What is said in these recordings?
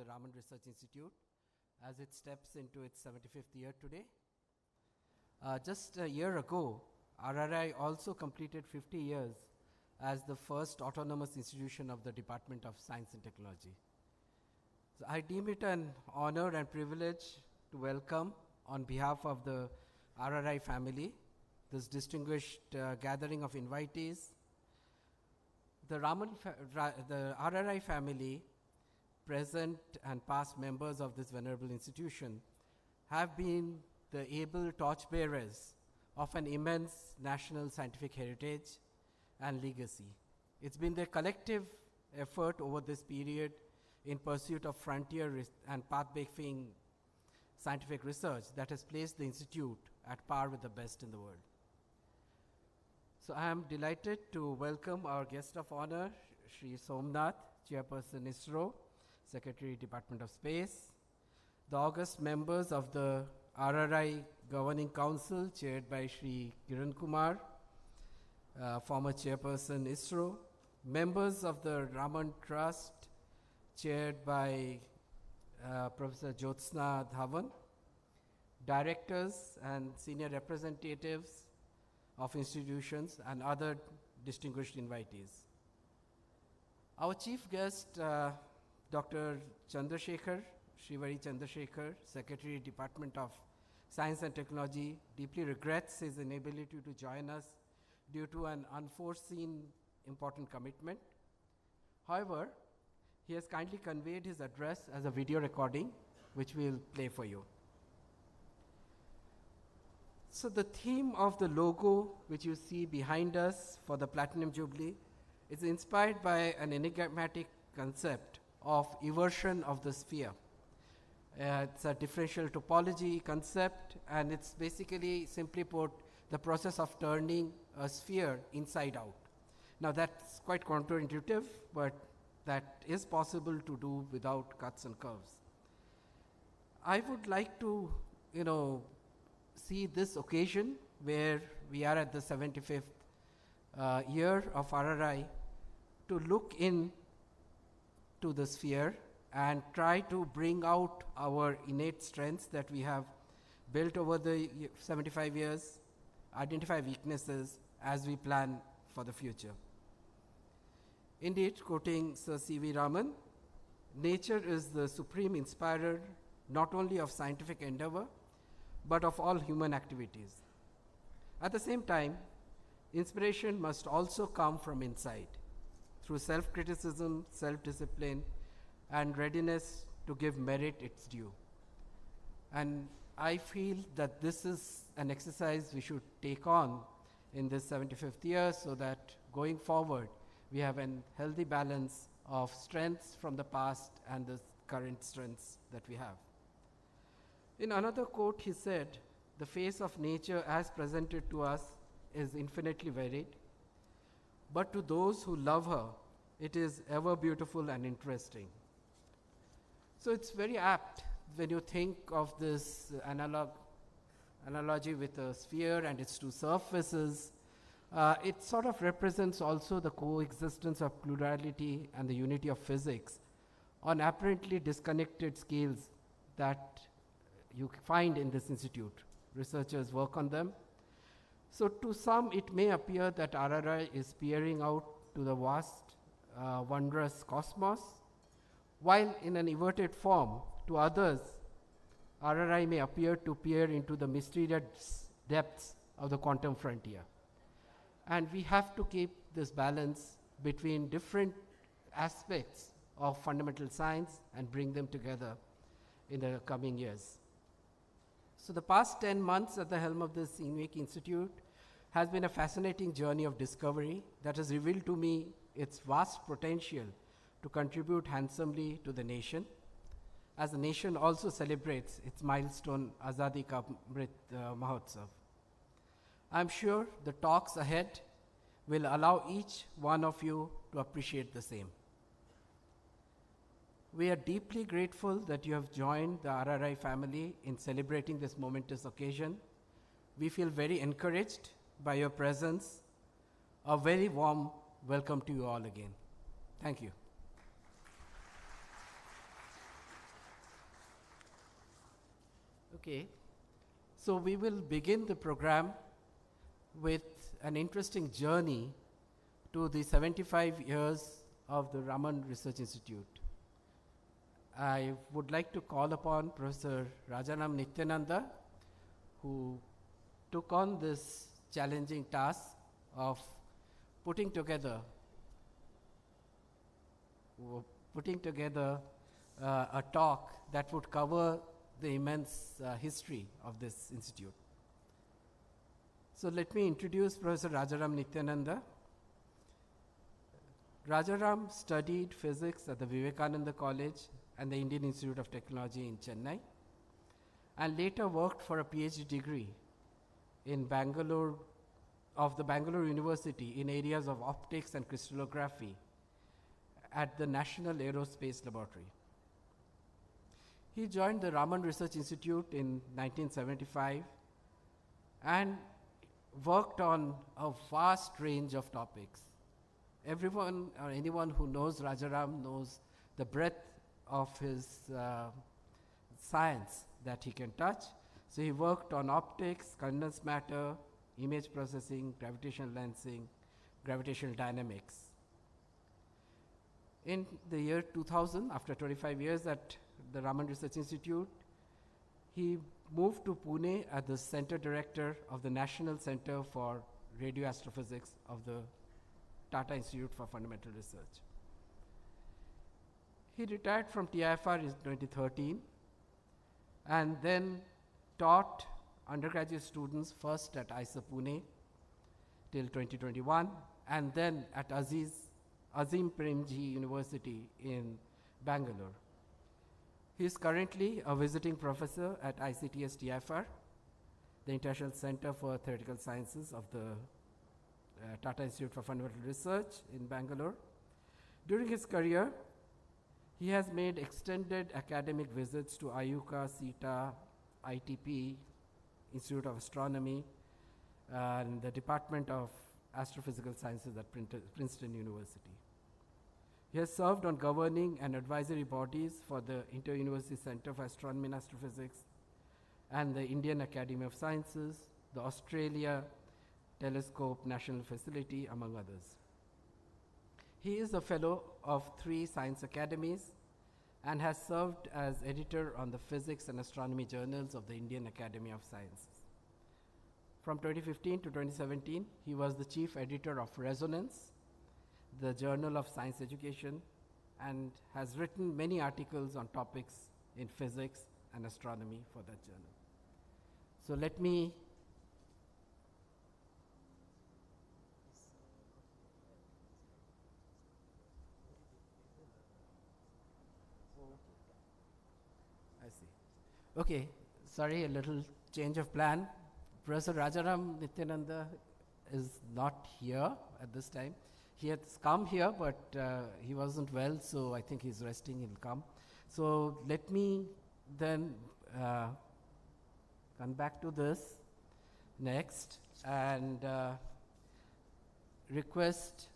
the Raman Research Institute as it steps into its 75th year today. Just a year ago, RRI also completed 50 years as the first autonomous institution of the Department of Science and Technology. So I deem it an honor and privilege to welcome, on behalf of the RRI family, this distinguished gathering of invitees. The RRI family, present and past members of this venerable institution, have been the able torchbearers of an immense national scientific heritage and legacy. It's been their collective effort over this period in pursuit of frontier and path-breaking scientific research that has placed the institute at par with the best in the world. So I am delighted to welcome our guest of honor, Shri Somnath, Chairperson ISRO, Secretary, Department of Space, the august members of the RRI Governing Council, chaired by Shri Kiran Kumar, former Chairperson ISRO, members of the Raman Trust, chaired by Professor Jyotsna Dhawan, directors and senior representatives of institutions and other distinguished invitees. Our chief guest, Dr. Chandrasekhar, Srivari Chandrasekhar, Secretary, Department of Science and Technology, deeply regrets his inability to join us due to an unforeseen important commitment. However, he has kindly conveyed his address as a video recording, which we'll play for you. So the theme of the logo, which you see behind us for the Platinum Jubilee, is inspired by an enigmatic concept of eversion of the sphere. It's a differential topology concept, and it's basically, simply put, the process of turning a sphere inside out. Now that's quite counterintuitive, but that is possible to do without cuts and curves. I would like to, see this occasion where we are at the 75th year of RRI to look in to the sphere and try to bring out our innate strengths that we have built over the 75 years, identify weaknesses as we plan for the future. Indeed, quoting Sir C.V. Raman, nature is the supreme inspirer not only of scientific endeavor, but of all human activities. At the same time, inspiration must also come from inside, through self-criticism, self-discipline, and readiness to give merit its due. And I feel that this is an exercise we should take on in this 75th year, so that going forward, we have a healthy balance of strengths from the past and the current strengths that we have. In another quote, he said, "The face of nature as presented to us is infinitely varied, but to those who love her, it is ever beautiful and interesting." So it's very apt when you think of this analogy with a sphere and its two surfaces. It sort of represents also the coexistence of plurality and the unity of physics on apparently disconnected scales that you find in this institute. Researchers work on them. So to some, it may appear that RRI is peering out to the vast, wondrous cosmos, while in an inverted form, to others, RRI may appear to peer into the mysterious depths of the quantum frontier. And we have to keep this balance between different aspects of fundamental science and bring them together in the coming years. So the past 10 months at the helm of this unique institute has been a fascinating journey of discovery that has revealed to me its vast potential to contribute handsomely to the nation, as the nation also celebrates its milestone Azadi Ka Amrit Mahotsav. I'm sure the talks ahead will allow each one of you to appreciate the same. We are deeply grateful that you have joined the RRI family in celebrating this momentous occasion. We feel very encouraged by your presence. A very warm welcome to you all again. Thank you. Okay. So we will begin the program with an interesting journey to the 75 years of the Raman Research Institute. I would like to call upon Professor Rajaram Nityananda, who took on this challenging task of putting together a talk that would cover the immense history of this institute. So let me introduce Professor Rajaram Nityananda. Rajaram studied physics at the Vivekananda College and the Indian Institute of Technology in Chennai, and later worked for a PhD degree in Bangalore, of the Bangalore University, in areas of optics and crystallography at the National Aerospace Laboratory. He joined the Raman Research Institute in 1975 and worked on a vast range of topics. Everyone or anyone who knows Rajaram knows the breadth of his science that he can touch. So he worked on optics, condensed matter, image processing, gravitational lensing, gravitational dynamics. In the year 2000, after 25 years at the Raman Research Institute, he moved to Pune as the Center Director of the National Center for Radio Astrophysics of the Tata Institute for Fundamental Research. He retired from TIFR in 2013 and then taught undergraduate students first at IISER Pune till 2021 and then at Azim Premji University in Bangalore. He is currently a visiting professor at ICTS TIFR, the International Center for Theoretical Sciences of the Tata Institute for Fundamental Research in Bangalore. During his career, he has made extended academic visits to IUCAA, CETA, ITP, Institute of Astronomy, and the Department of Astrophysical Sciences at Princeton University. He has served on governing and advisory bodies for the Inter-University Center for Astronomy and Astrophysics and the Indian Academy of Sciences, the Australia Telescope National Facility, among others. He is a fellow of 3 science academies and has served as editor on the physics and astronomy journals of the Indian Academy of Sciences. From 2015 to 2017, he was the chief editor of Resonance, the Journal of Science Education, and has written many articles on topics in physics and astronomy for that journal. So let me Okay, sorry, a little change of plan. Professor Rajaram Nityananda is not here at this time. He has come here, but he wasn't well, so I think he's resting, he'll come. So let me then come back to this next and request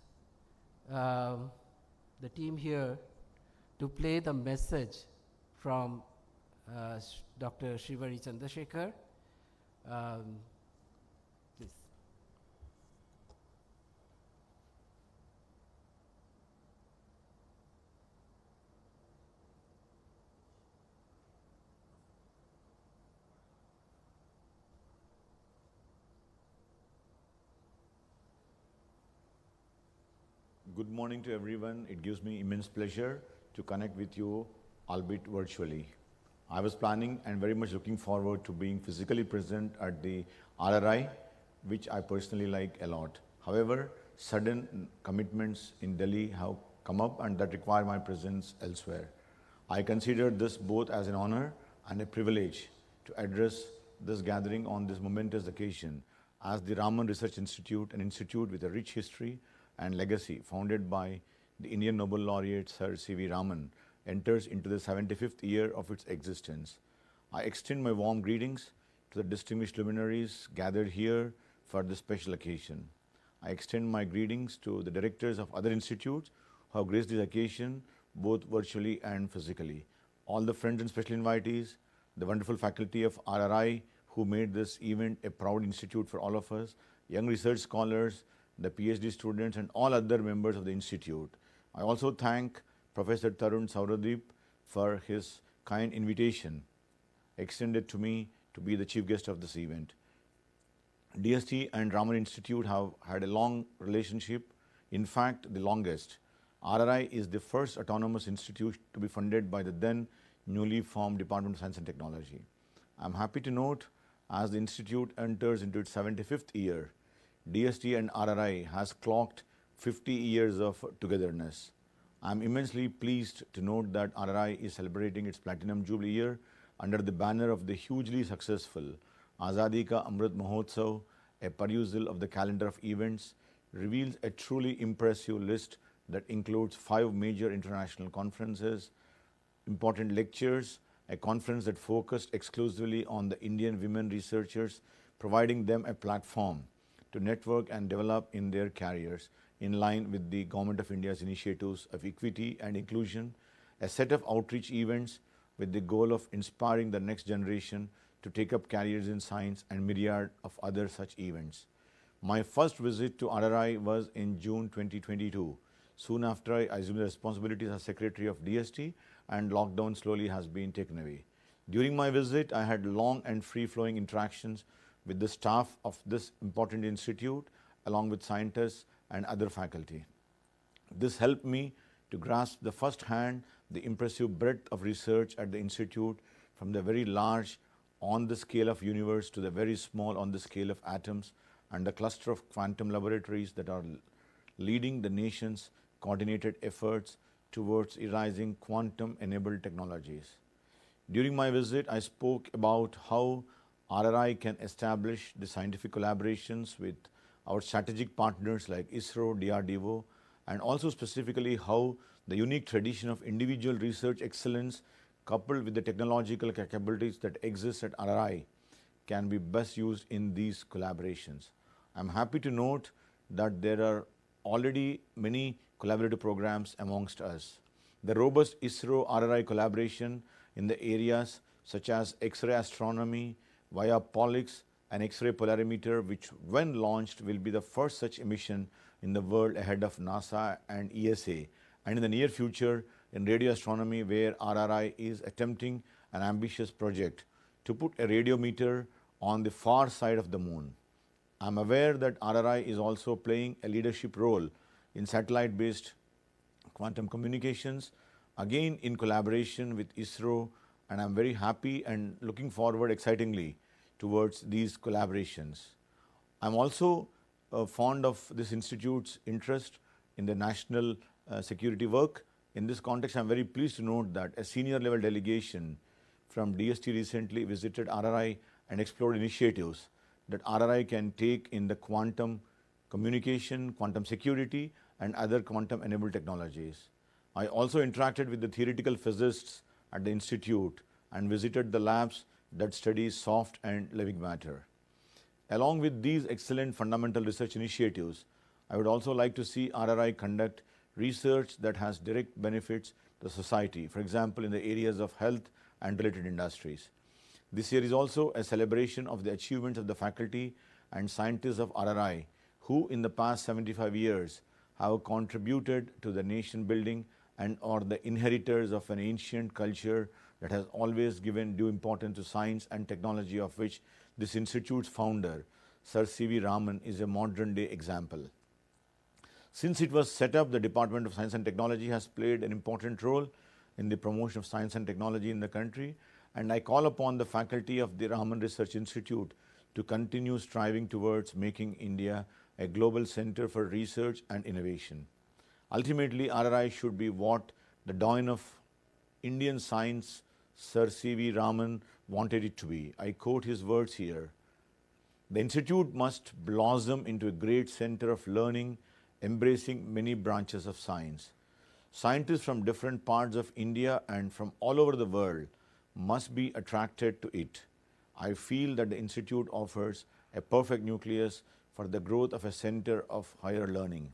the team here to play the message from Dr. Shrivari Chandrasekhar. Please. Good morning to everyone. It gives me immense pleasure to connect with you, albeit virtually. I was planning and very much looking forward to being physically present at the RRI, which I personally like a lot. However, sudden commitments in Delhi have come up and that require my presence elsewhere. I consider this both as an honor and a privilege to address this gathering on this momentous occasion as the Raman Research Institute, an institute with a rich history and legacy founded by the Indian Nobel laureate Sir C.V. Raman, enters into the 75th year of its existence. I extend my warm greetings to the distinguished luminaries gathered here for this special occasion. I extend my greetings to the directors of other institutes who have graced this occasion both virtually and physically. All the friends and special invitees, the wonderful faculty of RRI who made this event a proud institute for all of us, young research scholars, the PhD students, and all other members of the institute. I also thank Professor Tarun Sauradip for his kind invitation extended to me to be the chief guest of this event. DST and Raman Institute have had a long relationship, in fact, the longest. RRI is the first autonomous institute to be funded by the then newly formed Department of Science and Technology. I'm happy to note, as the institute enters into its 75th year, DST and RRI has clocked 50 years of togetherness. I'm immensely pleased to note that RRI is celebrating its Platinum Jubilee year under the banner of the hugely successful Azadi Ka Amrit Mahotsav. A perusal of the calendar of events reveals a truly impressive list that includes 5 major international conferences, important lectures, a conference that focused exclusively on the Indian women researchers, providing them a platform to network and develop in their careers in line with the Government of India's initiatives of equity and inclusion, a set of outreach events with the goal of inspiring the next generation to take up careers in science, and myriad of other such events. My first visit to RRI was in June 2022, soon after I assumed the responsibilities as Secretary of DST and lockdown slowly has been taken away. During my visit, I had long and free-flowing interactions with the staff of this important institute, along with scientists and other faculty. This helped me to grasp the first hand the impressive breadth of research at the institute, from the very large on the scale of universe to the very small on the scale of atoms, and the cluster of quantum laboratories that are leading the nation's coordinated efforts towards realizing quantum-enabled technologies. During my visit, I spoke about how RRI can establish the scientific collaborations with our strategic partners like ISRO, DRDO, and also specifically how the unique tradition of individual research excellence coupled with the technological capabilities that exist at RRI can be best used in these collaborations. I'm happy to note that there are already many collaborative programs amongst us. The robust ISRO-RRI collaboration in the areas such as X-ray astronomy via POLIX and X-ray polarimeter, which when launched will be the first such mission in the world ahead of NASA and ESA, and in the near future in radio astronomy, where RRI is attempting an ambitious project to put a radiometer on the far side of the moon. I'm aware that RRI is also playing a leadership role in satellite-based quantum communications, again in collaboration with ISRO, and I'm very happy and looking forward excitingly towards these collaborations. I'm also fond of this institute's interest in the national security work. In this context, I'm very pleased to note that a senior level delegation from DST recently visited RRI and explored initiatives that RRI can take in the quantum communication, quantum security, and other quantum-enabled technologies. I also interacted with the theoretical physicists at the institute and visited the labs that study soft and living matter. Along with these excellent fundamental research initiatives, I would also like to see RRI conduct research that has direct benefits to society, for example, in the areas of health and related industries. This year is also a celebration of the achievements of the faculty and scientists of RRI, who in the past 75 years have contributed to the nation building and are the inheritors of an ancient culture that has always given due importance to science and technology, of which this institute's founder, Sir C.V. Raman, is a modern-day example. Since it was set up, the Department of Science and Technology has played an important role in the promotion of science and technology in the country, and I call upon the faculty of the Raman Research Institute to continue striving towards making India a global center for research and innovation. Ultimately, RRI should be what the dawn of Indian science, Sir C.V. Raman, wanted it to be. I quote his words here: "The institute must blossom into a great center of learning, embracing many branches of science. Scientists from different parts of India and from all over the world must be attracted to it. I feel that the institute offers a perfect nucleus for the growth of a center of higher learning.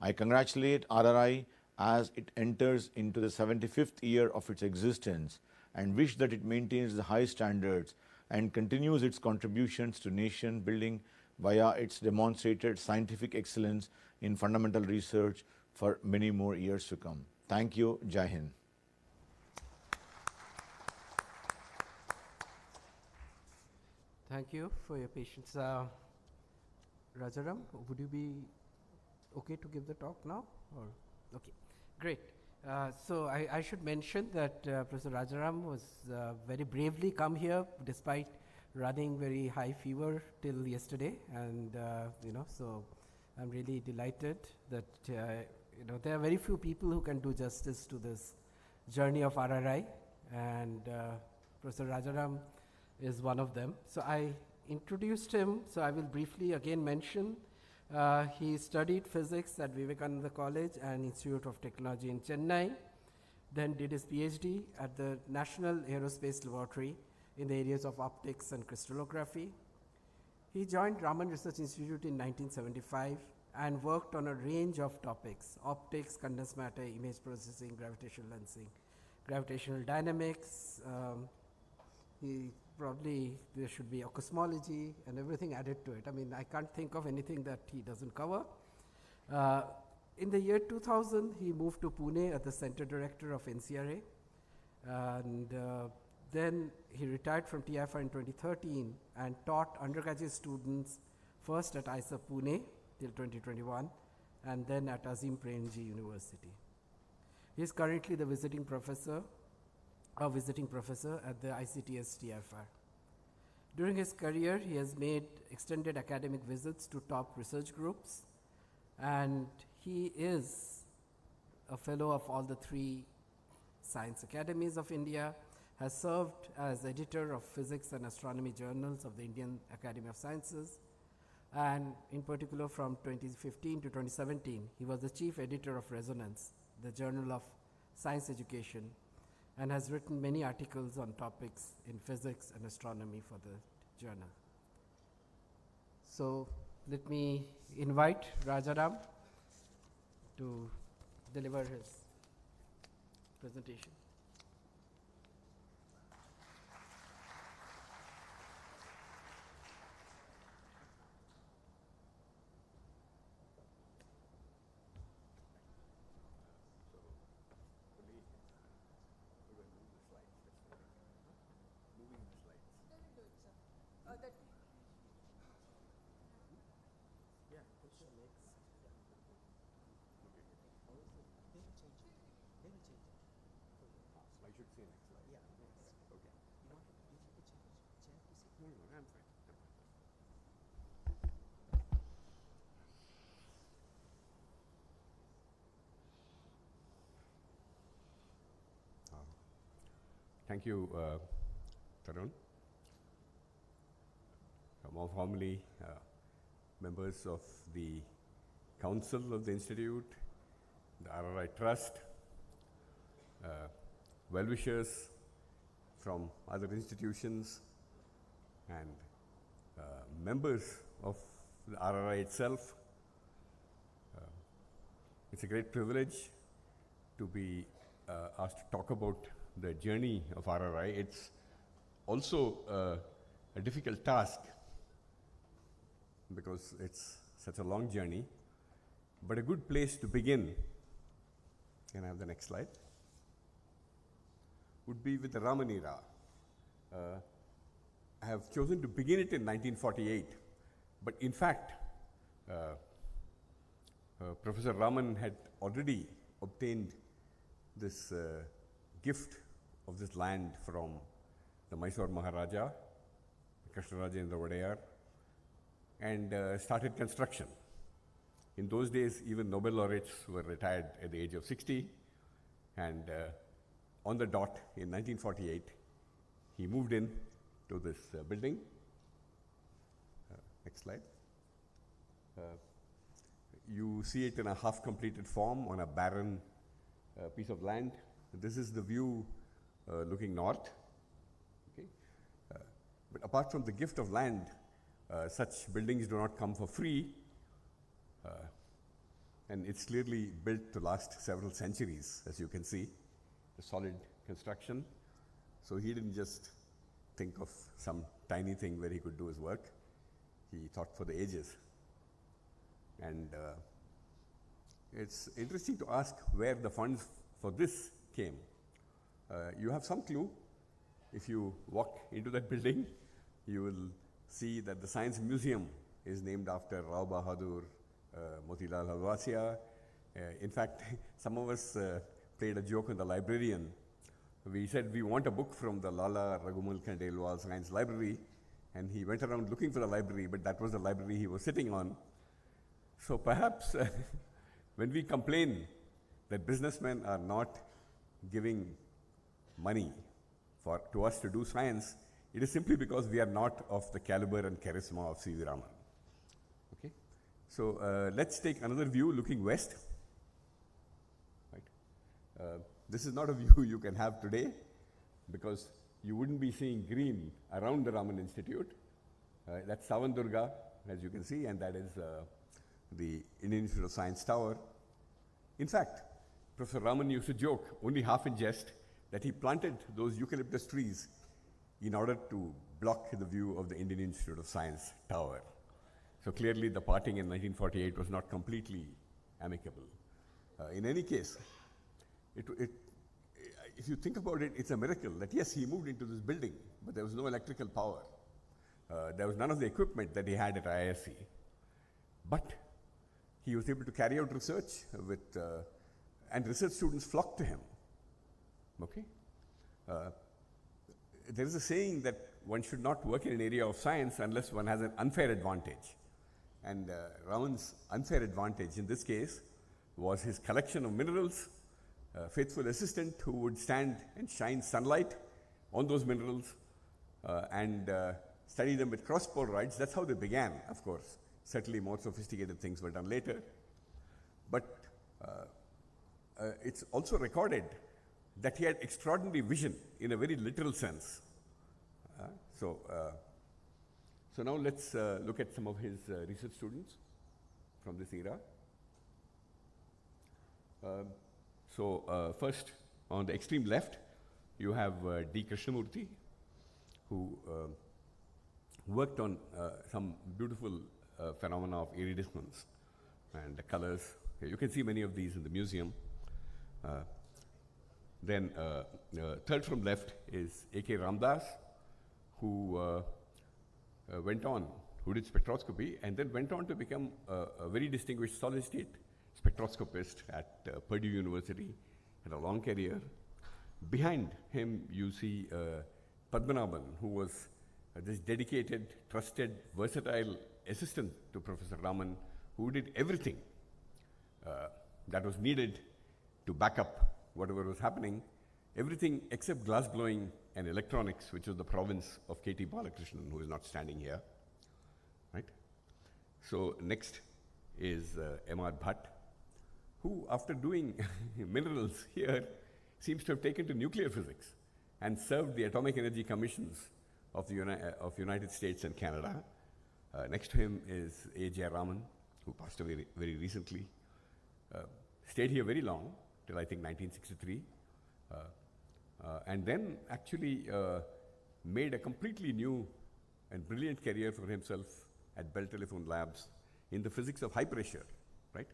I congratulate RRI as it enters into the 75th year of its existence and wish that it maintains the high standards and continues its contributions to nation building via its demonstrated scientific excellence in fundamental research for many more years to come. Thank you. Jai Hind. Thank you for your patience. Rajaram, would you be okay to give the talk now? Or okay, great. So I should mention that Professor Rajaram was very bravely come here despite running very high fever till yesterday, and so I'm really delighted that there are very few people who can do justice to this journey of RRI, and Professor Rajaram is one of them. So I introduced him, so I will briefly again mention. He studied physics at Vivekananda College and Institute of Technology in Chennai, then did his PhD at the National Aerospace Laboratory in the areas of optics and crystallography. He joined Raman Research Institute in 1975 and worked on a range of topics: optics, condensed matter, image processing, gravitational lensing, gravitational dynamics. There should be a cosmology and everything added to it. I mean, I can't think of anything that he doesn't cover. In the year 2000, he moved to Pune as the Center Director of NCRA, and then he retired from TIFR in 2013 and taught undergraduate students first at ISA Pune till 2021 and then at Azim Premji University. He is currently the visiting professor at the ICTS TIFR. During his career, he has made extended academic visits to top research groups, and he is a fellow of all the 3 science academies of India, has served as editor of physics and astronomy journals of the Indian Academy of Sciences, and in particular from 2015 to 2017, he was the chief editor of Resonance, the journal of science education, and has written many articles on topics in physics and astronomy for the journal. So let me invite Rajaram to deliver his presentation. Thank you, Tarun. More formally, members of the Council of the Institute, the RRI Trust, well-wishers from other institutions, and members of the RRI itself. It's a great privilege to be asked to talk about the journey of RRI. It's also a difficult task because it's such a long journey, but a good place to begin. Can I have the next slide? Would be with the Raman era. I have chosen to begin it in 1948, but in fact, Professor Raman had already obtained this gift of this land from the Mysore Maharaja, Krishnarajendra Wadeyar, and started construction. In those days, even Nobel laureates were retired at the age of 60, and on the dot in 1948, he moved in to this building. Next slide. You see it in a half-completed form on a barren piece of land. This is the view looking north. Okay? But apart from the gift of land, such buildings do not come for free, and it's clearly built to last several centuries, as you can see, the solid construction. So he didn't just think of some tiny thing where he could do his work. He thought for the ages. And it's interesting to ask where the funds for this came. You have some clue. If you walk into that building, you will see that the Science Museum is named after Rao Bahadur, Motilal Halwasia. In fact, some of us played a joke on the librarian. We said we want a book from the Lala Raghumal Khandelwal Science Library, and he went around looking for the library, but that was the library he was sitting on. So perhaps when we complain that businessmen are not giving money to us to do science, it is simply because we are not of the caliber and charisma of C.V. Raman. Okay? So let's take another view looking west. Right? This is not a view you can have today because you wouldn't be seeing green around the Raman Institute. That's Savandurga, as you can see, and that is the Indian Institute of Science Tower. In fact, Professor Raman used to joke, only half in jest, that he planted those eucalyptus trees in order to block the view of the Indian Institute of Science Tower. So clearly the parting in 1948 was not completely amicable. In any case, if you think about it, it's a miracle that yes, he moved into this building, but there was no electrical power. There was none of the equipment that he had at IISc. But he was able to carry out research with, and research students flocked to him. Okay? There is a saying that one should not work in an area of science unless one has an unfair advantage. And Raman's unfair advantage in this case was his collection of minerals, a faithful assistant who would stand and shine sunlight on those minerals and study them with cross-polarides. That's how they began, of course. Certainly more sophisticated things were done later. But it's also recorded that he had extraordinary vision in a very literal sense. So now let's look at some of his research students from this era. First, on the extreme left, you have D. Krishnamurti, who worked on some beautiful phenomena of iridescence and the colors. You can see many of these in the museum. Then third from left is A.K. Ramdas, who did spectroscopy and then went on to become a very distinguished solid-state spectroscopist at Purdue University, had a long career. Behind him, you see Padmanabhan, who was this dedicated, trusted, versatile assistant to Professor Raman, who did everything that was needed to back up whatever was happening, everything except glass blowing and electronics, which was the province of K.T. Balakrishnan, who is not standing here. Right? So next is M.R. Bhatt, who, after doing minerals here, seems to have taken to nuclear physics and served the atomic energy commissions of the United States and Canada. Next to him is A. Jayaraman, who passed away very recently. Stayed here very long, till I think 1963. And then actually made a completely new and brilliant career for himself at Bell Telephone Labs in the physics of high pressure, right?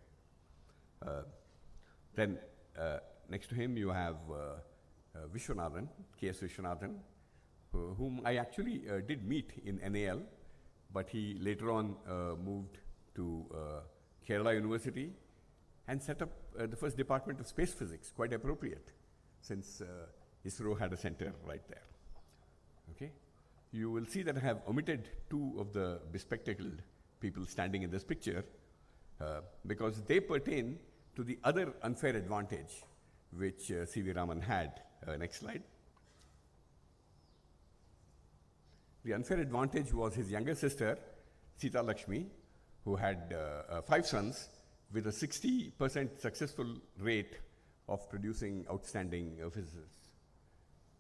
Then next to him you have Vishwanathan, K.S. Vishwanathan, whom I actually did meet in NAL, but he later on moved to Kerala University and set up the first department of space physics, quite appropriate, since ISRO had a center right there. Okay? You will see that I have omitted two of the bespectacled people standing in this picture because they pertain to the other unfair advantage which C.V. Raman had. Next slide. The unfair advantage was his younger sister, Sita Lakshmi, who had 5 sons with a 60% successful rate of producing outstanding physicists.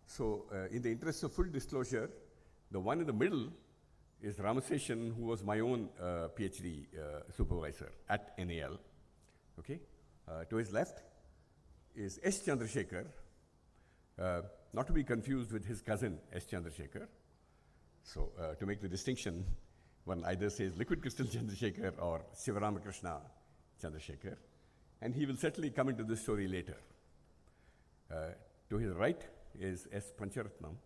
So in the interest of full disclosure, the one in the middle is Ramaseshan, who was my own PhD supervisor at NAL. Okay? To his left is S. Chandrasekhar, not to be confused with his cousin S. Chandrasekhar. So to make the distinction, one either says liquid crystal Chandrasekhar or Sivaramakrishna Chandrasekhar, and he will certainly come into this story later. To his right is S. Pancharatnam,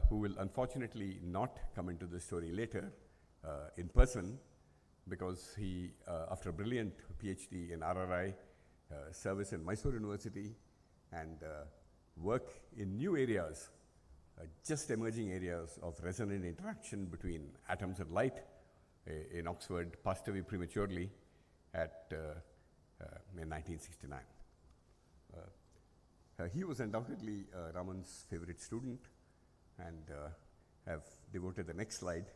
who will unfortunately not come into this story later in person, because he, after a brilliant PhD in RRI, service in Mysore University, and work in new areas, just emerging areas of resonant interaction between atoms and light in Oxford, passed away prematurely in 1969. He was undoubtedly Raman's favorite student, and have devoted the next slide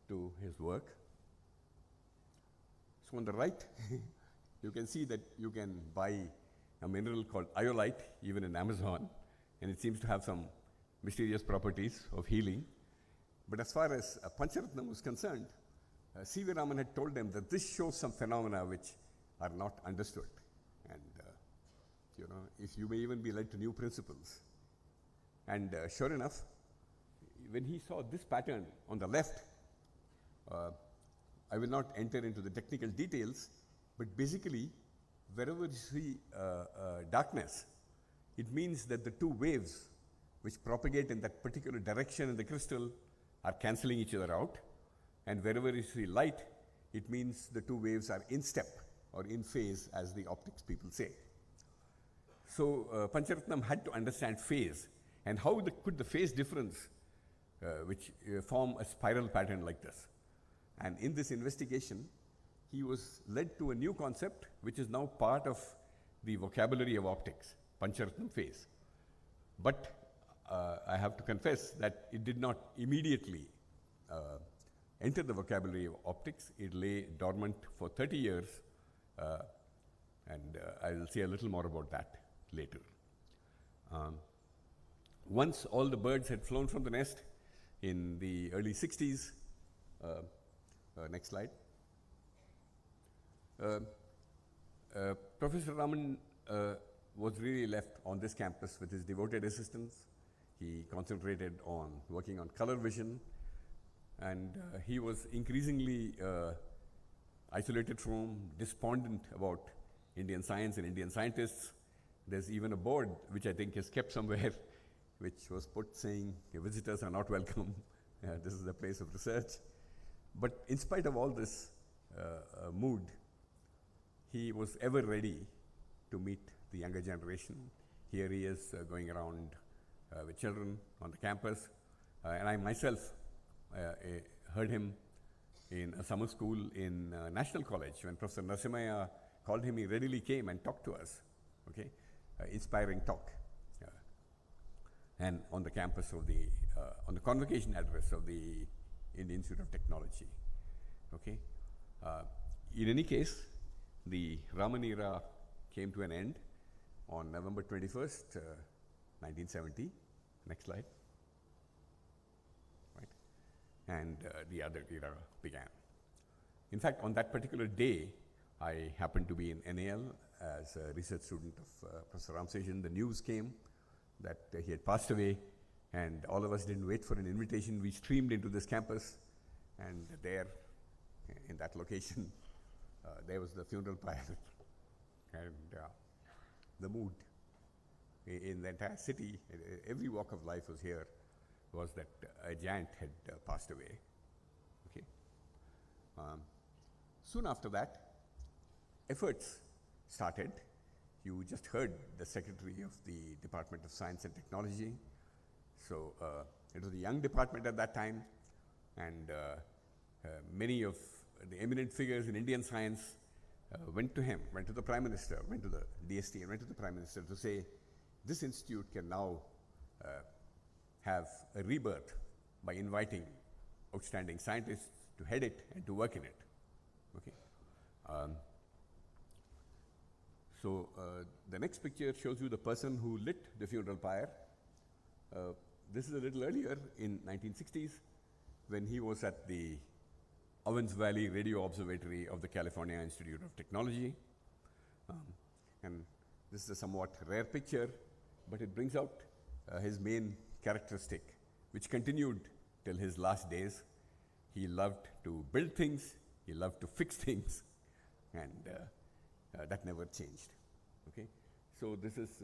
to his work. So on the right, you can see that you can buy a mineral called iolite, even in Amazon, and it seems to have some mysterious properties of healing. But as far as Pancharatnam was concerned, C.V. Raman had told them that this shows some phenomena which are not understood. And, if you may even be led to new principles. And sure enough, when he saw this pattern on the left, I will not enter into the technical details, but basically, wherever you see darkness, it means that the two waves which propagate in that particular direction in the crystal are cancelling each other out. And wherever you see light, it means the two waves are in step or in phase, as the optics people say. So Pancharatnam had to understand phase, and how could the phase difference which form a spiral pattern like this. And in this investigation, he was led to a new concept which is now part of the vocabulary of optics, Pancharatnam phase. But I have to confess that it did not immediately enter the vocabulary of optics. It lay dormant for 30 years, and I will say a little more about that later. Once all the birds had flown from the nest in the early 60s, next slide. Professor Raman was really left on this campus with his devoted assistants. He concentrated on working on color vision, and he was increasingly isolated from home, despondent about Indian science and Indian scientists. There's even a board which I think is kept somewhere, which was put saying, visitors are not welcome, this is a place of research. But in spite of all this mood, he was ever ready to meet the younger generation. Here he is going around with children on the campus. And I myself heard him in a summer school in National College. When Professor Narasimhaya called him, he readily came and talked to us, okay? Inspiring talk. And on the campus of the, on the convocation address of the Indian Institute of Technology, okay? In any case, the Raman era came to an end on November 21st, 1970. Next slide. Right. And the other era began. In fact, on that particular day, I happened to be in NAL as a research student of Professor Ramsejan. The news came that he had passed away, and all of us didn't wait for an invitation. We streamed into this campus, and there, in that location, there was the funeral pyre, and the mood in the entire city, every walk of life was here, was that a giant had passed away. Okay. Soon after that, efforts started. You just heard the Secretary of the Department of Science and Technology. So it was a young department at that time, and many of the eminent figures in Indian science went to him, went to the Prime Minister, went to the DST, and went to the Prime Minister to say, this institute can now have a rebirth by inviting outstanding scientists to head it and to work in it. Okay. So the next picture shows you the person who lit the funeral pyre. This is a little earlier, in 1960s, when he was at the Owens Valley Radio Observatory of the California Institute of Technology. And this is a somewhat rare picture, but it brings out his main characteristic, which continued till his last days. He loved to build things, he loved to fix things, and that never changed. Okay? So this is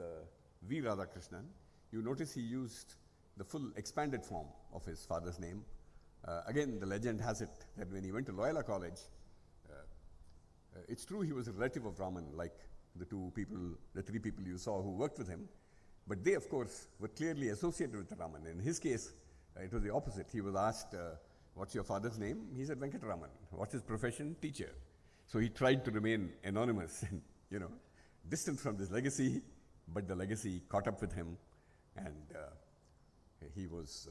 V. Radhakrishnan. You notice he used the full expanded form of his father's name. Again, the legend has it that when he went to Loyola College, it's true he was a relative of Raman, like the three people you saw who worked with him, but they, of course, were clearly associated with Raman. In his case, it was the opposite. He was asked, what's your father's name? He said, Venkataraman. What's his profession? Teacher. So he tried to remain anonymous and, distant from this legacy, but the legacy caught up with him, and he was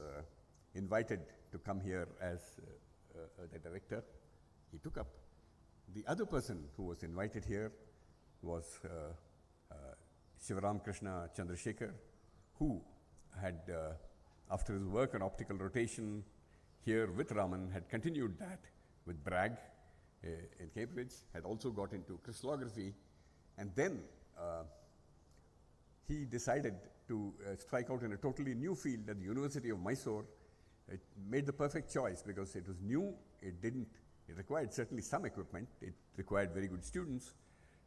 invited to come here as the director. He took up. The other person who was invited here was Shivaram Krishna Chandrasekhar, who had, after his work on optical rotation here with Raman, had continued that with Bragg in Cambridge, had also got into crystallography, and then he decided to strike out in a totally new field at the University of Mysore. It made the perfect choice because it was new, it required certainly some equipment, it required very good students.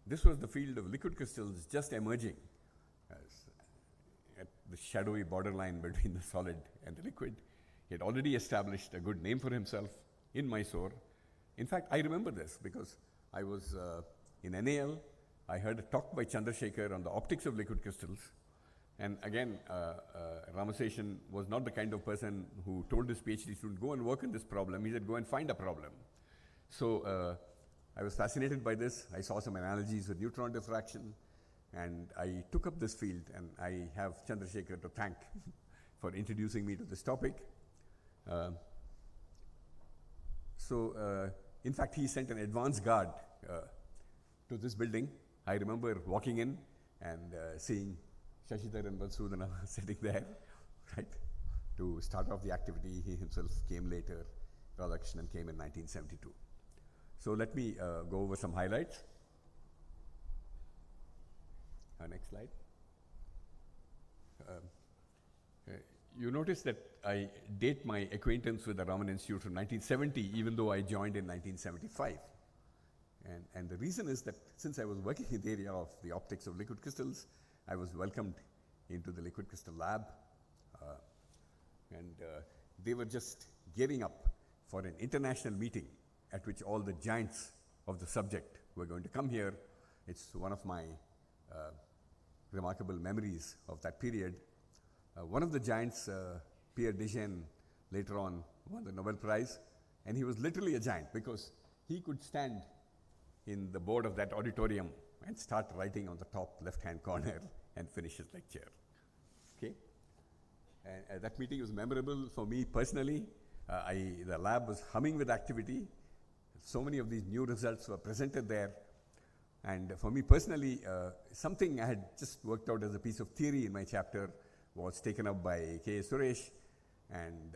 This was the field of liquid crystals just emerging at the shadowy borderline between the solid and the liquid. He had already established a good name for himself in Mysore. In fact, I remember this because I was in NAL. I heard a talk by Chandrasekhar on the optics of liquid crystals. And again, Ramaseshan was not the kind of person who told his PhD student, go and work on this problem. He said, go and find a problem. So I was fascinated by this. I saw some analogies with neutron diffraction, and I took up this field, and I have Chandrasekhar to thank for introducing me to this topic. In fact, he sent an advance guard to this building. I remember walking in and seeing Shashidhar and Vadsudana sitting there, right, to start off the activity. He himself came later. Radhakrishnan came in 1972. So let me go over some highlights. Next slide. You notice that I date my acquaintance with the Raman Institute from 1970, even though I joined in 1975. And the reason is that since I was working in the area of the optics of liquid crystals, I was welcomed into the liquid crystal lab. They were just gearing up for an international meeting at which all the giants of the subject were going to come here. It's one of my remarkable memories of that period. One of the giants, Pierre Dejean, later on won the Nobel Prize, and he was literally a giant because he could stand in the board of that auditorium and start writing on the top left-hand corner and finish his lecture. Okay? And that meeting was memorable for me personally. The lab was humming with activity. So many of these new results were presented there. And for me personally, something I had just worked out as a piece of theory in my chapter was taken up by K. Suresh. And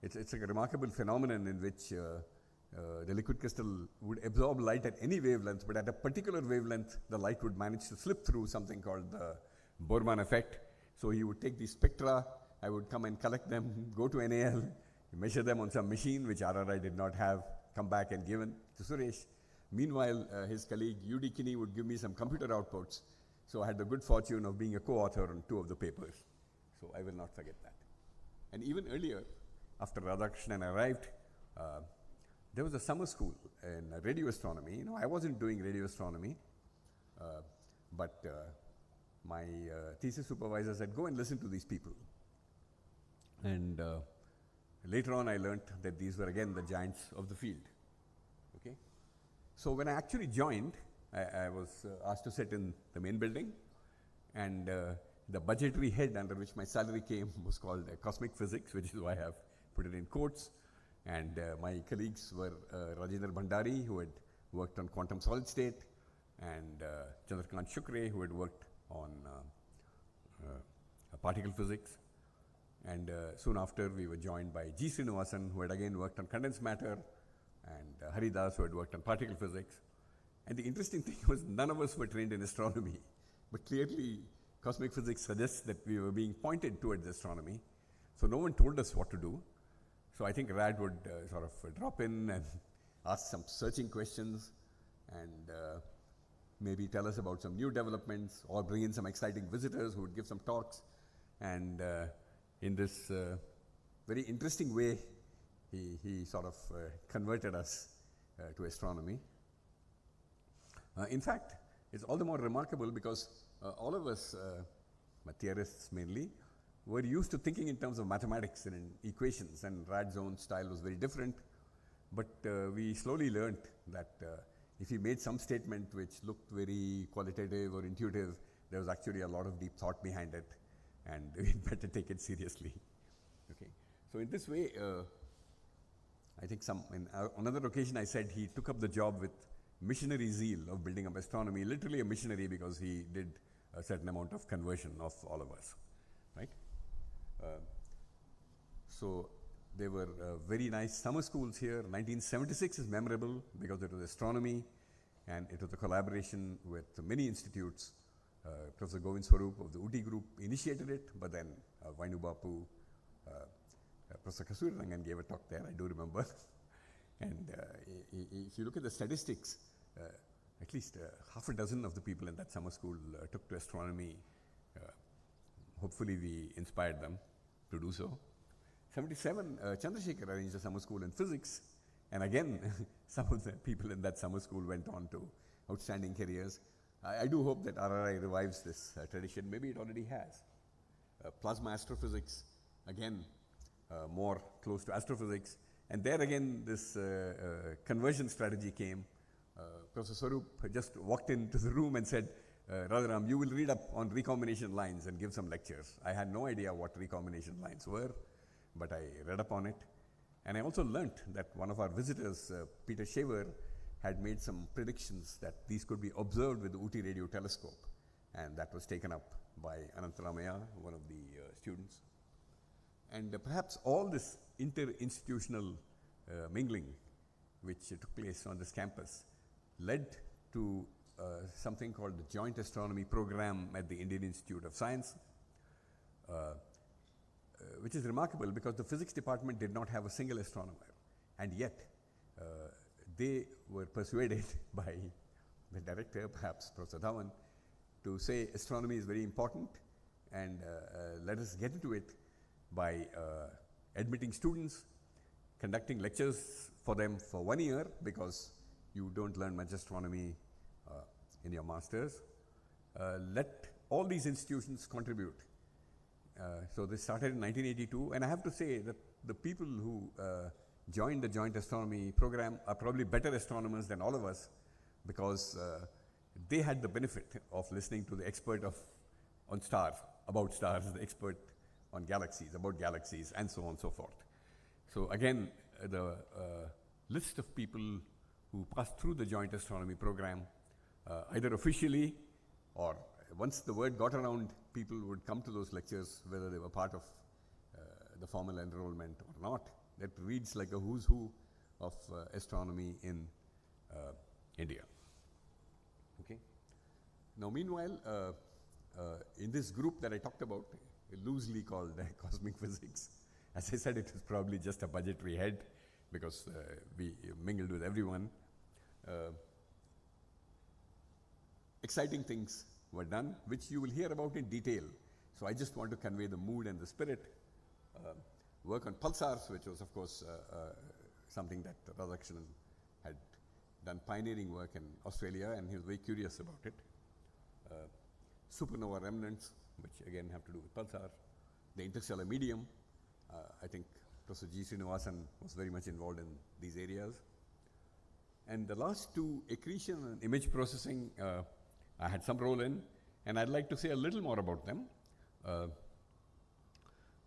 it's a remarkable phenomenon in which the liquid crystal would absorb light at any wavelength, but at a particular wavelength, the light would manage to slip through something called the Borman effect. So he would take these spectra, I would come and collect them, go to NAL, measure them on some machine, which RRI did not have, come back and given to Suresh. Meanwhile, his colleague U.D. Kinney would give me some computer outputs. So I had the good fortune of being a co-author on 2 of the papers. So I will not forget that. And even earlier, after Radhakrishnan arrived, there was a summer school in radio astronomy. I wasn't doing radio astronomy, but my thesis supervisor said, go and listen to these people. And later on, I learned that these were again the giants of the field. Okay? So when I actually joined, I was asked to sit in the main building, and the budgetary head under which my salary came was called cosmic physics, which is why I have put it in quotes. And my colleagues were Rajendra Bhandari, who had worked on quantum solid state, and Chandrakant Shukre, who had worked on particle physics. And soon after, we were joined by G. Srinivasan, who had again worked on condensed matter, and Haridas, who had worked on particle physics. And the interesting thing was none of us were trained in astronomy, but clearly cosmic physics suggests that we were being pointed towards astronomy. So no one told us what to do. So I think Rad would sort of drop in and ask some searching questions and maybe tell us about some new developments or bring in some exciting visitors who would give some talks. And in this very interesting way, he sort of converted us to astronomy. In fact, it's all the more remarkable because all of us, theorists mainly, were used to thinking in terms of mathematics and in equations, and Rad's own style was very different. But we slowly learned that if he made some statement which looked very qualitative or intuitive, there was actually a lot of deep thought behind it, and we'd better take it seriously. Okay. So in this way, I think on another occasion I said he took up the job with missionary zeal of building up astronomy, literally a missionary because he did a certain amount of conversion of all of us, right? So there were very nice summer schools here. 1976 is memorable because it was astronomy and it was a collaboration with many institutes. Professor Govind Swarup of the Uti group initiated it, but then Vainu Bapu, Professor Kasurirangan gave a talk there, I do remember. And if you look at the statistics, at least half a dozen of the people in that summer school took to astronomy. Hopefully we inspired them to do so. 77, Chandrasekhar arranged a summer school in physics, and again, some of the people in that summer school went on to outstanding careers. I do hope that RRI revives this tradition. Maybe it already has. Plasma astrophysics, again, more close to astrophysics. And there again, this conversion strategy came. Professor Swarup just walked into the room and said, Radharam, you will read up on recombination lines and give some lectures. I had no idea what recombination lines were, but I read up on it. And I also learnt that one of our visitors, Peter Shaver, had made some predictions that these could be observed with the Uti radio telescope. And that was taken up by Anantaramaya, one of the students. And perhaps all this inter-institutional mingling which took place on this campus led to something called the Joint Astronomy Program at the Indian Institute of Science, which is remarkable because the physics department did not have a single astronomer, and yet they were persuaded by the director, perhaps Professor Dhawan, to say astronomy is very important and let us get into it by admitting students, conducting lectures for them for 1 year because you don't learn much astronomy in your masters. Let all these institutions contribute. So this started in 1982, and I have to say that the people who joined the Joint Astronomy Program are probably better astronomers than all of us because they had the benefit of listening to the expert on stars, about stars, the expert on galaxies, about galaxies, and so on and so forth. So again, the list of people who passed through the Joint Astronomy Program, either officially or once the word got around, people would come to those lectures, whether they were part of the formal enrollment or not. That reads like a who's who of astronomy in India. Okay. Now, meanwhile, in this group that I talked about, loosely called cosmic physics, as I said, it was probably just a budgetary head because we mingled with everyone. Exciting things were done, which you will hear about in detail. So I just want to convey the mood and the spirit. Work on pulsars, which was, of course, something that Radhakrishnan had done pioneering work in Australia, and he was very curious about it. Supernova remnants, which again have to do with pulsar. The interstellar medium, I think Professor G. Srinivasan was very much involved in these areas. And the last two, accretion and image processing, I had some role in, and I'd like to say a little more about them.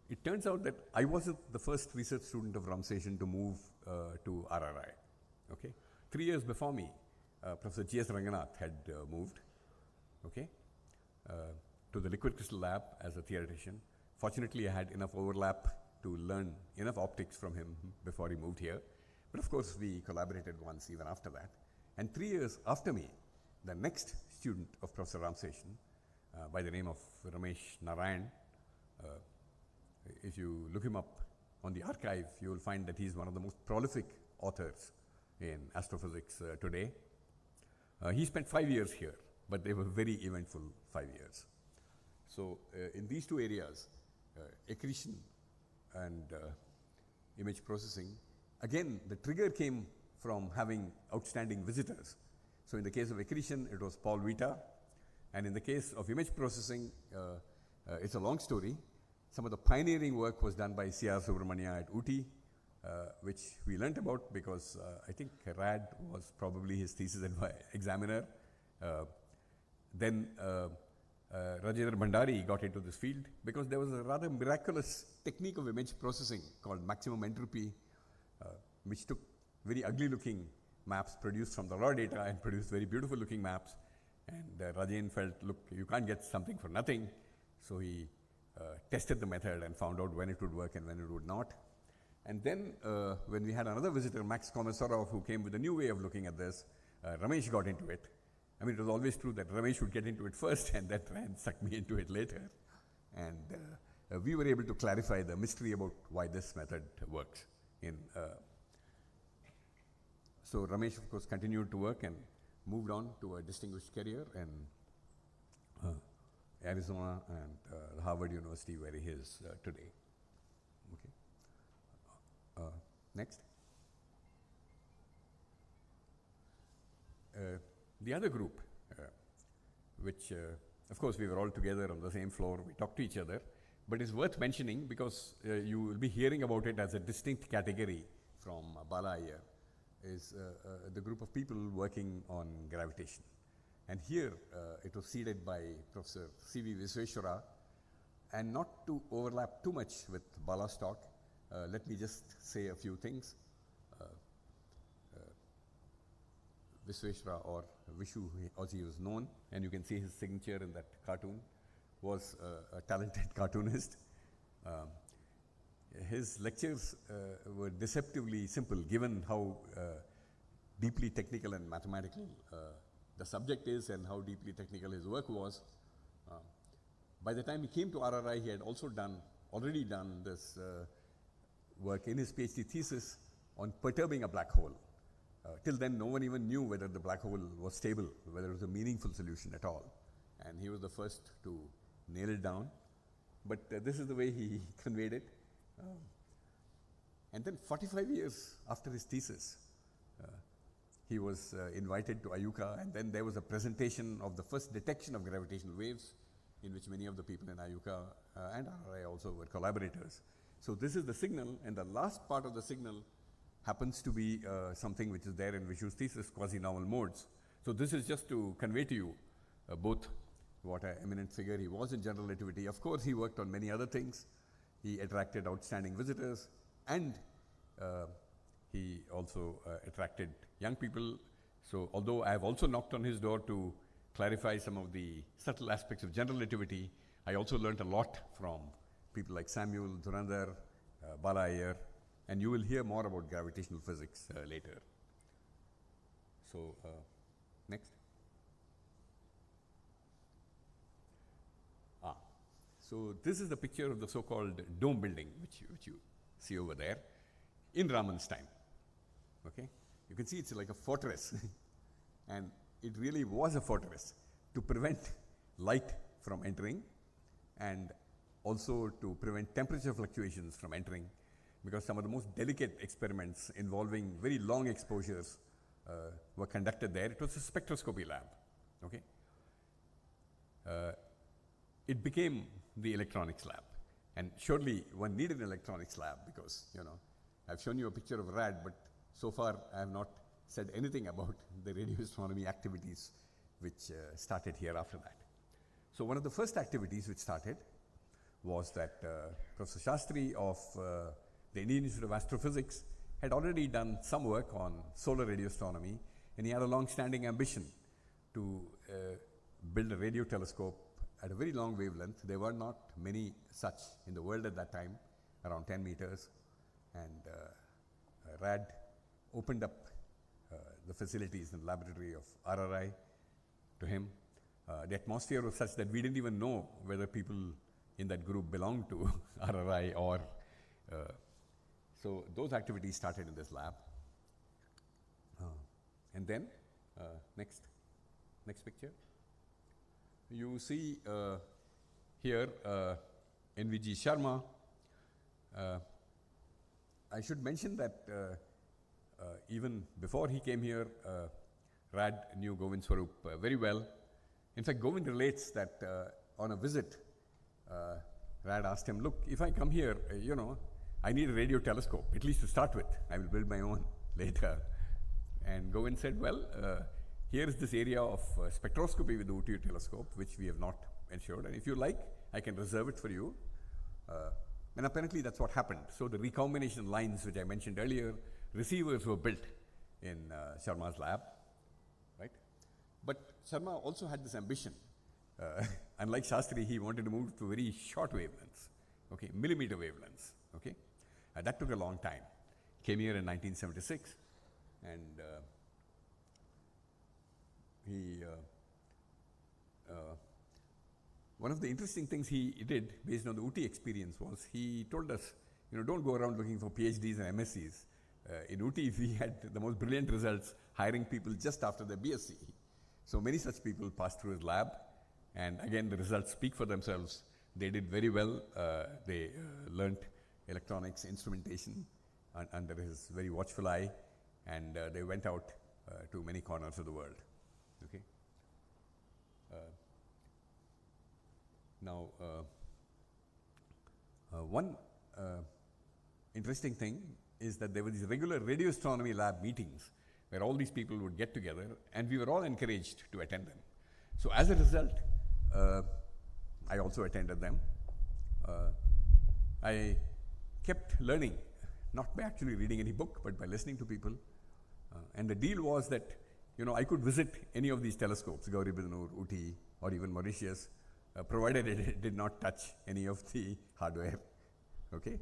It turns out that I wasn't the first research student of Ramsation to move to RRI. Okay? 3 years before me, Professor G.S. Ranganath had moved, okay, to the liquid crystal lab as a theoretician. Fortunately, I had enough overlap to learn enough optics from him before he moved here. But of course, we collaborated once even after that. And 3 years after me, the next student of Professor Ramsation, by the name of Ramesh Narayan. If you look him up on the archive, you will find that he's one of the most prolific authors in astrophysics today. He spent 5 years here, but they were very eventful 5 years. So in these two areas, accretion and image processing, again, the trigger came from having outstanding visitors. So in the case of accretion, it was Paul Vita, and in the case of image processing, it's a long story. Some of the pioneering work was done by C.R. Subramania at UTI, which we learnt about because I think RAD was probably his thesis examiner. Then Rajendra Bhandari got into this field because there was a rather miraculous technique of image processing called maximum entropy, which took very ugly looking maps produced from the raw data and produced very beautiful looking maps. And Rajen felt, look, you can't get something for nothing. So he tested the method and found out when it would work and when it would not. And then when we had another visitor, Max Komisarov, who came with a new way of looking at this, Ramesh got into it. I mean, it was always true that Ramesh would get into it first and that Rand sucked me into it later. And we were able to clarify the mystery about why this method works. So Ramesh, of course, continued to work and moved on to a distinguished career in Arizona and Harvard University, where he is today. Okay. Next. The other group, which, of course, we were all together on the same floor, we talked to each other, but it's worth mentioning because you will be hearing about it as a distinct category from Bala Iyer, is the group of people working on gravitation. And here it was seeded by Professor C.V. Visveshwara. And not to overlap too much with Bala's talk, let me just say a few things. Visveshwara, or Vishu as he was known, and you can see his signature in that cartoon, was a talented cartoonist. His lectures were deceptively simple, given how deeply technical and mathematical the subject is and how deeply technical his work was. By the time he came to RRI, he had also already done this work in his PhD thesis on perturbing a black hole. Till then, no one even knew whether the black hole was stable, whether it was a meaningful solution at all. And he was the first to nail it down. But this is the way he conveyed it. And then 45 years after his thesis, he was invited to IUCAA, and then there was a presentation of the first detection of gravitational waves, in which many of the people in IUCAA and RRI also were collaborators. So this is the signal, and the last part of the signal happens to be something which is there in Vishu's thesis, quasi-normal modes. So this is just to convey to you both what an eminent figure he was in general relativity. Of course, he worked on many other things. He attracted outstanding visitors, and he also attracted young people. So although I have also knocked on his door to clarify some of the subtle aspects of general relativity, I also learned a lot from people like Samuel, Dhurandhar, Bala Iyer, and you will hear more about gravitational physics later. So next. So this is the picture of the so-called dome building, which you see over there, in Raman's time. Okay, you can see it's like a fortress, and it really was a fortress to prevent light from entering, and also to prevent temperature fluctuations from entering, because some of the most delicate experiments involving very long exposures were conducted there. It was a spectroscopy lab. Okay, it became the electronics lab, and surely one needed an electronics lab because, you know, I've shown you a picture of RAD, but so far I have not said anything about the radio astronomy activities which started here after that. So one of the first activities which started was that Professor Shastri of the Indian Institute of Astrophysics had already done some work on solar radio astronomy, and he had a long-standing ambition to build a radio telescope at a very long wavelength. There were not many such in the world at that time, around 10 meters, and RAD opened up the facilities in the laboratory of RRI to him. The atmosphere was such that we didn't even know whether people in that group belonged to RRI or. So those activities started in this lab. And then, next picture. You see here NVG Sharma. I should mention that even before he came here, Rad knew Govind Swarup very well. In fact, Govind relates that on a visit, Rad asked him, look, if I come here, I need a radio telescope, at least to start with. I will build my own later. And Govind said, well, here is this area of spectroscopy with the UTU telescope, which we have not ensured. And if you like, I can reserve it for you. And apparently that's what happened. So the recombination lines, which I mentioned earlier, receivers were built in Sharma's lab, right? But Sharma also had this ambition. Unlike Shastri, he wanted to move to very short wavelengths, okay, millimeter wavelengths, okay? That took a long time. Came here in 1976, and one of the interesting things he did based on the UTI experience was he told us, don't go around looking for PhDs and MScs. In UTI, we had the most brilliant results hiring people just after their BSc. So many such people passed through his lab, and again, the results speak for themselves. They did very well. They learnt electronics, instrumentation under his very watchful eye, and they went out to many corners of the world. Okay. Now, one interesting thing is that there were these regular radio astronomy lab meetings where all these people would get together, and we were all encouraged to attend them. So as a result, I also attended them. I kept learning, not by actually reading any book, but by listening to people. And the deal was that, I could visit any of these telescopes, Gauri Bidanur, Uti, or even Mauritius, provided it did not touch any of the hardware, okay,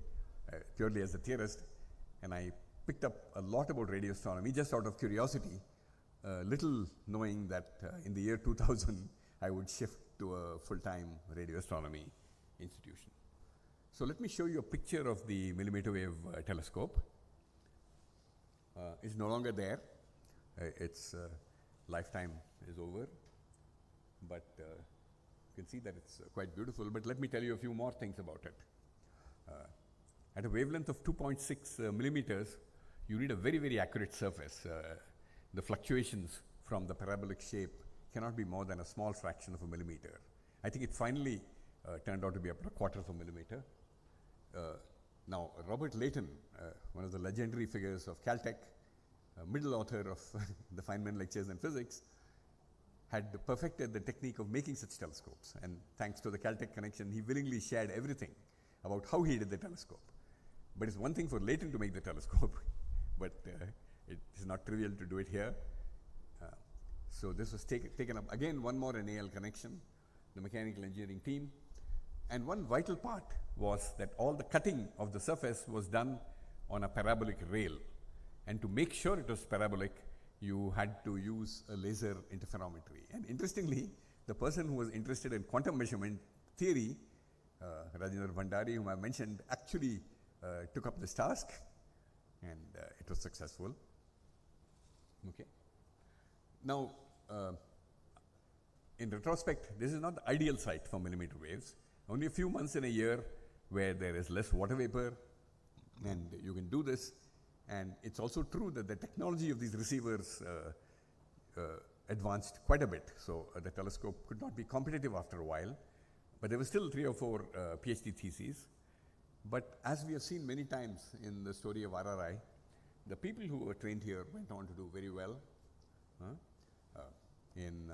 purely as a theorist. And I picked up a lot about radio astronomy just out of curiosity, little knowing that in the year 2000, I would shift to a full-time radio astronomy institution. So let me show you a picture of the millimeter wave telescope. It's no longer there. Its lifetime is over. But you can see that it's quite beautiful. But let me tell you a few more things about it. At a wavelength of 2.6 millimeters, you need a very, very accurate surface. The fluctuations from the parabolic shape cannot be more than a small fraction of a millimeter. I think it finally turned out to be about a quarter of a millimeter. Now, Robert Layton, one of the legendary figures of Caltech, middle author of the Feynman Lectures in Physics, had perfected the technique of making such telescopes. And thanks to the Caltech connection, he willingly shared everything about how he did the telescope. But it's one thing for Layton to make the telescope, but it is not trivial to do it here. So this was taken up. Again, one more NAL connection, the mechanical engineering team. And one vital part was that all the cutting of the surface was done on a parabolic rail. And to make sure it was parabolic, you had to use a laser interferometry. And interestingly, the person who was interested in quantum measurement theory, Rajendra Bhandari, whom I mentioned, actually took up this task, and it was successful. Okay. Now, in retrospect, this is not the ideal site for millimeter waves. Only a few months in a year where there is less water vapor, and you can do this. And it's also true that the technology of these receivers advanced quite a bit. So the telescope could not be competitive after a while, but there were still 3 or 4 PhD theses. But as we have seen many times in the story of RRI, the people who were trained here went on to do very well. In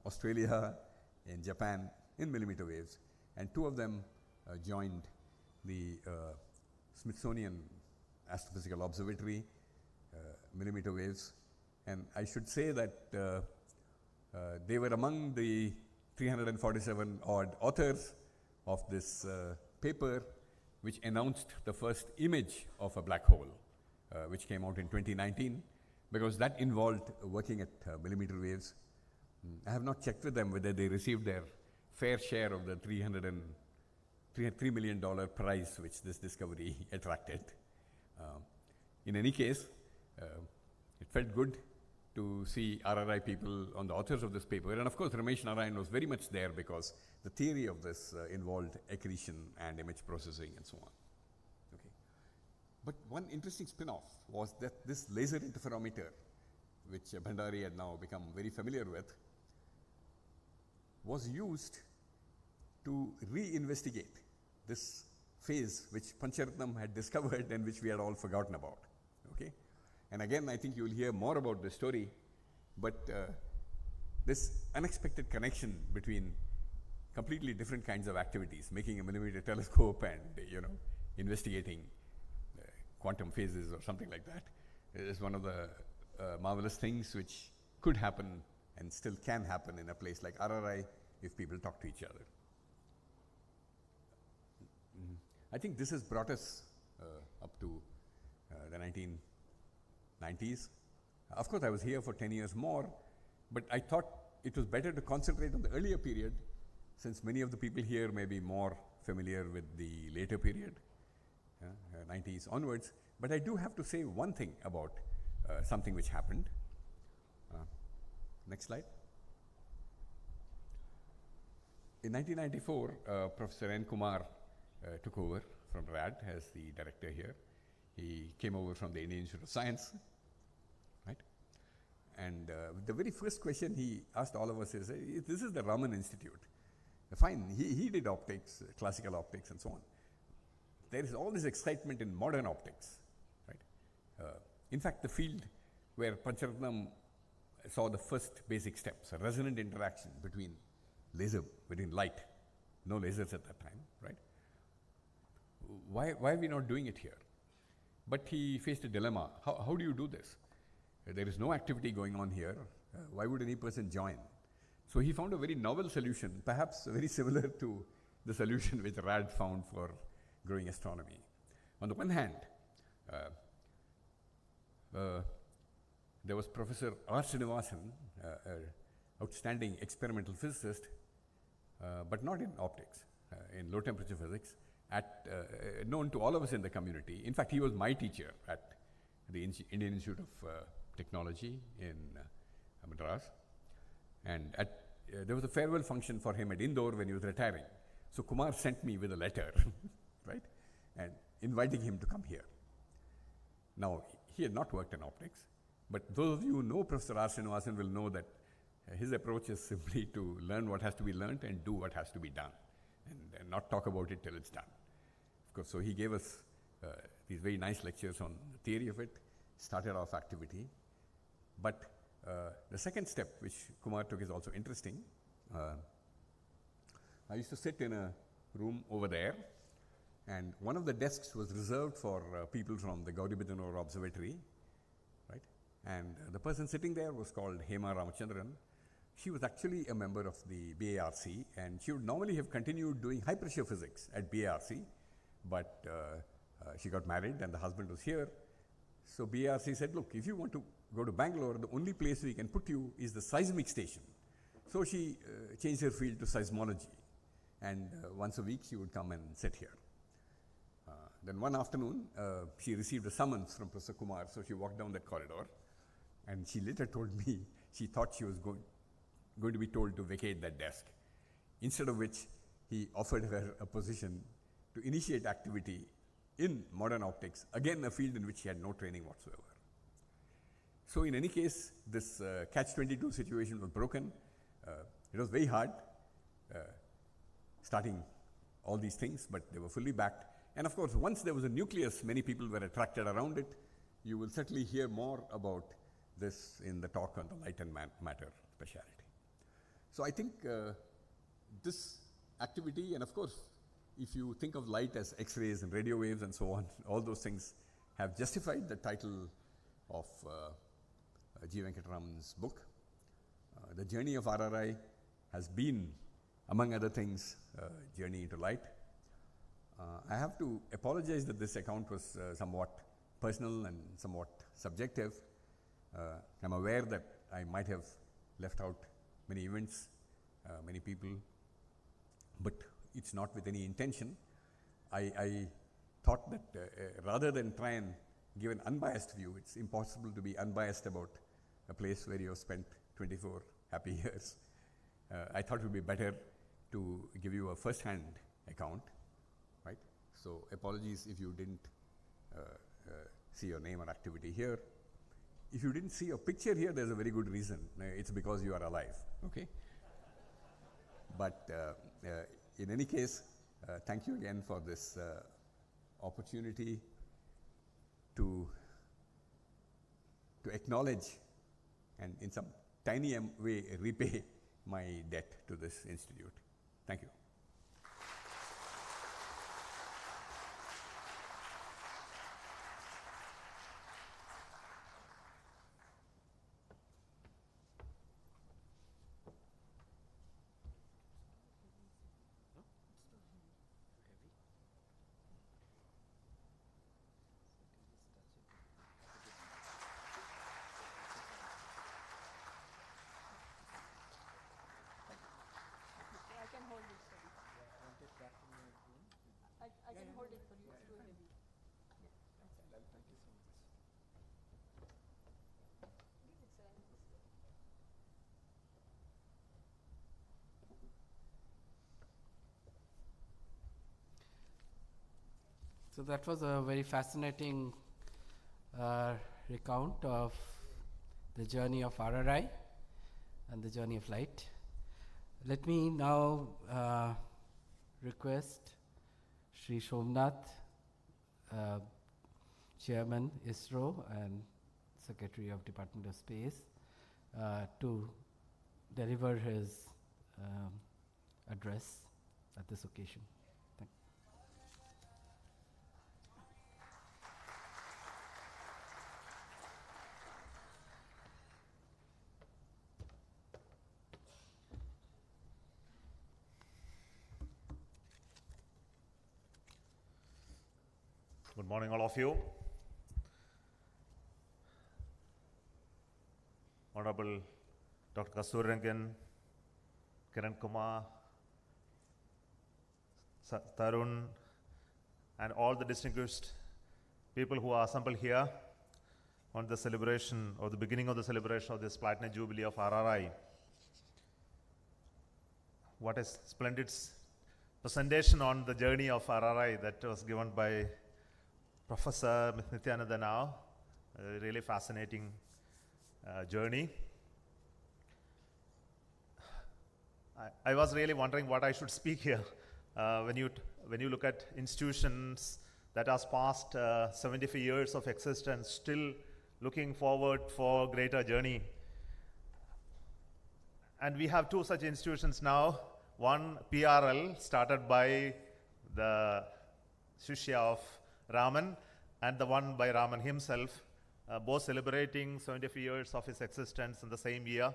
Australia, in Japan, in millimeter waves. And 2 of them joined the Smithsonian Astrophysical Observatory, millimeter waves. And I should say that they were among the 347 odd authors of this paper, which announced the first image of a black hole, which came out in 2019, because that involved working at millimeter waves. I have not checked with them whether they received their fair share of the $3 million prize which this discovery attracted. In any case, it felt good to see RRI people on the authors of this paper. And of course, Ramesh Narayan was very much there because the theory of this involved accretion and image processing and so on. Okay. But one interesting spin-off was that this laser interferometer, which Bhandari had now become very familiar with, was used to reinvestigate this phase which Pancharatnam had discovered and which we had all forgotten about. Okay? And again, I think you will hear more about this story, but this unexpected connection between completely different kinds of activities, making a millimeter telescope and investigating quantum phases or something like that, is one of the marvelous things which could happen and still can happen in a place like RRI if people talk to each other. I think this has brought us up to the 1990s. Of course, I was here for 10 years more, but I thought it was better to concentrate on the earlier period, since many of the people here may be more familiar with the later period, 90s onwards. But I do have to say one thing about something which happened. Next slide. In 1994, Professor N. Kumar took over from RAD as the director here. He came over from the Indian Institute of Science, right? And the very first question he asked all of us is, this is the Raman Institute. Fine, he did optics, classical optics and so on. There is all this excitement in modern optics, right? In fact, the field where Pancharatnam saw the first basic steps, a resonant interaction between light, no lasers at that time, right? Why are we not doing it here? But he faced a dilemma. How do you do this? There is no activity going on here. Why would any person join? So he found a very novel solution, perhaps very similar to the solution which RAD found for growing astronomy. On the one hand, there was Professor R. Srinivasan, an outstanding experimental physicist, but not in optics, in low temperature physics, known to all of us in the community. In fact, he was my teacher at the Indian Institute of Technology in Madras. And there was a farewell function for him at Indore when he was retiring. So Kumar sent me with a letter, right, and inviting him to come here. Now, he had not worked in optics, but those of you who know Professor R. Srinivasan will know that his approach is simply to learn what has to be learned and do what has to be done, and not talk about it till it's done. Of course, so he gave us these very nice lectures on the theory of it, started off activity. But the second step, which Kumar took, is also interesting. I used to sit in a room over there, and one of the desks was reserved for people from the Gauribidanur Observatory, right? And the person sitting there was called Hema Ramachandran. She was actually a member of the BARC, and she would normally have continued doing high pressure physics at BARC, but she got married and the husband was here. So BARC said, look, if you want to go to Bangalore, the only place we can put you is the seismic station. So she changed her field to seismology, and once a week she would come and sit here. Then one afternoon, she received a summons from Professor Kumar, so she walked down that corridor, and she later told me she thought she was going to be told to vacate that desk, instead of which he offered her a position to initiate activity in modern optics, again a field in which she had no training whatsoever. So in any case, this catch-22 situation was broken. It was very hard starting all these things, but they were fully backed. And of course, once there was a nucleus, many people were attracted around it. You will certainly hear more about this in the talk on the light and matter speciality. So I think this activity, and of course, if you think of light as X-rays and radio waves and so on, all those things have justified the title of G. Venkataraman's book. The journey of RRI has been, among other things, a journey into light. I have to apologize that this account was somewhat personal and somewhat subjective. I'm aware that I might have left out many events, many people, but it's not with any intention. I thought that rather than try and give an unbiased view, it's impossible to be unbiased about a place where you have spent 24 happy years. I thought it would be better to give you a first-hand account, right? So apologies if you didn't see your name or activity here. If you didn't see your picture here, there's a very good reason. It's because you are alive, okay? But in any case, thank you again for this opportunity to acknowledge and in some tiny way repay my debt to this institute. Thank you. I can hold it for you. It's too heavy. Thank you so much. So that was a very fascinating recount of the journey of RRI and the journey of light. Let me now request Sri Somnath, Chairman ISRO and Secretary of Department of Space, to deliver his address at this occasion. Thank you. Good morning, all of you. Honorable Dr. Kasturirangan, Kiran Kumar, Tarun, and all the distinguished people who are assembled here on the celebration, or the beginning of the celebration of this Platinum Jubilee of RRI. What a splendid presentation on the journey of RRI that was given by Professor Nityananda now. A really fascinating journey. I was really wondering what I should speak here. When you look at institutions that has passed 75 years of existence, still looking forward for greater journey. And we have two such institutions now. One, PRL, started by the Shishya of Raman, and the one by Raman himself, both celebrating 75 years of his existence in the same year.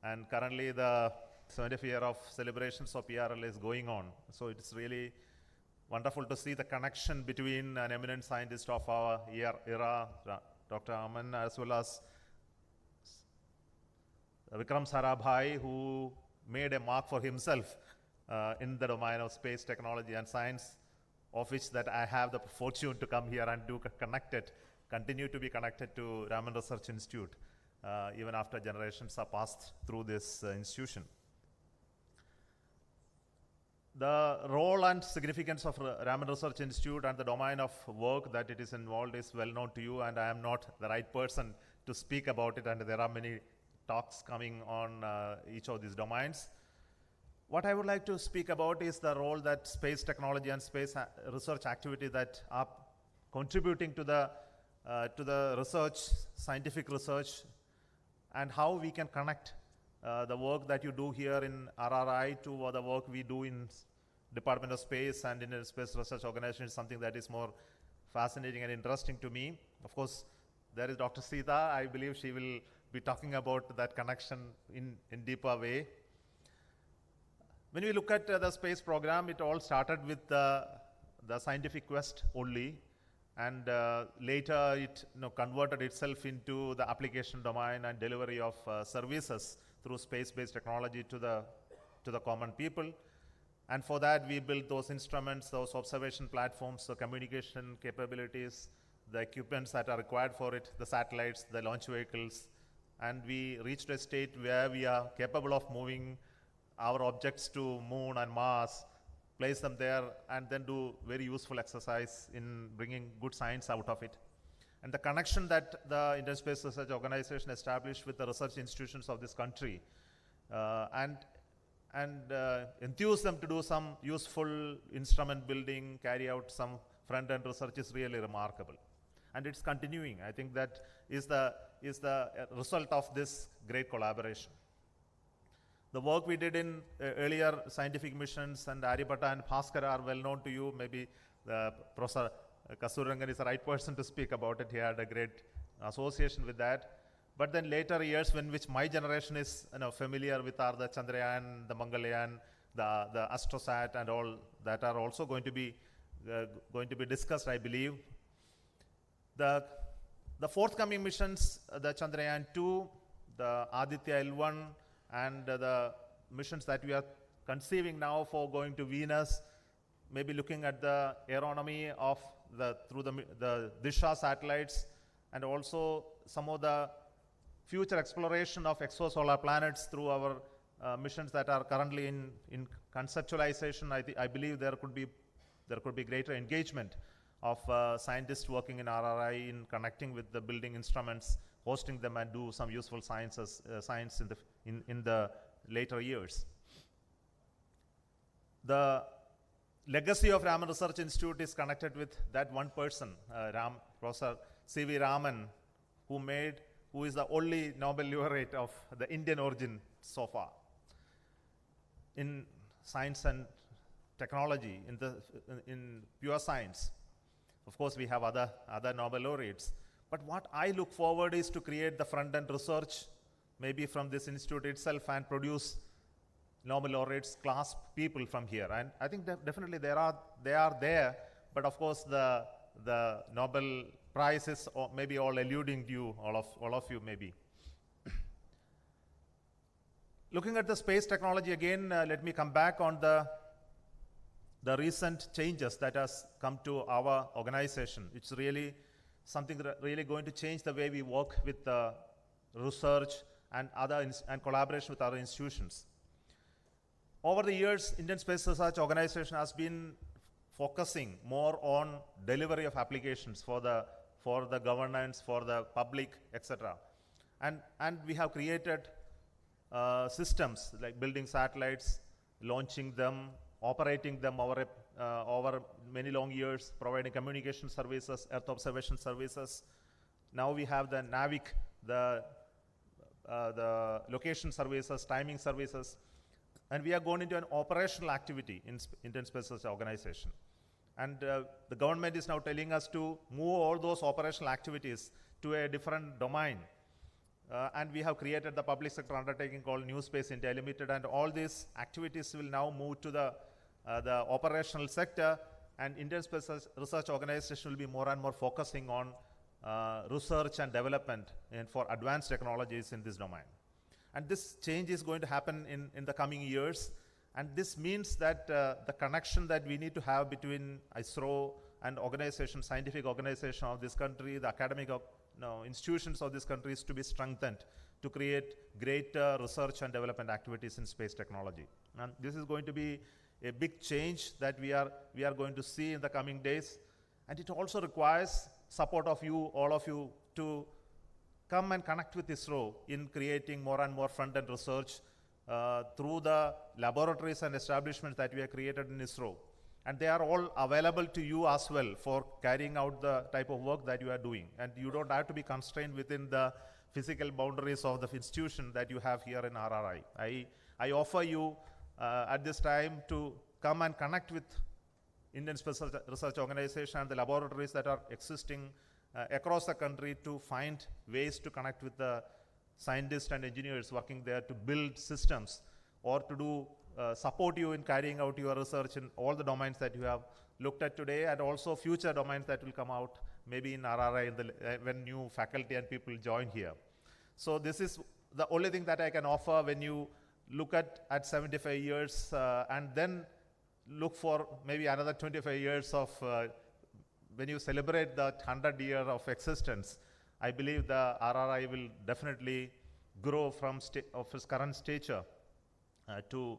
And currently the 75th year of celebrations of PRL is going on. So it's really wonderful to see the connection between an eminent scientist of our era, Dr. Aman, as well as Vikram Sarabhai, who made a mark for himself in the domain of space technology and science, of which that I have the fortune to come here and continue to be connected to Raman Research Institute, even after generations are passed through this institution. The role and significance of Raman Research Institute and the domain of work that it is involved is well known to you, and I am not the right person to speak about it, and there are many talks coming on each of these domains. What I would like to speak about is the role that space technology and space research activity that are contributing to the research, scientific research, and how we can connect the work that you do here in RRI to the work we do in Department of Space and in a Space Research Organization is something that is more fascinating and interesting to me. Of course, there is Dr. Sita. I believe she will be talking about that connection in deeper way. When we look at the space program, it all started with the scientific quest only, and later it converted itself into the application domain and delivery of services through space-based technology to the common people. And for that, we built those instruments, those observation platforms, the communication capabilities, the equipments that are required for it, the satellites, the launch vehicles. And we reached a state where we are capable of moving our objects to Moon and Mars, place them there, and then do very useful exercise in bringing good science out of it. And the connection that the Indian Space Research Organization established with the research institutions of this country and enthuse them to do some useful instrument building, carry out some front-end research is really remarkable. And it's continuing. I think that is the result of this great collaboration. The work we did in earlier scientific missions and Aryabhatta and Bhaskara are well known to you. Maybe Professor Kasturirangan is the right person to speak about it. He had a great association with that. But then later years, when which my generation is familiar with, are the Chandrayaan, the Mangalyaan, the Astrosat, and all that are also going to be discussed, I believe. The forthcoming missions, the Chandrayaan 2, the Aditya L1, and the missions that we are conceiving now for going to Venus, maybe looking at the aeronomy of through the Disha satellites, and also some of the future exploration of exosolar planets through our missions that are currently in conceptualization. I believe there could be greater engagement of scientists working in RRI in connecting with the building instruments, hosting them, and do some useful science in the later years. The legacy of Raman Research Institute is connected with that one person, Professor C.V. Raman, who is the only Nobel laureate of the Indian origin so far in science and technology, in pure science. Of course, we have other Nobel laureates. But what I look forward is to create the front-end research, maybe from this institute itself, and produce Nobel laureates class people from here. And I think that definitely they are there. But of course, the Nobel Prize is maybe all eluding you, all of you maybe. Looking at the space technology again, let me come back on the recent changes that has come to our organization. It's really something that really going to change the way we work with the research and collaboration with other institutions. Over the years, Indian Space Research Organization has been focusing more on delivery of applications for the governance, for the public, etc. And we have created systems like building satellites, launching them, operating them over many long years, providing communication services, Earth observation services. Now we have the NAVIC, the location services, timing services, and we are going into an operational activity in Indian Space Research Organization. And the government is now telling us to move all those operational activities to a different domain. And we have created the public sector undertaking called New Space India Limited, and all these activities will now move to the operational sector, and Indian Space Research Organization will be more and more focusing on research and development for advanced technologies in this domain. And this change is going to happen in the coming years, and this means that the connection that we need to have between ISRO and scientific organization of this country, the academic institutions of this country, is to be strengthened to create greater research and development activities in space technology. And this is going to be a big change that we are going to see in the coming days, and it also requires support of you, all of you, to come and connect with ISRO in creating more and more front-end research through the laboratories and establishments that we have created in ISRO. And they are all available to you as well for carrying out the type of work that you are doing. And you don't have to be constrained within the physical boundaries of the institution that you have here in RRI. I offer you at this time to come and connect with Indian Space Research Organization and the laboratories that are existing across the country to find ways to connect with the scientists and engineers working there to build systems or to do support you in carrying out your research in all the domains that you have looked at today, and also future domains that will come out maybe in RRI when new faculty and people join here. So this is the only thing that I can offer when you look at 75 years and then look for maybe another 25 years of when you celebrate that 100 year of existence. I believe the RRI will definitely grow from of its current stature to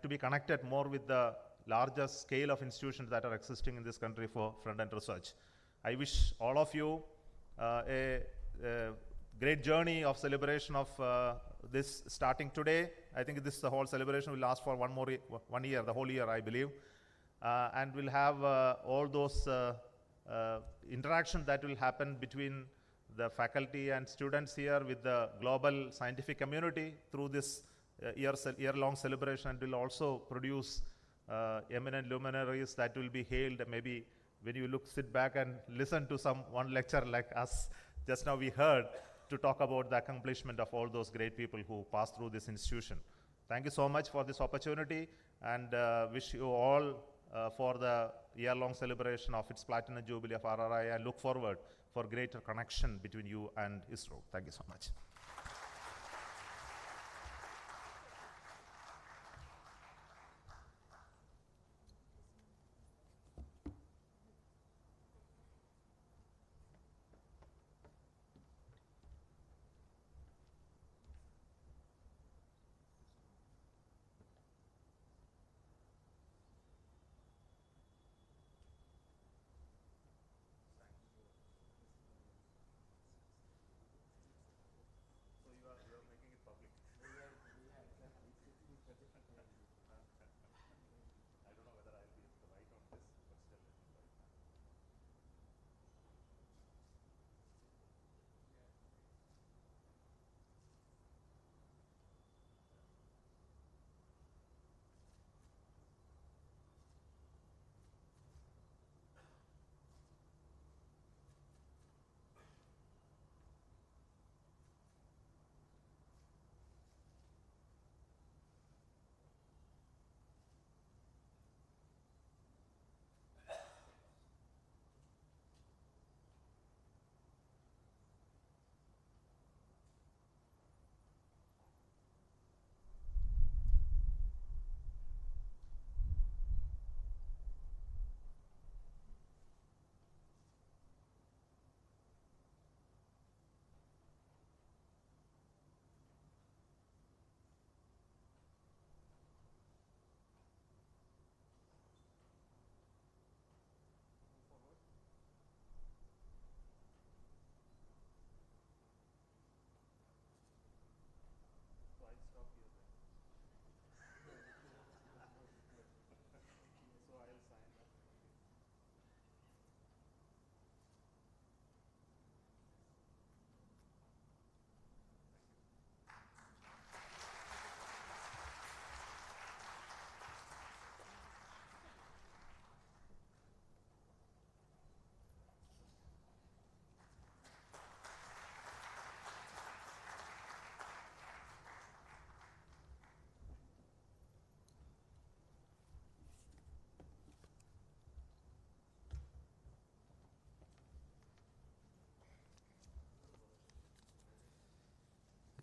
be connected more with the larger scale of institutions that are existing in this country for front-end research. I wish all of you a great journey of celebration of this starting today. I think the whole celebration will last for 1 year, the whole year, I believe. And we'll have all those interaction that will happen between the faculty and students here with the global scientific community through this year-long celebration, and will also produce eminent luminaries that will be hailed. Maybe when you sit back and listen to one lecture like us just now we heard, to talk about the accomplishment of all those great people who passed through this institution. Thank you so much for this opportunity, and wish you all for the year-long celebration of its Platinum Jubilee of RRI. I look forward for greater connection between you and ISRO. Thank you so much.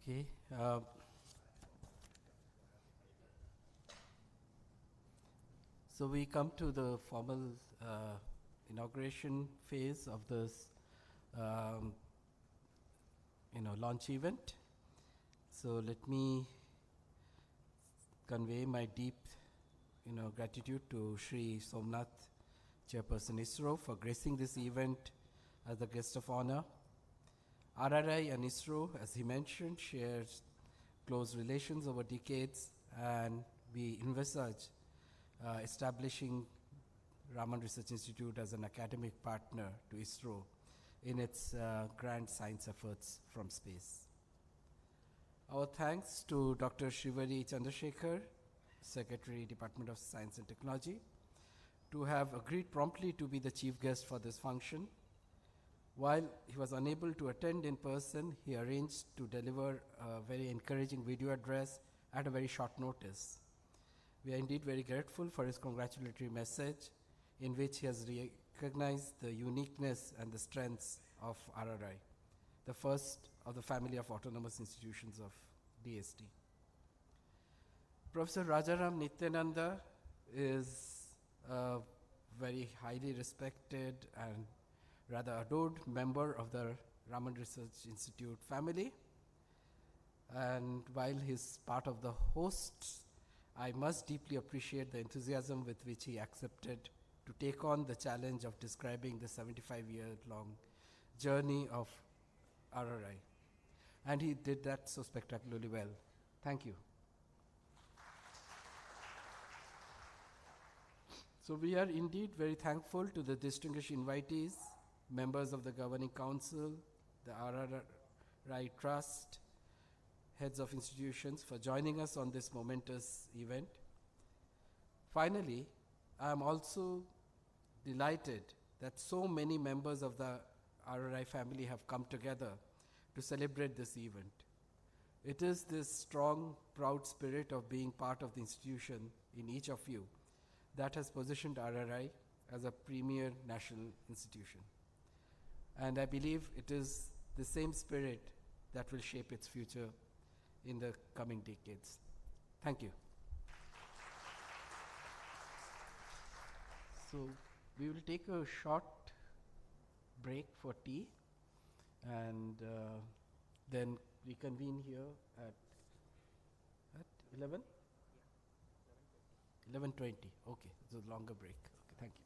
Okay. So we come to the formal inauguration phase of this, launch event. So let me convey my deep, gratitude to Shri Somnath, Chairperson ISRO, for gracing this event as the guest of honor. RRI and ISRO, as he mentioned, shares close relations over decades, and we envisage establishing Raman Research Institute as an academic partner to ISRO in its grand science efforts from space. Our thanks to Dr. Shrivari Chandrasekhar, Secretary, Department of Science and Technology, to have agreed promptly to be the chief guest for this function. While he was unable to attend in person, he arranged to deliver a very encouraging video address at a very short notice. We are indeed very grateful for his congratulatory message, in which he has recognized the uniqueness and the strengths of RRI. the first of the family of autonomous institutions of DST. Professor Rajaram Nityananda is a very highly respected and rather adored member of the Raman Research Institute family. And while he's part of the hosts, I must deeply appreciate the enthusiasm with which he accepted to take on the challenge of describing the 75-year-long journey of RRI. And he did that so spectacularly well. Thank you. So we are indeed very thankful to the distinguished invitees, members of the Governing Council, the RRI Trust, heads of institutions for joining us on this momentous event. Finally, I am also delighted that so many members of the RRI family have come together to celebrate this event. It is this strong, proud spirit of being part of the institution in each of you that has positioned RRI as a premier national institution. And I believe it is the same spirit that will shape its future in the coming decades. Thank you. So we will take a short break for tea and then reconvene here at 11? 11:20. Okay, it's a longer break. Okay, thank you.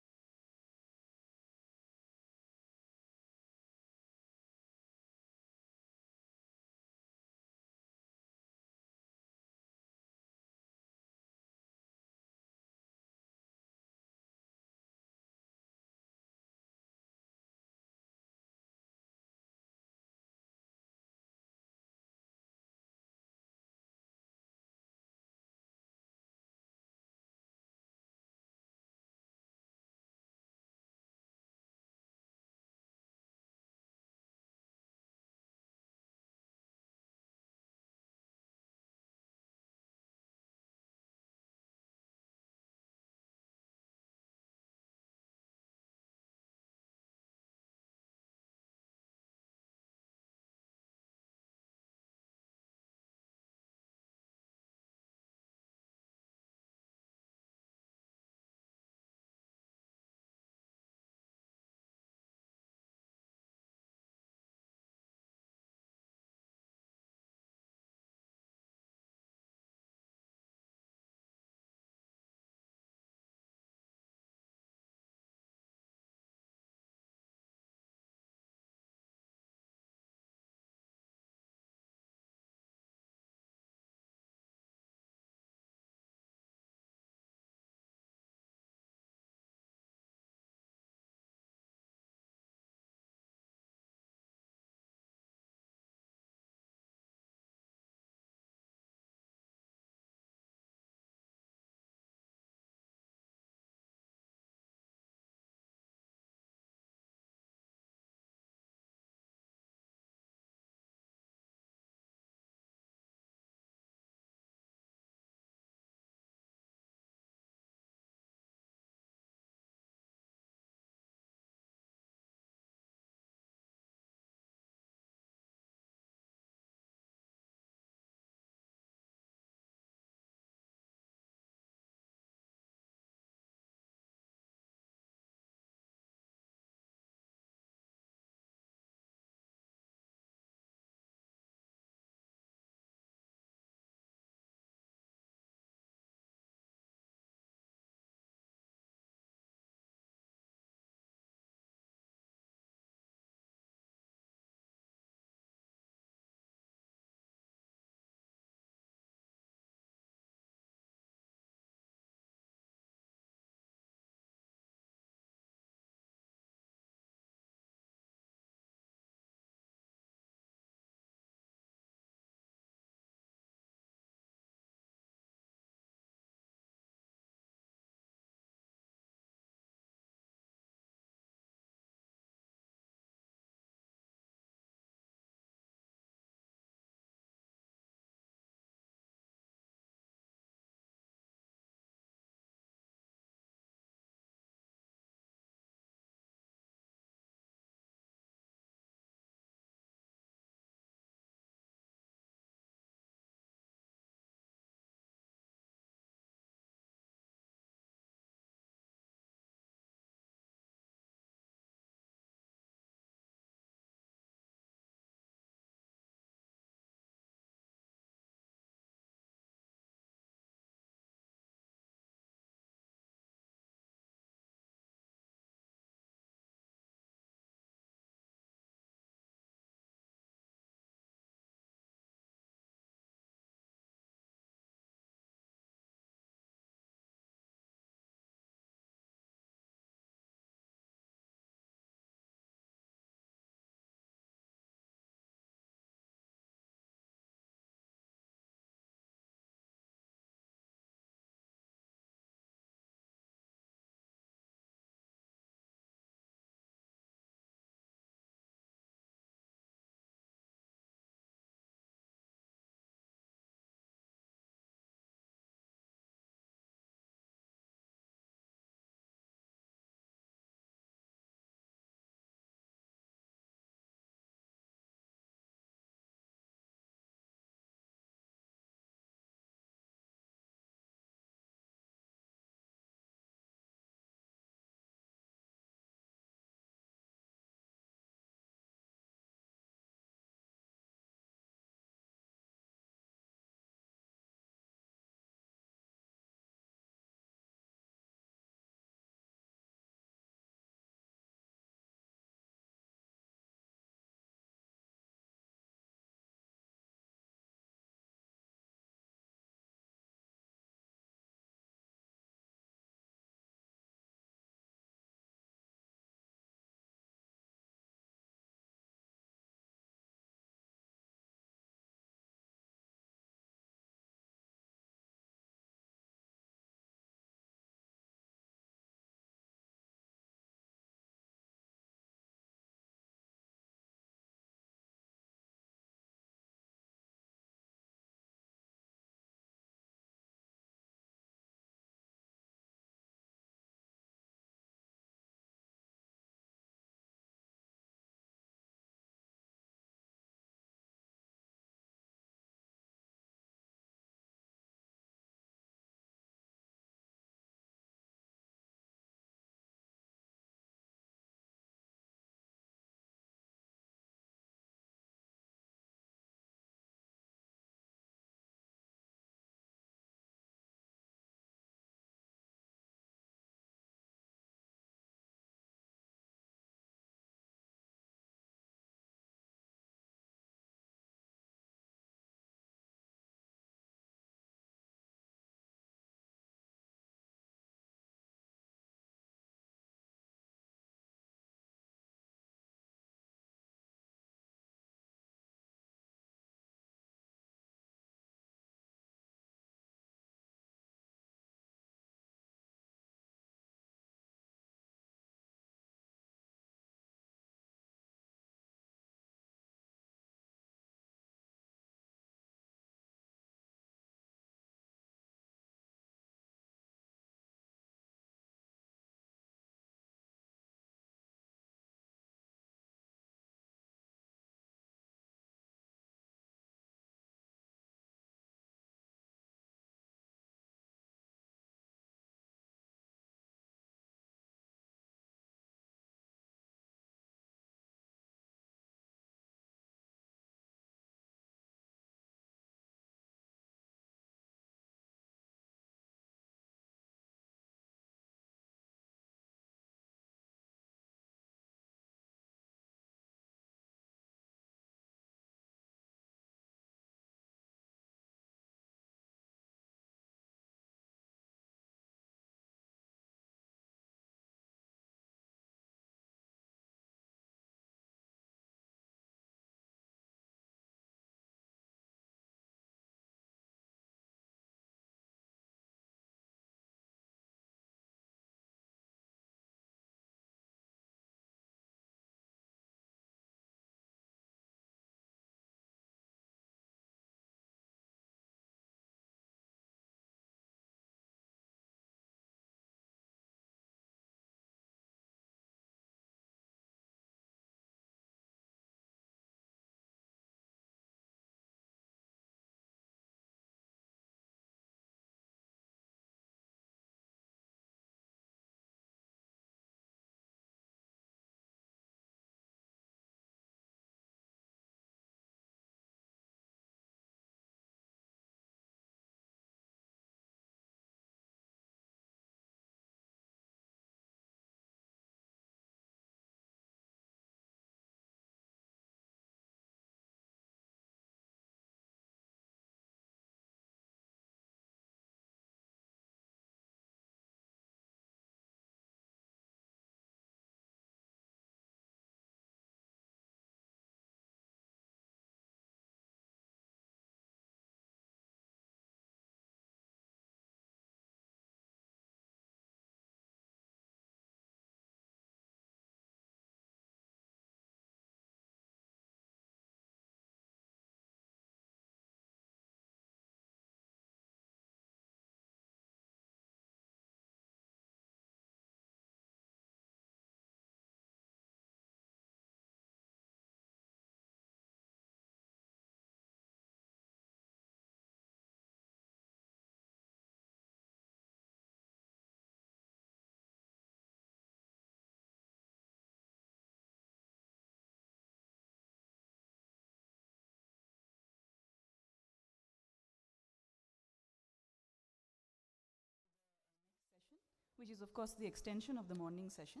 which is of course the extension of the morning session.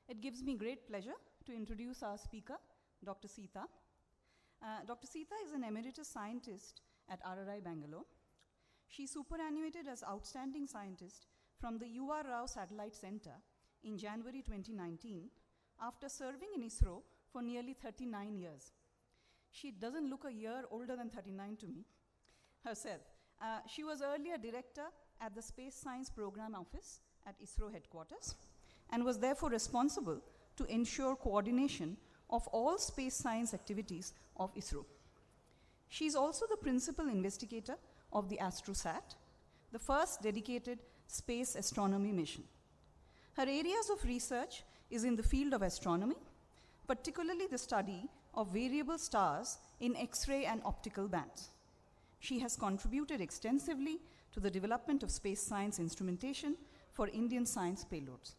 It gives me great pleasure to introduce our speaker, Dr. Sita. Dr. Sita is an emeritus scientist at RRI Bangalore. She superannuated as outstanding scientist from the U.R. Rao Satellite Center in January 2019 after serving in ISRO for nearly 39 years. She doesn't look a year older than 39 to me herself. She was earlier director at the Space Science Program Office at ISRO headquarters and was therefore responsible to ensure coordination of all space science activities of ISRO. She is also the principal investigator of the AstroSat, the first dedicated space astronomy mission. Her areas of research is in the field of astronomy, particularly the study of variable stars in X-ray and optical bands. She has contributed extensively to the development of space science instrumentation for Indian science payloads.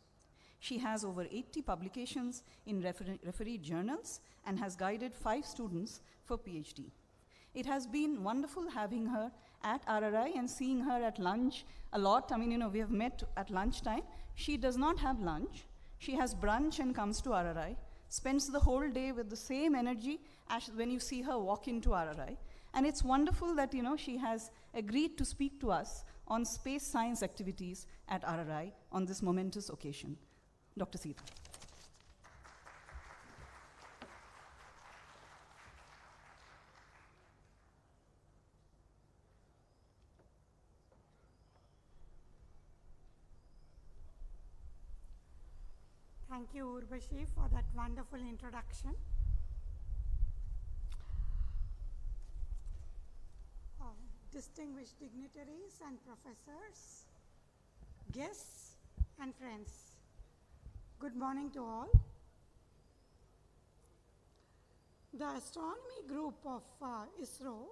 She has over 80 publications in refereed journals and has guided 5 students for PhD. It has been wonderful having her at RRI and seeing her at lunch a lot. I mean, we have met at lunchtime. She does not have lunch. She has brunch and comes to RRI, spends the whole day with the same energy as when you see her walk into RRI. And it's wonderful that, she has agreed to speak to us on space science activities at RRI on this momentous occasion. Dr. Sita. Thank you, Urvashi, for that wonderful introduction. Distinguished dignitaries and professors, guests and friends, good morning to all. The astronomy group of ISRO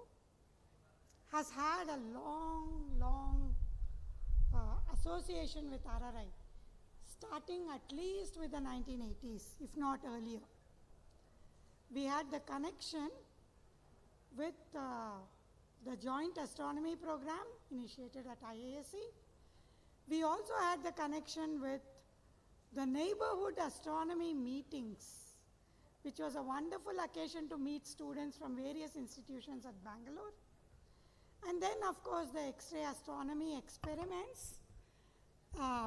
has had a long association with RRI, starting at least with the 1980s, if not earlier. We had the connection with the Joint Astronomy Program initiated at IASC. We also had the connection with the neighborhood astronomy meetings, which was a wonderful occasion to meet students from various institutions at Bangalore. And then, of course, the X-ray astronomy experiments,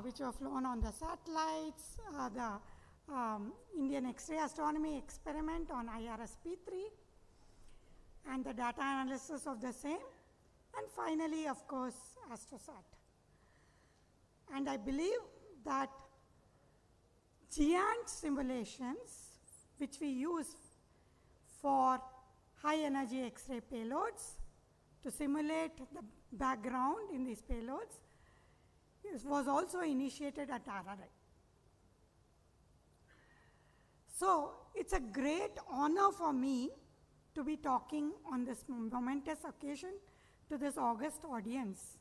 which were flown on the satellites, the Indian X-ray astronomy experiment on IRS-P3, and the data analysis of the same, and finally, of course, AstroSat. And I believe that GANT simulations, which we use for high-energy X-ray payloads to simulate the background in these payloads, was also initiated at RRI. So it's a great honor for me to be talking on this momentous occasion to this august audience,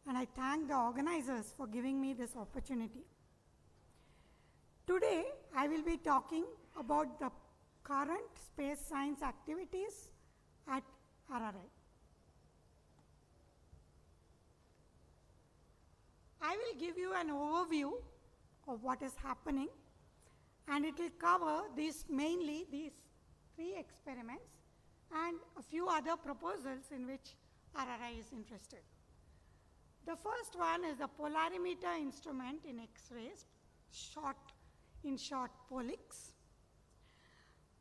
and I thank the organizers for giving me this opportunity. Today, I will be talking about the current space science activities at RRI. I will give you an overview of what is happening, and it will cover mainly these 3 experiments and a few other proposals in which RRI is interested. The first one is the polarimeter instrument in X-rays, in short POLIX,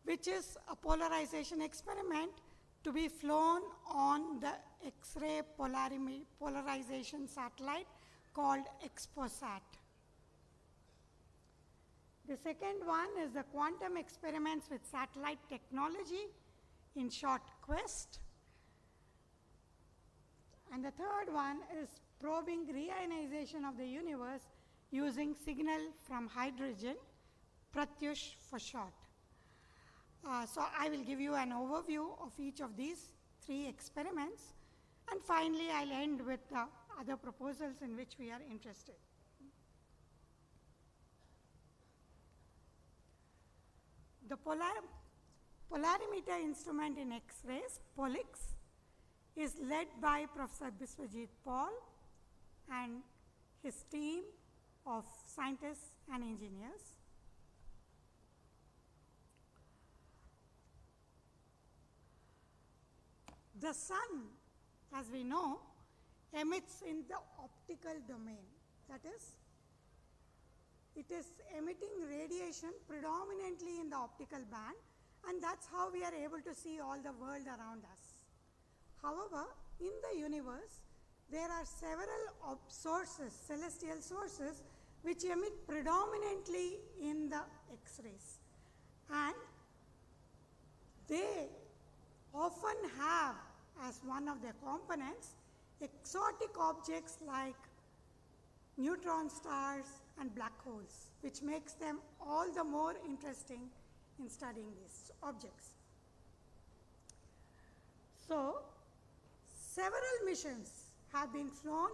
which is a polarization experiment to be flown on the X-ray polarization satellite called XPOSat. The second one is the quantum experiments with satellite technology, in short QUEST. And the third one is probing reionization of the universe using signal from hydrogen, Pratyush for short. So I will give you an overview of each of these 3 experiments, and finally I'll end with the other proposals in which we are interested. The polarimeter instrument in X-rays, POLIX, is led by Professor Biswajit Paul, and his team of scientists and engineers. The sun, as we know, emits in the optical domain. That is, it is emitting radiation predominantly in the optical band, and that's how we are able to see all the world around us. However, in the universe, there are several sources, celestial sources, which emit predominantly in the X-rays. And they often have as one of their components exotic objects like neutron stars and black holes, which makes them all the more interesting in studying these objects. So, several missions have been flown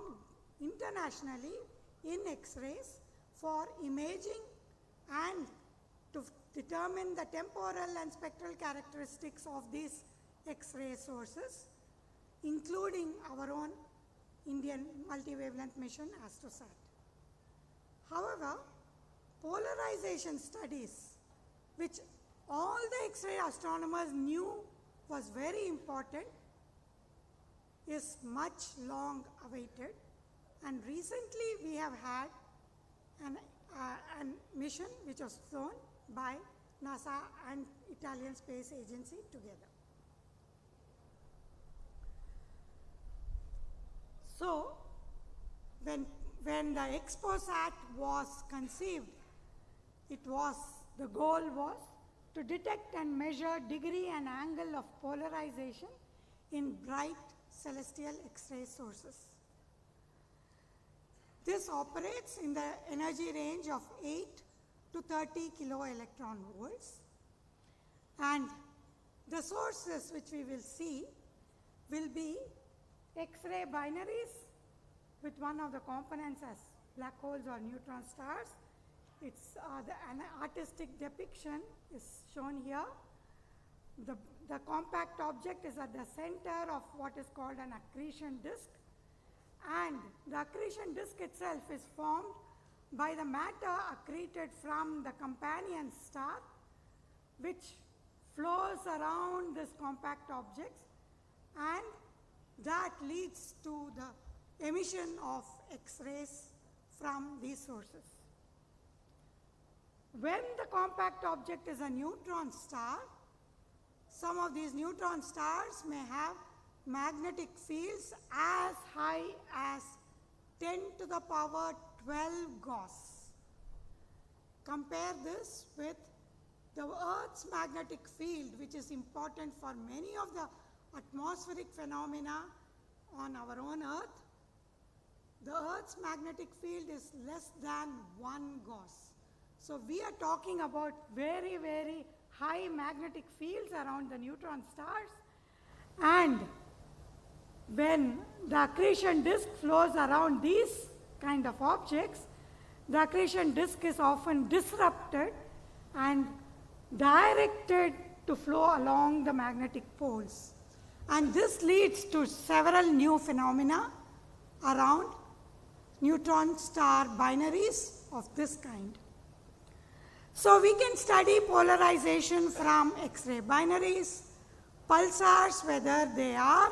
internationally in X-rays for imaging and to determine the temporal and spectral characteristics of these X-ray sources, including our own Indian multi-wavelength mission ASTROSAT. However, polarization studies, which all the X-ray astronomers knew was very important, is much long awaited, and recently we have had an mission which was flown by NASA and Italian Space Agency together. So, when the XPOSat was conceived, the goal was to detect and measure degree and angle of polarization in bright celestial X-ray sources. This operates in the energy range of 8 to 30 kilo-electron volts, and the sources which we will see will be X-ray binaries with one of the components as black holes or neutron stars. It's an artistic depiction is shown here. The compact object is at the center of what is called an accretion disk, and the accretion disk itself is formed by the matter accreted from the companion star, which flows around this compact object, and that leads to the emission of X-rays from these sources. When the compact object is a neutron star, some of these neutron stars may have magnetic fields as high as 10 to the power 12 Gauss. Compare this with the Earth's magnetic field, which is important for many of the atmospheric phenomena on our own Earth. The Earth's magnetic field is less than 1 Gauss. So we are talking about very, very high magnetic fields around the neutron stars, and when the accretion disk flows around these kind of objects, the accretion disk is often disrupted and directed to flow along the magnetic poles. And this leads to several new phenomena around neutron star binaries of this kind. So we can study polarization from X-ray binaries, pulsars, whether they are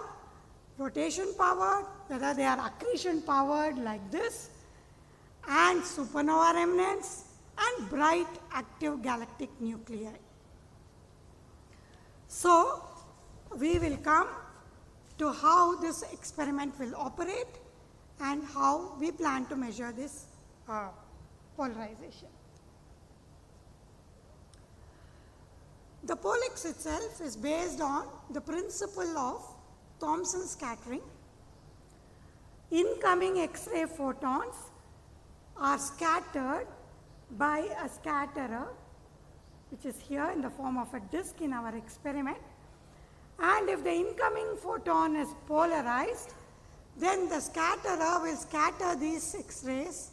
rotation powered, whether they are accretion powered like this, and supernova remnants, and bright active galactic nuclei. So we will come to how this experiment will operate and how we plan to measure this polarization. The POLIX itself is based on the principle of Thomson scattering. Incoming X-ray photons are scattered by a scatterer, which is here in the form of a disk in our experiment. And if the incoming photon is polarized, then the scatterer will scatter these X-rays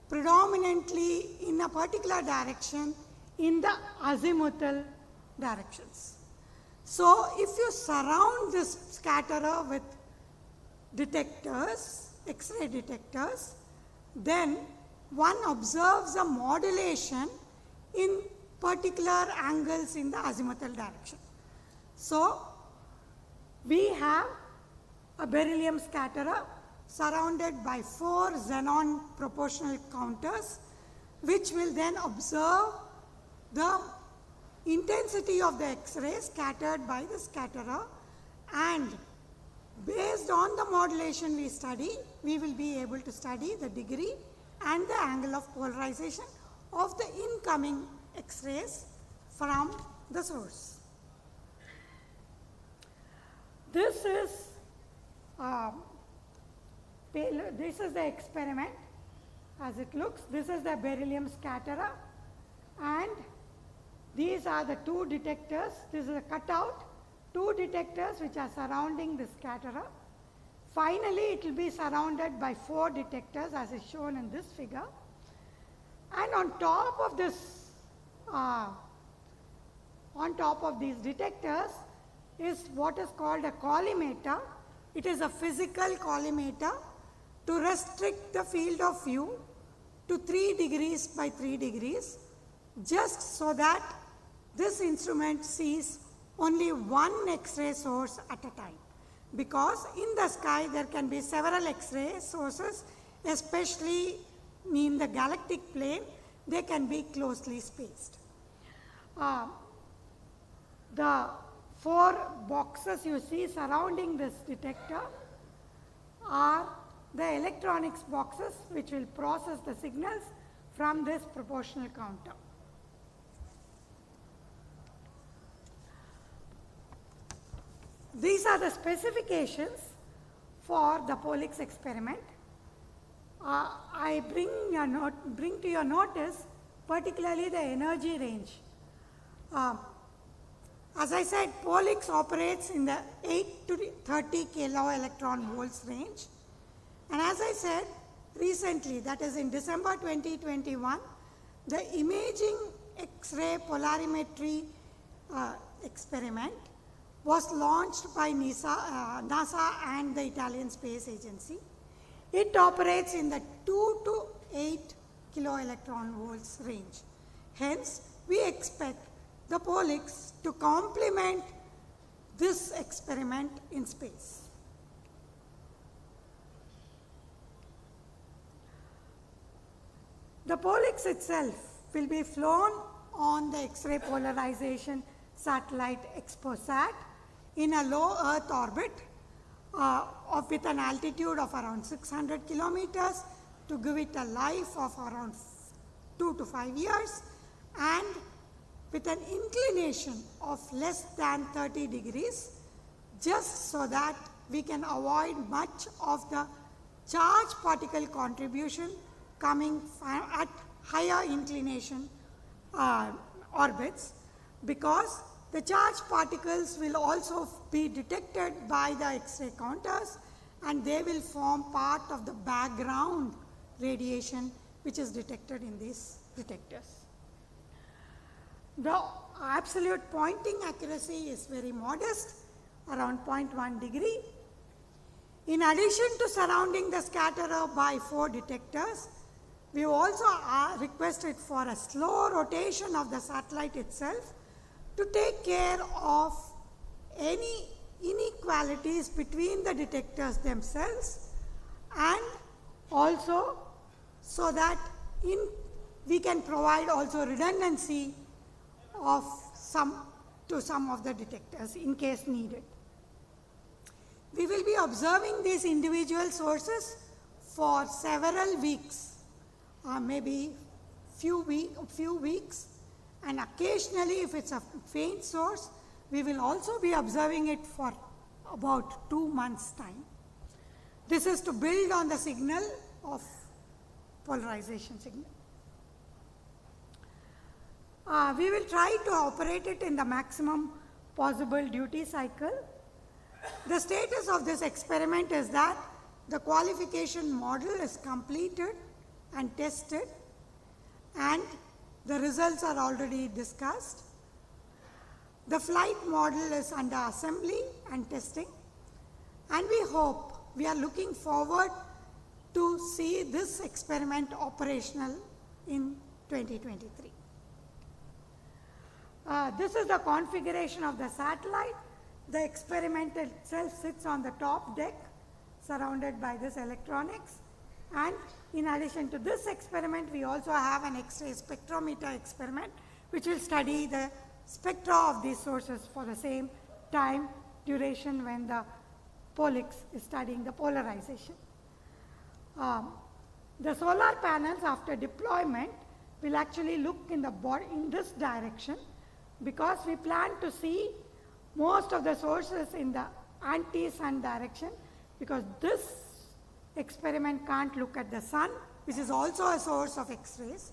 predominantly in a particular direction in the azimuthal directions. So if you surround this scatterer with detectors, X-ray detectors, then one observes a modulation in particular angles in the azimuthal direction. So, we have a beryllium scatterer surrounded by 4 xenon proportional counters, which will then observe the intensity of the X-ray scattered by the scatterer, and based on the modulation we study, we will be able to study the degree and the angle of polarization of the incoming X-rays from the source. This is the experiment as it looks. This is the beryllium scatterer, and these are the 2 detectors. This is a cutout, 2 detectors which are surrounding the scatterer. Finally, it will be surrounded by 4 detectors as is shown in this figure. And on top of this, on top of these detectors is what is called a collimator. It is a physical collimator to restrict the field of view to 3 degrees by 3 degrees, just so that this instrument sees only one X-ray source at a time. Because in the sky there can be several X-ray sources, especially in the galactic plane, they can be closely spaced. The 4 boxes you see surrounding this detector are the electronics boxes which will process the signals from this proportional counter. These are the specifications for the Polix experiment. I bring to your notice particularly the energy range. As I said, Polix operates in the 8 to 30 kilo electron volts range. And as I said, recently, that is in December 2021, the imaging X-ray polarimetry experiment was launched by NASA and the Italian Space Agency. It operates in the 2 to 8 kilo electron volts range. Hence, we expect the Polix to complement this experiment in space. The Polix itself will be flown on the X-ray polarization satellite XPOSat in a low Earth orbit with an altitude of around 600 kilometers to give it a life of around 2 to 5 years, and with an inclination of less than 30 degrees, just so that we can avoid much of the charge particle contribution coming at higher inclination orbits, because the charge particles will also be detected by the X-ray counters, and they will form part of the background radiation which is detected in these detectors. The absolute pointing accuracy is very modest, around 0.1 degree. In addition to surrounding the scatterer by 4 detectors, we also are requested for a slow rotation of the satellite itself to take care of any inequalities between the detectors themselves, and also so that we can provide also redundancy of some of the detectors in case needed. We will be observing these individual sources for several weeks, maybe few weeks, and occasionally if it's a faint source, we will also be observing it for about 2 months' time. This is to build on the signal of polarization signal. We will try to operate it in the maximum possible duty cycle. The status of this experiment is that the qualification model is completed and tested, and the results are already discussed. The flight model is under assembly and testing, and we are looking forward to see this experiment operational in 2023. This is the configuration of the satellite. The experiment itself sits on the top deck, surrounded by this electronics. And in addition to this experiment, we also have an X-ray spectrometer experiment, which will study the spectra of these sources for the same time duration when the Polix is studying the polarization. The solar panels after deployment will actually look in this direction, because we plan to see most of the sources in the anti-sun direction, because this experiment can't look at the sun, which is also a source of X-rays,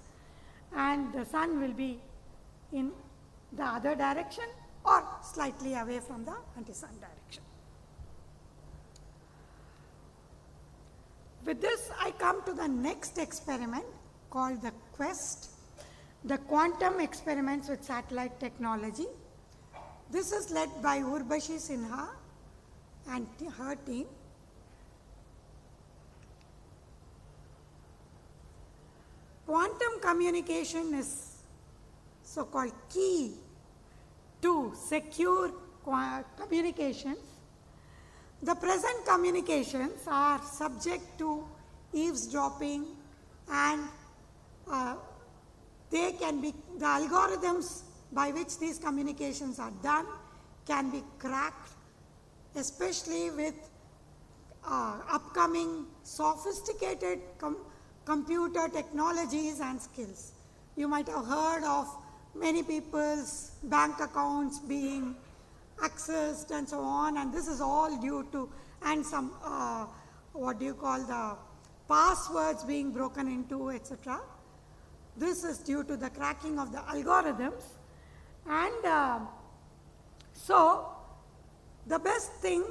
and the sun will be in the other direction or slightly away from the anti-sun direction. With this, I come to the next experiment called the QUEST, the Quantum Experiments with Satellite Technology. This is led by Urvashi Sinha and her team. Quantum communication is so-called key to secure communications. The present communications are subject to eavesdropping, and the algorithms by which these communications are done can be cracked, especially with upcoming sophisticated computer technologies and skills. You might have heard of many people's bank accounts being accessed and so on, and this is all due to, and some the passwords being broken into, etc. This is due to the cracking of the algorithms. And so the best thing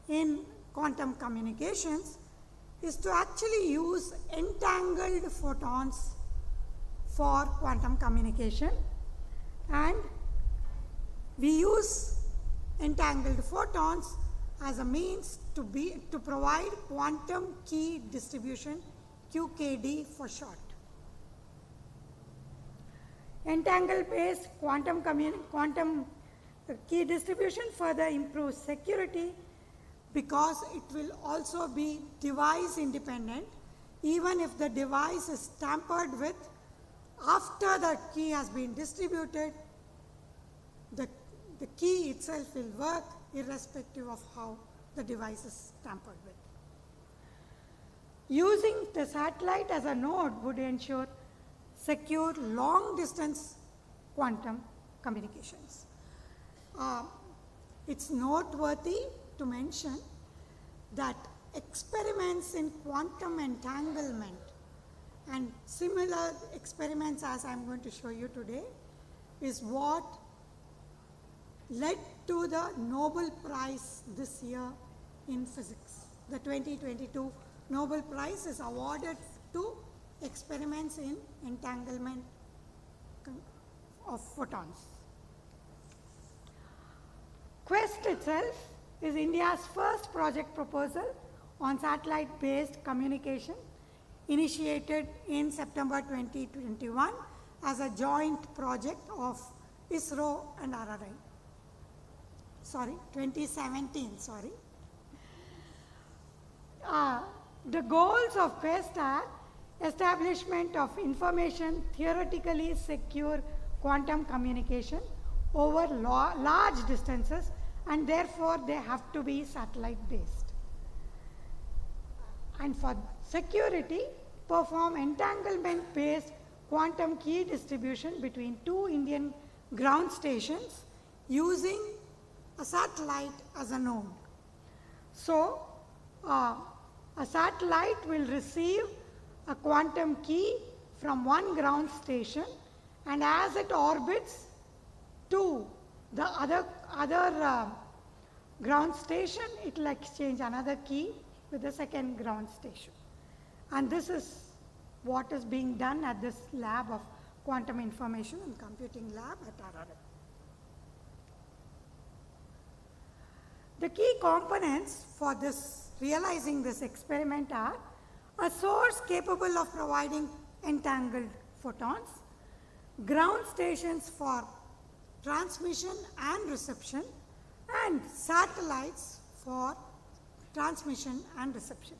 in quantum communications is to actually use entangled photons for quantum communication, and we use entangled photons as a means to provide quantum key distribution, QKD for short. Entangle-based quantum key distribution further improves security, because it will also be device independent. Even if the device is tampered with after the key has been distributed, the key itself will work irrespective of how the device is tampered with. Using the satellite as a node would ensure secure long distance quantum communications. It's noteworthy to mention that experiments in quantum entanglement and similar experiments as I'm going to show you today is what led to the Nobel Prize this year in physics. The 2022 Nobel Prize is awarded to experiments in entanglement of photons. QUEST itself is India's first project proposal on satellite-based communication, initiated in September 2021 as a joint project of ISRO and RRI. 2017. The goals of QUEST are establishment of information theoretically secure quantum communication over large distances, and therefore they have to be satellite based. And for security, perform entanglement based quantum key distribution between two Indian ground stations using a satellite as a node. So, a satellite will receive a quantum key from one ground station, and as it orbits to the other ground station, it will exchange another key with the second ground station. And this is what is being done at this lab of quantum information and computing lab at RRI. The key components for realizing this experiment are a source capable of providing entangled photons, ground stations for transmission and reception, and satellites for transmission and reception.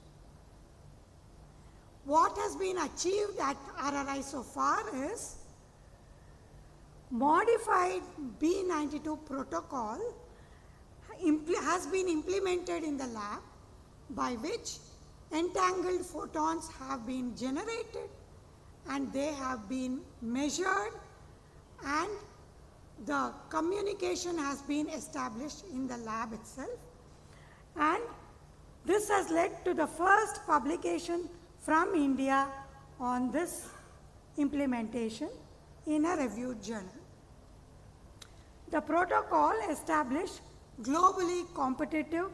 What has been achieved at RRI so far is modified B92 protocol has been implemented in the lab, by which entangled photons have been generated and they have been measured, and the communication has been established in the lab itself. And this has led to the first publication from India on this implementation in a reviewed journal. The protocol established globally competitive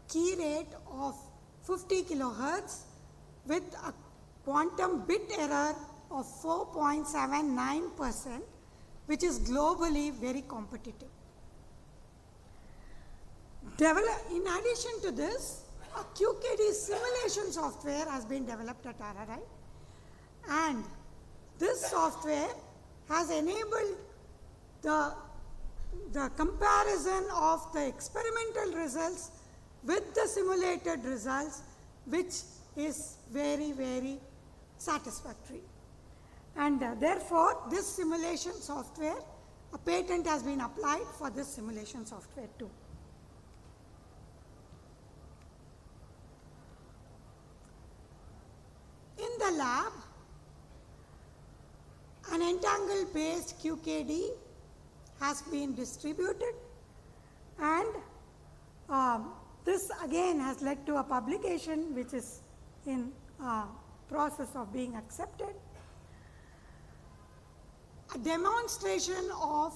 key rate of 50 kilohertz with a quantum bit error of 4.79%, which is globally very competitive. In addition to this, a QKD simulation software has been developed at RRI, and this software has enabled the comparison of the experimental results with the simulated results, which is very, very satisfactory. And therefore, this simulation software, a patent has been applied for this simulation software too. In the lab, an entangled based QKD has been distributed, and this again has led to a publication which is in process of being accepted. A demonstration of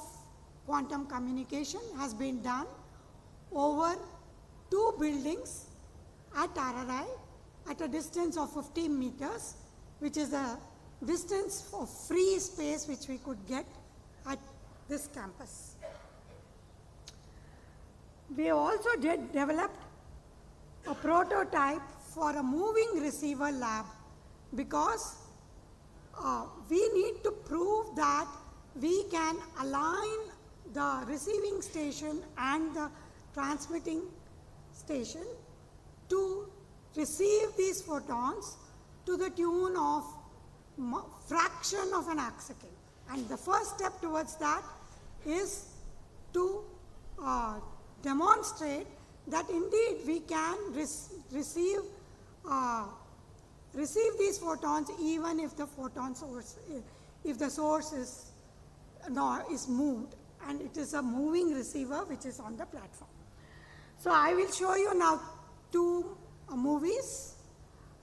quantum communication has been done over 2 buildings at RRI at a distance of 15 meters, which is the distance of free space which we could get at this campus. We also developed a prototype for a moving receiver lab, because we need to prove that we can align the receiving station and the transmitting station to receive these photons to the tune of fraction of an arcsecond. And the first step towards that is to demonstrate that indeed we can receive these photons even if the photon source, if the source is moved, and it is a moving receiver which is on the platform. So I will show you now 2 movies.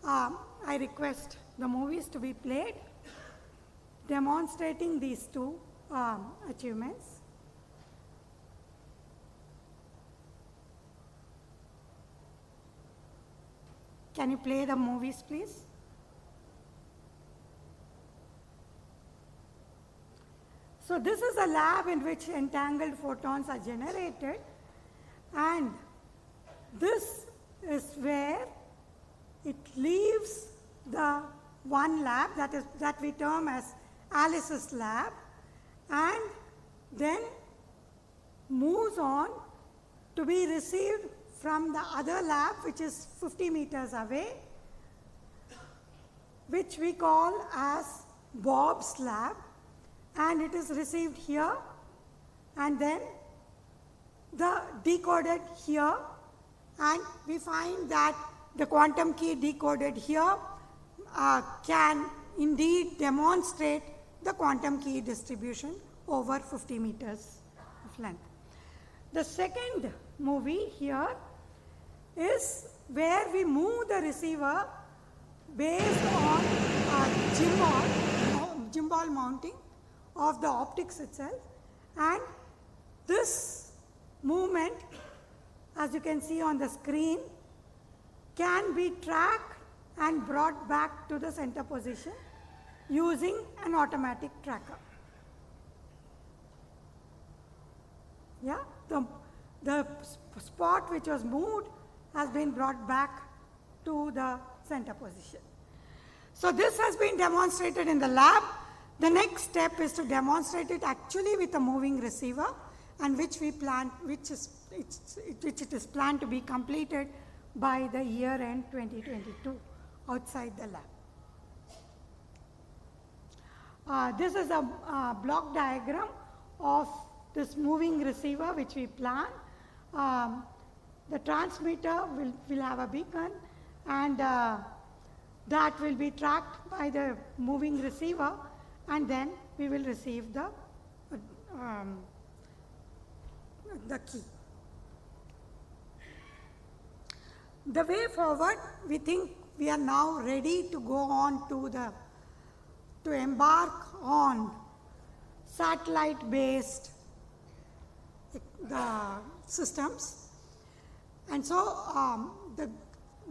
I request the movies to be played demonstrating these 2 achievements. Can you play the movies, please? So this is a lab in which entangled photons are generated, and this is where it leaves the one lab that we term as Alice's lab, and then moves on to be received from the other lab, which is 50 meters away, which we call as Bob's lab, and it is received here and then decoded here, and we find that the quantum key decoded here can indeed demonstrate the quantum key distribution over 50 meters of length. The second movie here is where we move the receiver based on gimbal mounting of the optics itself, and this movement, as you can see on the screen, can be tracked and brought back to the center position using an automatic tracker. Yeah, the spot which was moved has been brought back to the center position. So this has been demonstrated in the lab. The next step is to demonstrate it actually with a moving receiver, and which it is planned to be completed by the year end 2022 outside the lab. This is a block diagram of this moving receiver which we plan. The transmitter will have a beacon, and that will be tracked by the moving receiver, and then we will receive the key. The way forward, we think we are now ready to go on to embark on satellite-based systems. And so the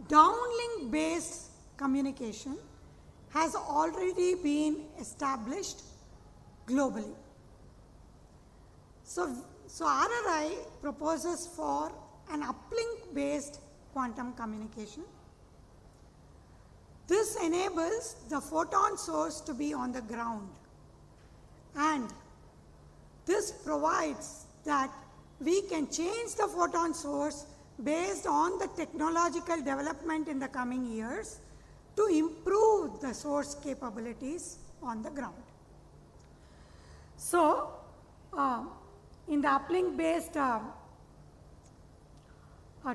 downlink-based communication has already been established globally. So RRI proposes for an uplink-based quantum communication. This enables the photon source to be on the ground, and this provides that we can change the photon source based on the technological development in the coming years to improve the source capabilities on the ground. So, in the uplink-based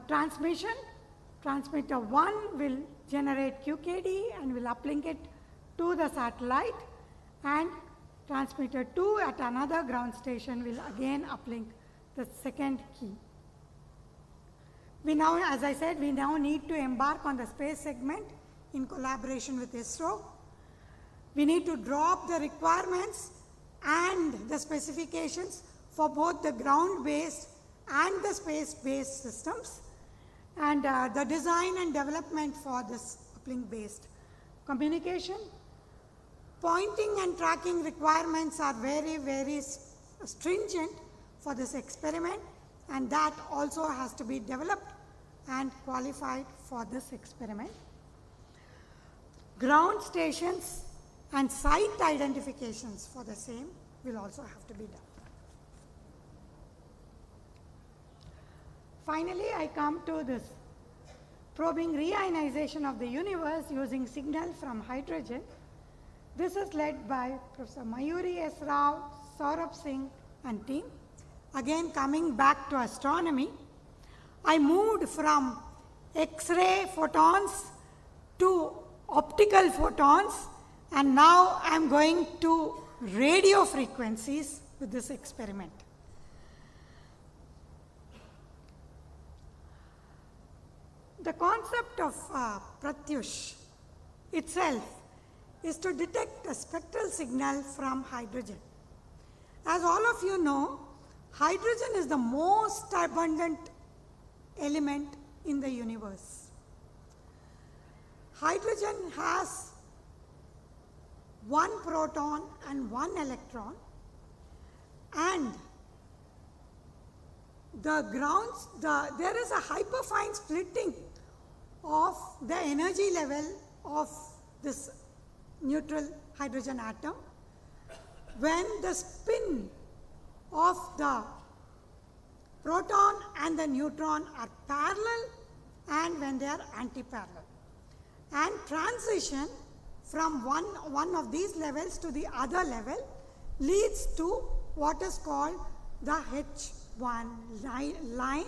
transmission, transmitter 1 will generate QKD and will uplink it to the satellite, and transmitter 2 at another ground station will again uplink the second key. We now, as I said, we now need to embark on the space segment in collaboration with ISRO. We need to draw up the requirements and the specifications for both the ground-based and the space-based systems, and the design and development for this uplink-based communication. Pointing and tracking requirements are very, very stringent for this experiment, and that also has to be developed and qualified for this experiment. Ground stations and site identifications for the same will also have to be done. Finally, I come to this probing reionization of the universe using signal from hydrogen. This is led by Professor Mayuri S. Rao, Saurabh Singh and team. Again, coming back to astronomy, I moved from X-ray photons to optical photons, and now I am going to radio frequencies with this experiment. The concept of Pratyush itself is to detect a spectral signal from hydrogen. As all of you know, hydrogen is the most abundant element in the universe. Hydrogen has one proton and one electron, and there is a hyperfine splitting of the energy level of this neutral hydrogen atom when the spin of the proton and the neutron are parallel and when they are anti-parallel. And transition from one of these levels to the other level leads to what is called the H1 line,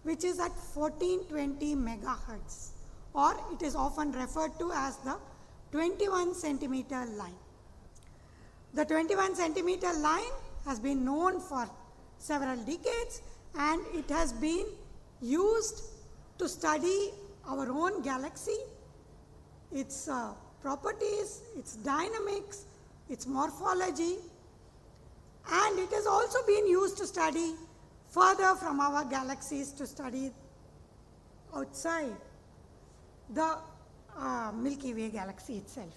which is at 1420 megahertz, or it is often referred to as the 21 centimeter line. The 21 centimeter line has been known for several decades, and it has been used to study our own galaxy, its properties, its dynamics, its morphology, and it has also been used to study further from our galaxies, to study outside the Milky Way galaxy itself.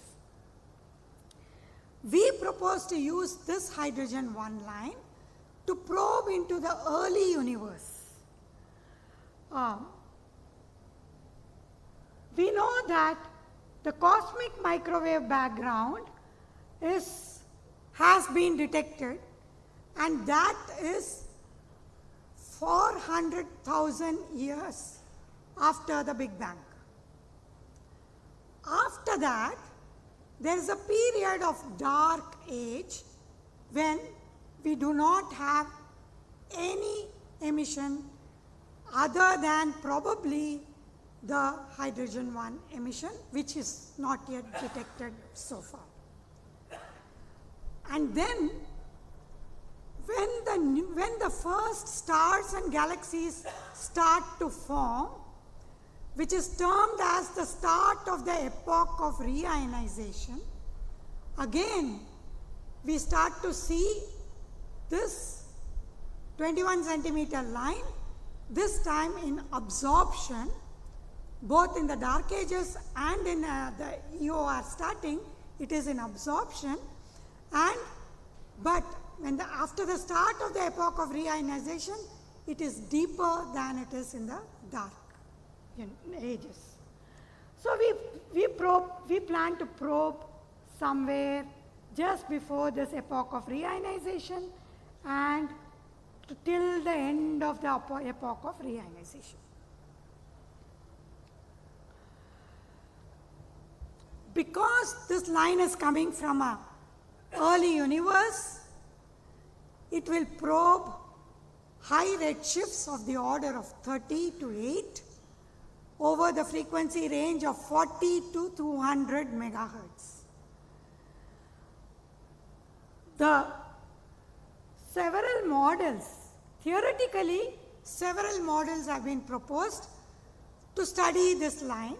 We propose to use this hydrogen 1 line to probe into the early universe. We know that the cosmic microwave background has been detected, and that is 400,000 years after the Big Bang. After that, there is a period of dark age when we do not have any emission other than probably the hydrogen 1 emission, which is not yet detected so far. And then when the first stars and galaxies start to form, which is termed as the start of the epoch of reionization, again we start to see this 21 centimeter line, this time in absorption, both in the dark ages and in the EOR starting, it is in absorption. But after the start of the epoch of reionization, it is deeper than it is in the dark ages. So we plan to probe somewhere just before this epoch of reionization and till the end of the epoch of reionization. Because this line is coming from an early universe, it will probe high redshifts of the order of 30 to 8 over the frequency range of 40 to 200 megahertz. The several models, theoretically, several models have been proposed to study this line,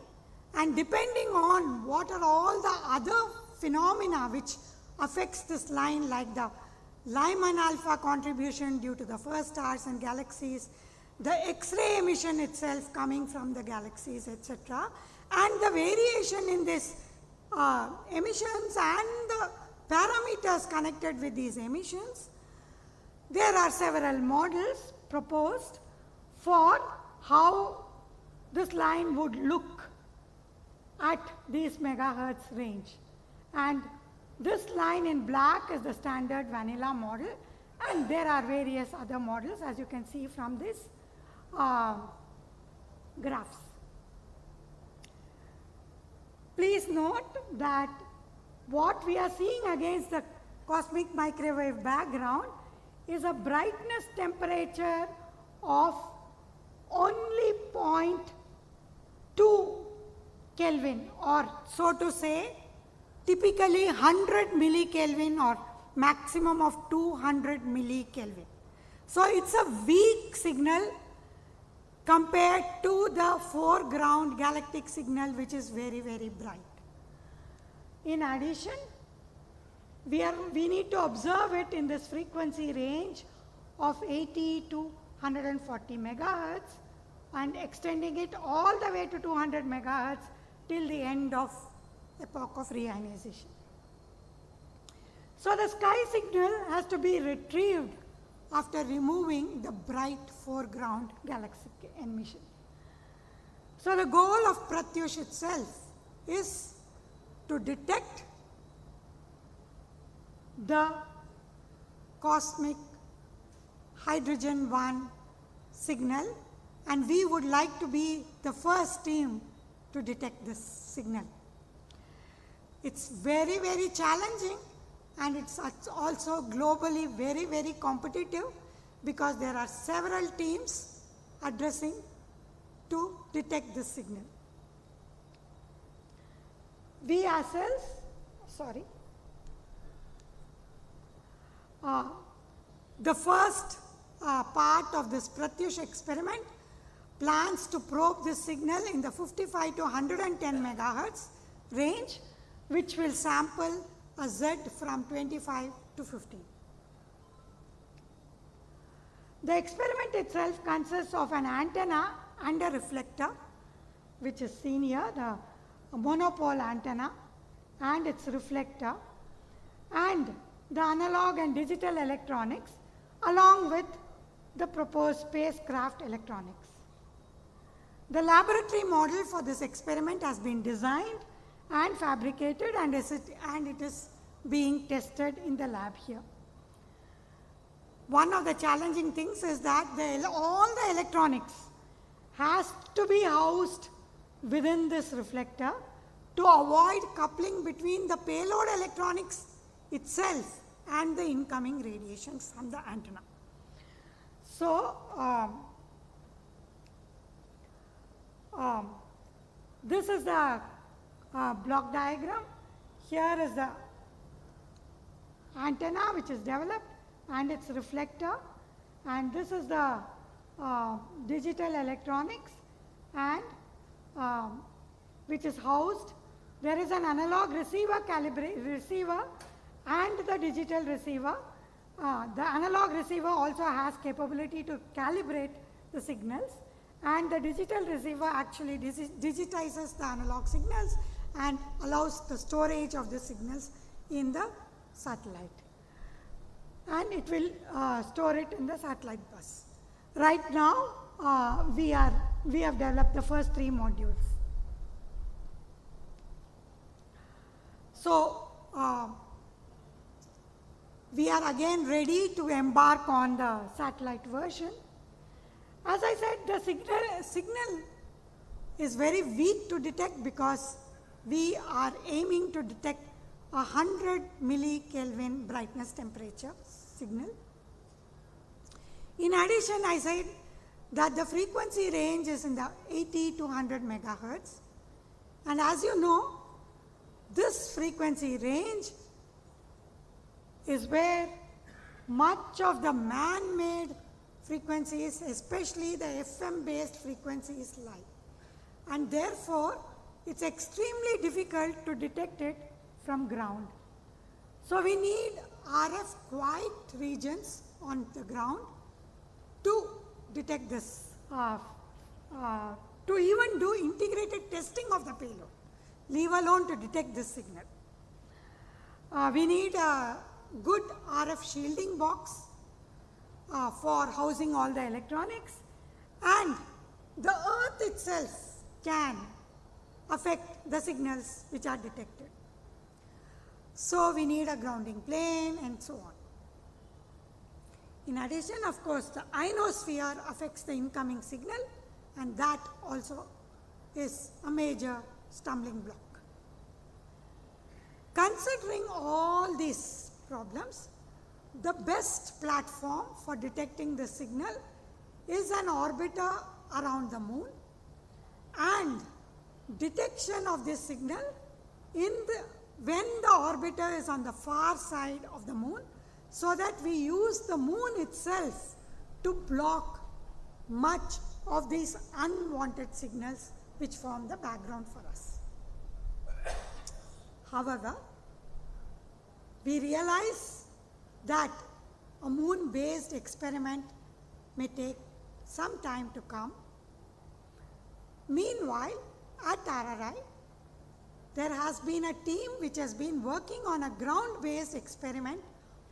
and depending on what are all the other phenomena which affects this line, like the Lyman alpha contribution due to the first stars and galaxies, the X-ray emission itself coming from the galaxies, etc., and the variation in this emissions and the parameters connected with these emissions, there are several models proposed for how this line would look at these megahertz range. And this line in black is the standard vanilla model, and there are various other models, as you can see from this graphs. Please note that what we are seeing against the cosmic microwave background is a brightness temperature of only 0.2 Kelvin, or so to say, typically 100 millikelvin or maximum of 200 millikelvin. So it's a weak signal compared to the foreground galactic signal, which is very, very bright. In addition, we need to observe it in this frequency range of 80 to 140 megahertz and extending it all the way to 200 megahertz till the end of epoch of reionization. So the sky signal has to be retrieved after removing the bright foreground galactic emission. So the goal of Pratyush itself is to detect the cosmic hydrogen 1 signal, and we would like to be the first team to detect this signal. It's very, very challenging, and it's also globally very, very competitive, because there are several teams addressing to detect this signal. We ourselves, the first part of this Pratyush experiment plans to probe this signal in the 55 to 110 megahertz range, which will sample a Z from 25 to 15. The experiment itself consists of an antenna and a reflector, which is seen here, the monopole antenna and its reflector, and the analog and digital electronics, along with the proposed spacecraft electronics. The laboratory model for this experiment has been designed and fabricated, and it is being tested in the lab here. One of the challenging things is that all the electronics has to be housed within this reflector to avoid coupling between the payload electronics itself and the incoming radiations from the antenna. So, this is the block diagram. Here is the antenna which is developed and its reflector, and this is the digital electronics and which is housed. There is an analog receiver and the digital receiver. The analog receiver also has capability to calibrate the signals, and the digital receiver actually digitizes the analog signals and allows the storage of the signals in the satellite, and it will store it in the satellite bus. Right now we have developed the first 3 modules. So we are again ready to embark on the satellite version. As I said, the signal is very weak to detect because we are aiming to detect 100 millikelvin brightness temperature signal. In addition, I said that the frequency range is in the 80 to 100 megahertz, and as you know, this frequency range is where much of the man-made frequencies, especially the FM based frequencies, lie, and therefore it's extremely difficult to detect it from ground. So we need RF quiet regions on the ground to detect this, to even do integrated testing of the payload, leave alone to detect this signal. We need a good RF shielding box for housing all the electronics, and the earth itself can affect the signals which are detected. So we need a grounding plane and so on. In addition, of course, the ionosphere affects the incoming signal, and that also is a major stumbling block. Considering all these problems, the best platform for detecting the signal is an orbiter around the moon, and detection of this signal when the orbiter is on the far side of the moon, so that we use the moon itself to block much of these unwanted signals which form the background for us. However, we realize that a moon-based experiment may take some time to come. Meanwhile, at RRI, there has been a team which has been working on a ground-based experiment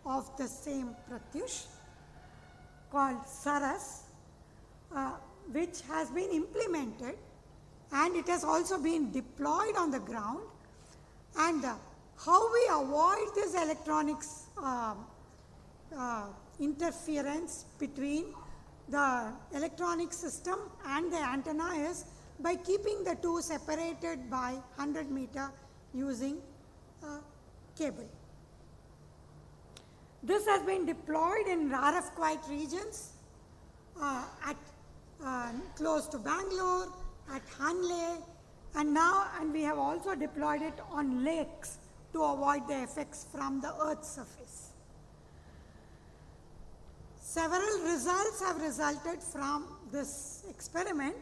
of the same Pratyush called Saras, which has been implemented, and it has also been deployed on the ground. And how we avoid this electronics interference between the electronic system and the antenna is by keeping the two separated by 100 meter using a cable. This has been deployed in RF quiet regions close to Bangalore, at Hanle, and we have also deployed it on lakes to avoid the effects from the Earth's surface. Several results have resulted from this experiment.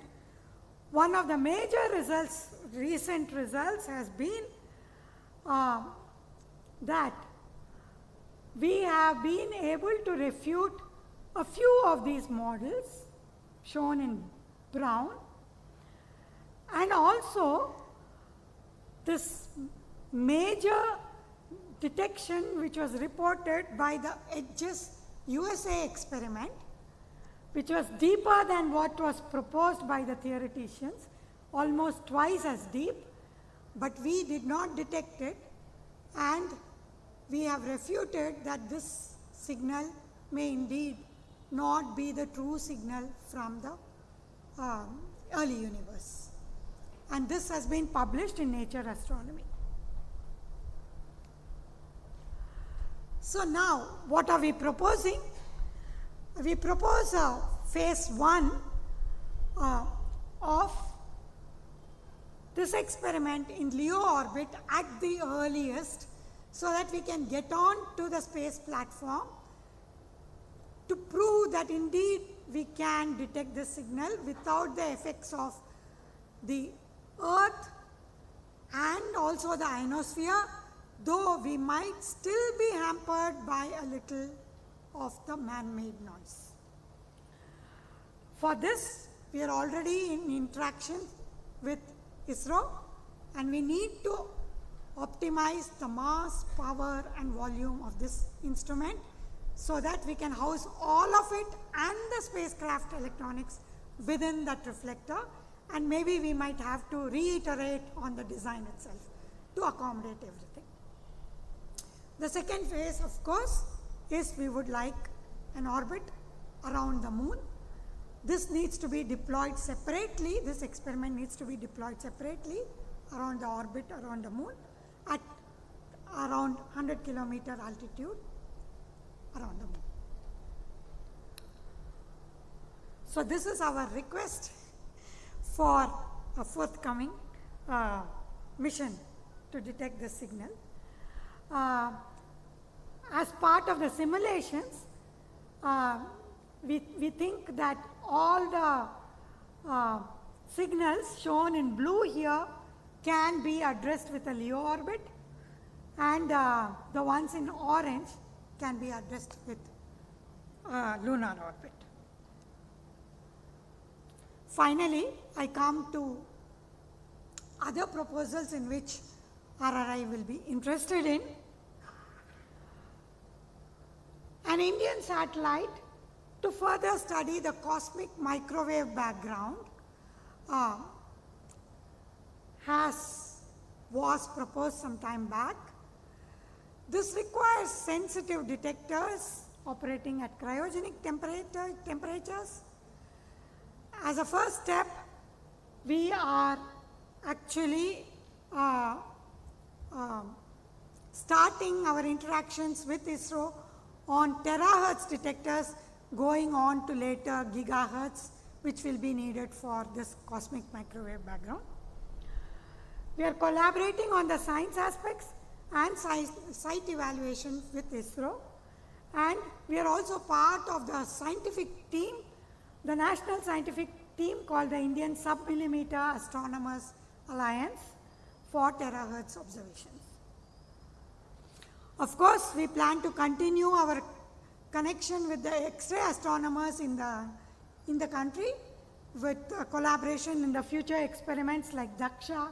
One of the major recent results has been that we have been able to refute a few of these models shown in brown, and also this major detection which was reported by the EDGES USA experiment, which was deeper than what was proposed by the theoreticians, almost twice as deep, but we did not detect it, and we have refuted that this signal may indeed not be the true signal from the early universe. And this has been published in Nature Astronomy. So now, what are we proposing? We propose phase 1 of this experiment in LEO orbit at the earliest, so that we can get on to the space platform to prove that indeed we can detect the signal without the effects of the Earth and also the ionosphere, though we might still be hampered by a little of the man-made noise. For this, we are already in interaction with ISRO, and we need to optimize the mass, power and volume of this instrument so that we can house all of it and the spacecraft electronics within that reflector, and maybe we might have to reiterate on the design itself to accommodate everything. The second phase, of course, is we would like an orbit around the moon. This needs to be deployed separately, this experiment needs to be deployed separately around the orbit around the moon at around 100 kilometer altitude around the moon. So this is our request for a forthcoming mission to detect the signal. As part of the simulations, we think that all the signals shown in blue here can be addressed with a LEO orbit, and the ones in orange can be addressed with lunar orbit. Finally, I come to other proposals in which RRI will be interested in. An Indian satellite to further study the cosmic microwave background was proposed some time back. This requires sensitive detectors operating at cryogenic temperatures. As a first step, we are actually starting our interactions with ISRO on terahertz detectors, going on to later gigahertz, which will be needed for this cosmic microwave background. We are collaborating on the science aspects and site evaluation with ISRO, and we are also part of the scientific team, the national scientific team called the Indian Sub-Millimeter Astronomers Alliance for terahertz observations. Of course, we plan to continue our connection with the X-ray astronomers in the country, with collaboration in the future experiments like Daksha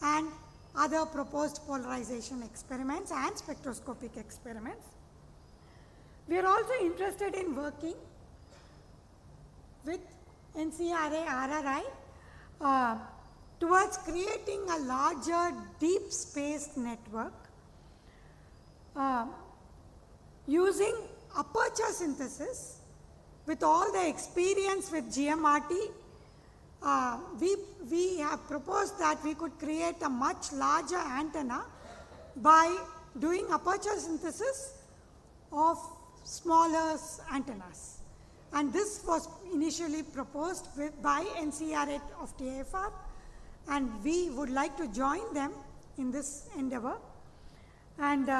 and other proposed polarization experiments and spectroscopic experiments. We are also interested in working with NCRA RRI towards creating a larger deep space network using aperture synthesis. With all the experience with GMRT, we have proposed that we could create a much larger antenna by doing aperture synthesis of smaller antennas. And this was initially proposed by NCRA of TIFR, and we would like to join them in this endeavor. And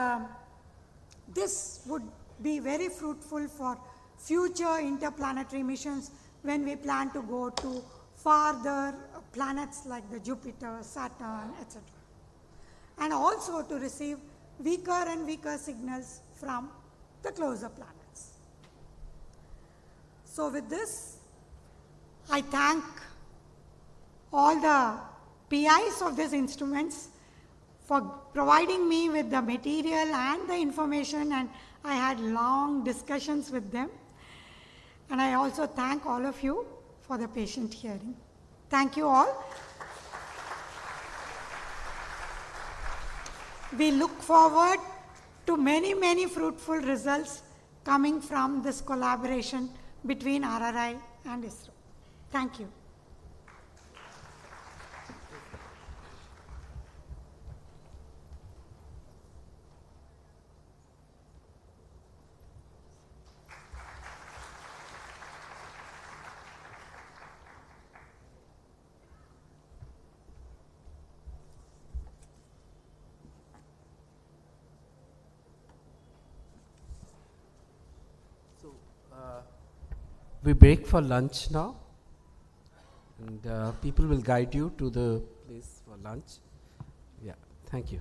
this would be very fruitful for future interplanetary missions when we plan to go to farther planets like the Jupiter, Saturn, etc. And also to receive weaker and weaker signals from the closer planets. So with this, I thank all the PIs of these instruments for providing me with the material and the information, and I had long discussions with them. And I also thank all of you for the patient hearing. Thank you all. We look forward to many, many fruitful results coming from this collaboration between RRI and ISRO. Thank you. So, we break for lunch now, and people will guide you to the place for lunch. Yeah, thank you.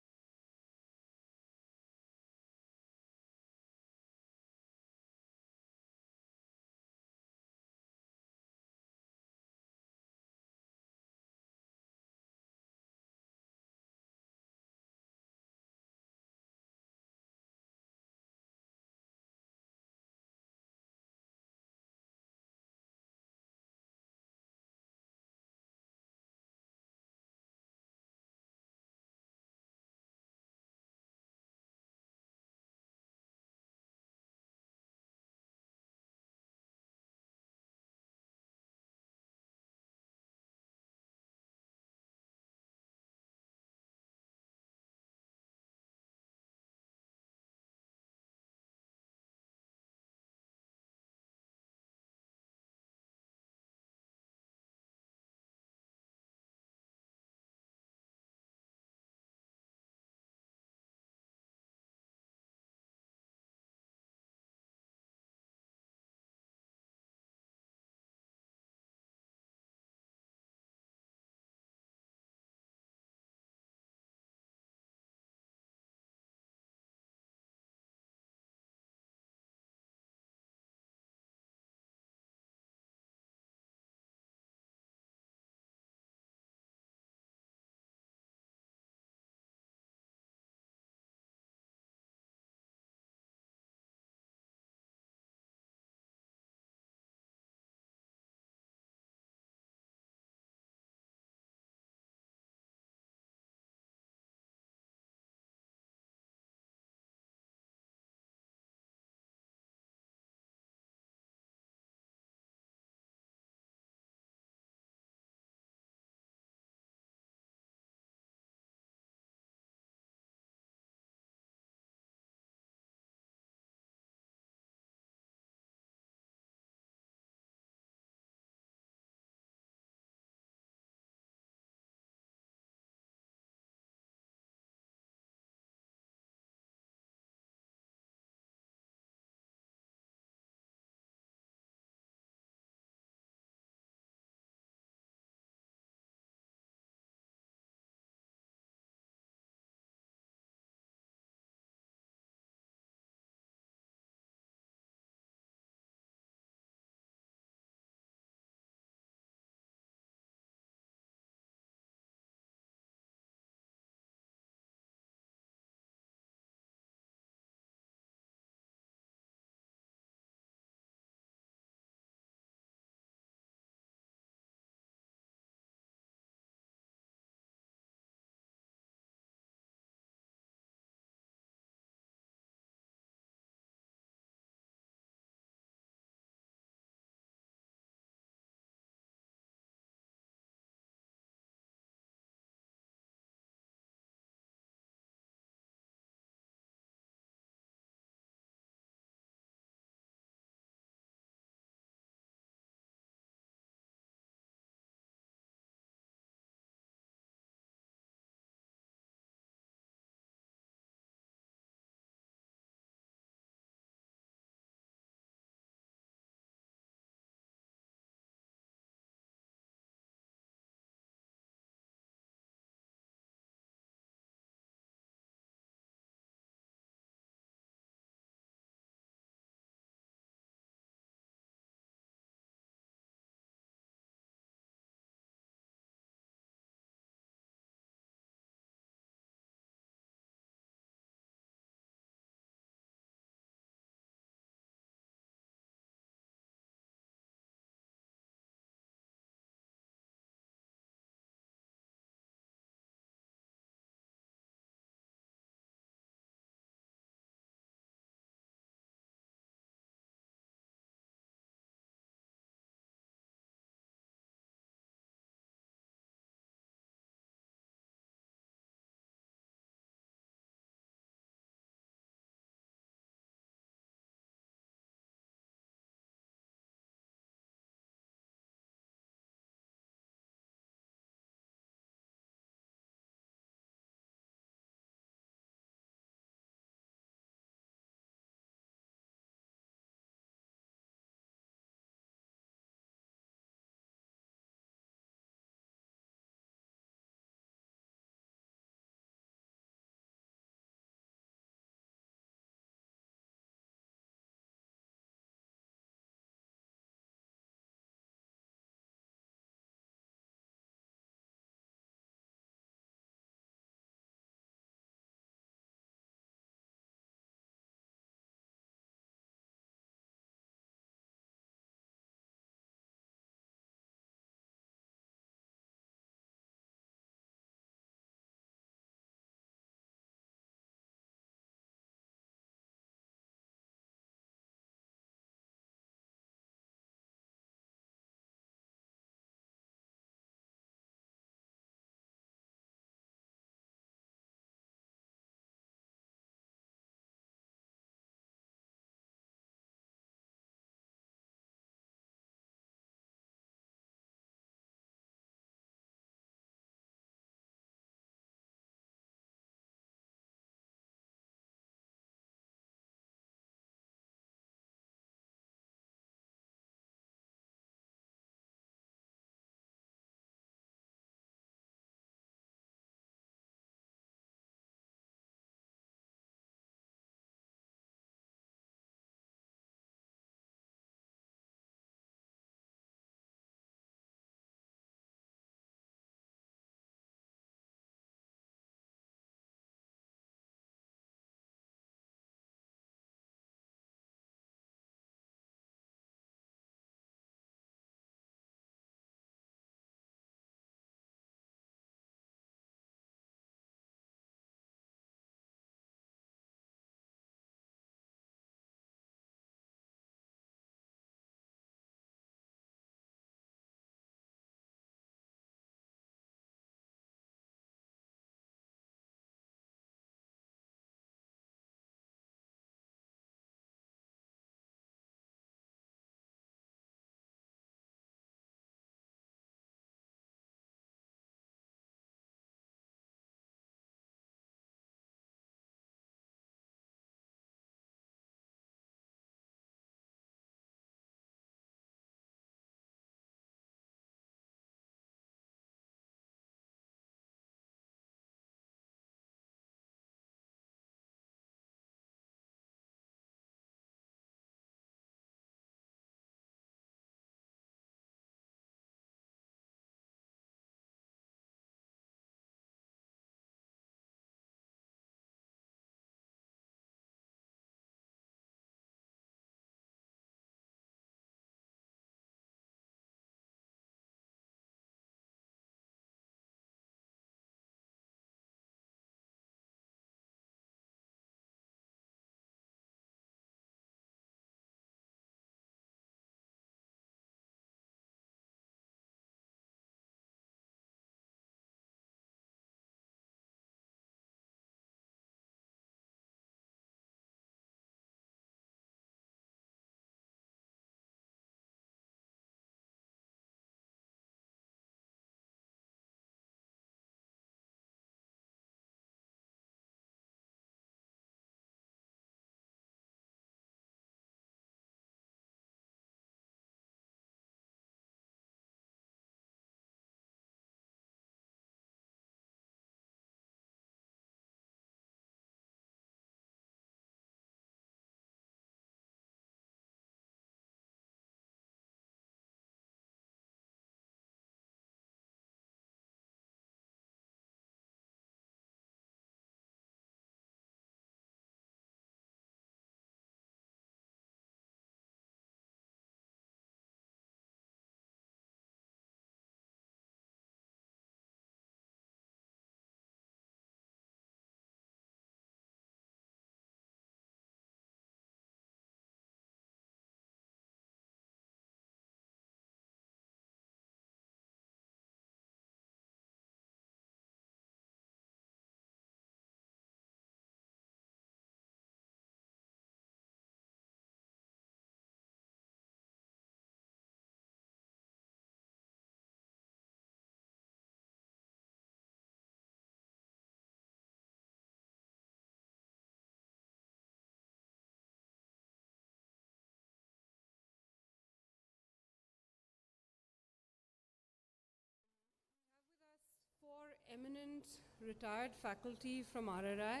eminent retired faculty from RRI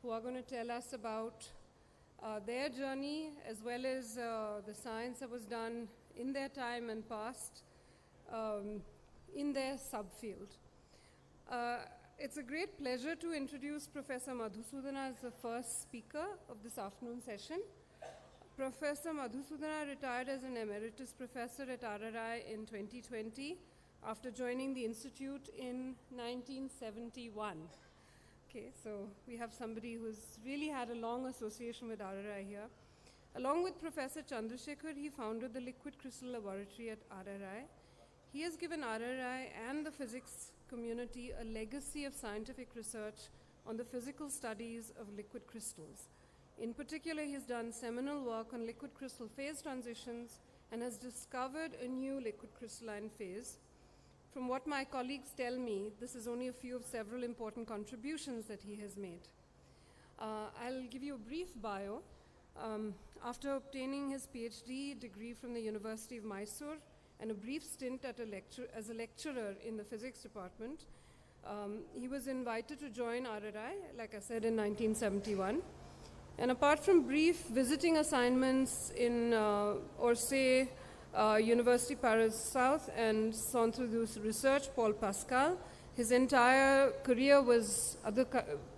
who are going to tell us about their journey as well as the science that was done in their time and past in their subfield. It's a great pleasure to introduce Professor Madhusudana as the first speaker of this afternoon session. Professor Madhusudana retired as an emeritus professor at RRI in 2020 after joining the institute in 1971. Okay, so we have somebody who's really had a long association with RRI here. Along with Professor Chandrasekhar, he founded the Liquid Crystal Laboratory at RRI. He has given RRI and the physics community a legacy of scientific research on the physical studies of liquid crystals. In particular, he has done seminal work on liquid crystal phase transitions and has discovered a new liquid crystalline phase. From what my colleagues tell me, this is only a few of several important contributions that he has made. I'll give you a brief bio. After obtaining his PhD degree from the University of Mysore and a brief stint at as a lecturer in the physics department, he was invited to join RRI, like I said, in 1971. And apart from brief visiting assignments in Orsay, University Paris South and Centre de Research Paul Pascal, his entire career was,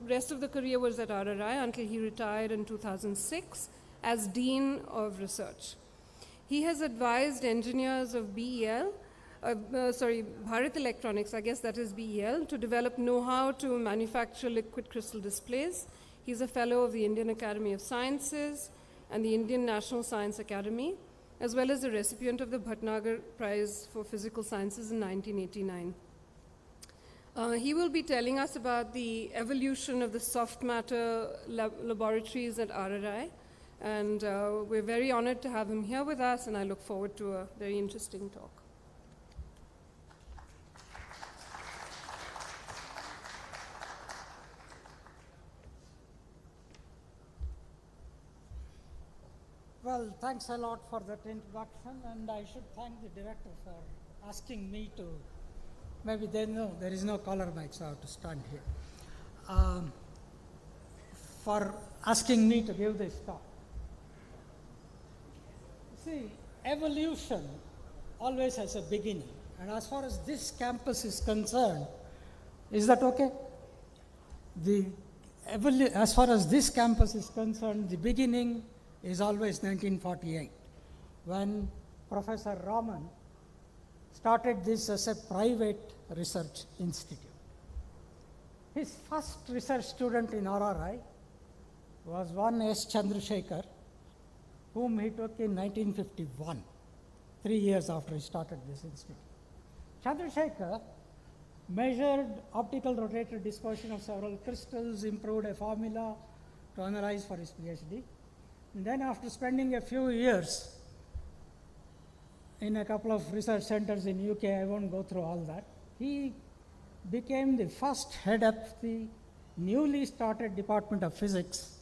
rest of the career was at RRI until he retired in 2006 as Dean of Research. He has advised engineers of Bharat Electronics, I guess that is BEL, to develop know-how to manufacture liquid crystal displays. He's a fellow of the Indian Academy of Sciences and the Indian National Science Academy, as well as a recipient of the Bhatnagar Prize for Physical Sciences in 1989. He will be telling us about the evolution of the soft matter laboratories at RRI, and we're very honored to have him here with us, and I look forward to a very interesting talk. Well, thanks a lot for that introduction, and I should thank the director for asking me to, maybe they know there is no collar mic, so I have to stand here, for asking me to give this talk. See, evolution always has a beginning, and as far as this campus is concerned, is that okay? As far as this campus is concerned, the beginning is always 1948, when Professor Raman started this as a private research institute. His first research student in RRI was one S. Chandrasekhar, whom he took in 1951, 3 years after he started this institute. Chandrasekhar measured optical rotator dispersion of several crystals, improved a formula to analyze for his PhD. And then after spending a few years in a couple of research centers in UK, I won't go through all that, he became the first head of the newly started Department of Physics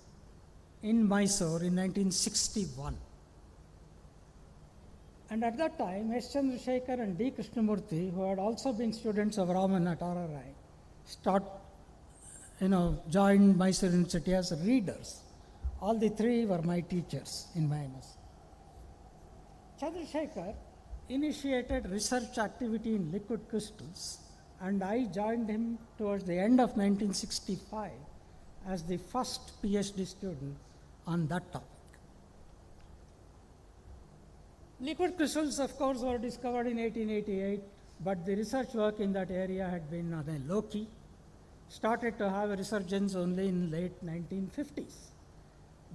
in Mysore in 1961. And at that time, S. Chandrasekhar and D. Krishnamurthy, who had also been students of Raman at RRI, joined Mysore University as readers. All the three were my teachers in my MS. Chandrasekhar initiated research activity in liquid crystals, and I joined him towards the end of 1965 as the first PhD student on that topic. Liquid crystals, of course, were discovered in 1888, but the research work in that area had been on a low key, started to have a resurgence only in late 1950s.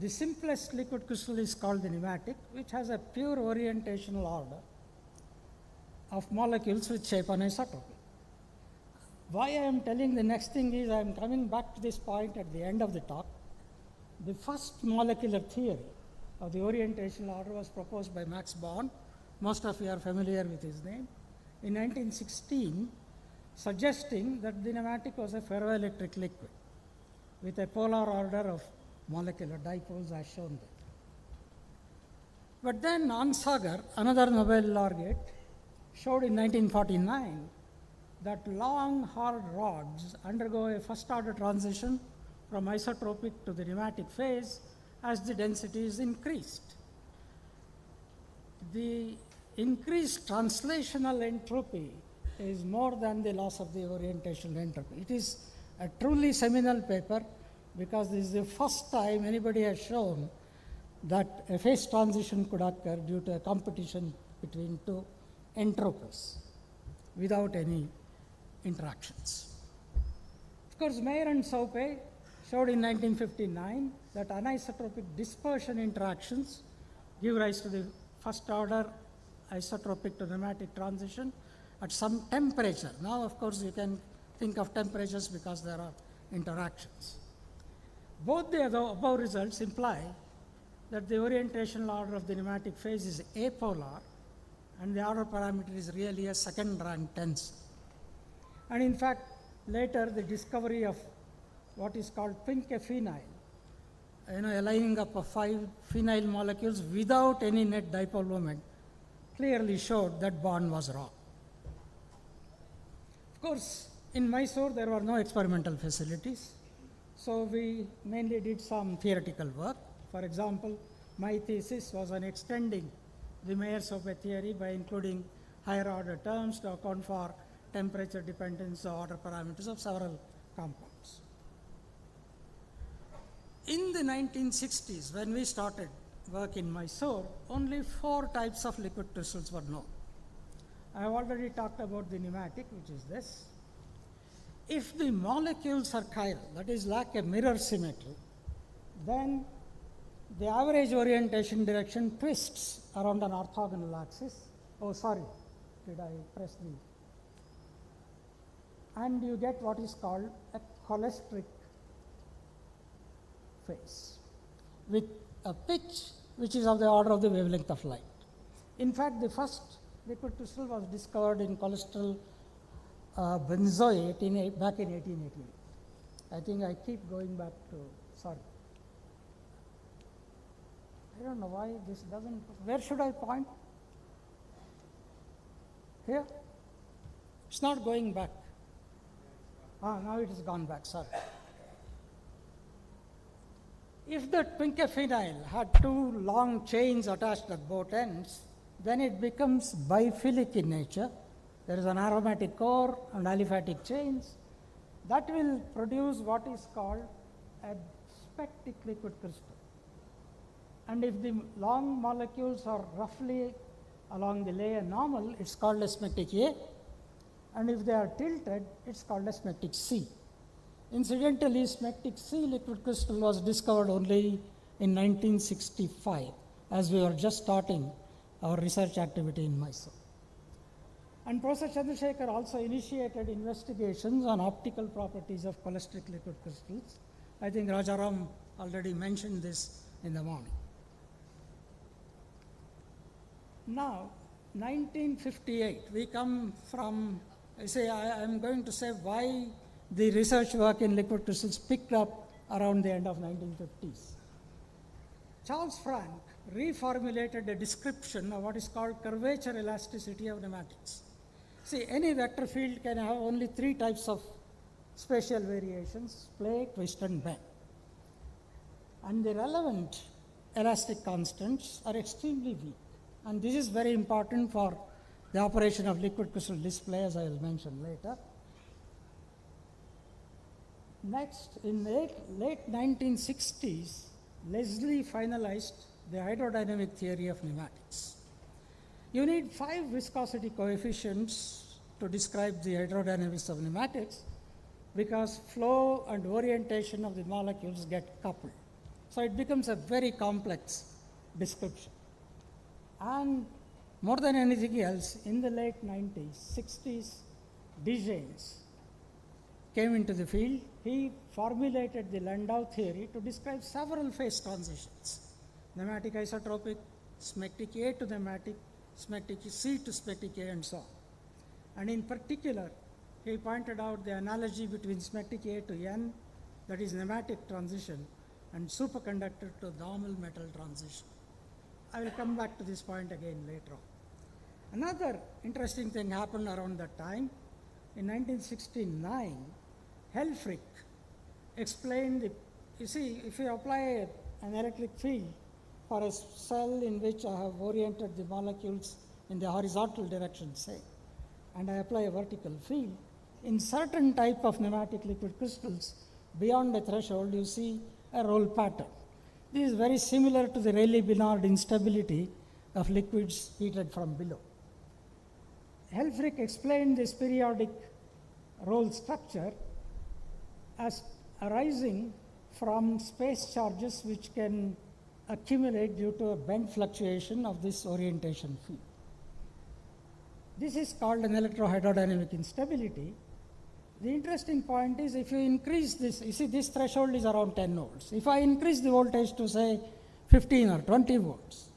The simplest liquid crystal is called the nematic, which has a pure orientational order of molecules with shape anisotropy. Why I am telling the next thing is I am coming back to this point at the end of the talk. The first molecular theory of the orientational order was proposed by Max Born. Most of you are familiar with his name. In 1916, suggesting that the nematic was a ferroelectric liquid with a polar order of molecular dipoles as shown there. But then Ansager, another Nobel laureate, showed in 1949 that long hard rods undergo a first order transition from isotropic to the nematic phase as the density is increased. The increased translational entropy is more than the loss of the orientational entropy. It is a truly seminal paper because this is the first time anybody has shown that a phase transition could occur due to a competition between two entropies without any interactions. Of course, Mayer and Saupe showed in 1959 that anisotropic dispersion interactions give rise to the first order isotropic to nematic transition at some temperature. Now, of course, you can think of temperatures because there are interactions. Both the above results imply that the orientational order of the nematic phase is apolar and the order parameter is really a second rank tensor. And in fact, later the discovery of what is called phenyl, a lining up of 5 phenyl molecules without any net dipole moment, clearly showed that bond was wrong. Of course, in Mysore there were no experimental facilities, so we mainly did some theoretical work. For example, my thesis was on extending the Mayer-Saupe theory by including higher order terms to account for temperature dependence or order parameters of several compounds. In the 1960s, when we started work in Mysore, only 4 types of liquid crystals were known. I have already talked about the nematic, which is this. If the molecules are chiral, that is lack a mirror symmetry, then the average orientation direction twists around an orthogonal axis. Oh, sorry, did I press the... And you get what is called a cholestric phase with a pitch which is of the order of the wavelength of light. In fact, the first liquid crystal was discovered in cholesterol benzoate back in 1888. I think I keep going back to, sorry. I don't know why this doesn't, where should I point? Here? It's not going back. Now it has gone back, sorry. If the phenyl had 2 long chains attached at both ends, then it becomes biphilic in nature. There is an aromatic core and aliphatic chains. That will produce what is called a spectic liquid crystal. And if the long molecules are roughly along the layer normal, it's called a smectic A. And if they are tilted, it's called a smectic C. Incidentally, smectic C liquid crystal was discovered only in 1965, as we were just starting our research activity in Mysore. And Professor Chandrasekhar also initiated investigations on optical properties of cholestric liquid crystals. I think Rajaram already mentioned this in the morning. Now, 1958, we come from, I'm going to say why the research work in liquid crystals picked up around the end of 1950s. Charles Frank reformulated a description of what is called curvature elasticity of nematics. See, any vector field can have only 3 types of spatial variations: play, twist, and bend. And the relevant elastic constants are extremely weak. And this is very important for the operation of liquid crystal display, as I will mention later. Next, in the late 1960s, Leslie finalized the hydrodynamic theory of nematics. You need 5 viscosity coefficients to describe the hydrodynamics of nematics because flow and orientation of the molecules get coupled. So it becomes a very complex description. And more than anything else, in the late 90s, 60s, Digens came into the field. He formulated the Landau theory to describe several phase transitions: nematic isotropic, smectic A to nematic, smectic C to smectic A, and so on. And in particular, he pointed out the analogy between smectic A to N, that is nematic transition, and superconductor to normal metal transition. I will come back to this point again later on. Another interesting thing happened around that time. in 1969, Helfrich explained, you see, if you apply an electric field for a cell in which I have oriented the molecules in the horizontal direction, say, and I apply a vertical field, in certain type of pneumatic liquid crystals, beyond a threshold, you see a roll pattern. This is very similar to the Rayleigh-Bénard instability of liquids heated from below. Helfrich explained this periodic roll structure as arising from space charges which can accumulate due to a bend fluctuation of this orientation field. This is called an electrohydrodynamic instability. The interesting point is if you increase this, you see this threshold is around 10 volts. If I increase the voltage to say 15 or 20 volts,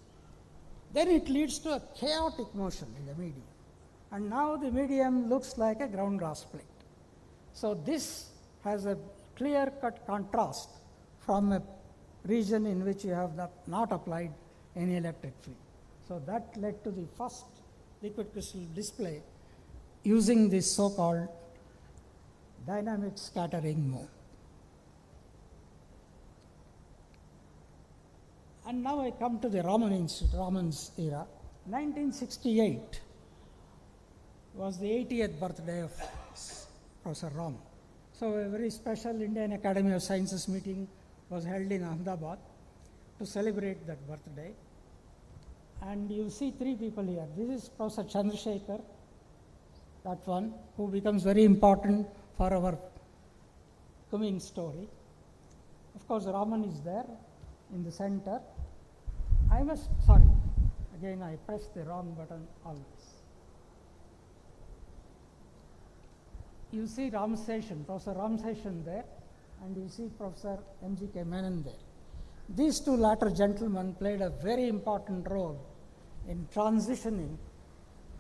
then it leads to a chaotic motion in the medium. And now the medium looks like a ground glass plate. So this has a clear-cut contrast from a region in which you have not applied any electric field. So that led to the first liquid crystal display using this so-called dynamic scattering mode. And now I come to the Raman's era. 1968 was the 80th birthday of Professor Raman. So a very special Indian Academy of Sciences meeting was held in Ahmedabad to celebrate that birthday. And you see three people here. This is Professor Chandrasekhar, that one, who becomes very important for our coming story. Of course, Raman is there in the center. Again I pressed the wrong button always. You see Professor Ramseshan there, and you see Professor M.G.K. Menon there. These two latter gentlemen played a very important role in transitioning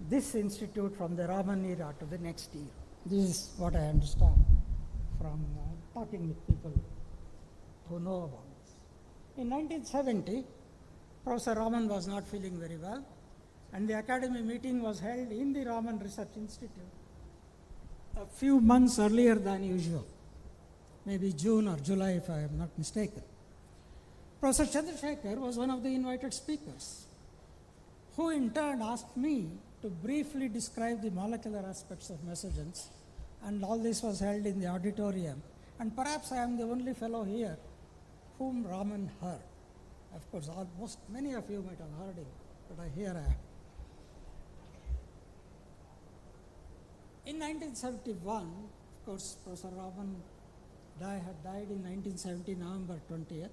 this institute from the Raman era to the next era. This is what I understand from talking with people who know about this. In 1970, Professor Raman was not feeling very well, and the Academy meeting was held in the Raman Research Institute a few months earlier than usual, maybe June or July if I am not mistaken. Professor Chandrasekhar was one of the invited speakers, who in turn asked me to briefly describe the molecular aspects of mesogens, and all this was held in the auditorium. And perhaps I am the only fellow here whom Raman heard. Of course, many of you might have heard him, but here I am. In 1971, of course, Professor Raman had died in 1970, November 20th.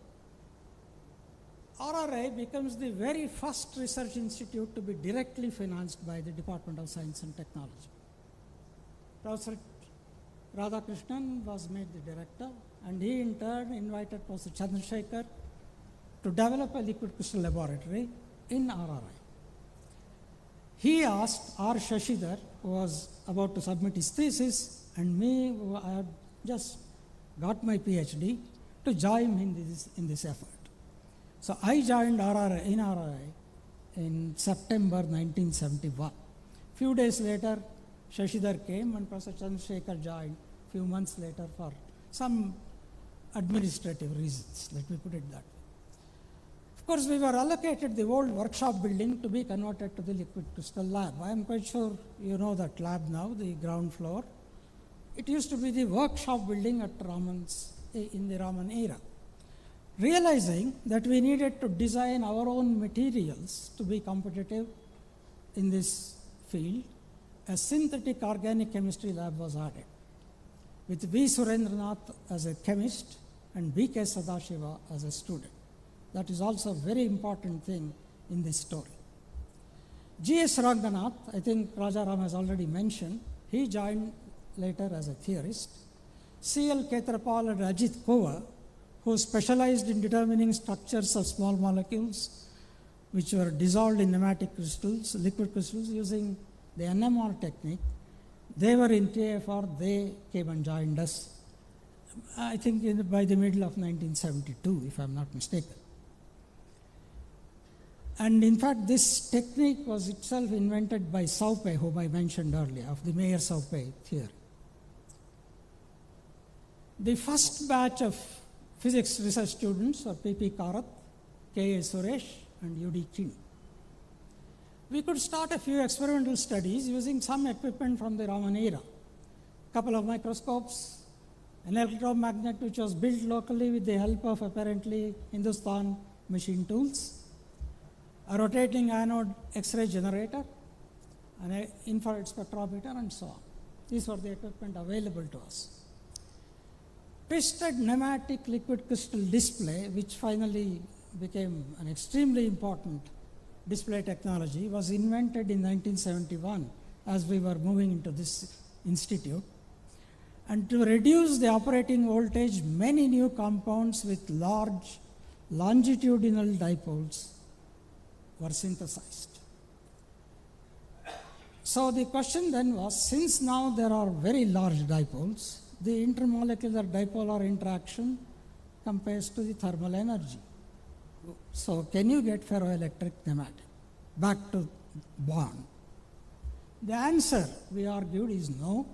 RRI becomes the very first research institute to be directly financed by the Department of Science and Technology. Professor Radhakrishnan was made the director, and he in turn invited Professor Chandrasekhar to develop a liquid crystal laboratory in RRI. He asked R. Shashidhar, who was about to submit his thesis, and me, who I had just got my PhD, to join him in this effort. So I joined RRI in September 1971. Few days later, Shashidhar came and Professor Chandrasekhar joined few months later for some administrative reasons, let me put it that way. Of course, we were allocated the old workshop building to be converted to the liquid crystal lab. I am quite sure you know that lab now, the ground floor. It used to be the workshop building in the Raman era. Realizing that we needed to design our own materials to be competitive in this field, a synthetic organic chemistry lab was added, with V. Surendranath as a chemist and B. K. Sadashiva as a student. That is also a very important thing in this story. G. S. Ranganath, I think Rajaram has already mentioned, he joined later as a theorist. C. L. Ketrapal and Ajit Kova, who specialized in determining structures of small molecules which were dissolved in pneumatic crystals, liquid crystals, using the NMR technique. They were in TFR, they came and joined us, I think by the middle of 1972, if I'm not mistaken. And in fact, this technique was itself invented by Saupe, whom I mentioned earlier, of the Mayer-Saupe theory. The first batch of physics research students were P.P. Karath, K.A. Suresh, and U.D. Kinney. We could start a few experimental studies using some equipment from the Raman era. A couple of microscopes, an electromagnet which was built locally with the help of apparently Hindustan machine tools, a rotating anode X-ray generator, an infrared spectrometer, and so on. These were the equipment available to us. Twisted pneumatic liquid crystal display, which finally became an extremely important display technology, was invented in 1971 as we were moving into this institute. And to reduce the operating voltage, many new compounds with large longitudinal dipoles were synthesized. So the question then was, since now there are very large dipoles, the intermolecular dipolar interaction compares to the thermal energy. So can you get ferroelectric pneumatic back to bond? The answer, we argued, is no,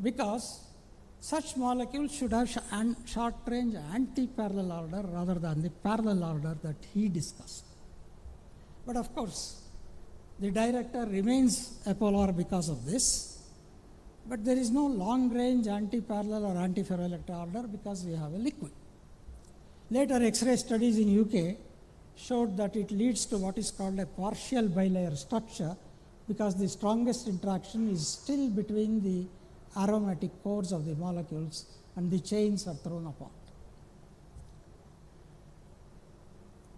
because such molecules should have short-range anti-parallel order rather than the parallel order that he discussed. But of course, the director remains apolar because of this, but there is no long-range anti-parallel or anti-ferroelectric order because we have a liquid. Later X-ray studies in UK showed that it leads to what is called a partial bilayer structure because the strongest interaction is still between the aromatic cores of the molecules and the chains are thrown apart.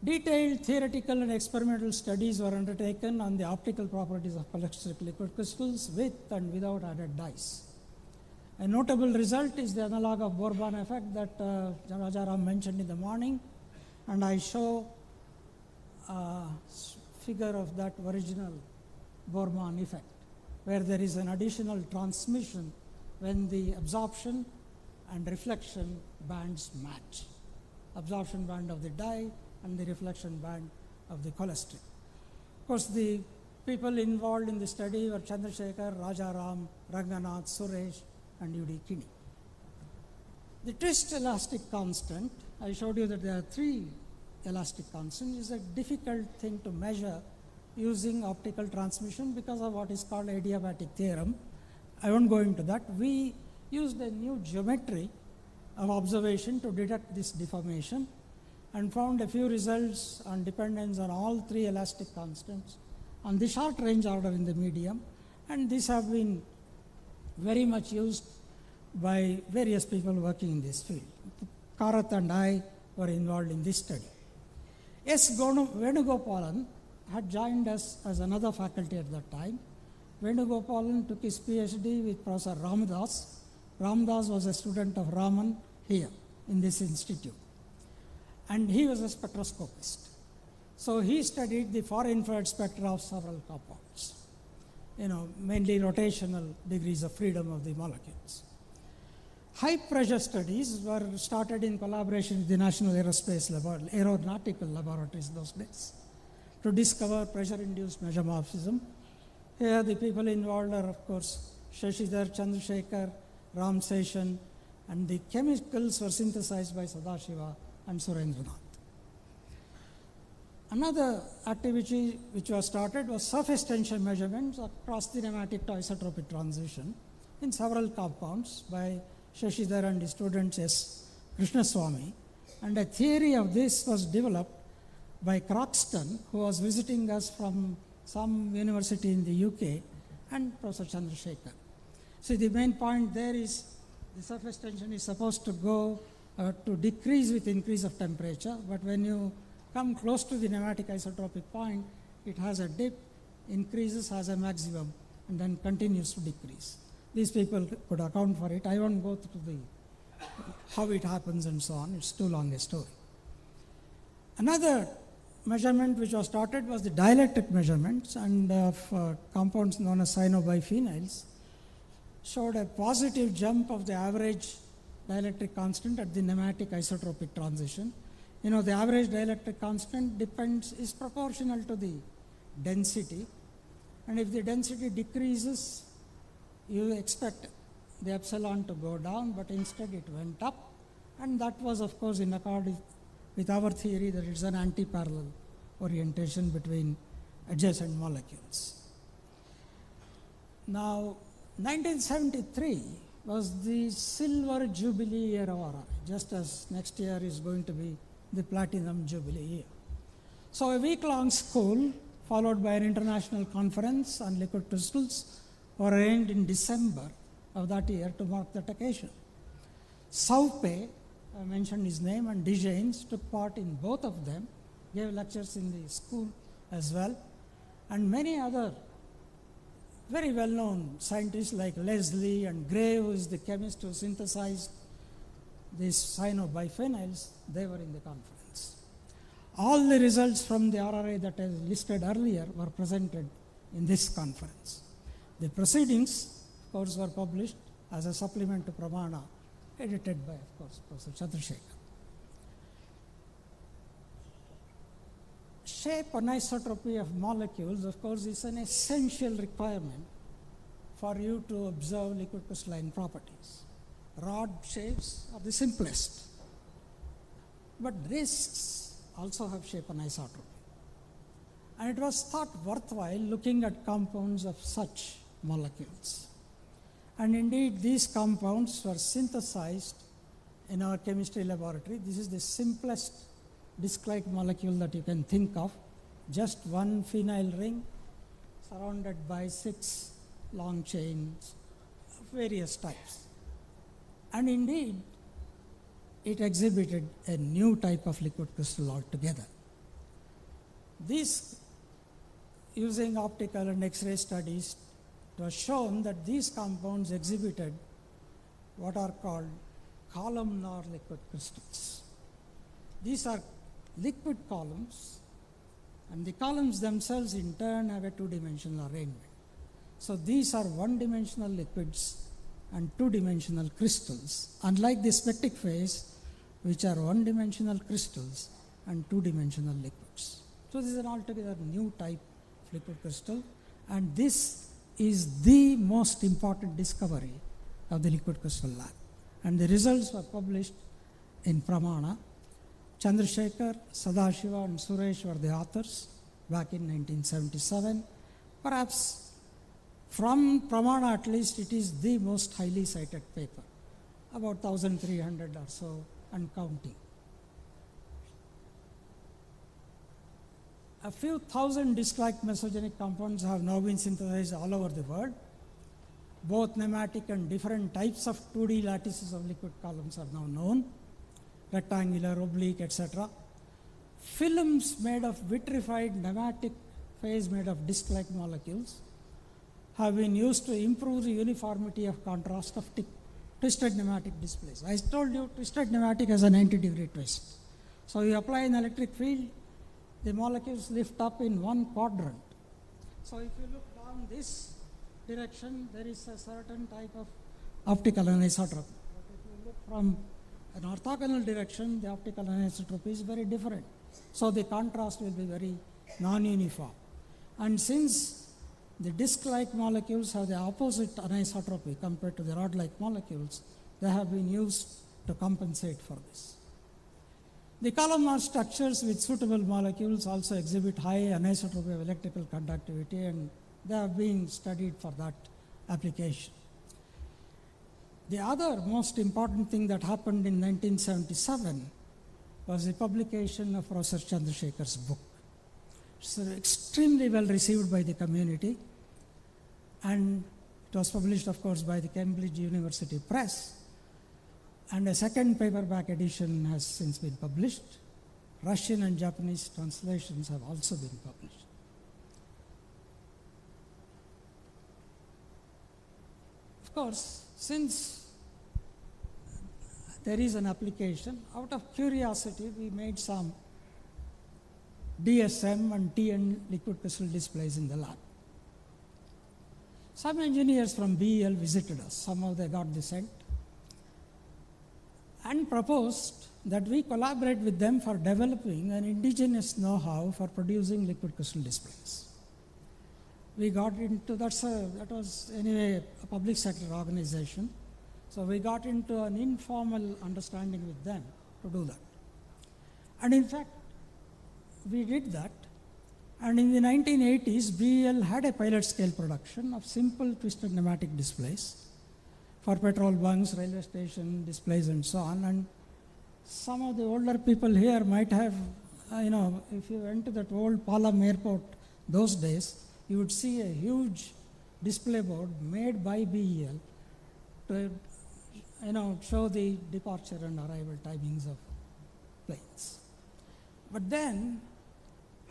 Detailed theoretical and experimental studies were undertaken on the optical properties of electric liquid crystals with and without added dyes. A notable result is the analog of Bourbon effect that Rajaram mentioned in the morning, and I show a figure of that original Bourbon effect, where there is an additional transmission when the absorption and reflection bands match. Absorption band of the dye and the reflection band of the cholesterol. Of course, the people involved in the study were Chandrasekhar, Rajaram, Ranganath, Suresh, and U.D. Kinney. The twist elastic constant, I showed you that there are 3 elastic constants, is a difficult thing to measure using optical transmission because of what is called adiabatic theorem. I won't go into that. We used a new geometry of observation to detect this deformation and found a few results on dependence on all 3 elastic constants on the short range order in the medium, and these have been very much used by various people working in this field. Karath and I were involved in this study. S. Venugopalan had joined us as another faculty at that time. Venugopalan took his PhD with Professor Ramdas. Ramdas was a student of Raman here in this institute. And he was a spectroscopist. So he studied the far-infrared spectra of several compounds, mainly rotational degrees of freedom of the molecules. High-pressure studies were started in collaboration with the National Aeronautical Laboratories those days to discover pressure-induced mesomorphism. Here the people involved are, of course, Shashidhar, Chandrasekhar, Ram Seshan, and the chemicals were synthesized by Sadashiva and Surendranath. Another activity which was started was surface tension measurements across the nematic to isotropic transition in several compounds by Shashidhar and his students S. Krishnaswamy, and a theory of this was developed by Croxton, who was visiting us from some university in the UK, and Professor Chandrasekhar. So the main point there is the surface tension is supposed to go to decrease with increase of temperature, but when you come close to the nematic isotropic point, it has a dip, increases, has a maximum, and then continues to decrease. These people could account for it. I won't go through how it happens and so on. It's too long a story. Another measurement which was started was the dielectric measurements, and of compounds known as cyanobiphenyls showed a positive jump of the average dielectric constant at the nematic isotropic transition. You know, the average dielectric constant is proportional to the density, and if the density decreases, you expect the epsilon to go down, but instead it went up, and that was of course in accord with our theory that it's an anti-parallel orientation between adjacent molecules. Now, 1973 was the silver jubilee year of RRI, just as next year is going to be the platinum jubilee year. So a week-long school followed by an international conference on liquid crystals were arranged in December of that year to mark that occasion. Saupe, I mentioned his name, and Dijanes took part in both of them, gave lectures in the school as well, and many other very well-known scientists like Leslie and Gray, who is the chemist who synthesized these cyanobiphenyls, they were in the conference. All the results from the RRI that I listed earlier were presented in this conference. The proceedings, of course, were published as a supplement to Pramana, edited by, of course, Professor Chandrasekhar. Shape anisotropy of molecules, of course, is an essential requirement for you to observe liquid crystalline properties. Rod shapes are the simplest, but discs also have shape anisotropy. And it was thought worthwhile looking at compounds of such molecules. And indeed, these compounds were synthesized in our chemistry laboratory. This is the simplest disc-like molecule that you can think of, just one phenyl ring surrounded by 6 long chains of various types. And indeed, it exhibited a new type of liquid crystal altogether. This, using optical and X-ray studies, it was shown that these compounds exhibited what are called columnar liquid crystals. These are liquid columns, and the columns themselves in turn have a two-dimensional arrangement. So these are one-dimensional liquids and two-dimensional crystals, unlike the spectic phase, which are one-dimensional crystals and two-dimensional liquids. So this is an altogether new type of liquid crystal, and this is the most important discovery of the liquid crystal lab. And the results were published in Pramana. Chandrasekhar, Sadashiva, and Suresh were the authors back in 1977. Perhaps from Pramana at least, it is the most highly cited paper, about 1,300 or so and counting. A few thousand disc-like mesogenic compounds have now been synthesized all over the world. Both nematic and different types of 2D lattices of liquid columns are now known, rectangular, oblique, etc. Films made of vitrified nematic phase made of disc-like molecules have been used to improve the uniformity of contrast of twisted nematic displays. I told you twisted nematic has a 90-degree twist. So you apply an electric field, the molecules lift up in one quadrant. So if you look down this direction, there is a certain type of optical anisotropy. But if you look from an orthogonal direction, the optical anisotropy is very different. So the contrast will be very non-uniform. And since the disc-like molecules have the opposite anisotropy compared to the rod-like molecules, they have been used to compensate for this. The columnar structures with suitable molecules also exhibit high anisotropy of electrical conductivity, and they have been studied for that application. The other most important thing that happened in 1977 was the publication of Professor Chandrasekhar's book. It's extremely well received by the community, and it was published, of course, by the Cambridge University Press. And a second paperback edition has since been published. Russian and Japanese translations have also been published. Of course, since there is an application, out of curiosity, we made some DSM and TN liquid crystal displays in the lab. Some engineers from BEL visited us. Somehow they got the scent and proposed that we collaborate with them for developing an indigenous know-how for producing liquid crystal displays. We got into, that was anyway a public sector organization, so we got into an informal understanding with them to do that. And in fact, we did that, and in the 1980s, BEL had a pilot scale production of simple twisted pneumatic displays for petrol bunks, railway station displays and so on. And some of the older people here might have, if you went to that old Palam airport those days, you would see a huge display board made by BEL to, show the departure and arrival timings of planes. But then,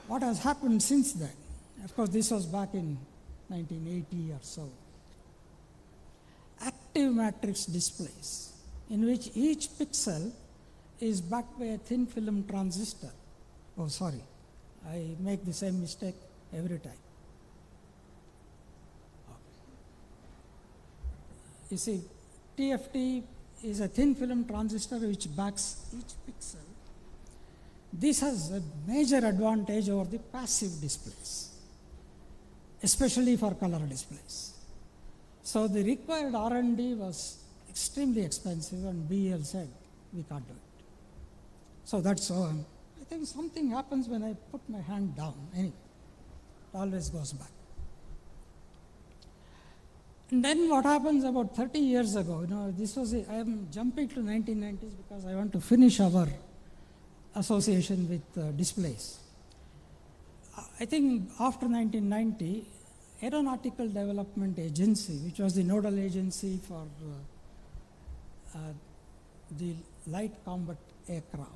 what has happened since then? Of course, this was back in 1980 or so. Active matrix displays, in which each pixel is backed by a thin film transistor. Oh, sorry, I make the same mistake every time. You see, TFT is a thin film transistor which backs each pixel. This has a major advantage over the passive displays, especially for color displays. So the required R&D was extremely expensive, and BEL said, we can't do it. So that's all. I think something happens when I put my hand down. Anyway, it always goes back. And then what happens about 30 years ago, I am jumping to 1990s because I want to finish our association with displays. I think after 1990, Aeronautical Development Agency, which was the nodal agency for the light combat aircraft,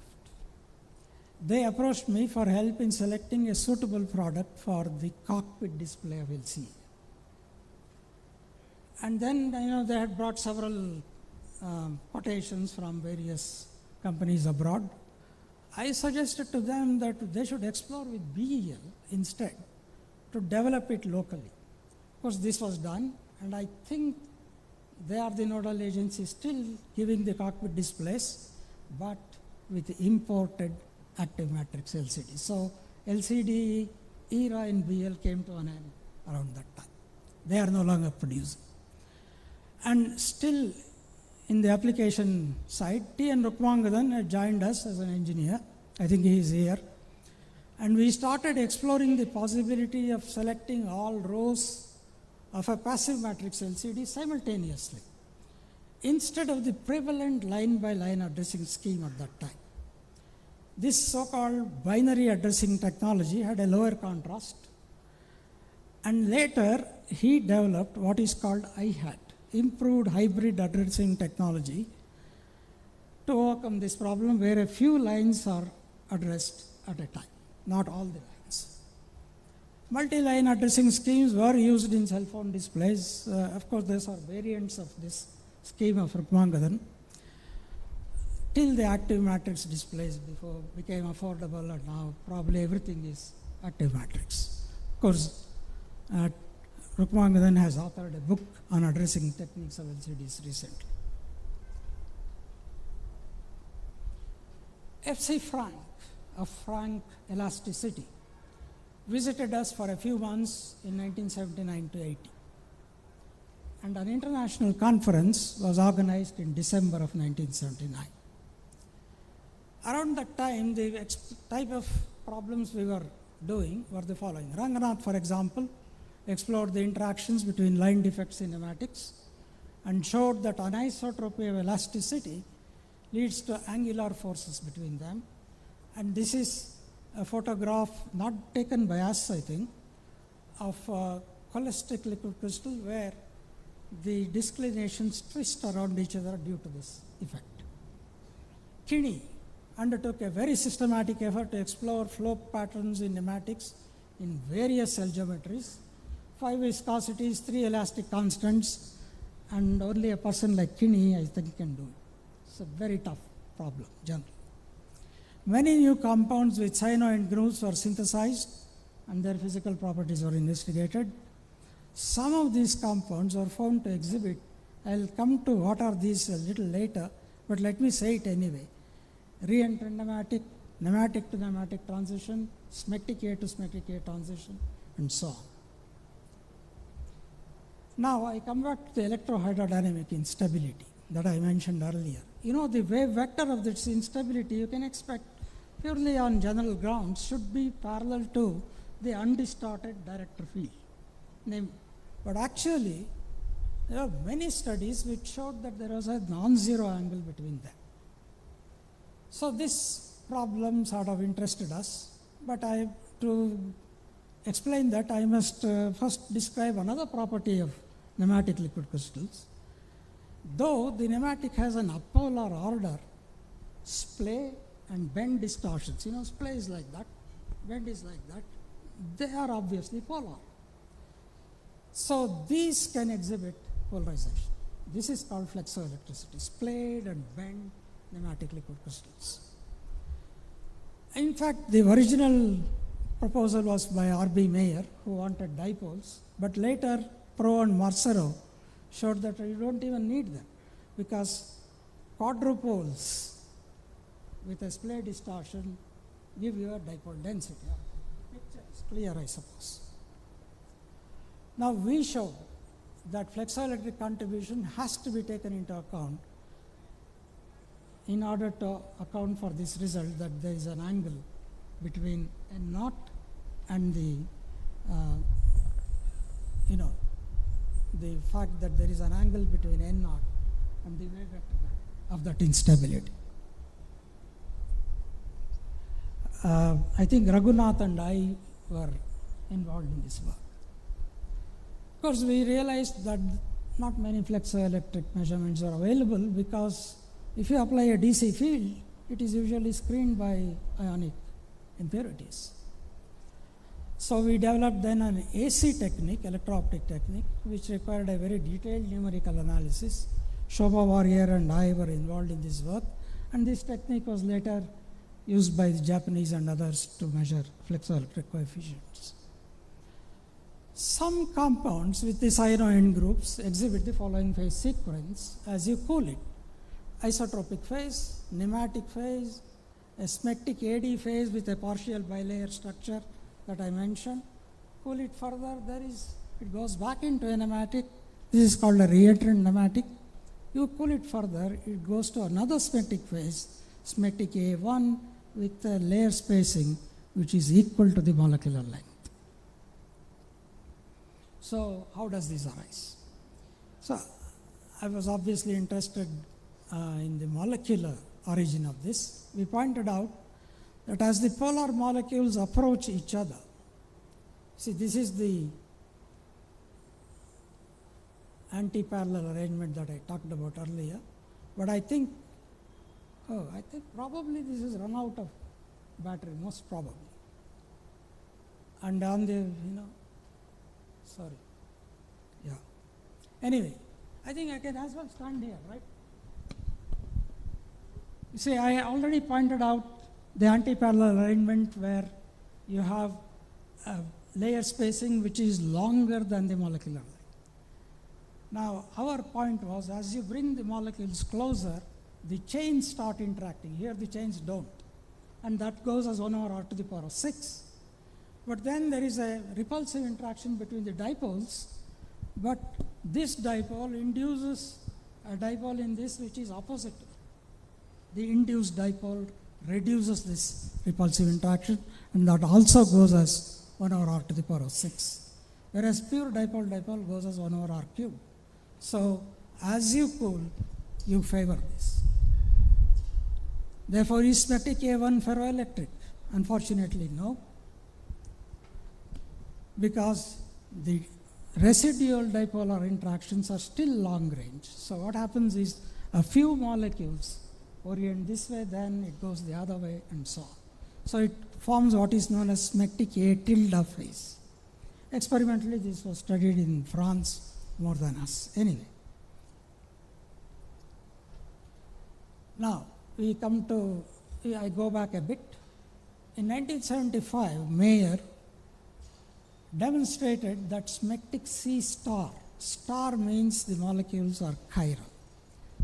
they approached me for help in selecting a suitable product for the cockpit display of LCA. And then, they had brought several quotations from various companies abroad. I suggested to them that they should explore with BEL instead to develop it locally. Of course, this was done, and I think they are the nodal agency still giving the cockpit displays, but with imported active matrix LCD. So LCD era in BEL came to an end around that time. They are no longer producing. And still, in the application side, T.N. Rukmangathan had joined us as an engineer. I think he is here. And we started exploring the possibility of selecting all rows of a passive matrix LCD simultaneously, instead of the prevalent line-by-line addressing scheme at that time. This so-called binary addressing technology had a lower contrast. And later, he developed what is called IHAT, improved hybrid addressing technology, to overcome this problem where a few lines are addressed at a time, not all the lines. Multi-line addressing schemes were used in cell phone displays. Of course, these are variants of this scheme of Rukmangathan, till the active matrix displays became affordable, and now probably everything is active matrix. Of course, Rukmangathan has authored a book on addressing techniques of LCDs recently. F.C. Frank of Frank Elasticity visited us for a few months in 1979 to 80. And an international conference was organized in December of 1979. Around that time, the type of problems we were doing were the following. Ranganath, for example, explored the interactions between line defects in pneumatics and showed that anisotropy of elasticity leads to angular forces between them. And this is a photograph not taken by us, I think, of a holistic liquid crystal where the disclinations twist around each other due to this effect. Kinney undertook a very systematic effort to explore flow patterns in pneumatics in various cell geometries, 5 viscosities, 3 elastic constants, and only a person like Kinney, I think, can do it. It's a very tough problem, generally. Many new compounds with cyanoid grooves were synthesized, and their physical properties were investigated. Some of these compounds are found to exhibit, I'll come to what are these a little later, but let me say it anyway, re-entrant pneumatic, pneumatic to pneumatic transition, smectic A to smectic A transition, and so on. Now I come back to the electrohydrodynamic instability that I mentioned earlier. You know, the wave vector of this instability you can expect purely on general grounds should be parallel to the undistorted director field. But actually, there are many studies which showed that there was a non-zero angle between them. So this problem sort of interested us, but to explain that I must first describe another property of pneumatic liquid crystals. Though the pneumatic has an apolar order, splay and bend distortions, you know, splay is like that, bend is like that, they are obviously polar. So these can exhibit polarization. This is called flexoelectricity, splayed and bent pneumatic liquid crystals. In fact, the original proposal was by R.B. Mayer, who wanted dipoles, but later Pro and Marcero showed that you don't even need them, because quadrupoles with a splay distortion give you a dipole density. The picture is clear, I suppose. Now we showed that flexoelectric contribution has to be taken into account in order to account for this result that there is an angle between N0 and the, the fact that there is an angle between N0 and the wave vector of that instability. I think Raghunath and I were involved in this work. Of course, we realized that not many flexoelectric measurements are available, because if you apply a DC field, it is usually screened by ionic impurities. So we developed then an AC technique, electro-optic technique, which required a very detailed numerical analysis. Shobha Warrior and I were involved in this work, and this technique was later used by the Japanese and others to measure flexoelectric coefficients. Some compounds with the cyano-end groups exhibit the following phase sequence as you cool it: isotropic phase, pneumatic phase, a smectic AD phase with a partial bilayer structure that I mentioned. Cool it further, it goes back into a pneumatic. This is called a reentrant pneumatic. You cool it further, it goes to another smectic phase, smectic A1, with a layer spacing which is equal to the molecular length. So how does this arise? So I was obviously interested in the molecular origin of this. We pointed out that as the polar molecules approach each other, see, this is the anti-parallel arrangement that I talked about earlier, but I think probably this has run out of battery, most probably. And on the, sorry. Yeah. Anyway, I think I can as well stand here, right? You see, I already pointed out the anti-parallel arrangement where you have a layer spacing which is longer than the molecular length. Now, our point was, as you bring the molecules closer, the chains start interacting. Here the chains don't. And that goes as 1 over r to the power of 6. But then there is a repulsive interaction between the dipoles, but this dipole induces a dipole in this which is opposite. The induced dipole reduces this repulsive interaction, and that also goes as 1 over r to the power of 6. Whereas pure dipole goes as 1 over r cubed. So as you cool, you favor this. Therefore, is smectic A1 ferroelectric? Unfortunately, no, because the residual dipolar interactions are still long range. So what happens is a few molecules orient this way, then it goes the other way, and so on. So it forms what is known as smectic A tilde phase. Experimentally, this was studied in France more than us. Anyway. Now, we come to, I go back a bit. In 1975, Mayer demonstrated that smectic C star, star means the molecules are chiral.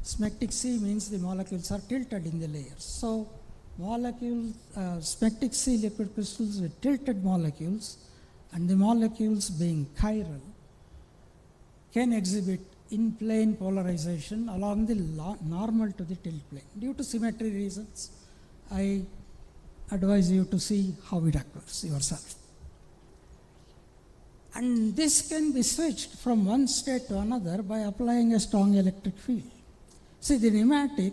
Smectic C means the molecules are tilted in the layers. So molecules, smectic C liquid crystals with tilted molecules, and the molecules being chiral, can exhibit in plane polarization along the normal to the tilt plane. Due to symmetry reasons, I advise you to see how it occurs yourself. And this can be switched from one state to another by applying a strong electric field. See, the pneumatic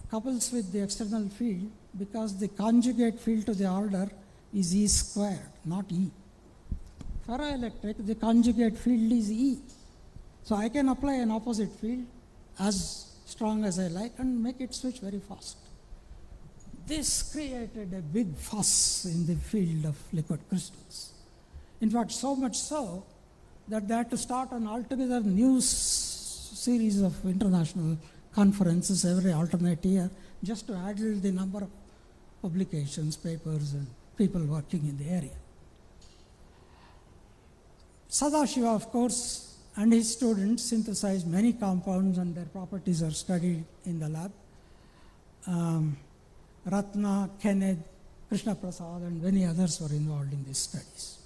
couples with the external field because the conjugate field to the order is E squared, not E. Ferroelectric, the conjugate field is E. So I can apply an opposite field as strong as I like and make it switch very fast. This created a big fuss in the field of liquid crystals. In fact, so much so that they had to start an altogether new series of international conferences every alternate year just to handle the number of publications, papers, and people working in the area. Sadashiva, of course, and his students synthesized many compounds and their properties are studied in the lab. Ratna, Kenneth, Krishna Prasad, and many others were involved in these studies.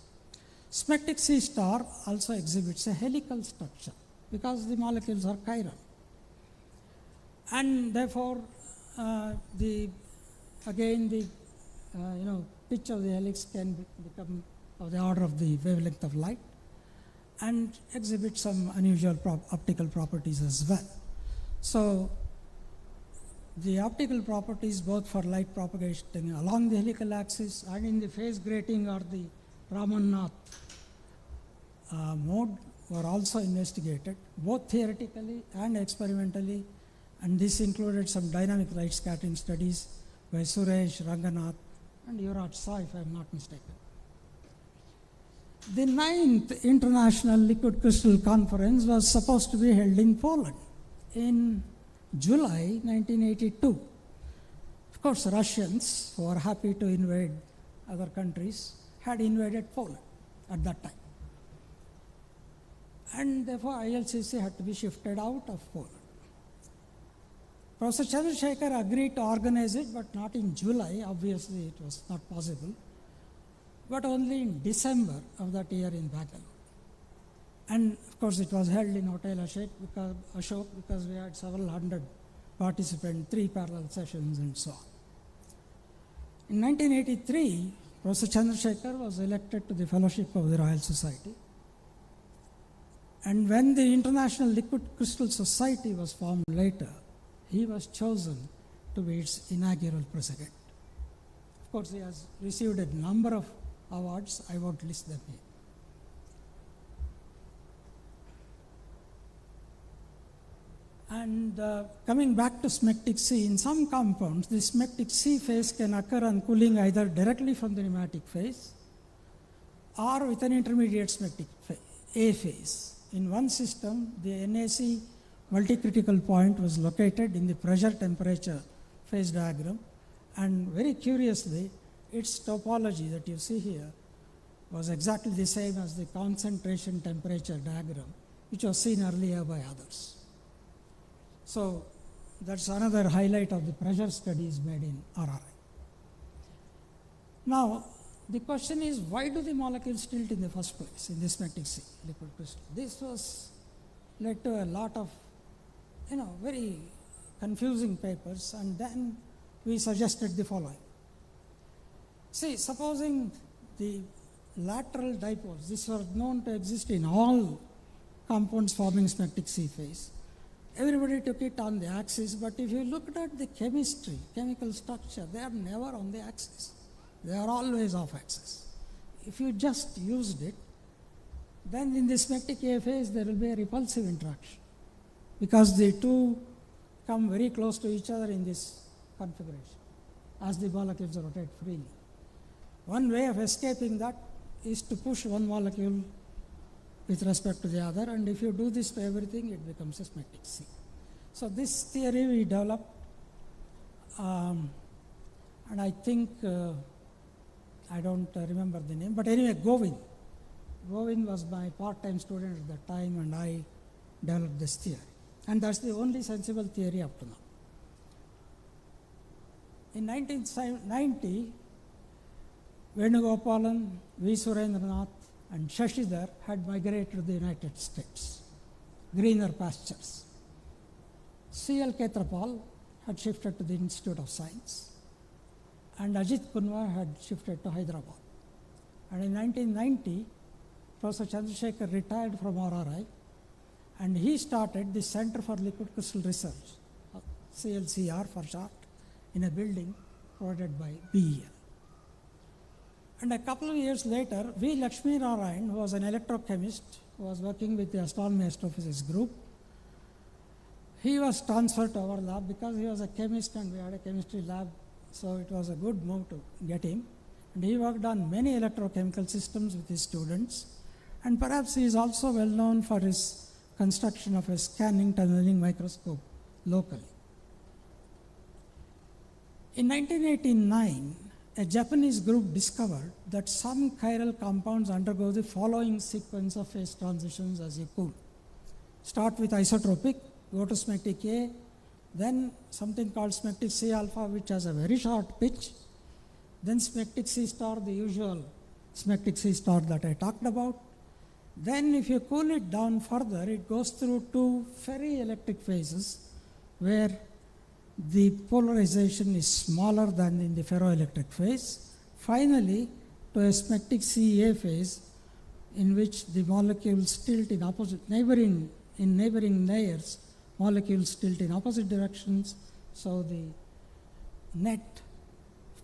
Smectic C star also exhibits a helical structure because the molecules are chiral. And therefore, the pitch of the helix can become of the order of the wavelength of light and exhibit some unusual optical properties as well. So the optical properties both for light propagation along the helical axis and in the phase grating or the Raman-Nath mode were also investigated, both theoretically and experimentally, and this included some dynamic light scattering studies by Suresh, Ranganath, and Yuvraj Shah, if I am not mistaken. The 9th International Liquid Crystal Conference was supposed to be held in Poland in July 1982. Of course, Russians, who were happy to invade other countries, had invaded Poland at that time. And therefore, ILCC had to be shifted out of Poland. Professor Chandrasekhar agreed to organize it, but not in July. Obviously, it was not possible, but only in December of that year in Bangalore. And of course, it was held in Hotel Ashok because we had several hundred participants, 3 parallel sessions, and so on. In 1983, Professor Chandrasekhar was elected to the Fellowship of the Royal Society. And when the International Liquid Crystal Society was formed later, he was chosen to be its inaugural president. Of course, he has received a number of awards. I won't list them here. And coming back to smectic C, in some compounds, the smectic C phase can occur on cooling either directly from the pneumatic phase or with an intermediate smectic A phase. In one system, the NAC multi-critical point was located in the pressure temperature phase diagram, and very curiously, its topology that you see here was exactly the same as the concentration temperature diagram, which was seen earlier by others. So that's another highlight of the pressure studies made in RRI. Now, the question is, why do the molecules tilt in the first place in this smectic C liquid crystal? This was led to a lot of, very confusing papers, and then we suggested the following. See, supposing the lateral dipoles, these were known to exist in all compounds forming smectic C phase. Everybody took it on the axis, but if you looked at the chemistry, chemical structure, they are never on the axis. They are always off axis. If you just used it, then in the smectic A phase there will be a repulsive interaction because the two come very close to each other in this configuration as the molecules rotate freely. One way of escaping that is to push one molecule with respect to the other, and if you do this to everything, it becomes a smectic C. So this theory we developed, and I think, I don't remember the name, but anyway, Govind was my part-time student at that time, and I developed this theory. And that's the only sensible theory up to now. In 1990, Venugopalan, V. Surendranath, and Shashidhar had migrated to the United States, greener pastures. C.L. Ketrapal had shifted to the Institute of Science, and Ajit Kunwar had shifted to Hyderabad. And in 1990, Professor Chandrasekhar retired from RRI, and he started the Center for Liquid Crystal Research, CLCR for short, in a building provided by BEL. And a couple of years later, V. Lakshmi Narayan, who was an electrochemist, who was working with the astronomy astrophysics group, he was transferred to our lab because he was a chemist and we had a chemistry lab, so it was a good move to get him. And he worked on many electrochemical systems with his students, and perhaps he is also well known for his construction of a scanning tunneling microscope locally. In 1989, a Japanese group discovered that some chiral compounds undergo the following sequence of phase transitions as you cool. Start with isotropic, go to smectic A, then something called smectic C alpha, which has a very short pitch, then smectic C star, the usual smectic C star that I talked about. Then if you cool it down further, it goes through two ferrielectric phases where the polarization is smaller than in the ferroelectric phase. Finally, to a smectic CA phase in which the molecules tilt in opposite neighboring layers, molecules tilt in opposite directions, so the net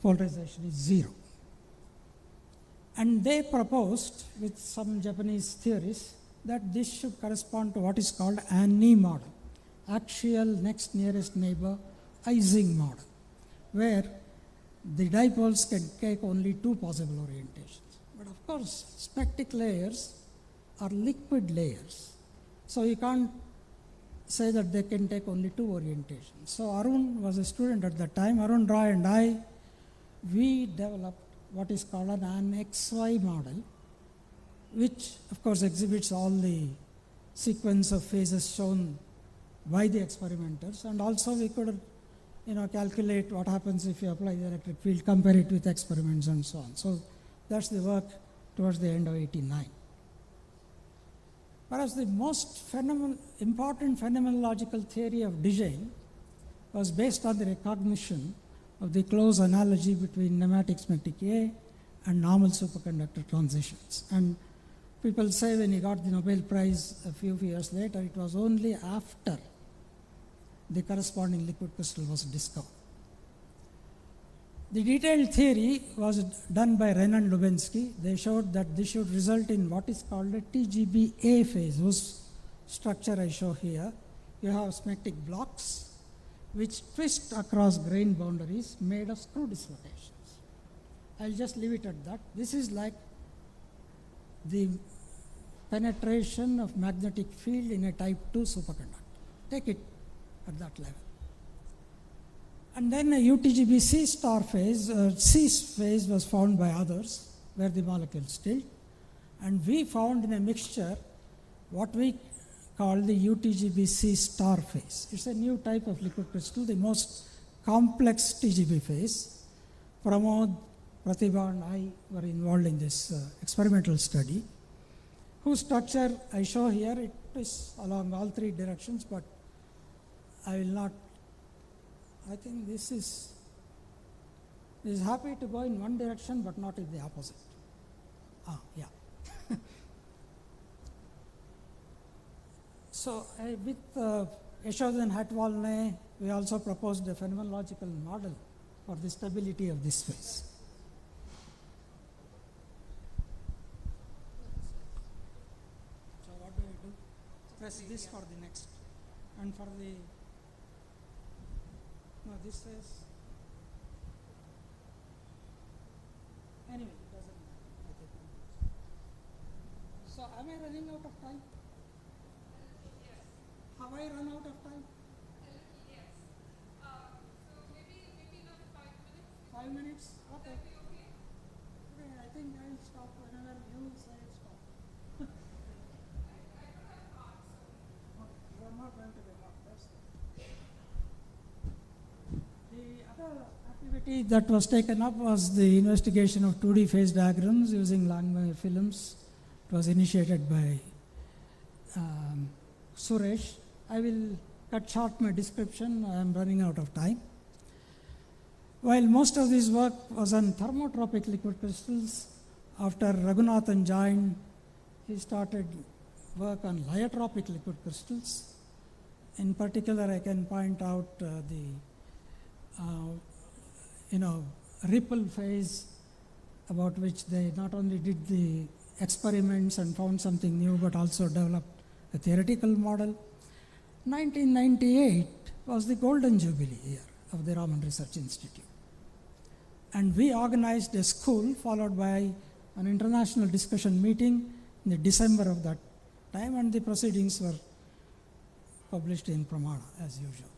polarization is zero. And they proposed, with some Japanese theorists, that this should correspond to what is called ANNI model, axial next nearest neighbor Ising model, where the dipoles can take only two possible orientations. But of course, smectic layers are liquid layers, so you can't say that they can take only two orientations. So Arun was a student at that time. Arun Roy and I, we developed what is called an XY model, which of course exhibits all the sequence of phases shown by the experimenters, and also we could calculate what happens if you apply the electric field, compare it with experiments and so on. So that's the work towards the end of 89. Perhaps the most important phenomenological theory of design was based on the recognition of the close analogy between nematic smectic A and normal superconductor transitions. And people say when he got the Nobel Prize a few years later, it was only after the corresponding liquid crystal was discovered. The detailed theory was done by Wren and Lubensky. They showed that this should result in what is called a TGB-A phase, whose structure I show here. You have smectic blocks which twist across grain boundaries made of screw dislocations. I'll just leave it at that. This is like the penetration of magnetic field in a type 2 superconductor. Take it at that level. And then a UTGB C star phase, C phase was found by others where the molecules tilt. And we found in a mixture what we call the UTGB C star phase. It's a new type of liquid crystal, the most complex TGB phase. Pramod, Pratibha and I were involved in this experimental study, whose structure I show here. It is along all three directions, but I will not. I think this is happy to go in one direction, but not in the opposite. Yeah. So with Yashodhan Hatwalne, we also proposed a phenomenological model for the stability of this phase. So what do I do? Press this for the next, and for the this is anyway, it doesn't matter. So am I running out of time? Yes. Have I run out of time? Yes. So maybe another 5 minutes. 5 minutes? Okay. Would that be okay? Okay, I think I'll stop whenever you say stop. I don't have cards, so. Okay, you are not going to be hot. That's the other activity that was taken up was the investigation of 2D phase diagrams using Langmuir films. It was initiated by Suresh. I will cut short my description. I am running out of time. While most of this work was on thermotropic liquid crystals, after Raghunathan joined, he started work on lyotropic liquid crystals. In particular, I can point out the ripple phase, about which they not only did the experiments and found something new, but also developed a theoretical model. 1998 was the golden jubilee year of the Raman Research Institute. And we organized a school followed by an international discussion meeting in the December of that time, and the proceedings were published in Pramana as usual.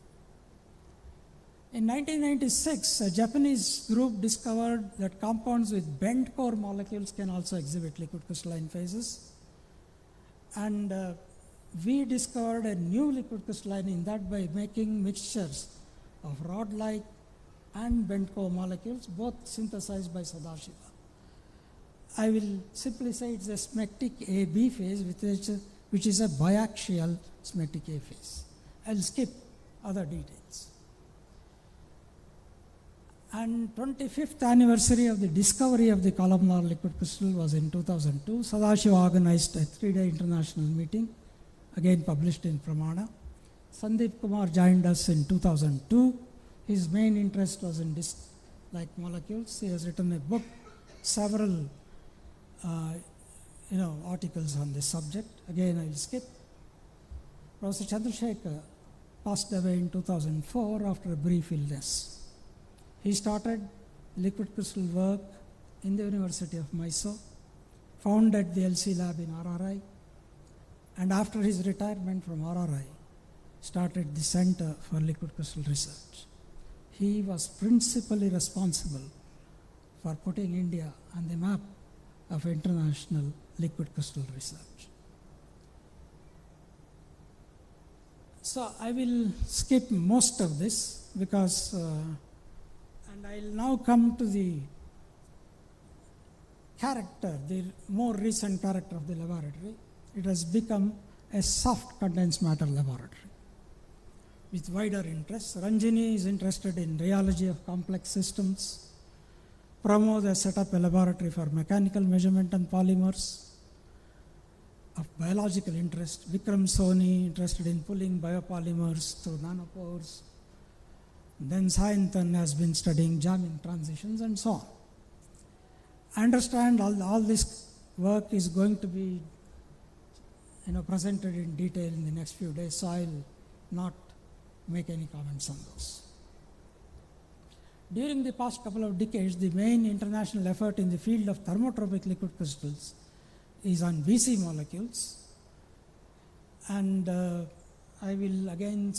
In 1996, a Japanese group discovered that compounds with bent core molecules can also exhibit liquid crystalline phases. And we discovered a new liquid crystalline in that by making mixtures of rod-like and bent core molecules, both synthesized by Sadashiva. I will simply say it's a smectic AB phase, which is a biaxial smectic A phase. I'll skip other details. And 25th anniversary of the discovery of the columnar liquid crystal was in 2002. Sadashiva organized a 3-day international meeting, again published in Pramana. Sandeep Kumar joined us in 2002. His main interest was in disk-like molecules. He has written a book, several articles on this subject. Again, I will skip. Professor Chandrasekhar passed away in 2004 after a brief illness. He started liquid crystal work in the University of Mysore, founded the LC lab in RRI, and after his retirement from RRI, started the Center for Liquid Crystal Research. He was principally responsible for putting India on the map of international liquid crystal research. So I will skip most of this because, and I'll now come to the character, the more recent character of the laboratory. It has become a soft condensed matter laboratory with wider interests. Ranjini is interested in rheology of complex systems. Pramod has set up a laboratory for mechanical measurement and polymers of biological interest. Vikram Soni interested in pulling biopolymers through nanopores. Then Sayantan has been studying jamming transitions and so on. I understand all this work is going to be presented in detail in the next few days, so I'll not make any comments on those. During the past couple of decades, the main international effort in the field of thermotropic liquid crystals is on BC molecules. And I will again,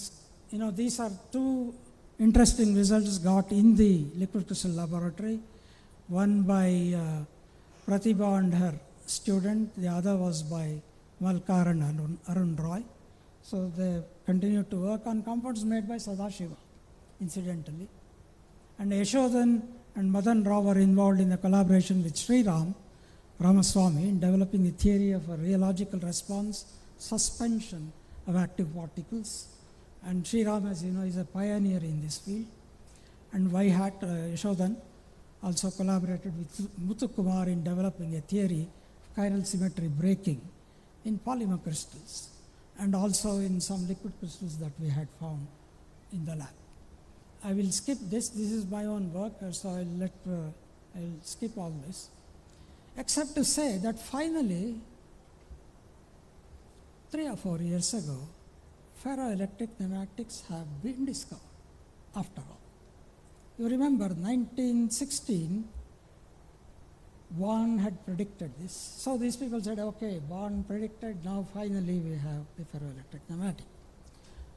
these are two interesting results got in the liquid crystal laboratory. One by Pratibha and her student, the other was by Malkar and Arun Roy. So they continue to work on compounds made by Sadashiva, incidentally. And Yashodhan and Madan Rao were involved in a collaboration with Sri Ramaswamy in developing the theory of a rheological response suspension of active particles. And Sri Ram, as you know, is a pioneer in this field. And Yashodhan also collaborated with Muthu Kumar in developing a theory of chiral symmetry breaking in polymer crystals, and also in some liquid crystals that we had found in the lab. I will skip this. This is my own work, so I'll skip all this, except to say that finally, 3 or 4 years ago, ferroelectric pneumatics have been discovered, after all. You remember 1916, Born had predicted this. So these people said, okay, Born predicted, now finally we have the ferroelectric pneumatic.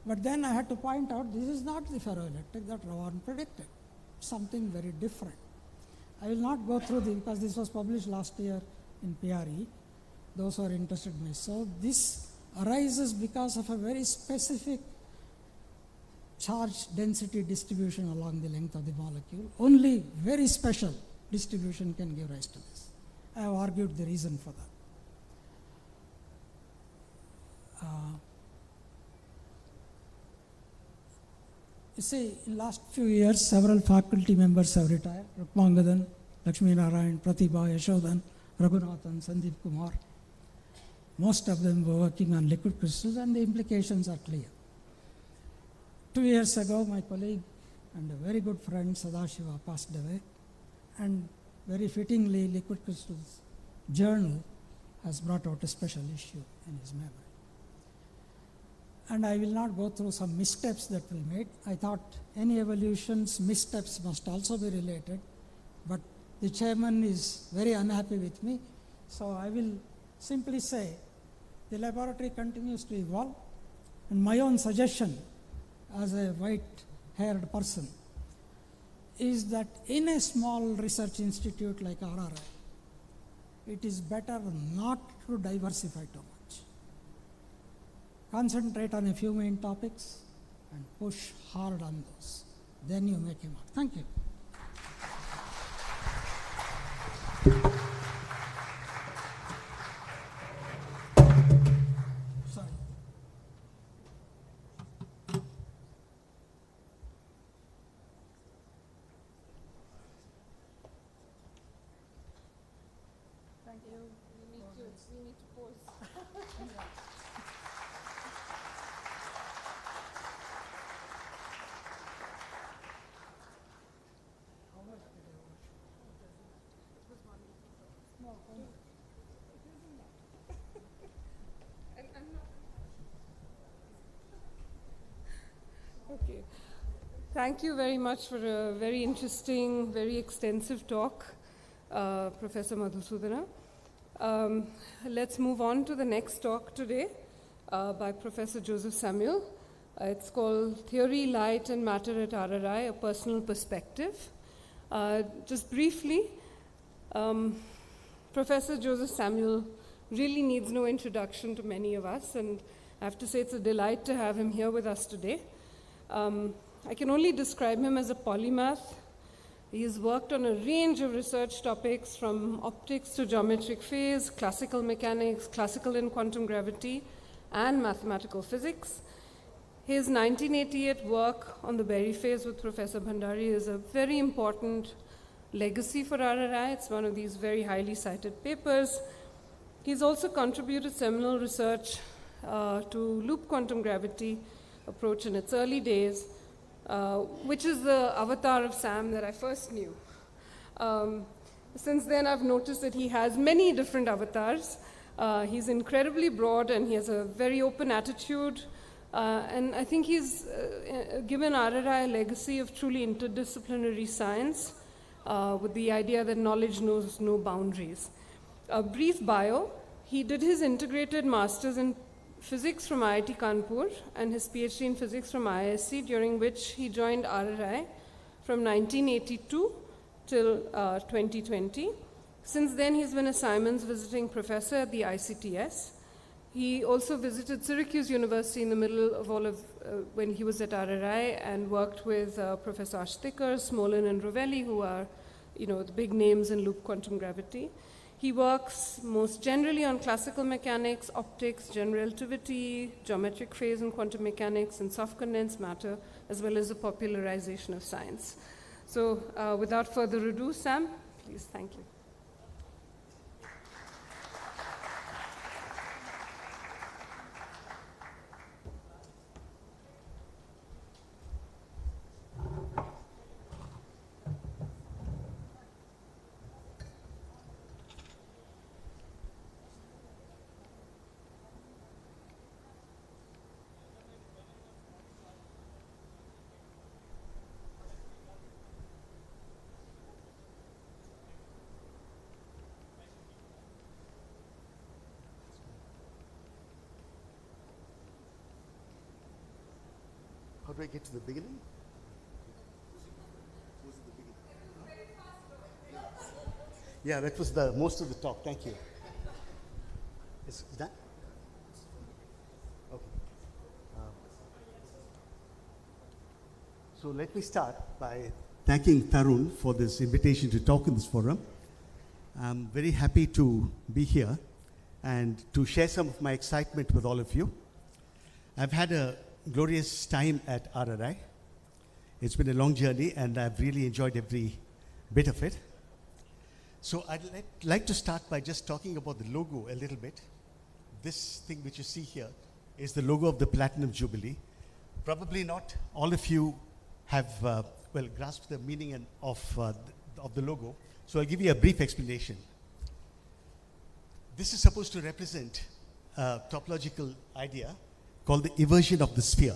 But then I had to point out, this is not the ferroelectric that Born predicted, something very different. I will not go through this because this was published last year in PRE, those who are interested may. So this arises because of a very specific charge density distribution along the length of the molecule. Only very special distribution can give rise to this. I have argued the reason for that. You see, in last few years, several faculty members have retired. Rukmangadan, Lakshmi Narayan, Pratibha, Yashodan, Raghunathan, Sandeep Kumar. Most of them were working on liquid crystals, and the implications are clear. 2 years ago, my colleague and a very good friend, Sadashiva, passed away. And very fittingly, Liquid Crystals Journal has brought out a special issue in his memory. And I will not go through some missteps that we made. I thought any evolution's missteps must also be related, but the chairman is very unhappy with me, so I will simply say the laboratory continues to evolve, and my own suggestion as a white-haired person is that in a small research institute like RRI, it is better not to diversify too much. Concentrate on a few main topics and push hard on those. Then you make a mark. Thank you. Sorry. Thank you. We need to pause. Okay. Thank you very much for a very interesting, very extensive talk, Professor Madhusudana. Let's move on to the next talk today by Professor Joseph Samuel. It's called Theory, Light and Matter at RRI, A Personal Perspective. Just briefly, Professor Joseph Samuel really needs no introduction to many of us, and I have to say it's a delight to have him here with us today. I can only describe him as a polymath. He has worked on a range of research topics from optics to geometric phase, classical mechanics, classical and quantum gravity, and mathematical physics. His 1988 work on the Berry phase with Professor Bhandari is a very important legacy for RRI. It's one of these very highly cited papers. He's also contributed seminal research to loop quantum gravity approach in its early days, which is the avatar of Sam that I first knew. Since then, I've noticed that he has many different avatars. He's incredibly broad and he has a very open attitude. And I think he's given RRI a legacy of truly interdisciplinary science with the idea that knowledge knows no boundaries. A brief bio, he did his integrated master's in physics from IIT Kanpur and his PhD in physics from IISc, during which he joined RRI from 1982 till 2020. Since then, he's been a Simons visiting professor at the ICTS. He also visited Syracuse University in the middle of all of when he was at RRI and worked with Professor Ashtikar, Smolin, and Rovelli, who are, the big names in loop quantum gravity. He works most generally on classical mechanics, optics, general relativity, geometric phase and quantum mechanics, and soft condensed matter, as well as the popularization of science. So without further ado, Sam, please, thank you. How do I get to the beginning? Was it the beginning? Yeah, that was the most of the talk. Thank you. Is that? Okay. So let me start by thanking Tarun for this invitation to talk in this forum. I'm very happy to be here and to share some of my excitement with all of you. I've had a glorious time at RRI. It's been a long journey and I've really enjoyed every bit of it. So I'd like to start by just talking about the logo a little bit. This thing which you see here is the logo of the Platinum Jubilee. Probably not all of you have grasped the meaning of the logo. So I'll give you a brief explanation. This is supposed to represent a topological idea called the inversion of the sphere.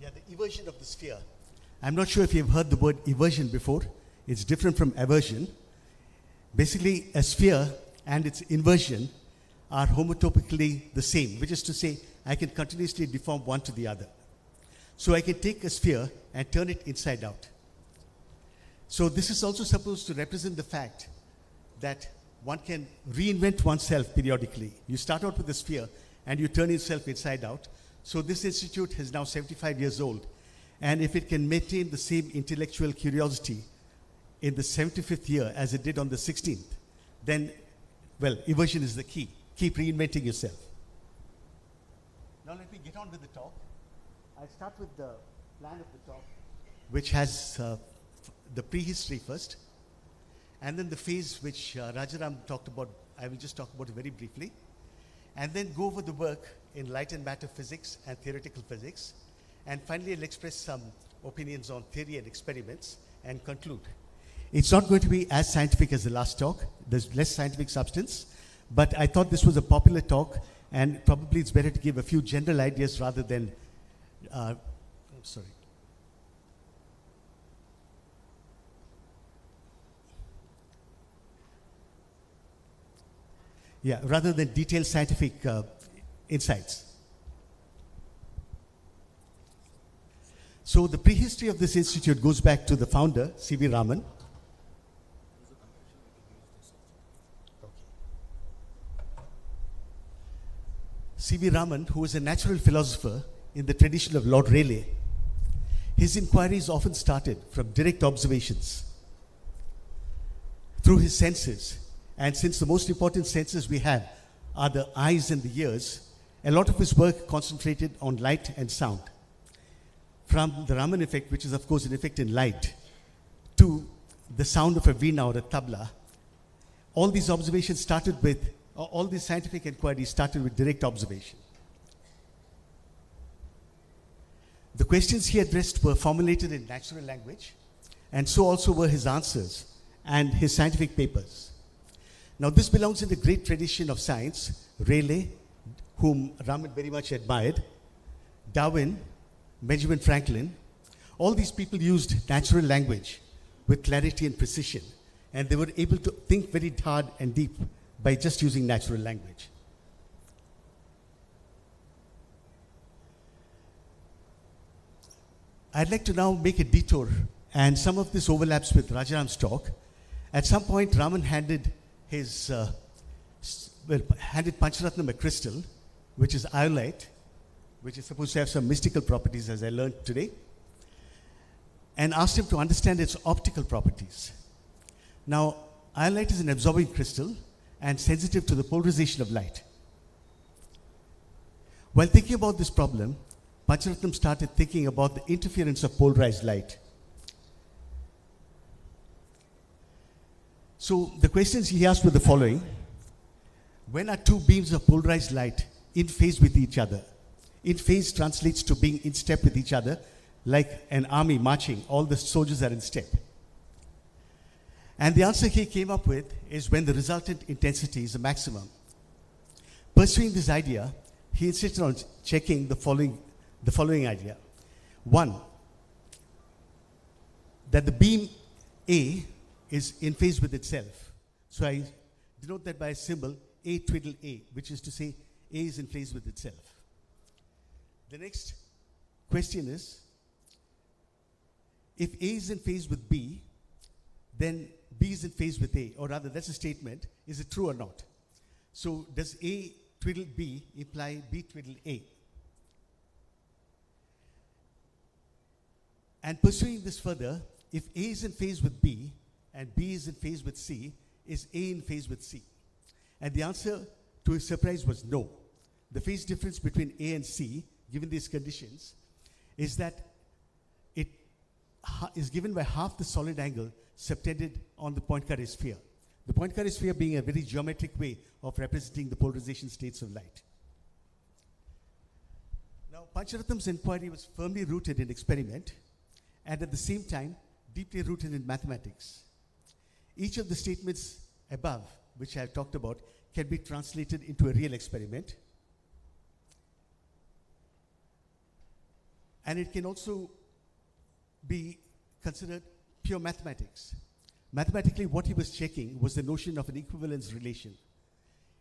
Yeah, the inversion of the sphere. I'm not sure if you've heard the word inversion before. It's different from aversion. Basically, a sphere and its inversion are homotopically the same, which is to say, I can continuously deform one to the other. So I can take a sphere and turn it inside out. So this is also supposed to represent the fact that one can reinvent oneself periodically. You start out with a sphere and you turn yourself inside out. So this institute is now 75 years old. And if it can maintain the same intellectual curiosity in the 75th year as it did on the 16th, then, well, inversion is the key. Keep reinventing yourself. Now let me get on with the talk. I'll start with the plan of the talk, which has the prehistory first, and then the phase which Rajaram talked about. I will just talk about it very briefly, and then go over the work in light and matter physics and theoretical physics, and finally I'll express some opinions on theory and experiments and conclude. It's not going to be as scientific as the last talk. There's less scientific substance, but I thought this was a popular talk, and probably it's better to give a few general ideas rather than, rather than detailed scientific insights. So the prehistory of this institute goes back to the founder, C.V. Raman. C.V. Raman, who was a natural philosopher in the tradition of Lord Rayleigh, his inquiries often started from direct observations through his senses. And since the most important senses we have are the eyes and the ears, a lot of his work concentrated on light and sound. From the Raman effect, which is of course an effect in light, to the sound of a veena or a tabla, all these observations started with, all these scientific inquiries started with direct observation. The questions he addressed were formulated in natural language, and so also were his answers and his scientific papers. Now this belongs in the great tradition of science. Rayleigh, whom Raman very much admired, Darwin, Benjamin Franklin, all these people used natural language with clarity and precision, and they were able to think very hard and deep by just using natural language. I'd like to now make a detour, and some of this overlaps with Rajaram's talk. At some point, Raman handed Pancharatnam a crystal, which is iolite, which is supposed to have some mystical properties, as I learned today, and asked him to understand its optical properties. Now, iolite is an absorbing crystal and sensitive to the polarization of light. While thinking about this problem, Pancharatnam started thinking about the interference of polarized light. So the questions he asked were the following. When are two beams of polarized light in phase with each other? In phase translates to being in step with each other, like an army marching, all the soldiers are in step. And the answer he came up with is when the resultant intensity is the maximum. Pursuing this idea, he insisted on checking the following idea. One, that the beam A is in phase with itself. So I denote that by a symbol A twiddle A, which is to say A is in phase with itself. The next question is, if A is in phase with B, then B is in phase with A, or rather that's a statement, is it true or not? So does A twiddle B imply B twiddle A. And pursuing this further, if A is in phase with B and B is in phase with C, is A in phase with C? And the answer, to his surprise, was no. The phase difference between A and C, given these conditions, is that it is given by half the solid angle subtended on the Poincaré sphere. The Poincaré sphere being a very geometric way of representing the polarization states of light. Now, Pancharatnam's inquiry was firmly rooted in experiment and at the same time deeply rooted in mathematics. Each of the statements above, which I have talked about, can be translated into a real experiment. And it can also be considered pure mathematics. Mathematically, what he was checking was the notion of an equivalence relation.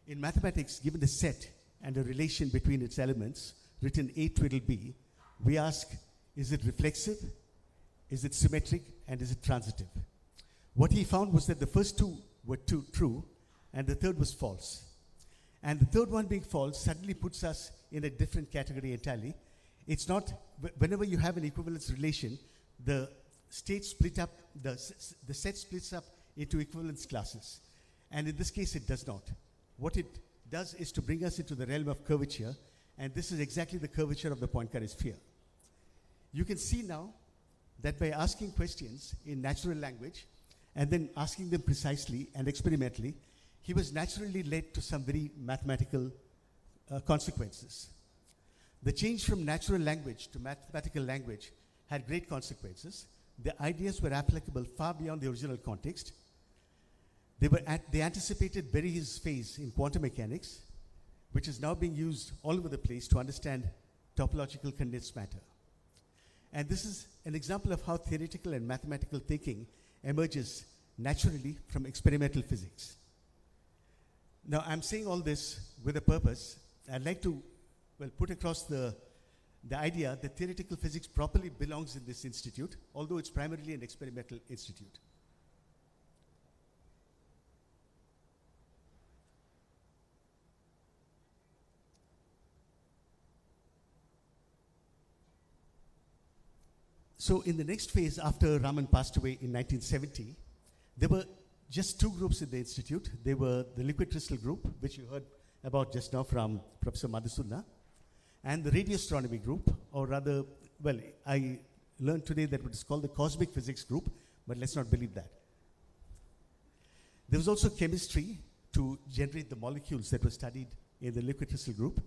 In mathematics, given a set and a relation between its elements, written A twiddle B, we ask, is it reflexive, is it symmetric, and is it transitive? What he found was that the first two were true, and the third was false. And the third one being false suddenly puts us in a different category entirely. It's not, whenever you have an equivalence relation, the state split up, the set splits up into equivalence classes. And in this case, it does not. What it does is to bring us into the realm of curvature, and this is exactly the curvature of the Poincaré sphere. You can see now that by asking questions in natural language, and then asking them precisely and experimentally, he was naturally led to some very mathematical consequences. The change from natural language to mathematical language had great consequences. The ideas were applicable far beyond the original context. They anticipated Berry's phase in quantum mechanics, which is now being used all over the place to understand topological condensed matter. And this is an example of how theoretical and mathematical thinking emerges naturally from experimental physics. Now, I'm saying all this with a purpose. I'd like to, put across the idea that theoretical physics properly belongs in this institute, although it's primarily an experimental institute. So in the next phase, after Raman passed away in 1970, there were just two groups in the institute. They were the liquid crystal group, which you heard about just now from Professor Madhusudana, and the radio astronomy group, or rather, I learned today that it is called the cosmic physics group, but let's not believe that. There was also chemistry to generate the molecules that were studied in the liquid crystal group,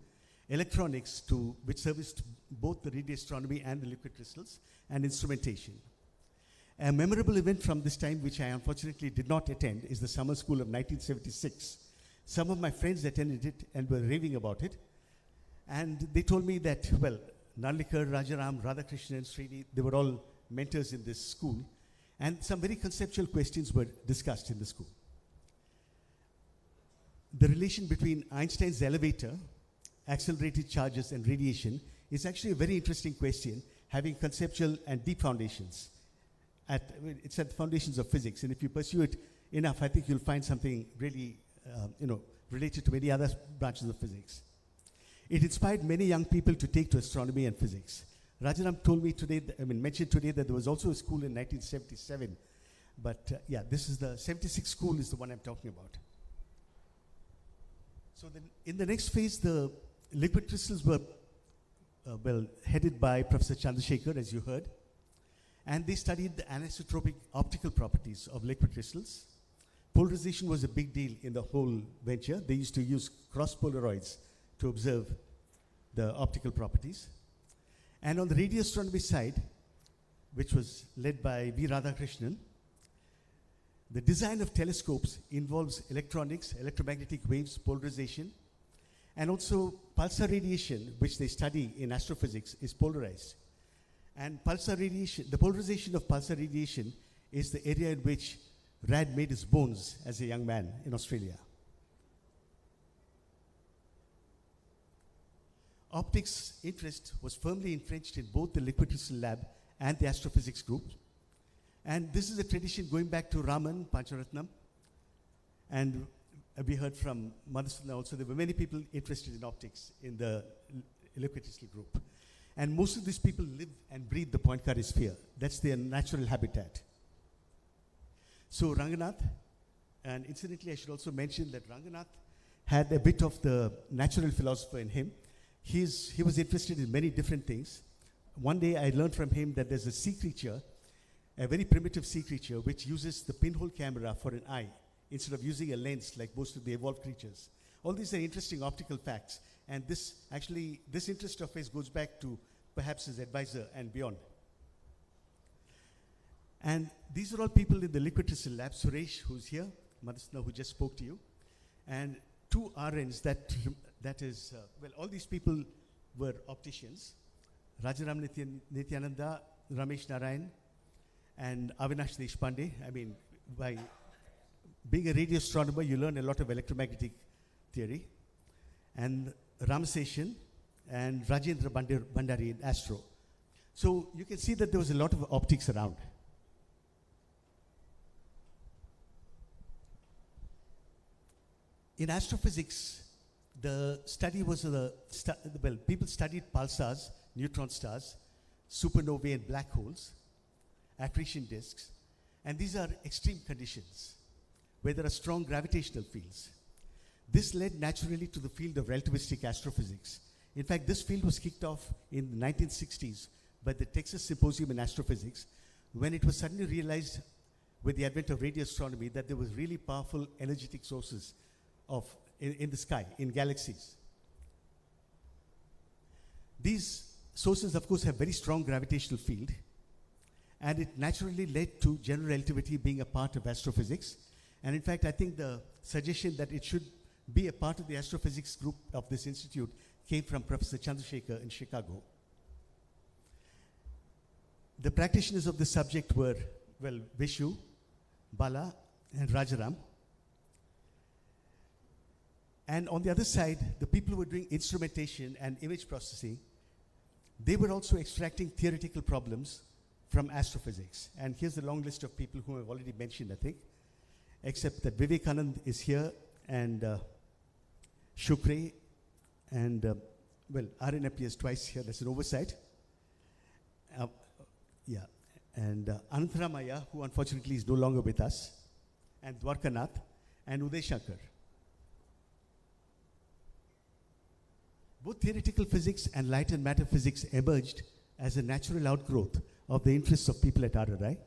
electronics which serviced both the radio astronomy and the liquid crystals, and instrumentation. A memorable event from this time, which I unfortunately did not attend, is the summer school of 1976. Some of my friends attended it and were raving about it. And they told me that, Narlikar, Rajaram, Radhakrishnan, Srini, they were all mentors in this school. And some very conceptual questions were discussed in the school. The relation between Einstein's elevator, accelerated charges, and radiation is actually a very interesting question, having conceptual and deep foundations. It's at the foundations of physics, and if you pursue it enough, I think you'll find something really, related to many other branches of physics. It inspired many young people to take to astronomy and physics. Rajaram told me today, mentioned today that there was also a school in 1977, but this is the 76 school is the one I'm talking about. So then, in the next phase, the liquid crystals were headed by Professor Chandrasekhar, as you heard. And they studied the anisotropic optical properties of liquid crystals. Polarization was a big deal in the whole venture. They used to use cross Polaroids to observe the optical properties. And on the radio astronomy side, which was led by V. Radhakrishnan, the design of telescopes involves electronics, electromagnetic waves, polarization, and also pulsar radiation, which they study in astrophysics, is polarized. And pulsar radiation, the polarization of pulsar radiation is the area in which Rad made his bones as a young man in Australia. Optics interest was firmly entrenched in both the liquid crystal lab and the astrophysics group. And this is a tradition going back to Raman, Pancharatnam. And we heard from Madhusudana also, there were many people interested in optics in the liquid crystal group. And most of these people live and breathe the Poincaré sphere. That's their natural habitat. So Ranganath, and incidentally I should also mention that Ranganath had a bit of the natural philosopher in him. He was interested in many different things. One day I learned from him that there's a sea creature, a very primitive sea creature, which uses the pinhole camera for an eye instead of using a lens like most of the evolved creatures. All these are interesting optical facts. And this interest of his goes back to perhaps his advisor and beyond. And these are all people in the liquid crystal lab. Suresh, who's here, Madhusudana, who just spoke to you, and two RNs that is, all these people were opticians. Rajaram Nityananda, Ramesh Narayan, and Avinash Deshpande. I mean, by being a radio astronomer, you learn a lot of electromagnetic theory. And Ramaseshan and Rajendra Bandari in Astro. So you can see that there was a lot of optics around. In astrophysics, the study was people studied pulsars, neutron stars, supernovae and black holes, accretion disks, and these are extreme conditions where there are strong gravitational fields. This led naturally to the field of relativistic astrophysics. In fact, this field was kicked off in the 1960s by the Texas Symposium in Astrophysics, when it was suddenly realized with the advent of radio astronomy that there was really powerful energetic sources in the sky, in galaxies. These sources, of course, have very strong gravitational field, and it naturally led to general relativity being a part of astrophysics. And in fact, I think the suggestion that it should be a part of the astrophysics group of this institute came from Professor Chandrasekhar in Chicago. The practitioners of the subject were, Vishu, Bala, and Rajaram. And on the other side, the people who were doing instrumentation and image processing, they were also extracting theoretical problems from astrophysics. And here's the long list of people who I've already mentioned, I think, except that Vivekanand is here, and Shukre, and Aryan appears twice here. That's an oversight. And Anantharamaya, who unfortunately is no longer with us, and Dwarkanath, and Uday Shankar. Both theoretical physics and light and matter physics emerged as a natural outgrowth of the interests of people at RRI.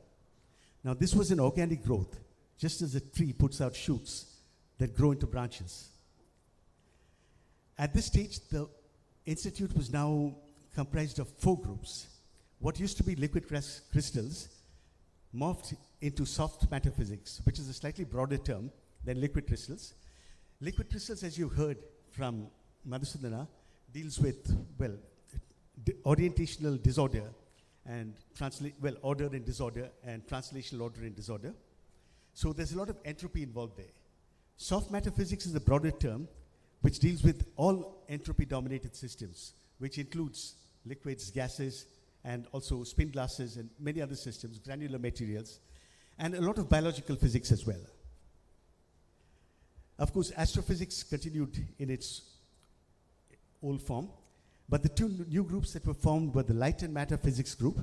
Now, this was an organic growth, just as a tree puts out shoots that grow into branches. At this stage, the institute was now comprised of 4 groups. What used to be liquid crystals morphed into soft matter physics, which is a slightly broader term than liquid crystals. Liquid crystals, as you heard from Madhusudana, deals with, orientational disorder and order and disorder and translational order and disorder. So there's a lot of entropy involved there. Soft matter physics is a broader term which deals with all entropy-dominated systems, which includes liquids, gases, and also spin glasses and many other systems, granular materials, and a lot of biological physics as well. Of course, astrophysics continued in its old form, but the 2 new groups that were formed were the light and matter physics group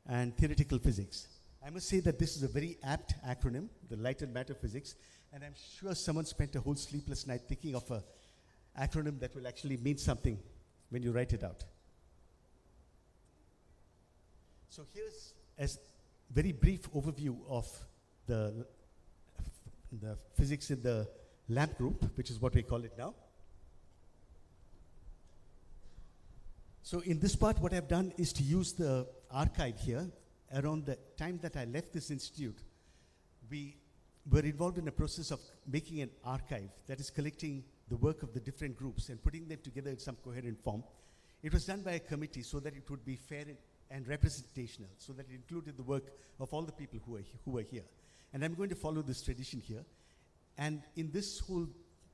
and theoretical physics. I must say that this is a very apt acronym, the light and matter physics, and I'm sure someone spent a whole sleepless night thinking of an acronym that will actually mean something when you write it out. So here's a very brief overview of the physics in the lab group, which is what we call it now. So in this part, what I've done is to use the archive here. Around the time that I left this institute, we were involved in a process of making an archive that is collecting the work of the different groups and putting them together in some coherent form. It was done by a committee so that it would be fair and representational, so that it included the work of all the people who were here. And I'm going to follow this tradition here. And in this whole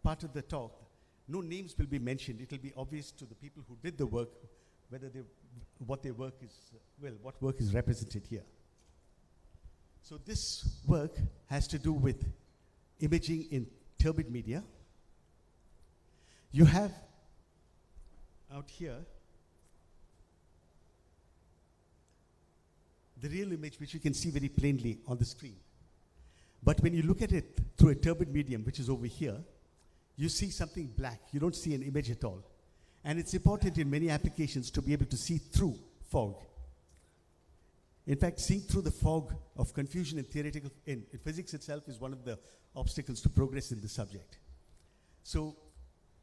part of the talk, no names will be mentioned. It will be obvious to the people who did the work what work is represented here. So this work has to do with imaging in turbid media. You have out here the real image, which you can see very plainly on the screen. But when you look at it through a turbid medium, which is over here, you see something black. You don't see an image at all. And it's important in many applications to be able to see through fog. In fact, seeing through the fog of confusion in physics itself is one of the obstacles to progress in the subject. So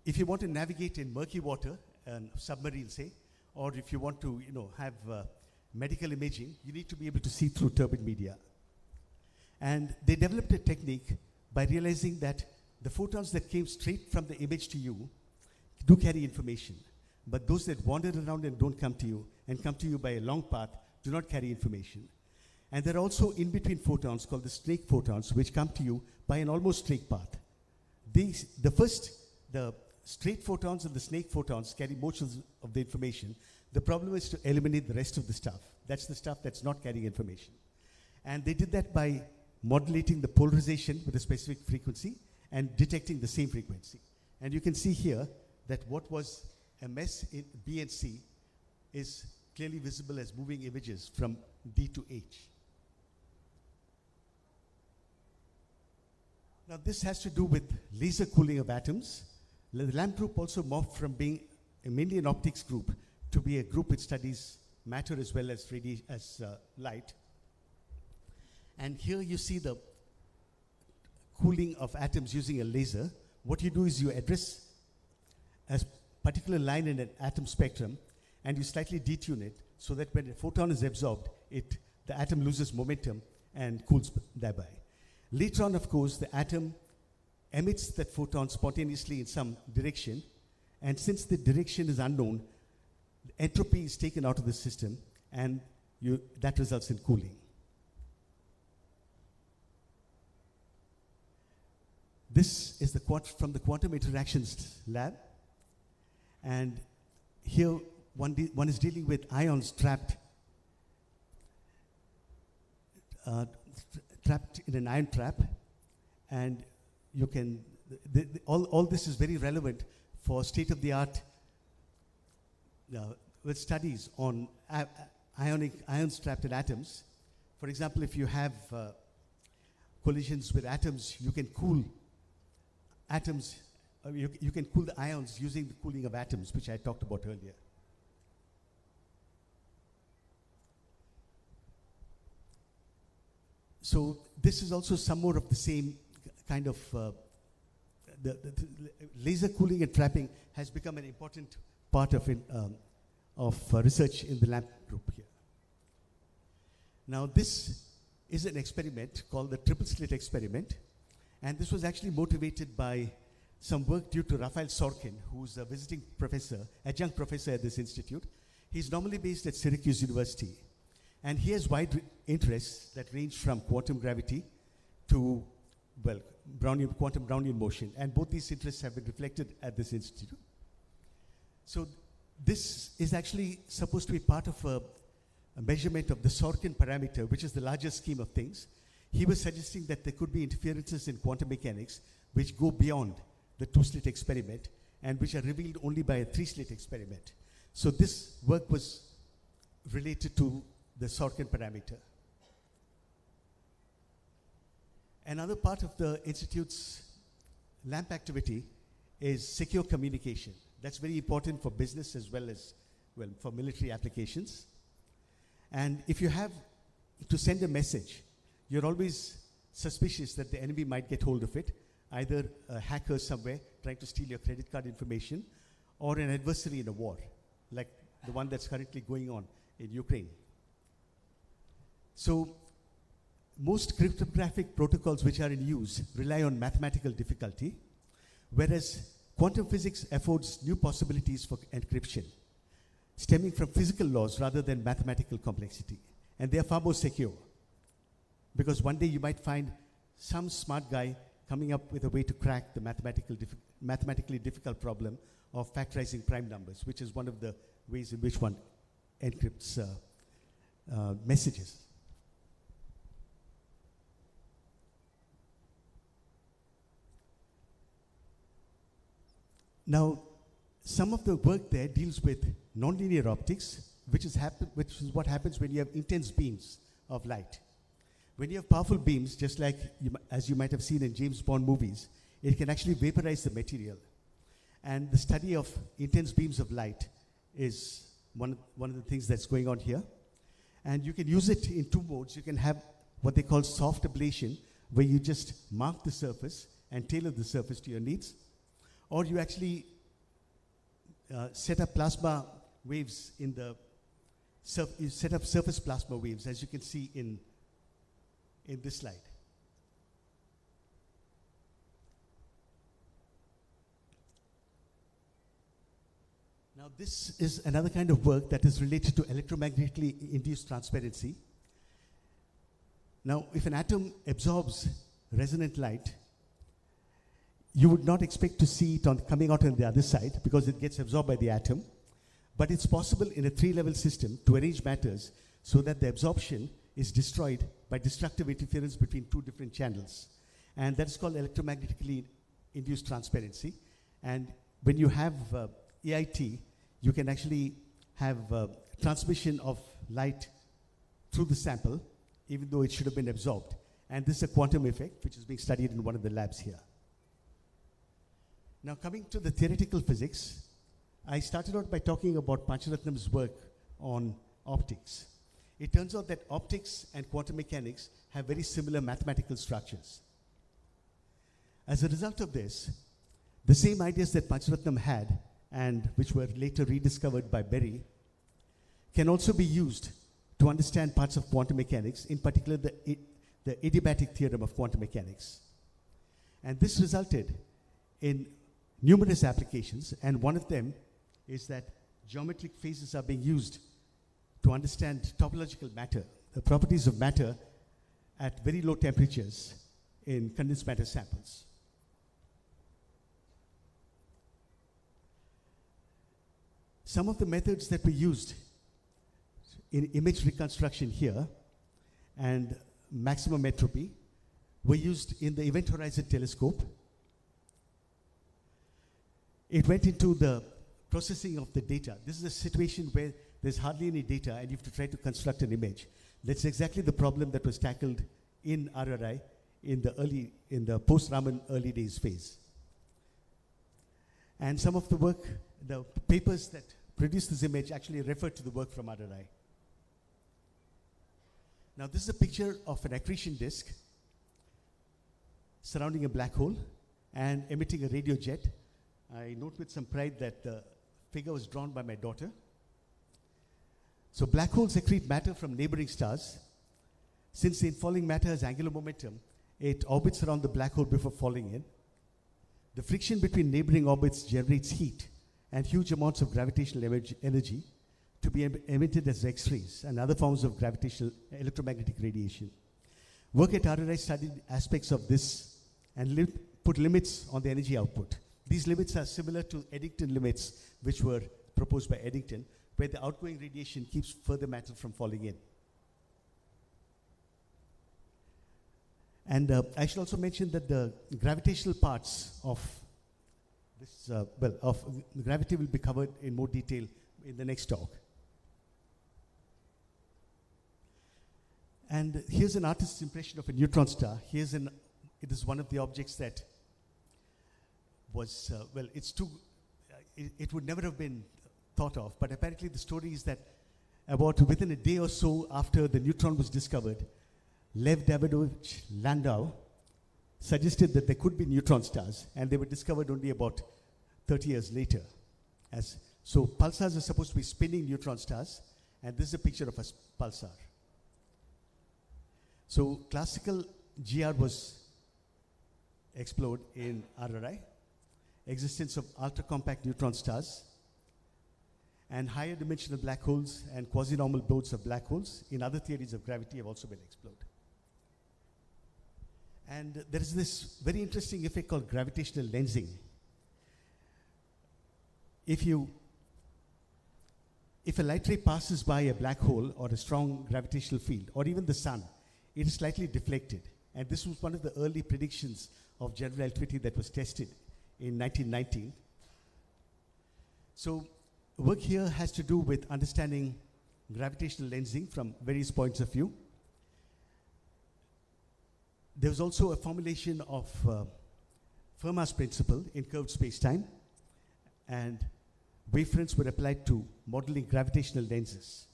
if you want to navigate in murky water, and submarine say, or if you want to have medical imaging, you need to be able to see through turbid media. And they developed a technique by realizing that the photons that came straight from the image to you do carry information, but those that wander around and don't come to you and come to you by a long path do not carry information. And there are also in-between photons called the snake photons, which come to you by an almost straight path. The straight photons and the snake photons carry most of the information. The problem is to eliminate the rest of the stuff. That's the stuff that's not carrying information. And they did that by modulating the polarization with a specific frequency and detecting the same frequency. And you can see here that what was a mess in B and C is clearly visible as moving images from D to H. Now this has to do with laser cooling of atoms. The LAMP group also morphed from being mainly an optics group to be a group which studies matter as well as light. And here you see the cooling of atoms using a laser. What you do is you address a particular line in an atom spectrum and you slightly detune it so that when a photon is absorbed, the atom loses momentum and cools thereby. Later on, of course, the atom emits that photon spontaneously in some direction, and since the direction is unknown, entropy is taken out of the system, and that results in cooling. This is from the quantum interactions lab, and here one is dealing with ions trapped in an ion trap, and you can all this is very relevant for state-of-the-art with studies on ions trapped in atoms. For example, if you have collisions with atoms, you can cool atoms. You can cool the ions using the cooling of atoms, which I talked about earlier. So this is also some more of the same kind of the laser cooling and trapping has become an important part of research in the LAMP group here. Now this is an experiment called the triple slit experiment, and this was actually motivated by some work due to Raphael Sorkin, who's a visiting professor, adjunct professor at this institute. He's normally based at Syracuse University, and he has wide interests that range from quantum gravity to, well, quantum Brownian motion, and both these interests have been reflected at this institute. So this is actually supposed to be part of a measurement of the Sorkin parameter, which is the largest scheme of things. He was suggesting that there could be interferences in quantum mechanics which go beyond the two-slit experiment and which are revealed only by a three-slit experiment. So this work was related to the Sorkin parameter. Another part of the Institute's LAMP activity is secure communication. That's very important for business as well as, well, for military applications. And if you have to send a message, you're always suspicious that the enemy might get hold of it, either a hacker somewhere trying to steal your credit card information, or an adversary in a war, like the one that's currently going on in Ukraine. So most cryptographic protocols which are in use rely on mathematical difficulty, whereas quantum physics affords new possibilities for encryption, stemming from physical laws rather than mathematical complexity. And they are far more secure, because one day you might find some smart guy coming up with a way to crack the mathematically difficult problem of factorizing prime numbers, which is one of the ways in which one encrypts messages. Now, some of the work there deals with nonlinear optics, which is what happens when you have intense beams of light. When you have powerful beams, just like as you might have seen in James Bond movies, it can actually vaporize the material. And the study of intense beams of light is one of the things that's going on here. And you can use it in two modes. You can have what they call soft ablation, where you just mark the surface and tailor the surface to your needs. Or you actually set up plasma waves in the you set up surface plasma waves, as you can see in this slide. Now, this is another kind of work that is related to electromagnetically induced transparency. Now, if an atom absorbs resonant light, you would not expect to see it coming out on the other side because it gets absorbed by the atom. But it's possible in a three-level system to arrange matters so that the absorption is destroyed by destructive interference between two different channels. And that's called electromagnetically induced transparency. And when you have EIT, you can actually have transmission of light through the sample, even though it should have been absorbed. And this is a quantum effect, which is being studied in one of the labs here. Now, coming to the theoretical physics, I started out by talking about Pancharatnam's work on optics. It turns out that optics and quantum mechanics have very similar mathematical structures. As a result of this, the same ideas that Pancharatnam had, and which were later rediscovered by Berry, can also be used to understand parts of quantum mechanics, in particular the adiabatic theorem of quantum mechanics. And this resulted in numerous applications, and one of them is that geometric phases are being used to understand topological matter, the properties of matter at very low temperatures in condensed matter samples. Some of the methods that were used in image reconstruction here and maximum entropy were used in the Event Horizon Telescope. It went into the processing of the data. This is a situation where there's hardly any data and you have to try to construct an image. That's exactly the problem that was tackled in RRI in the post-Raman early days phase. And some of the work, the papers that produced this image actually refer to the work from RRI. Now, this is a picture of an accretion disk surrounding a black hole and emitting a radio jet. I note with some pride that the figure was drawn by my daughter. So black holes accrete matter from neighboring stars. Since the infalling matter has angular momentum, it orbits around the black hole before falling in. The friction between neighboring orbits generates heat and huge amounts of gravitational energy to be emitted as X-rays and other forms of gravitational electromagnetic radiation. Work at RRI studied aspects of this and put limits on the energy output. These limits are similar to Eddington limits, which were proposed by Eddington, where the outgoing radiation keeps further matter from falling in. And I should also mention that the gravitational parts of this, of gravity will be covered in more detail in the next talk. And here's an artist's impression of a neutron star. It is one of the objects that was, it would never have been thought of, but apparently the story is that within a day or so after the neutron was discovered, Lev Davidovich Landau suggested that there could be neutron stars, and they were discovered only about 30 years later. So pulsars are supposed to be spinning neutron stars, and this is a picture of a pulsar. So classical GR was explored in RRI, existence of ultra-compact neutron stars, and higher dimensional black holes and quasi-normal modes of black holes in other theories of gravity have also been explored. And there is this very interesting effect called gravitational lensing. If a light ray passes by a black hole or a strong gravitational field, or even the sun, it is slightly deflected. And this was one of the early predictions of general relativity that was tested in 1919. So work here has to do with understanding gravitational lensing from various points of view. There was also a formulation of Fermat's principle in curved space-time, and wavefronts were applied to modeling gravitational lenses.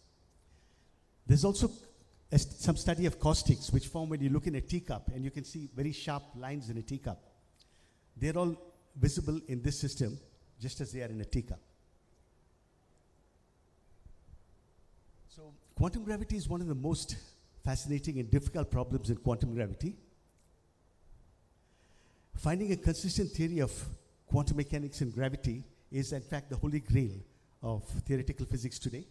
There's also some study of caustics, which form when you look in a teacup, and you can see very sharp lines in a teacup. They're all visible in this system, just as they are in a teacup. So quantum gravity is one of the most fascinating and difficult problems in quantum gravity. Finding a consistent theory of quantum mechanics and gravity is, in fact, the holy grail of theoretical physics today.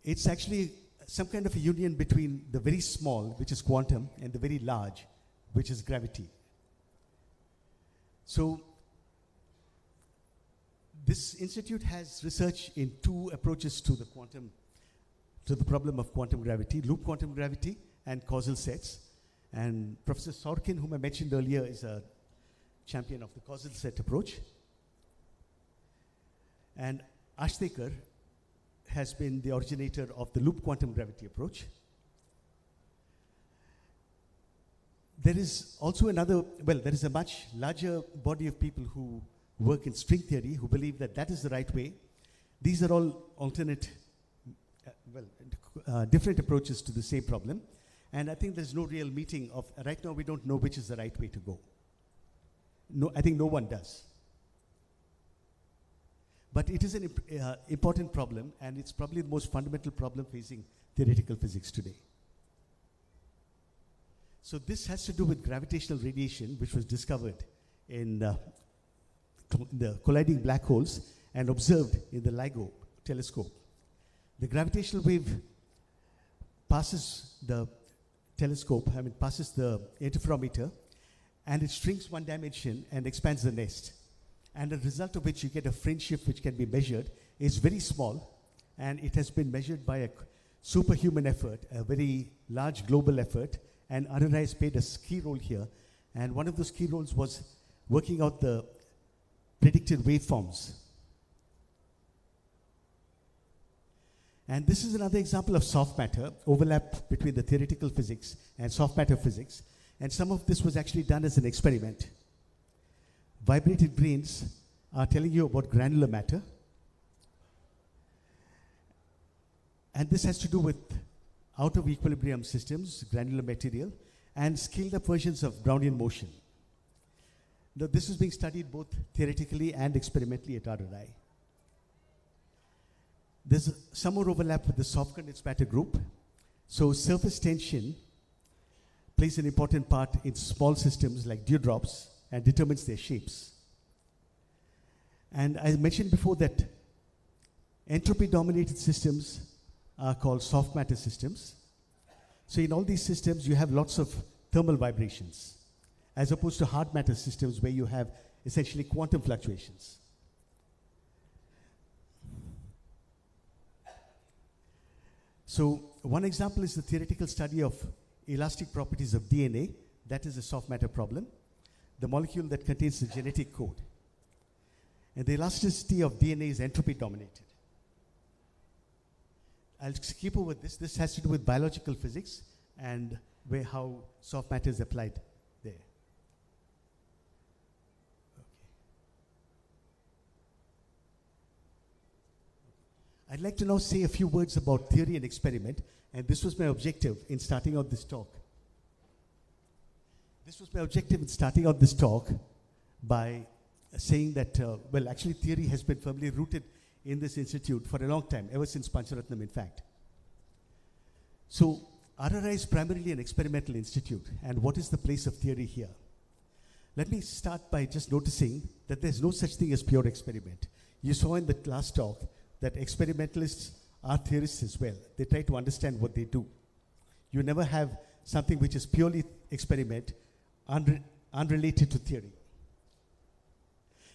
It's actually some kind of a union between the very small, which is quantum, and the very large, which is gravity. So this institute has research in two approaches to the problem of quantum gravity: loop quantum gravity and causal sets. And Professor Sorkin, whom I mentioned earlier, is a champion of the causal set approach. And Ashtekar has been the originator of the loop quantum gravity approach. There is also there is a much larger body of people who work in string theory, who believe that that is the right way. These are all alternate, different approaches to the same problem. And I think there's no real meeting of, right now we don't know which is the right way to go. No, I think no one does. But it is an important problem, and it's probably the most fundamental problem facing theoretical physics today. So this has to do with gravitational radiation, which was discovered in the colliding black holes and observed in the LIGO telescope. The gravitational wave passes the passes the interferometer, and it shrinks one dimension and expands the nest. And the result of which you get a fringe shift which can be measured is very small, and it has been measured by a superhuman effort, a very large global effort, and RNI has played a key role here. And one of those key roles was working out the predicted waveforms. And this is another example of soft matter, overlap between the theoretical physics and soft matter physics. And some of this was actually done as an experiment. Vibrated grains are telling you about granular matter. And this has to do with out of equilibrium systems, granular material, and scaled up versions of Brownian motion. Now, this is being studied both theoretically and experimentally at RNI. There's some more overlap with the soft condensed matter group. So surface tension plays an important part in small systems like dewdrops and determines their shapes. And I mentioned before that entropy-dominated systems are called soft matter systems. So in all these systems, you have lots of thermal vibrations, as opposed to hard matter systems where you have essentially quantum fluctuations. So one example is the theoretical study of elastic properties of DNA. That is a soft matter problem, the molecule that contains the genetic code. And the elasticity of DNA is entropy dominated. I'll skip over this. This has to do with biological physics and how soft matter is applied there. I'd like to now say a few words about theory and experiment, and this was my objective in starting out this talk. This was my objective in starting out this talk by saying that, actually theory has been firmly rooted in this institute for a long time, ever since Pancharatnam, in fact. So RRI is primarily an experimental institute, and what is the place of theory here? Let me start by just noticing that there's no such thing as pure experiment. You saw in the last talk that experimentalists are theorists as well. They try to understand what they do. You never have something which is purely experiment, unrelated to theory.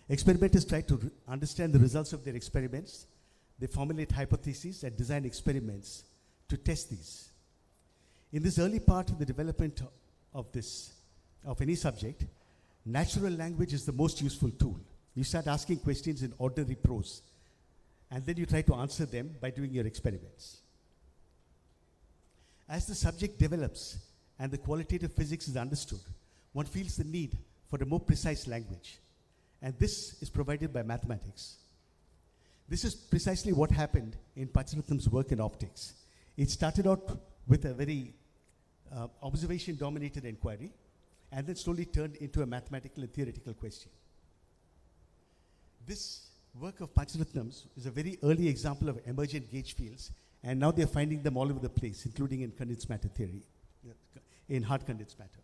Experimenters try to understand the results of their experiments. They formulate hypotheses and design experiments to test these. In this early part of the development of any subject, natural language is the most useful tool. You start asking questions in ordinary prose, and then you try to answer them by doing your experiments. As the subject develops and the qualitative physics is understood, one feels the need for a more precise language, and this is provided by mathematics. This is precisely what happened in Pancharatnam's work in optics. It started out with a very observation-dominated inquiry, and then slowly turned into a mathematical and theoretical question. This work of Pancharatnam's is a very early example of emergent gauge fields, and now they're finding them all over the place, including in condensed matter theory, in hard condensed matter.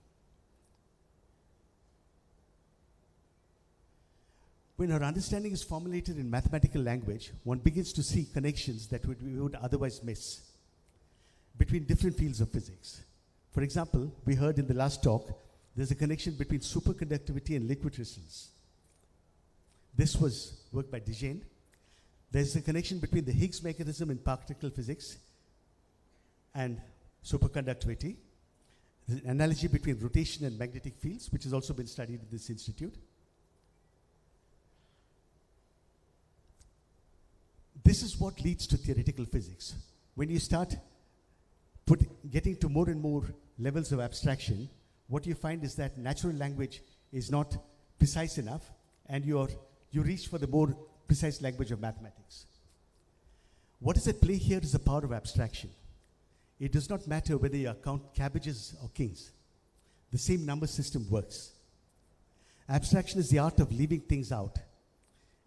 When our understanding is formulated in mathematical language, one begins to see connections that we would otherwise miss between different fields of physics. For example, we heard in the last talk, there's a connection between superconductivity and liquid crystals. This was work by Dijen. There's a connection between the Higgs mechanism in particle physics and superconductivity. There's an analogy between rotation and magnetic fields, which has also been studied in this institute. This is what leads to theoretical physics. When you start getting to more and more levels of abstraction, what you find is that natural language is not precise enough, and you reach for the more precise language of mathematics. What is at play here is the power of abstraction. It does not matter whether you count cabbages or kings. The same number system works. Abstraction is the art of leaving things out.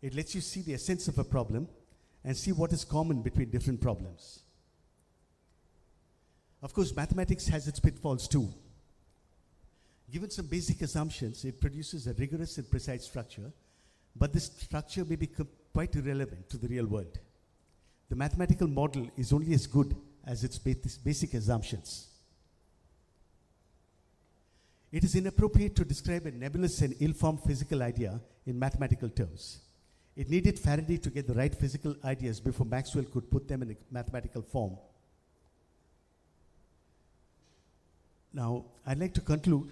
It lets you see the essence of a problem and see what is common between different problems. Of course, mathematics has its pitfalls too. Given some basic assumptions, it produces a rigorous and precise structure, but this structure may be quite irrelevant to the real world. The mathematical model is only as good as its basic assumptions. It is inappropriate to describe a nebulous and ill-formed physical idea in mathematical terms. It needed Faraday to get the right physical ideas before Maxwell could put them in a mathematical form. Now, I'd like to conclude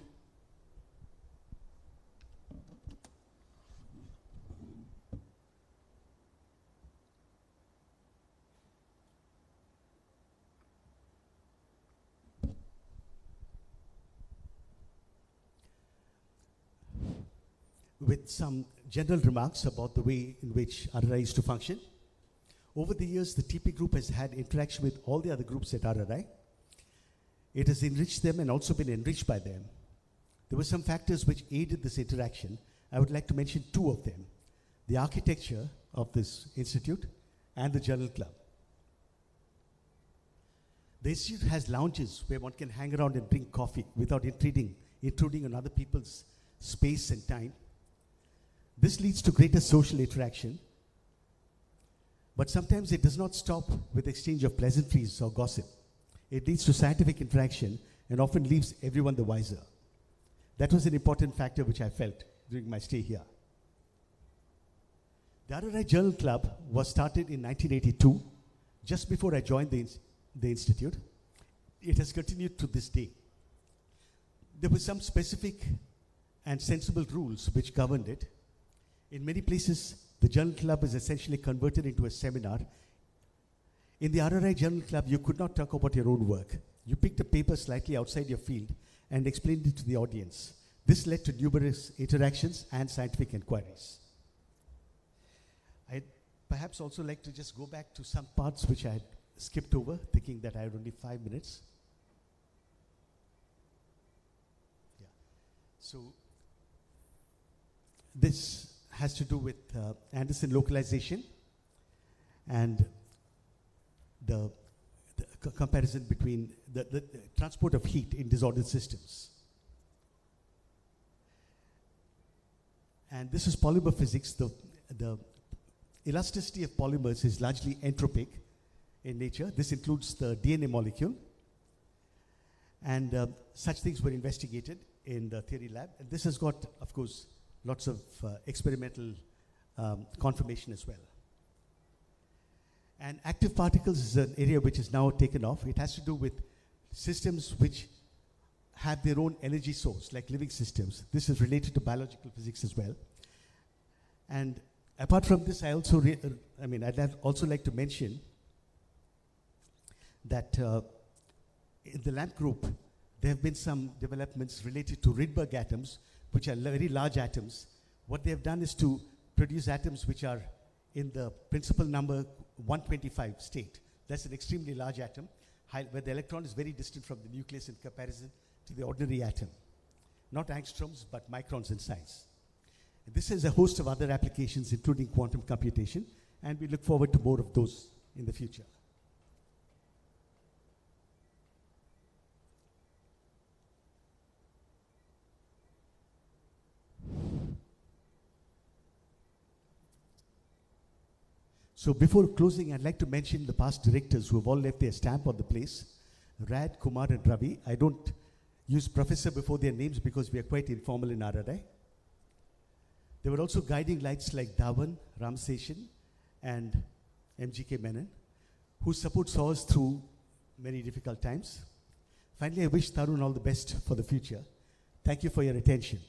with some general remarks about the way in which RRI is to function. Over the years, the TP group has had interaction with all the other groups at RRI. It has enriched them and also been enriched by them. There were some factors which aided this interaction. I would like to mention two of them: the architecture of this institute and the journal club. The institute has lounges where one can hang around and drink coffee without intruding on other people's space and time. This leads to greater social interaction, but sometimes it does not stop with exchange of pleasantries or gossip. It leads to scientific interaction and often leaves everyone the wiser. That was an important factor which I felt during my stay here. The RRI Journal Club was started in 1982, just before I joined the institute. It has continued to this day. There were some specific and sensible rules which governed it. In many places, the Journal Club is essentially converted into a seminar. In the RRI Journal Club, you could not talk about your own work. You picked a paper slightly outside your field and explained it to the audience. This led to numerous interactions and scientific inquiries. I'd perhaps also like to just go back to some parts which I had skipped over, thinking that I had only 5 minutes. Yeah. So this has to do with Anderson localization and the comparison between the transport of heat in disordered systems. And this is polymer physics. The elasticity of polymers is largely entropic in nature. This includes the DNA molecule. And such things were investigated in the theory lab. And this has got, of course, lots of experimental confirmation as well. And active particles is an area which is now taken off. It has to do with systems which have their own energy source, like living systems. This is related to biological physics as well. And apart from this, I also, I'd also like to mention that in the lamp group, there have been some developments related to Rydberg atoms, which are very large atoms. What they have done is to produce atoms which are in the principal number 125 state. That's an extremely large atom, where the electron is very distant from the nucleus in comparison to the ordinary atom. Not angstroms, but microns in size. This has a host of other applications, including quantum computation, and we look forward to more of those in the future. So before closing, I'd like to mention the past directors who have all left their stamp on the place. Rad, Kumar, and Ravi. I don't use professor before their names because we are quite informal in RRI. There were also guiding lights like Dhawan, Ram Seshan, and MGK Menon, whose support saw us through many difficult times. Finally, I wish Tarun all the best for the future. Thank you for your attention.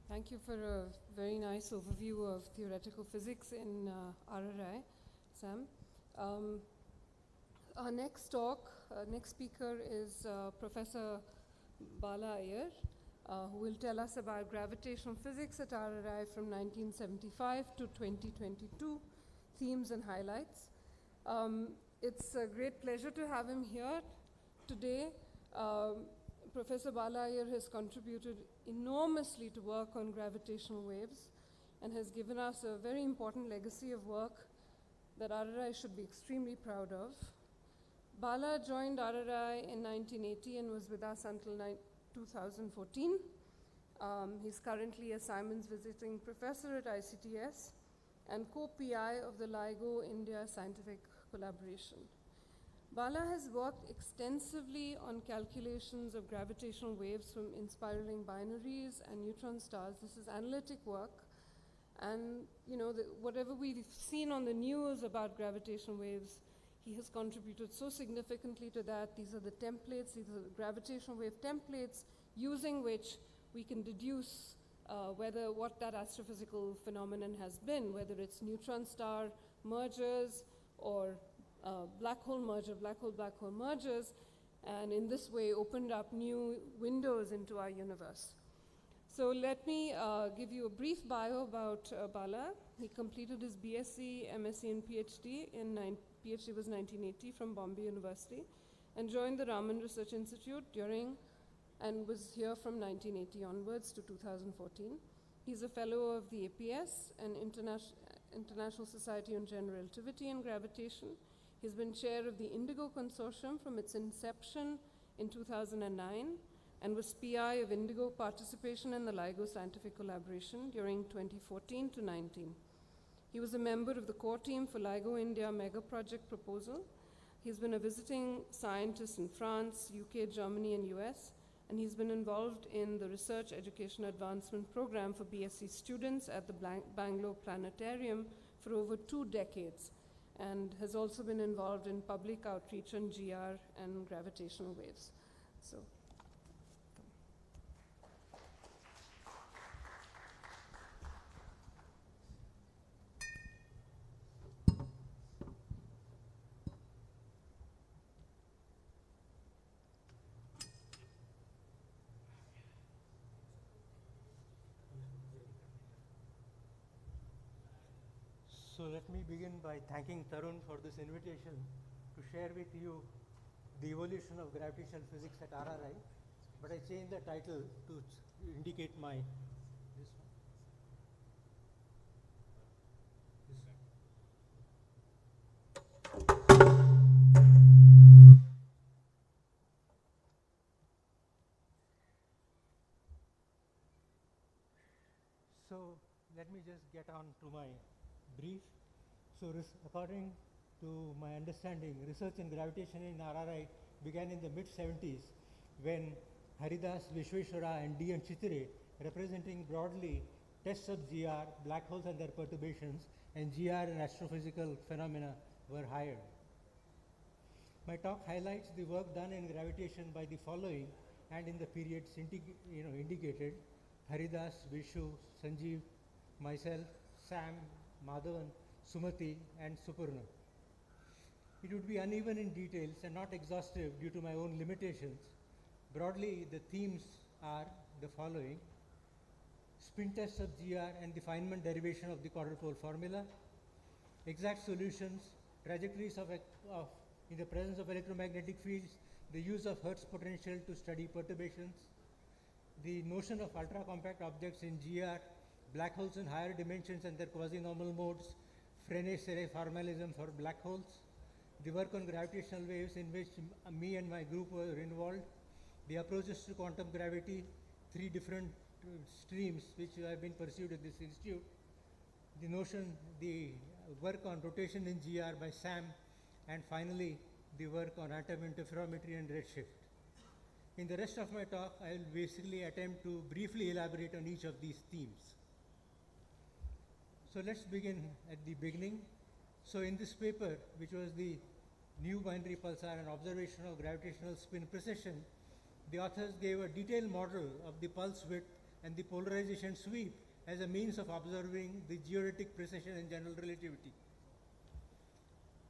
Thank you for a very nice overview of theoretical physics in RRI, Sam. Our next speaker is Professor Bala Iyer, who will tell us about gravitational physics at RRI from 1975 to 2022, themes and highlights. It's a great pleasure to have him here today. Professor Bala Iyer has contributed enormously to work on gravitational waves and has given us a very important legacy of work that RRI should be extremely proud of. Bala joined RRI in 1980 and was with us until 2014. He's currently a Simons Visiting Professor at ICTS and co-PI of the LIGO India Scientific Collaboration. Bala has worked extensively on calculations of gravitational waves from inspiraling binaries and neutron stars. This is analytic work. And whatever we've seen on the news about gravitational waves, he has contributed so significantly to that. These are the templates, these are the gravitational wave templates using which we can deduce what that astrophysical phenomenon has been, whether it's neutron star mergers or black hole black hole mergers, and in this way opened up new windows into our universe. So let me give you a brief bio about Bala. He completed his BSc, MSc, and PhD PhD was 1980 from Bombay University, and joined the Raman Research Institute and was here from 1980 onwards to 2014. He's a fellow of the APS and International Society on General Relativity and Gravitation. He's been chair of the Indigo Consortium from its inception in 2009 and was PI of Indigo participation in the LIGO Scientific Collaboration during 2014 to 19. He was a member of the core team for LIGO India Mega Project Proposal. He's been a visiting scientist in France, UK, Germany, and US, and he's been involved in the Research Education Advancement Program for BSc students at the Bangalore Planetarium for over 2 decades, and has also been involved in public outreach on GR and gravitational waves. So, So let me begin by thanking Tarun for this invitation to share with you the evolution of gravitational physics at RRI, but I changed the title to indicate this one. So let me just get on to my brief. So according to my understanding, research in gravitation in RRI began in the mid-70s when Haridas, Vishweshwara and D. N. Chitire, representing broadly tests of GR, black holes and their perturbations, and GR and astrophysical phenomena were hired. My talk highlights the work done in gravitation by the following and in the periods indicated: Haridas, Vishu, Sanjeev, myself, Sam, Madhavan, Sumati and Supurna. It would be uneven in details and not exhaustive due to my own limitations. Broadly, the themes are the following: spin tests of GR and the Feynman derivation of the quadrupole formula, exact solutions, trajectories in the presence of electromagnetic fields, the use of Hertz potential to study perturbations, the notion of ultra-compact objects in GR, black holes in higher dimensions and their quasi-normal modes, Frenet-Serre formalism for black holes, the work on gravitational waves in which me and my group were involved, the approaches to quantum gravity, 3 different streams which have been pursued at this institute, the work on rotation in GR by Sam, and finally the work on atom interferometry and redshift. In the rest of my talk, I will basically attempt to briefly elaborate on each of these themes. So let's begin at the beginning. So in this paper, which was the New Binary Pulsar and Observation of Gravitational Spin Precession, the authors gave a detailed model of the pulse width and the polarization sweep as a means of observing the geodetic precession in general relativity.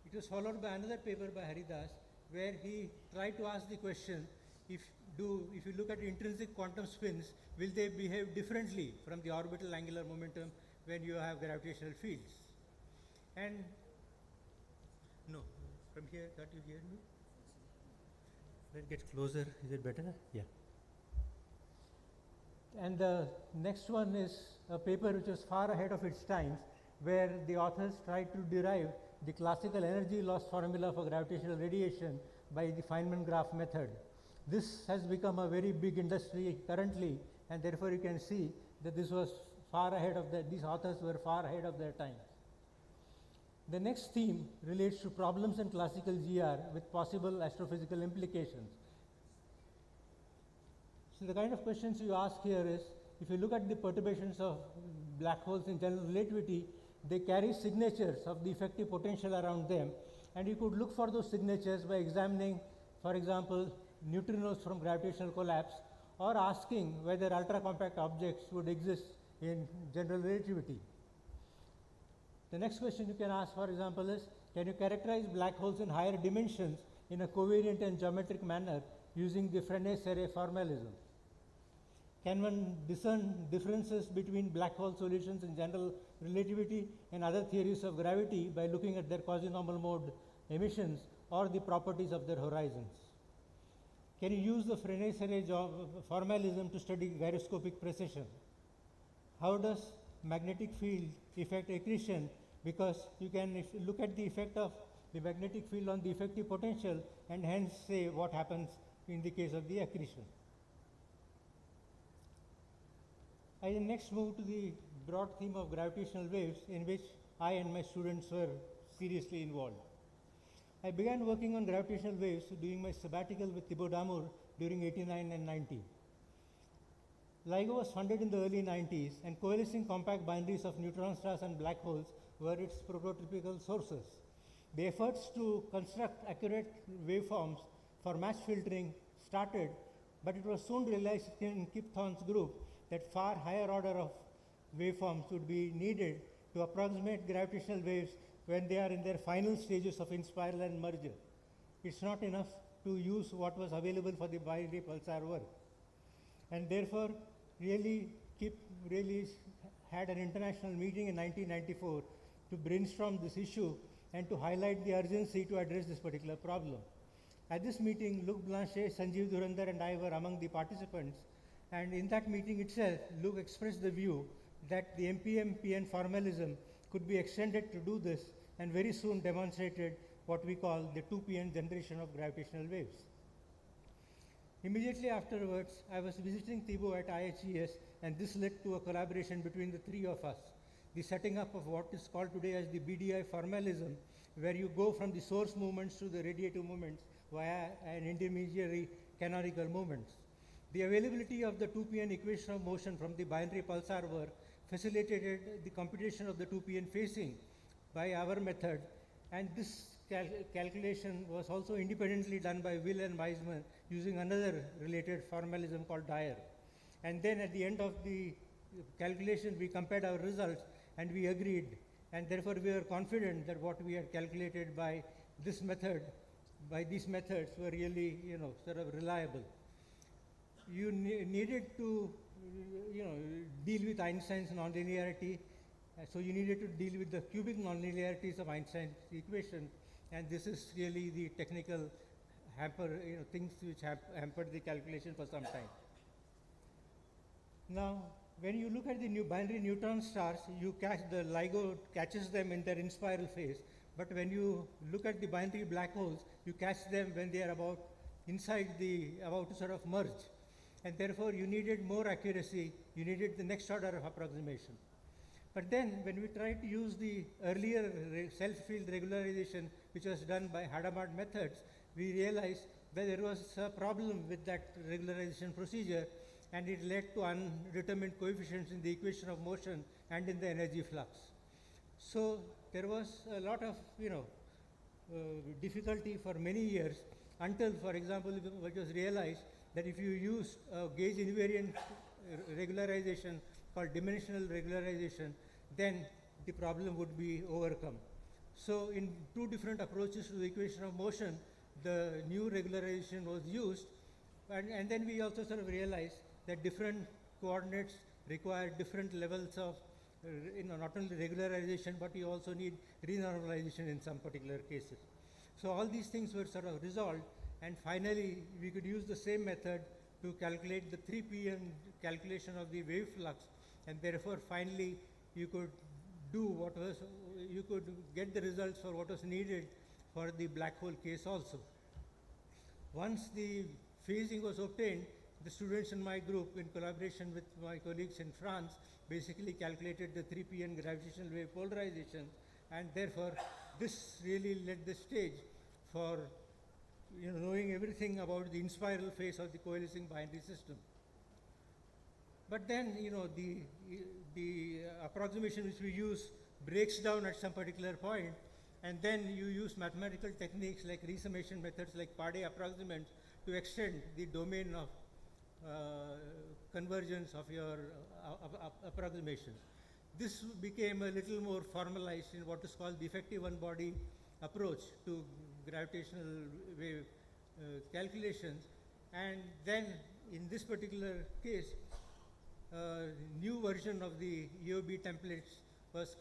It was followed by another paper by Haridas, where he tried to ask the question, if you look at intrinsic quantum spins, will they behave differently from the orbital angular momentum when you have gravitational fields? And no, from here, can't you hear me? Let's get closer, is it better? Yeah. And the next one is a paper which was far ahead of its times, where the authors tried to derive the classical energy loss formula for gravitational radiation by the Feynman graph method. This has become a very big industry currently, and therefore you can see that this was far ahead of these authors were far ahead of their times. The next theme relates to problems in classical GR with possible astrophysical implications. So the kind of questions you ask here is, if you look at the perturbations of black holes in general relativity, they carry signatures of the effective potential around them, and you could look for those signatures by examining, for example, neutrinos from gravitational collapse, or asking whether ultra-compact objects would exist in general relativity. The next question you can ask, for example, is, can you characterize black holes in higher dimensions in a covariant and geometric manner using the Frenet-Serre formalism? Can one discern differences between black hole solutions in general relativity and other theories of gravity by looking at their quasi-normal mode emissions or the properties of their horizons? Can you use the Frenet-Serre formalism to study gyroscopic precession? How does magnetic field affect accretion? Because you can look at the effect of the magnetic field on the effective potential and hence say what happens in the case of the accretion. I will next move to the broad theme of gravitational waves, in which I and my students were seriously involved. I began working on gravitational waves during my sabbatical with Thibaut Damour during 89 and 90. LIGO was funded in the early 90s, and coalescing compact binaries of neutron stars and black holes were its prototypical sources. The efforts to construct accurate waveforms for match filtering started, but it was soon realized in Kip Thorne's group that far higher order of waveforms would be needed to approximate gravitational waves when they are in their final stages of inspiral and merger. It's not enough to use what was available for the binary pulsar work. And therefore, Kip really had an international meeting in 1994 to brainstorm this issue and to highlight the urgency to address this particular problem. At this meeting, Luc Blanchet, Sanjeev Dhurandhar and I were among the participants, and in that meeting itself, Luc expressed the view that the MPM-PN formalism could be extended to do this, and very soon demonstrated what we call the 2PN generation of gravitational waves. Immediately afterwards, I was visiting Thibaut at IHES, and this led to a collaboration between the three of us. the setting up of what is called today as the BDI formalism, where you go from the source movements to the radiative movements via an intermediary canonical movements. The availability of the 2PN equation of motion from the binary pulsar work facilitated the computation of the 2PN phasing by our method, and this calculation was also independently done by Will and Weisman using another related formalism called Dyer. And then at the end of the calculation, we compared our results and we agreed, and therefore we are confident that what we had calculated by this method, by these methods, were really, sort of reliable. You needed to, deal with Einstein's nonlinearity, so you needed to deal with the cubic nonlinearities of Einstein's equation, and this is really the technical things which hampered the calculation for some time. Now, when you look at the new binary neutron stars, you catch the LIGO catches them in their in-spiral phase, but when you look at the binary black holes, you catch them when they are about to sort of merge. And therefore, you needed more accuracy, you needed the next order of approximation. But then, when we tried to use the earlier self-field regularization, which was done by Hadamard methods, we realized that there was a problem with that regularization procedure, and it led to undetermined coefficients in the equation of motion and in the energy flux. So there was a lot of difficulty for many years until, for example, it was realized that if you use a gauge invariant regularization called dimensional regularization, then the problem would be overcome. So in two different approaches to the equation of motion, the new regularization was used, and then we also sort of realized that different coordinates require different levels of not only regularization, but you also need renormalization in some particular cases. So all these things were sort of resolved, and finally we could use the same method to calculate the 3PN calculation of the wave flux, and therefore finally you could get the results for what was needed for the black hole case also. Once the phasing was obtained, the students in my group, in collaboration with my colleagues in France, basically calculated the 3PN gravitational wave polarization, and therefore this really led the stage for knowing everything about the in-spiral phase of the coalescing binary system. But then the approximation which we use breaks down at some particular point, and then you use mathematical techniques like resummation methods like Pardee approximants to extend the domain of convergence of your approximation. This became a little more formalized in what is called the effective one-body approach to gravitational wave calculations, and then in this particular case, new version of the EOB templates was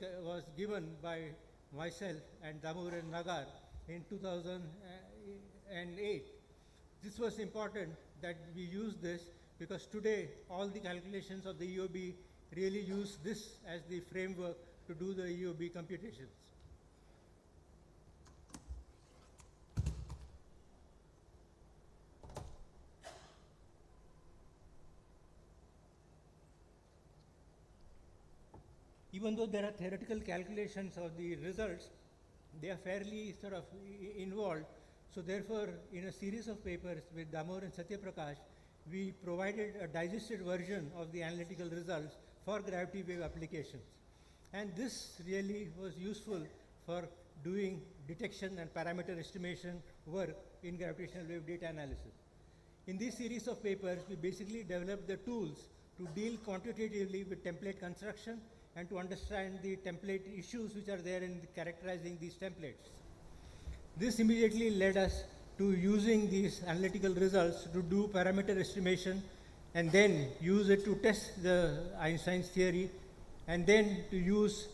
given by myself and Damoor and Nagar in 2008. This was important that we use this because today all the calculations of the EOB really use this as the framework to do the EOB computations. Even though there are theoretical calculations of the results, they are fairly sort of involved. So therefore, in a series of papers with Damoor and Satyaprakash, we provided a digested version of the analytical results for gravity wave applications. And this really was useful for doing detection and parameter estimation work in gravitational wave data analysis. In this series of papers, we basically developed the tools to deal quantitatively with template construction and to understand the template issues which are there in characterizing these templates. This immediately led us to using these analytical results to do parameter estimation and then use it to test the Einstein's theory, and then to use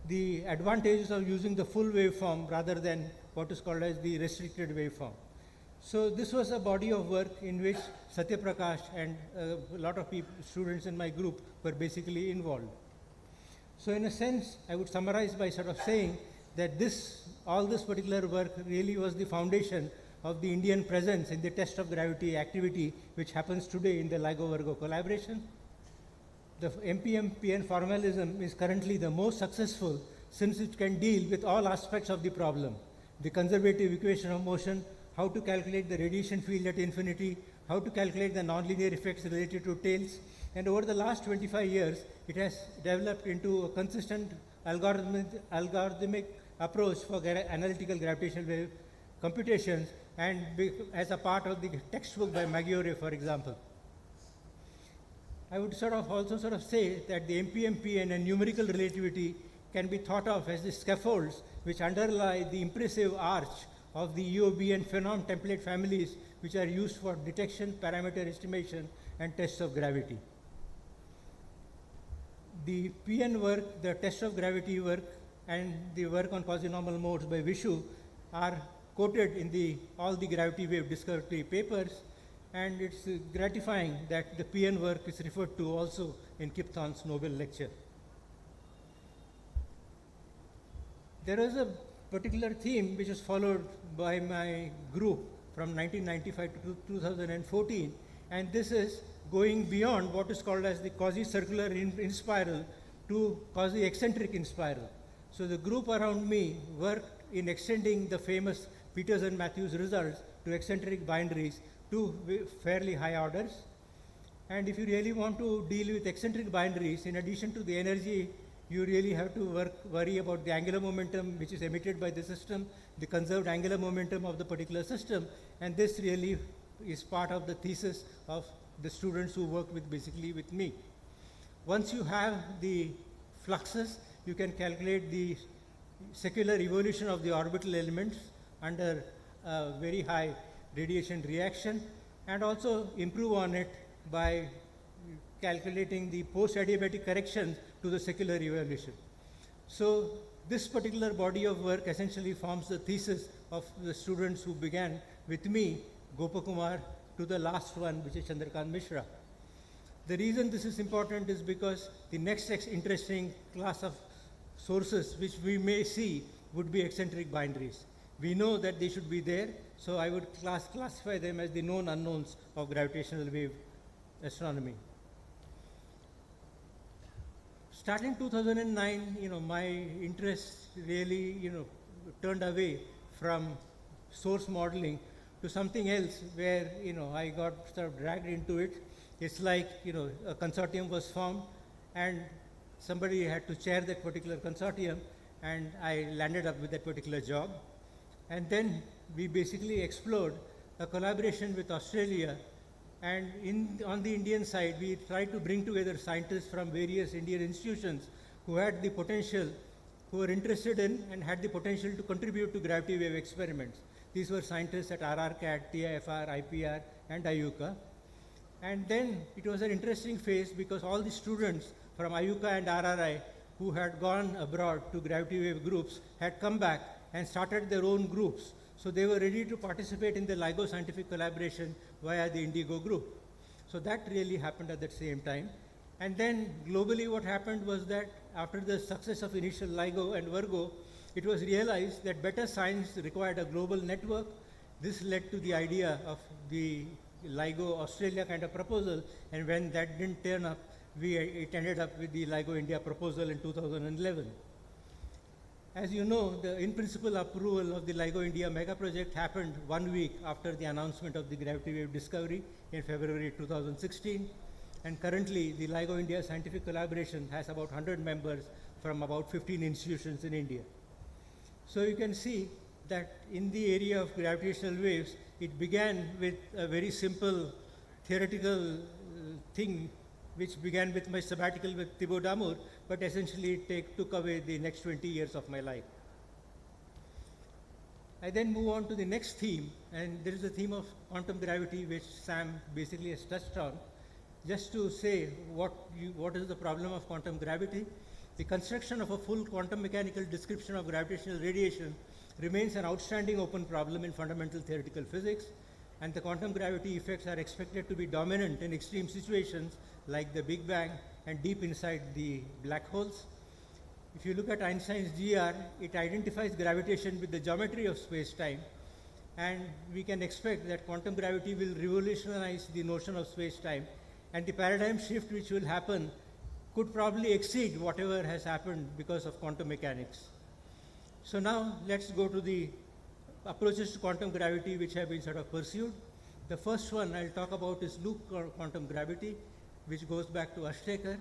the advantages of using the full waveform rather than what is called as the restricted waveform. So this was a body of work in which Satyaprakash and a lot of students in my group were basically involved. So in a sense, I would summarize by sort of saying that all this particular work really was the foundation of the Indian presence in the test of gravity activity, which happens today in the LIGO-Virgo collaboration. the MPM-PN formalism is currently the most successful since it can deal with all aspects of the problem. The conservative equation of motion, how to calculate the radiation field at infinity, how to calculate the nonlinear effects related to tails, and over the last 25 years, it has developed into a consistent algorithmic approach for analytical gravitational wave computations, and as a part of the textbook by Maggiore, for example. I would also say that the MPM-PN and numerical relativity can be thought of as the scaffolds which underlie the impressive arch of the EOB and phenom template families which are used for detection, parameter estimation, and tests of gravity. The PN work, the test of gravity work, and the work on quasi-normal modes by Vishu are quoted in all the gravity wave discovery papers, and it's gratifying that the PN work is referred to also in Kipthon's Nobel lecture. There is a particular theme which is followed by my group from 1995 to 2014, and this is going beyond what is called as the quasi-circular in-spiral to quasi-eccentric in-spiral. So the group around me worked in extending the famous Peterson-Matthews results to eccentric binaries to fairly high orders. And if you really want to deal with eccentric binaries, in addition to the energy, you really have to worry about the angular momentum which is emitted by the system, the conserved angular momentum of the particular system, and this really is part of the thesis of the students who work basically with me. Once you have the fluxes, you can calculate the secular evolution of the orbital elements under very high radiation reaction, and also improve on it by calculating the post-adiabatic corrections to the secular evolution. So this particular body of work essentially forms the thesis of the students who began with me, Gopakumar, to the last one, which is Chandrakant Mishra. The reason this is important is because the next interesting class of sources which we may see would be eccentric binaries. We know that they should be there, so I would classify them as the known unknowns of gravitational wave astronomy. Starting 2009, my interest really, turned away from source modeling to something else where, I got sort of dragged into it. It's like, a consortium was formed and somebody had to chair that particular consortium, and I landed up with that particular job. And then we basically explored a collaboration with Australia, and on the Indian side, we tried to bring together scientists from various Indian institutions who had the potential, who were interested in and had the potential to contribute to gravity wave experiments. These were scientists at RRCAT, TIFR, IPR, and IUCAA. And then it was an interesting phase because all the students from IUCAA and RRI who had gone abroad to gravity wave groups had come back and started their own groups. So they were ready to participate in the LIGO scientific collaboration via the Indigo group. So that really happened at the same time. And then globally what happened was that after the success of initial LIGO and Virgo, it was realized that better science required a global network. This led to the idea of the LIGO Australia kind of proposal, and when that didn't turn up, it ended up with the LIGO India proposal in 2011. As you know, the in-principle approval of the LIGO India mega project happened 1 week after the announcement of the gravity wave discovery in February 2016. And currently, the LIGO India scientific collaboration has about 100 members from about 15 institutions in India. So you can see that in the area of gravitational waves, it began with a very simple theoretical thing which began with my sabbatical with Thibaut Damour, but essentially took away the next 20 years of my life. I then move on to the next theme, and there is a theme of quantum gravity which Sam basically has touched on. Just to say what is the problem of quantum gravity, the construction of a full quantum mechanical description of gravitational radiation remains an outstanding open problem in fundamental theoretical physics, and the quantum gravity effects are expected to be dominant in extreme situations like the Big Bang and deep inside the black holes. If you look at Einstein's GR, it identifies gravitation with the geometry of space-time, and we can expect that quantum gravity will revolutionize the notion of space-time, and the paradigm shift which will happen could probably exceed whatever has happened because of quantum mechanics. So now let's go to the approaches to quantum gravity which have been sort of pursued. The first one I'll talk about is loop quantum gravity, which goes back to Ashtekar.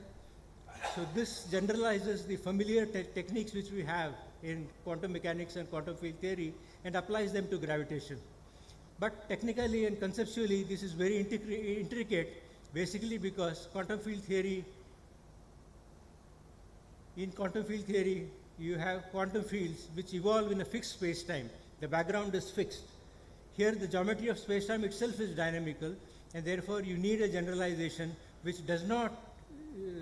So this generalizes the familiar techniques which we have in quantum mechanics and quantum field theory and applies them to gravitation. But technically and conceptually, this is very intricate, basically because quantum field theory, in quantum field theory, you have quantum fields which evolve in a fixed space-time. The background is fixed. Here, the geometry of space-time itself is dynamical, and therefore you need a generalization which does not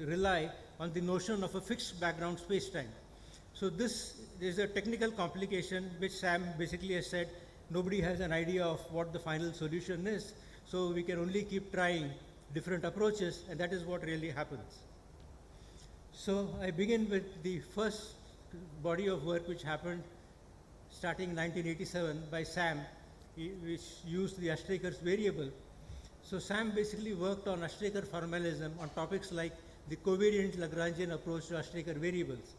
rely on the notion of a fixed background space-time. So this is a technical complication which Sam basically has said nobody has an idea of what the final solution is, so we can only keep trying different approaches, and that is what really happens. So I begin with the first body of work which happened starting in 1987 by Sam, which used the Ashtaker's variable. So Sam basically worked on Ashtaker formalism on topics like the covariant Lagrangian approach to Ashtaker variables.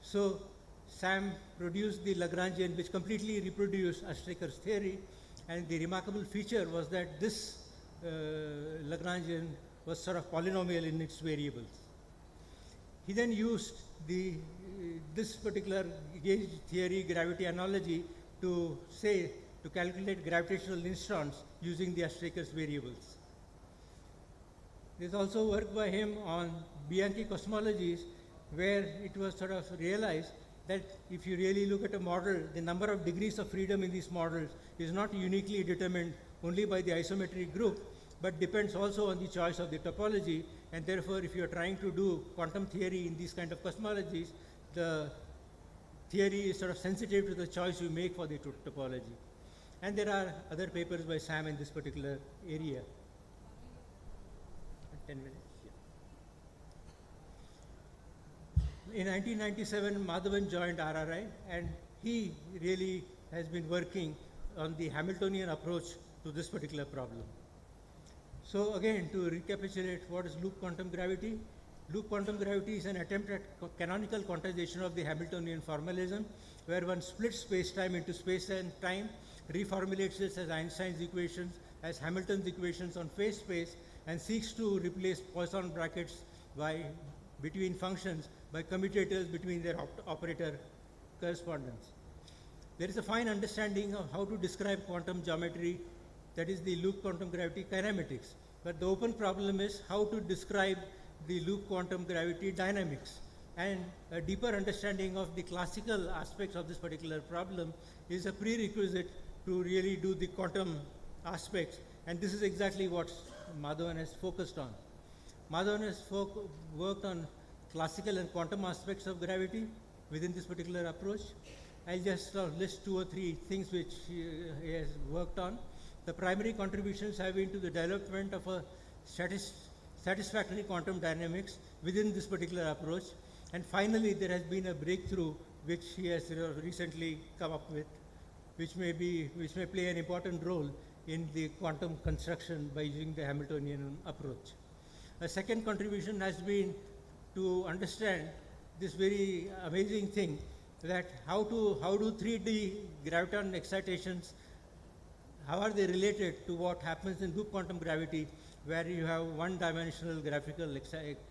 So Sam produced the Lagrangian which completely reproduced Ashtaker's theory, and the remarkable feature was that this Lagrangian was sort of polynomial in its variables. He then used this particular gauge theory gravity analogy to calculate gravitational instants using the Ashtaker's variables. There's also work by him on Bianchi cosmologies, where it was sort of realized that if you really look at a model, the number of degrees of freedom in these models is not uniquely determined only by the isometric group, but depends also on the choice of the topology, and therefore if you're trying to do quantum theory in these kind of cosmologies, the theory is sort of sensitive to the choice you make for the topology. And there are other papers by Sam in this particular area. 10 minutes. Yeah. In 1997, Madhavan joined RRI, and he really has been working on the Hamiltonian approach to this particular problem. So again, to recapitulate, what is loop quantum gravity? Loop quantum gravity is an attempt at canonical quantization of the Hamiltonian formalism, where one splits space-time into space and time, reformulates this as Einstein's equations, as Hamilton's equations on phase space, and seeks to replace Poisson brackets between functions by commutators between their operator correspondence. There is a fine understanding of how to describe quantum geometry, that is the loop quantum gravity kinematics. But the open problem is how to describe the loop quantum gravity dynamics. And a deeper understanding of the classical aspects of this particular problem is a prerequisite to really do the quantum aspects. And this is exactly what Madhavan has focused on. Madhavan has worked on classical and quantum aspects of gravity within this particular approach. I'll just list 2 or 3 things which he has worked on. The primary contributions have been to the development of a satisfactory quantum dynamics within this particular approach. And finally, there has been a breakthrough which he has recently come up with, which may play an important role in the quantum construction by using the Hamiltonian approach. A second contribution has been to understand this very amazing thing, that how do 3D graviton excitations, how are they related to what happens in loop quantum gravity, where you have one-dimensional graphical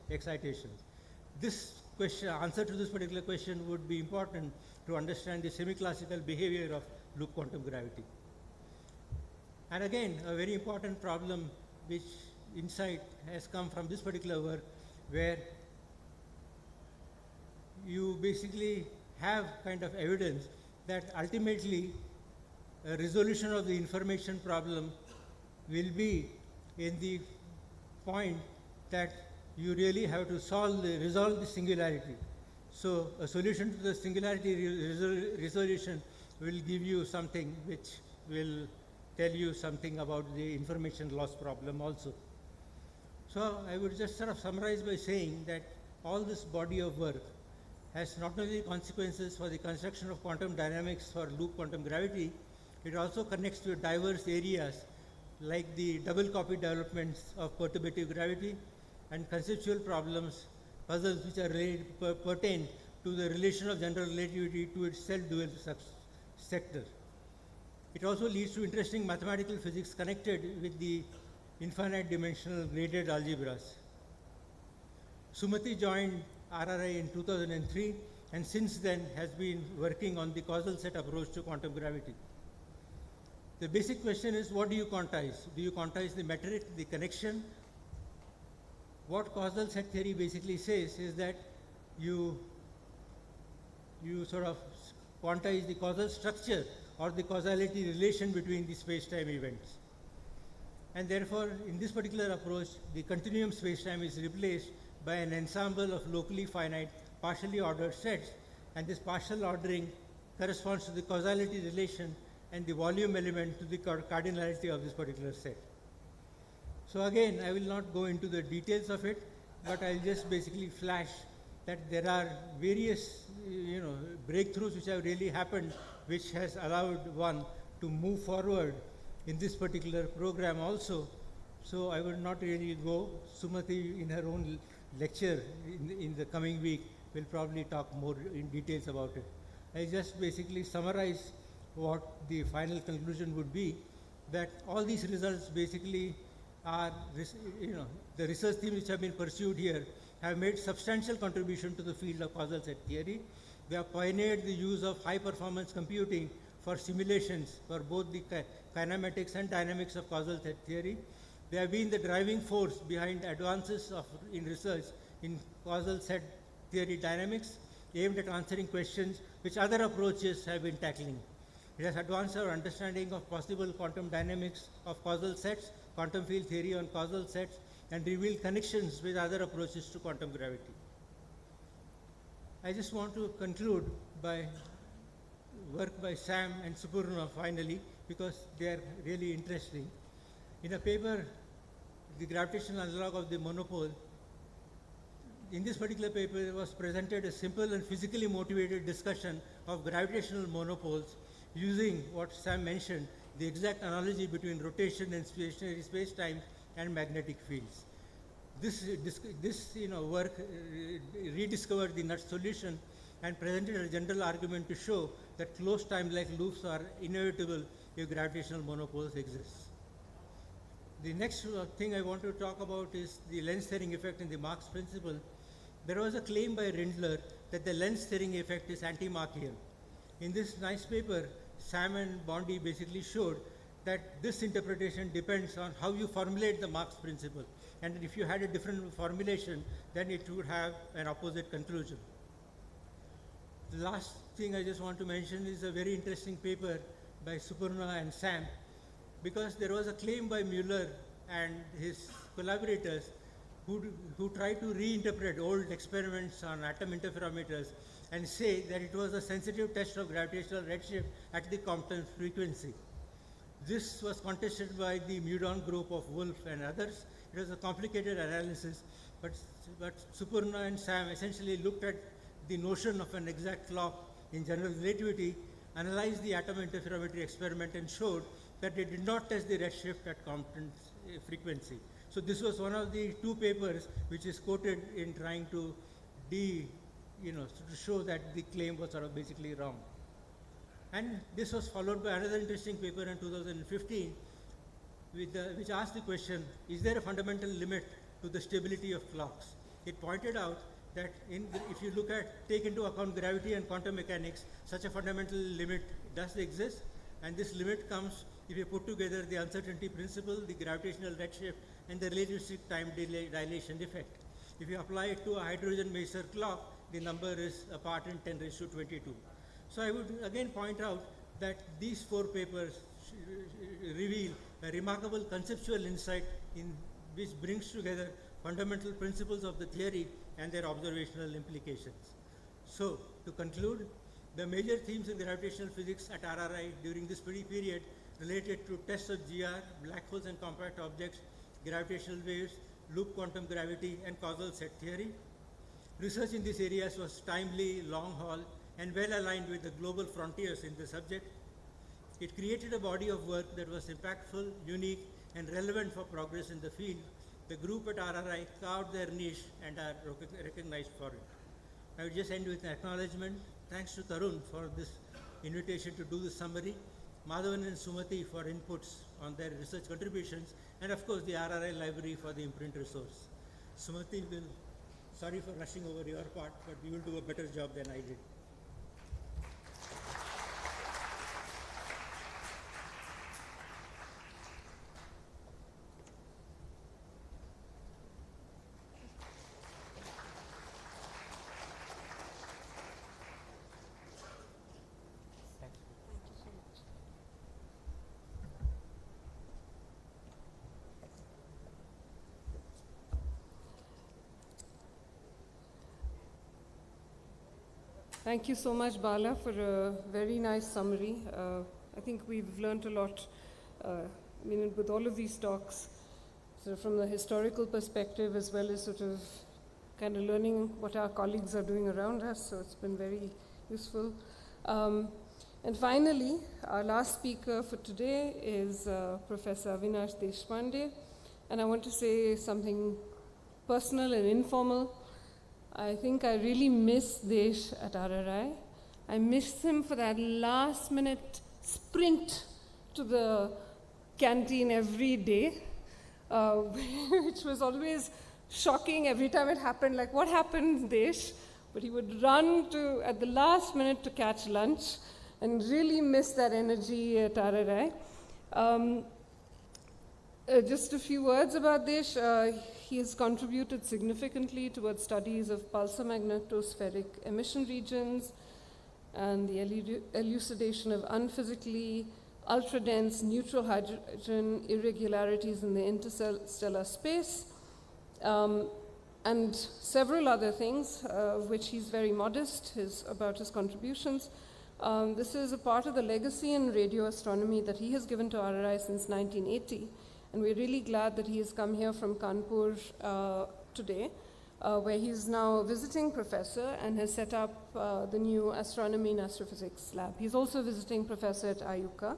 excitations. This question, answer to this particular question would be important to understand the semi-classical behavior of loop quantum gravity. And again, a very important problem which insight has come from this particular work, where you basically have kind of evidence that ultimately a resolution of the information problem will be in the point that you really have to resolve the singularity. So a solution to the singularity resolution will give you something which will tell you something about the information loss problem also. So I would just sort of summarize by saying that all this body of work has not only consequences for the construction of quantum dynamics for loop quantum gravity, it also connects to diverse areas like the double copy developments of perturbative gravity and conceptual problems puzzles which are pertain to the relation of general relativity to its self-dual sector. It also leads to interesting mathematical physics connected with the infinite dimensional graded algebras. Sumati joined RRI in 2003 and since then has been working on the causal set approach to quantum gravity. The basic question is, what do you quantize? Do you quantize the metric, the connection? What causal set theory basically says is that you sort of quantize the causal structure or the causality relation between the space-time events. And therefore, in this particular approach, the continuum space-time is replaced by an ensemble of locally finite, partially ordered sets, and this partial ordering corresponds to the causality relation and the volume element to the cardinality of this particular set. So again, I will not go into the details of it, but I'll just basically flash that there are various breakthroughs which have really happened, which has allowed one to move forward in this particular program also. So I will not really go. Sumati in her own lecture in the coming week will probably talk more in details about it. I just basically summarize what the final conclusion would be, that all these results basically are, the research themes which have been pursued here have made substantial contribution to the field of causal set theory. They have pioneered the use of high performance computing for simulations for both the kinematics and dynamics of causal set theory. They have been the driving force behind advances in research in causal set theory dynamics aimed at answering questions which other approaches have been tackling. It has advanced our understanding of possible quantum dynamics of causal sets, quantum field theory on causal sets, and revealed connections with other approaches to quantum gravity. I just want to conclude by work by Sam and Supurna finally, because they are really interesting. In a paper, The Gravitational Analog of the Monopole, in this particular paper it was presented a simple and physically motivated discussion of gravitational monopoles using what Sam mentioned, the exact analogy between rotation and stationary space-time and magnetic fields. This work rediscovered the nut solution and presented a general argument to show that closed time-like loops are inevitable if gravitational monopoles exist. The next thing I want to talk about is the lens-theoring effect in the Marx principle. There was a claim by Rindler that the lens-theoring effect is anti-Markian. In this nice paper, Sam and Bondi basically showed that this interpretation depends on how you formulate the Marx principle. And if you had a different formulation, then it would have an opposite conclusion. The last thing I just want to mention is a very interesting paper by Supurna and Sam, because there was a claim by Mueller and his collaborators who tried to reinterpret old experiments on atom interferometers and say that it was a sensitive test of gravitational redshift at the Compton frequency. This was contested by the Meudon group of Wolf and others. It was a complicated analysis, but Supurna and Sam essentially looked at the notion of an exact clock in general relativity, analyzed the atom interferometry experiment, and showed that they did not test the redshift at Compton's frequency. So this was one of the two papers which is quoted in trying to show that the claim was sort of basically wrong. And this was followed by another interesting paper in 2015, which asked the question, is there a fundamental limit to the stability of clocks? It pointed out that if you take into account gravity and quantum mechanics, such a fundamental limit does exist, and this limit comes if you put together the uncertainty principle, the gravitational redshift, and the relativistic time dilation effect. If you apply it to a hydrogen maser clock, the number is a part in 10 raised to 22. So I would again point out that these four papers reveal a remarkable conceptual insight which brings together fundamental principles of the theory and their observational implications. So to conclude, the major themes in gravitational physics at RRI during this period related to tests of GR, black holes and compact objects, gravitational waves, loop quantum gravity, and causal set theory. Research in these areas was timely, long haul, and well aligned with the global frontiers in the subject. It created a body of work that was impactful, unique, and relevant for progress in the field, the group at RRI carved their niche and are recognized for it. I would just end with an acknowledgement. Thanks to Tarun for this invitation to do the summary, Madhavan and Sumati for inputs on their research contributions, and of course the RRI library for the imprint resource. Sumati will, sorry for rushing over your part, but you will do a better job than I did. Thank you so much, Bala, for a very nice summary. I think we've learned a lot with all of these talks, sort of from the historical perspective as well as sort of kind of learning what our colleagues are doing around us. So it's been very useful. And finally, our last speaker for today is Professor Avinash Deshpande. And I want to say something personal and informal. I think I really miss Desh at RRI. I miss him for that last minute sprint to the canteen every day, which was always shocking every time it happened. Like, what happened, Desh? But he would run to at the last minute to catch lunch, and really miss that energy at RRI. Just a few words about Desh. He has contributed significantly towards studies of pulsar-magnetospheric emission regions and the elucidation of unphysically ultra-dense neutral hydrogen irregularities in the interstellar space, and several other things, of which he's very modest about his contributions. This is a part of the legacy in radio astronomy that he has given to RRI since 1980. And we're really glad that he has come here from Kanpur today, where he's now a visiting professor and has set up the new astronomy and astrophysics lab. He's also a visiting professor at IUCA.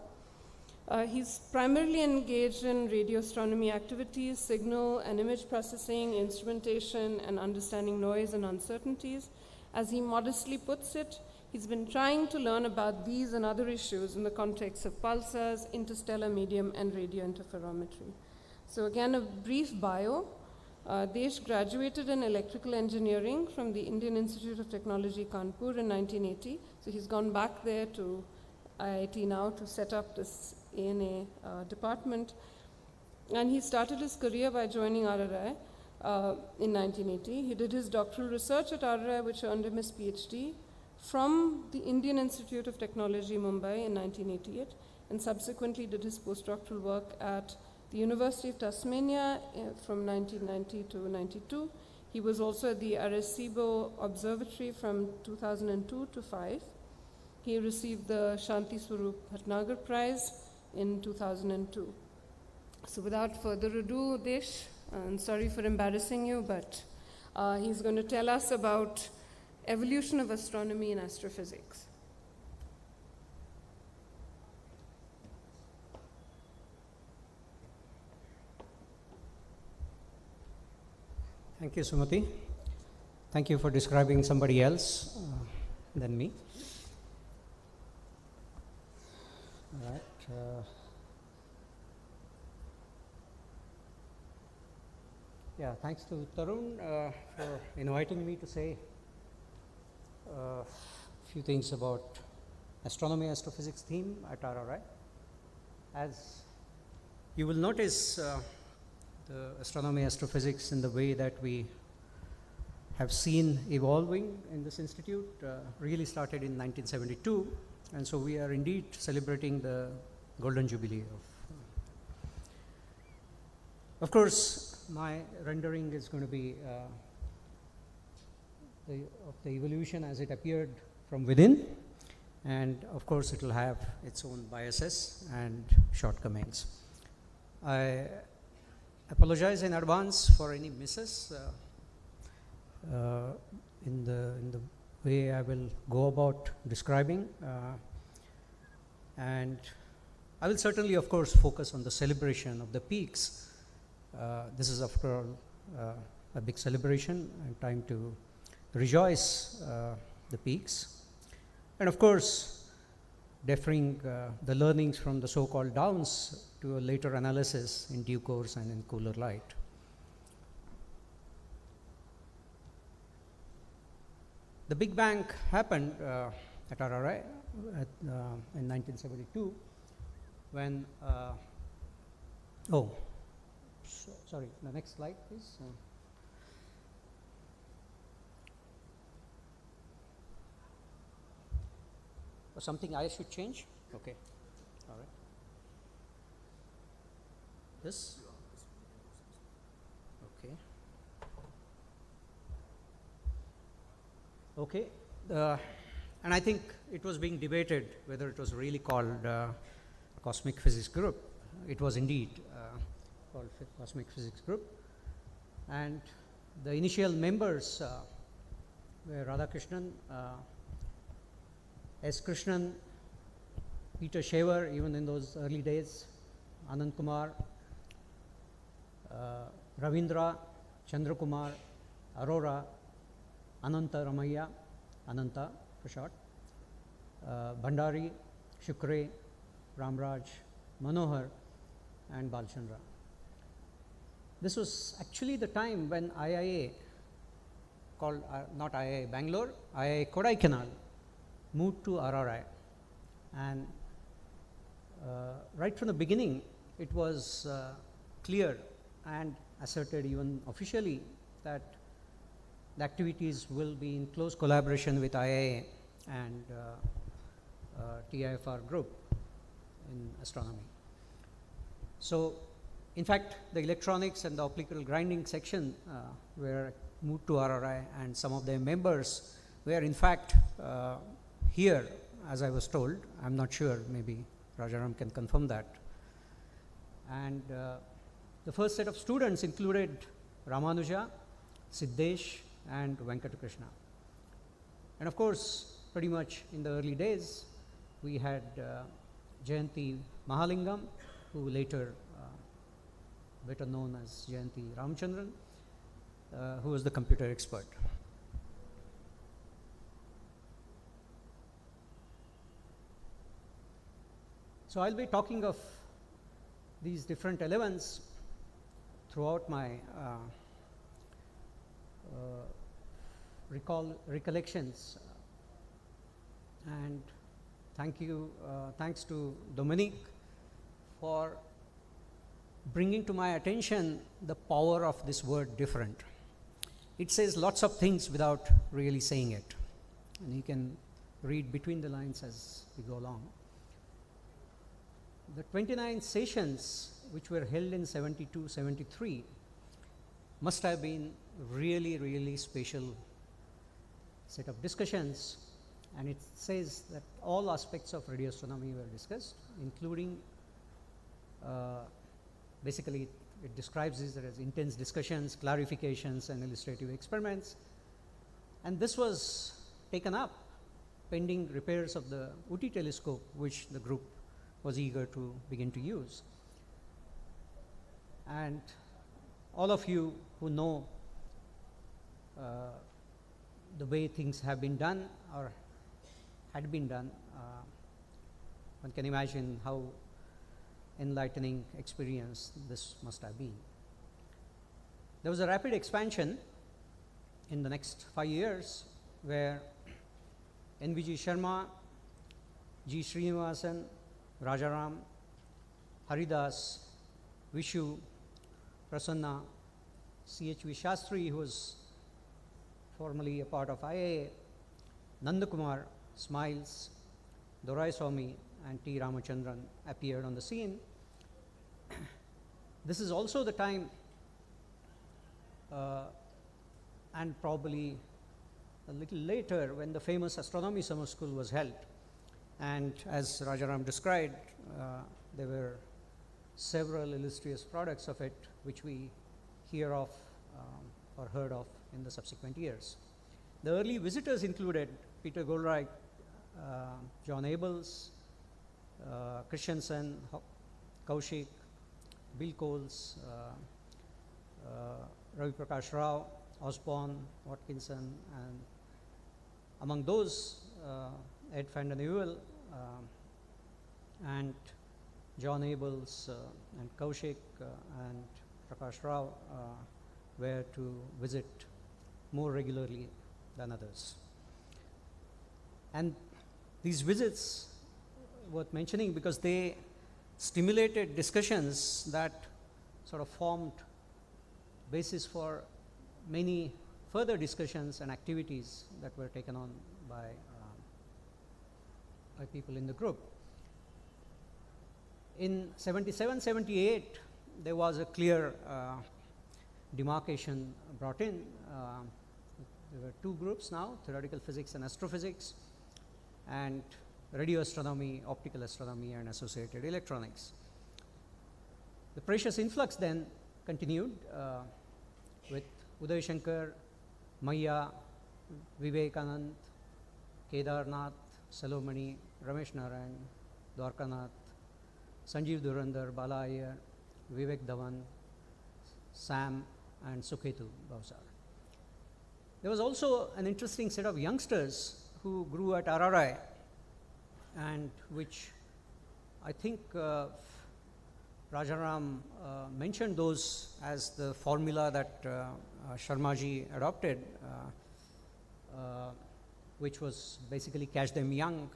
He's primarily engaged in radio astronomy activities, signal and image processing, instrumentation, and understanding noise and uncertainties. As he modestly puts it, he's been trying to learn about these and other issues in the context of pulsars, interstellar medium, and radio interferometry. So again, a brief bio. Desh graduated in electrical engineering from the Indian Institute of Technology, Kanpur in 1980. So he's gone back there to IIT now to set up this ANA department. And he started his career by joining RRI in 1980. He did his doctoral research at RRI, which earned him his PhD from the Indian Institute of Technology, Mumbai in 1988, and subsequently did his postdoctoral work at the University of Tasmania from 1990 to 92. He was also at the Arecibo Observatory from 2002 to 5. He received the Shanti Swarup Bhatnagar Prize in 2002. So without further ado, Desh, I'm sorry for embarrassing you, but he's going to tell us about evolution of astronomy and astrophysics. Thank you, Sumati. Thank you for describing somebody else than me. All right. Yeah, thanks to Tarun for inviting me to say a few things about astronomy astrophysics theme at RRI. As you will notice, the astronomy astrophysics in the way that we have seen evolving in this institute really started in 1972, and so we are indeed celebrating the golden jubilee of course, my rendering is going to be of the evolution as it appeared from within, and of course it will have its own biases and shortcomings. I apologize in advance for any misses in the way I will go about describing, and I will certainly of course focus on the celebration of the peaks This is, after all, a big celebration and time to rejoice the peaks. And of course, deferring the learnings from the so-called downs to a later analysis in due course and in cooler light. The Big Bang happened at RRI in 1972 when, sorry, the next slide please. Or something I should change? Okay, all right. This? Okay. Okay, and I think it was being debated whether it was really called Cosmic Physics Group. It was indeed called Cosmic Physics Group, and the initial members were Radhakrishnan, S. Krishnan, Peter Shaver, even in those early days, Anand Kumar, Ravindra, Chandra Kumar, Arora, Ananta Ramaya, Ananta for short, Bhandari, Shukre, Ramraj, Manohar, and Balchandra. This was actually the time when IIA, called not IIA Bangalore, IIA Kodaikanal, moved to RRI. And right from the beginning, it was clear and asserted even officially that the activities will be in close collaboration with IIA and TIFR group in astronomy. So, in fact, the electronics and the optical grinding section were moved to RRI, and some of their members were in fact here, as I was told. I'm not sure, maybe Rajaram can confirm that. And the first set of students included Ramanuja, Siddesh, and Venkatakrishna. And of course, pretty much in the early days, we had Jayanti Mahalingam, who later better known as Jayanti Ramchandran, who was the computer expert. So I'll be talking of these different elements throughout my recollections, and thanks to Dominique for bringing to my attention the power of this word different. It says lots of things without really saying it, and you can read between the lines as we go along. The 29 sessions which were held in 72-73 must have been really special set of discussions, and it says that all aspects of radio astronomy were discussed, including basically it describes this as intense discussions, clarifications, and illustrative experiments. And this was taken up pending repairs of the Uti telescope, which the group was eager to begin to use. And all of you who know the way things have been done or had been done, one can imagine how enlightening experience this must have been. There was a rapid expansion in the next 5 years where NVG Sharma, G. Srinivasan, Rajaram, Haridas, Vishu, Prasanna, C.H.V. Shastri, who was formerly a part of IIA, Nandakumar, Smiles, Dorai Swami, and T. Ramachandran appeared on the scene. This is also the time, and probably a little later, when the famous Astronomy Summer School was held. And as Rajaram described, there were several illustrious products of it which we hear of or heard of in the subsequent years. The early visitors included Peter Goldreich, John Abels, Christensen, Kaushik, Bill Coles, Ravi Prakash Rao, Osborne, Watkinson, and among those, Ed van den Heuvel and John Abels and Kaushik and Prakash Rao were to visit more regularly than others. And these visits worth mentioning because they stimulated discussions that sort of formed basis for many further discussions and activities that were taken on by people in the group. In 77, 78, there was a clear demarcation brought in. There were two groups now, theoretical physics and astrophysics, and radio astronomy, optical astronomy, and associated electronics. The precious influx then continued with Uday Shankar, Maya, Vivekanand, Kedarnath, Salomani, Ramesh Narayan, Dwarkanath, Sanjeev Durandar, Bala Iyer, Vivek Dhawan, Sam, and Sukhetu Bhavsar. There was also an interesting set of youngsters who grew at RRI, and which I think Rajaram mentioned those as the formula that Sharmaji adopted, which was basically catch them young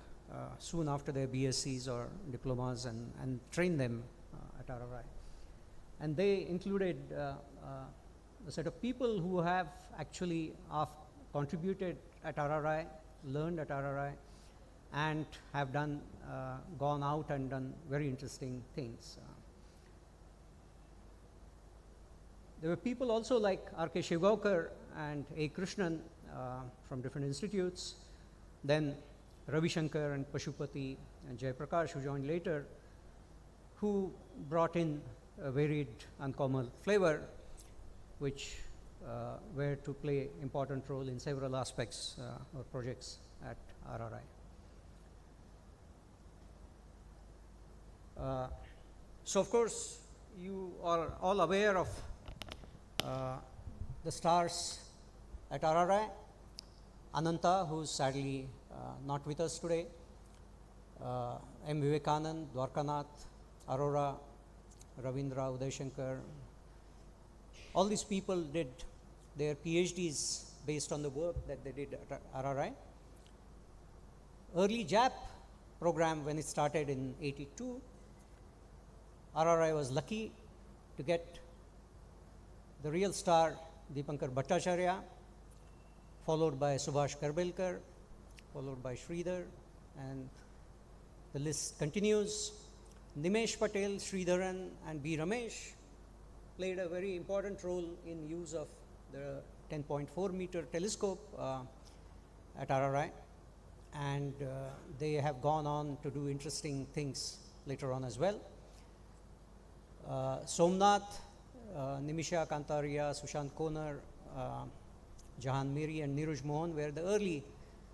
soon after their BScs or diplomas and train them at RRI. And they included a set of people who have actually contributed at RRI, learned at RRI, and have done, gone out and done very interesting things. There were people also like R.K. Shivgaonkar and A. Krishnan from different institutes, then Ravi Shankar and Pashupati and Jayaprakash, who joined later, who brought in a varied uncommon flavor, which were to play important role in several aspects or projects at RRI. So of course, you are all aware of the stars at RRI. Ananta, who's sadly not with us today, M. Vivekanand, Dwarkanath, Arora, Ravindra, Uday Shankar. All these people did their PhDs based on the work that they did at RRI. Early JAP program, when it started in '82, RRI was lucky to get the real star Deepankar Bhattacharya, followed by Subhash Karbelkar, followed by Sridhar, and the list continues. Nimesh Patel, Sridharan, and B. Ramesh played a very important role in use of the 10.4 meter telescope at RRI, and they have gone on to do interesting things later on as well. Somnath, Nimisha Kantaria, Sushant Konar, Jahan Miri, and Neeraj Mohan were the early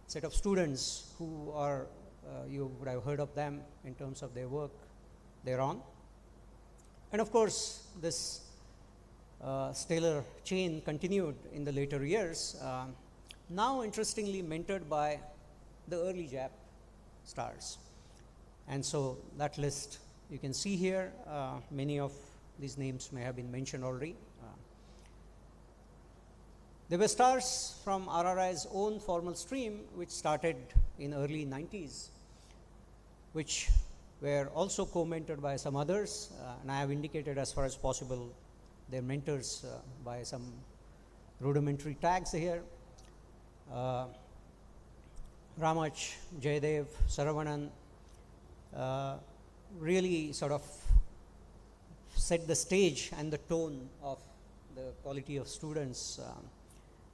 set of students who are, you would have heard of them in terms of their work thereon. And of course, this stellar chain continued in the later years, now interestingly mentored by the early JAP stars. And so that list you can see here, many of these names may have been mentioned already. There were stars from RRI's own formal stream, which started in early 90s, which were also co-mentored by some others, and I have indicated as far as possible their mentors by some rudimentary tags here. Ramach, Jayadev, Saravanan really sort of set the stage and the tone of the quality of students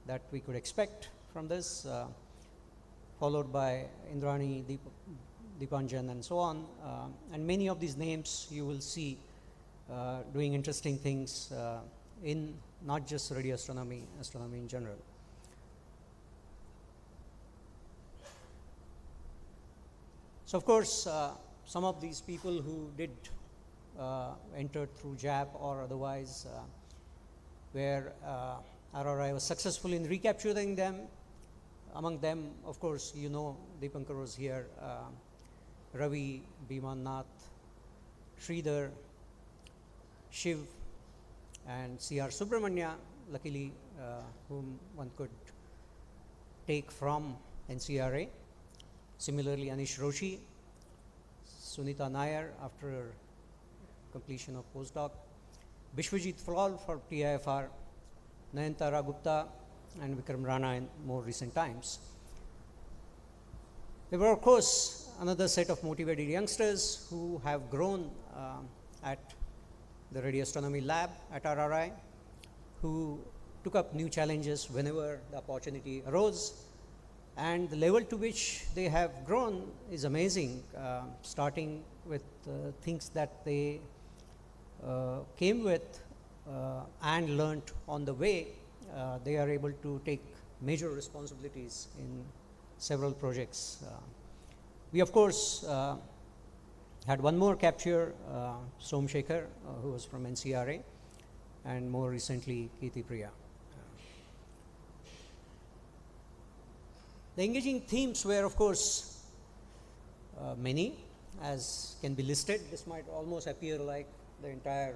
that we could expect from this, followed by Indrani, Deepanjan, and so on. And many of these names you will see doing interesting things in not just radio astronomy, astronomy in general. So of course, some of these people who did enter through JAP or otherwise where RRI was successful in recapturing them. Among them, of course, you know, Deepankar was here, Ravi, Bhiman Nath, Sridhar, Shiv, and C.R. Subramanya, luckily, whom one could take from NCRA. Similarly, Anish Roshi, Sunita Nair after her completion of postdoc, Bishwajit Flal for TIFR, Nayantara Gupta, and Vikram Rana in more recent times. There were, of course, another set of motivated youngsters who have grown at the Radio Astronomy Lab at RRI, who took up new challenges whenever the opportunity arose. And the level to which they have grown is amazing, starting with things that they came with and learned on the way. They are able to take major responsibilities in several projects. We, of course, had one more capture, Som Shekhar, who was from NCRA, and more recently, Kirti Priya. The engaging themes were, of course, many, as can be listed. This might almost appear like the entire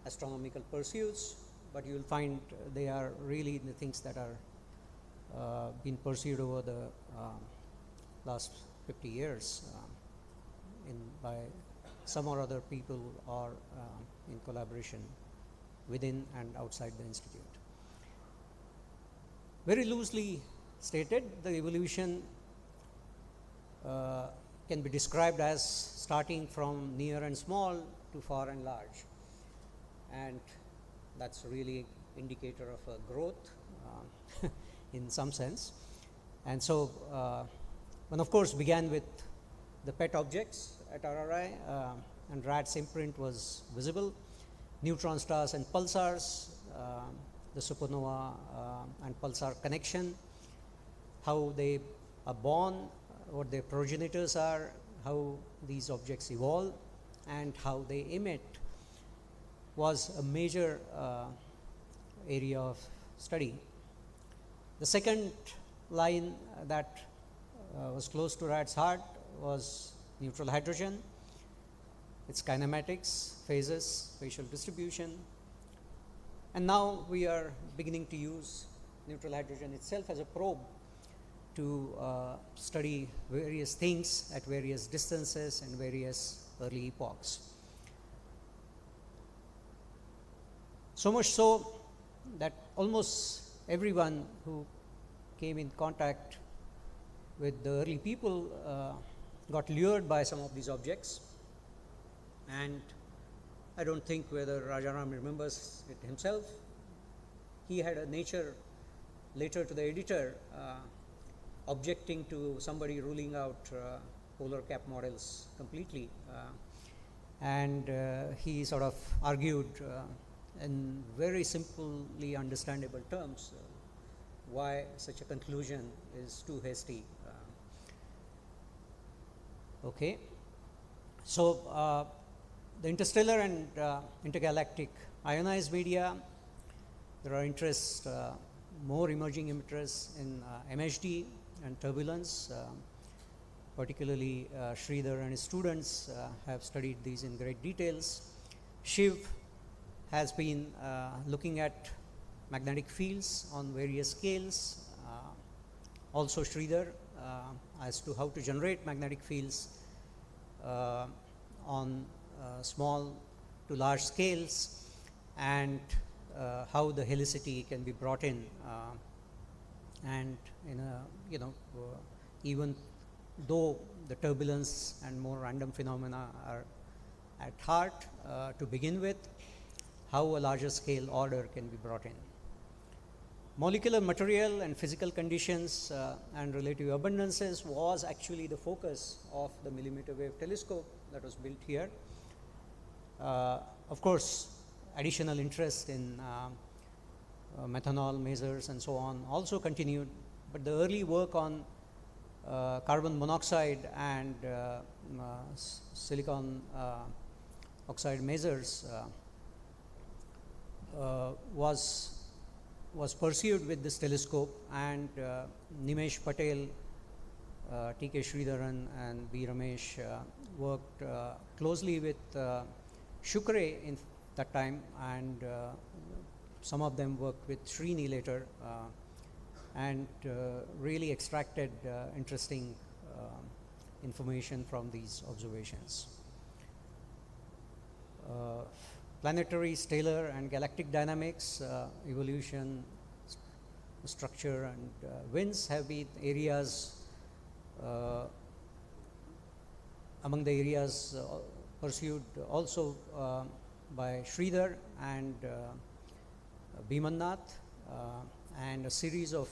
astronomical pursuits, but you will find they are really the things that are being pursued over the last 50 years by some or other people or in collaboration within and outside the institute. Very loosely stated, the evolution can be described as starting from near and small to far and large, and that's really indicator of a growth in some sense. And so one, of course, began with the pet objects at RRI, and RAD's imprint was visible. Neutron stars and pulsars, the supernova and pulsar connection, how they are born, what their progenitors are, how these objects evolve, and how they emit was a major area of study. The second line that was close to RAD's heart was neutral hydrogen, its kinematics, phases, spatial distribution. And now we are beginning to use neutral hydrogen itself as a probe to study various things at various distances and various early epochs. So much so that almost everyone who came in contact with the early people got lured by some of these objects. And I don't think whether Rajaram remembers it himself. He had a nature letter to the editor objecting to somebody ruling out polar cap models completely. And he sort of argued in very simply understandable terms why such a conclusion is too hasty. Okay, so the interstellar and intergalactic ionized media, there are interests, more emerging interests in MHD and turbulence. Particularly Sridhar and his students have studied these in great details. Shiv has been looking at magnetic fields on various scales. Also Sridhar as to how to generate magnetic fields on small to large scales, and how the helicity can be brought in, and in a even though the turbulence and more random phenomena are at heart to begin with, how a larger scale order can be brought in. Molecular material and physical conditions and relative abundances was actually the focus of the millimeter wave telescope that was built here. Of course, additional interest in methanol measures and so on also continued, but the early work on carbon monoxide and silicon oxide measures was pursued with this telescope, and Nimesh Patel, T.K. Sridharan and B. Ramesh worked closely with Shukre in that time, and some of them worked with Srini later, and really extracted interesting information from these observations. Planetary, stellar and galactic dynamics, evolution, structure and winds have been areas among the areas pursued also by Sridhar and Bhimannath, and a series of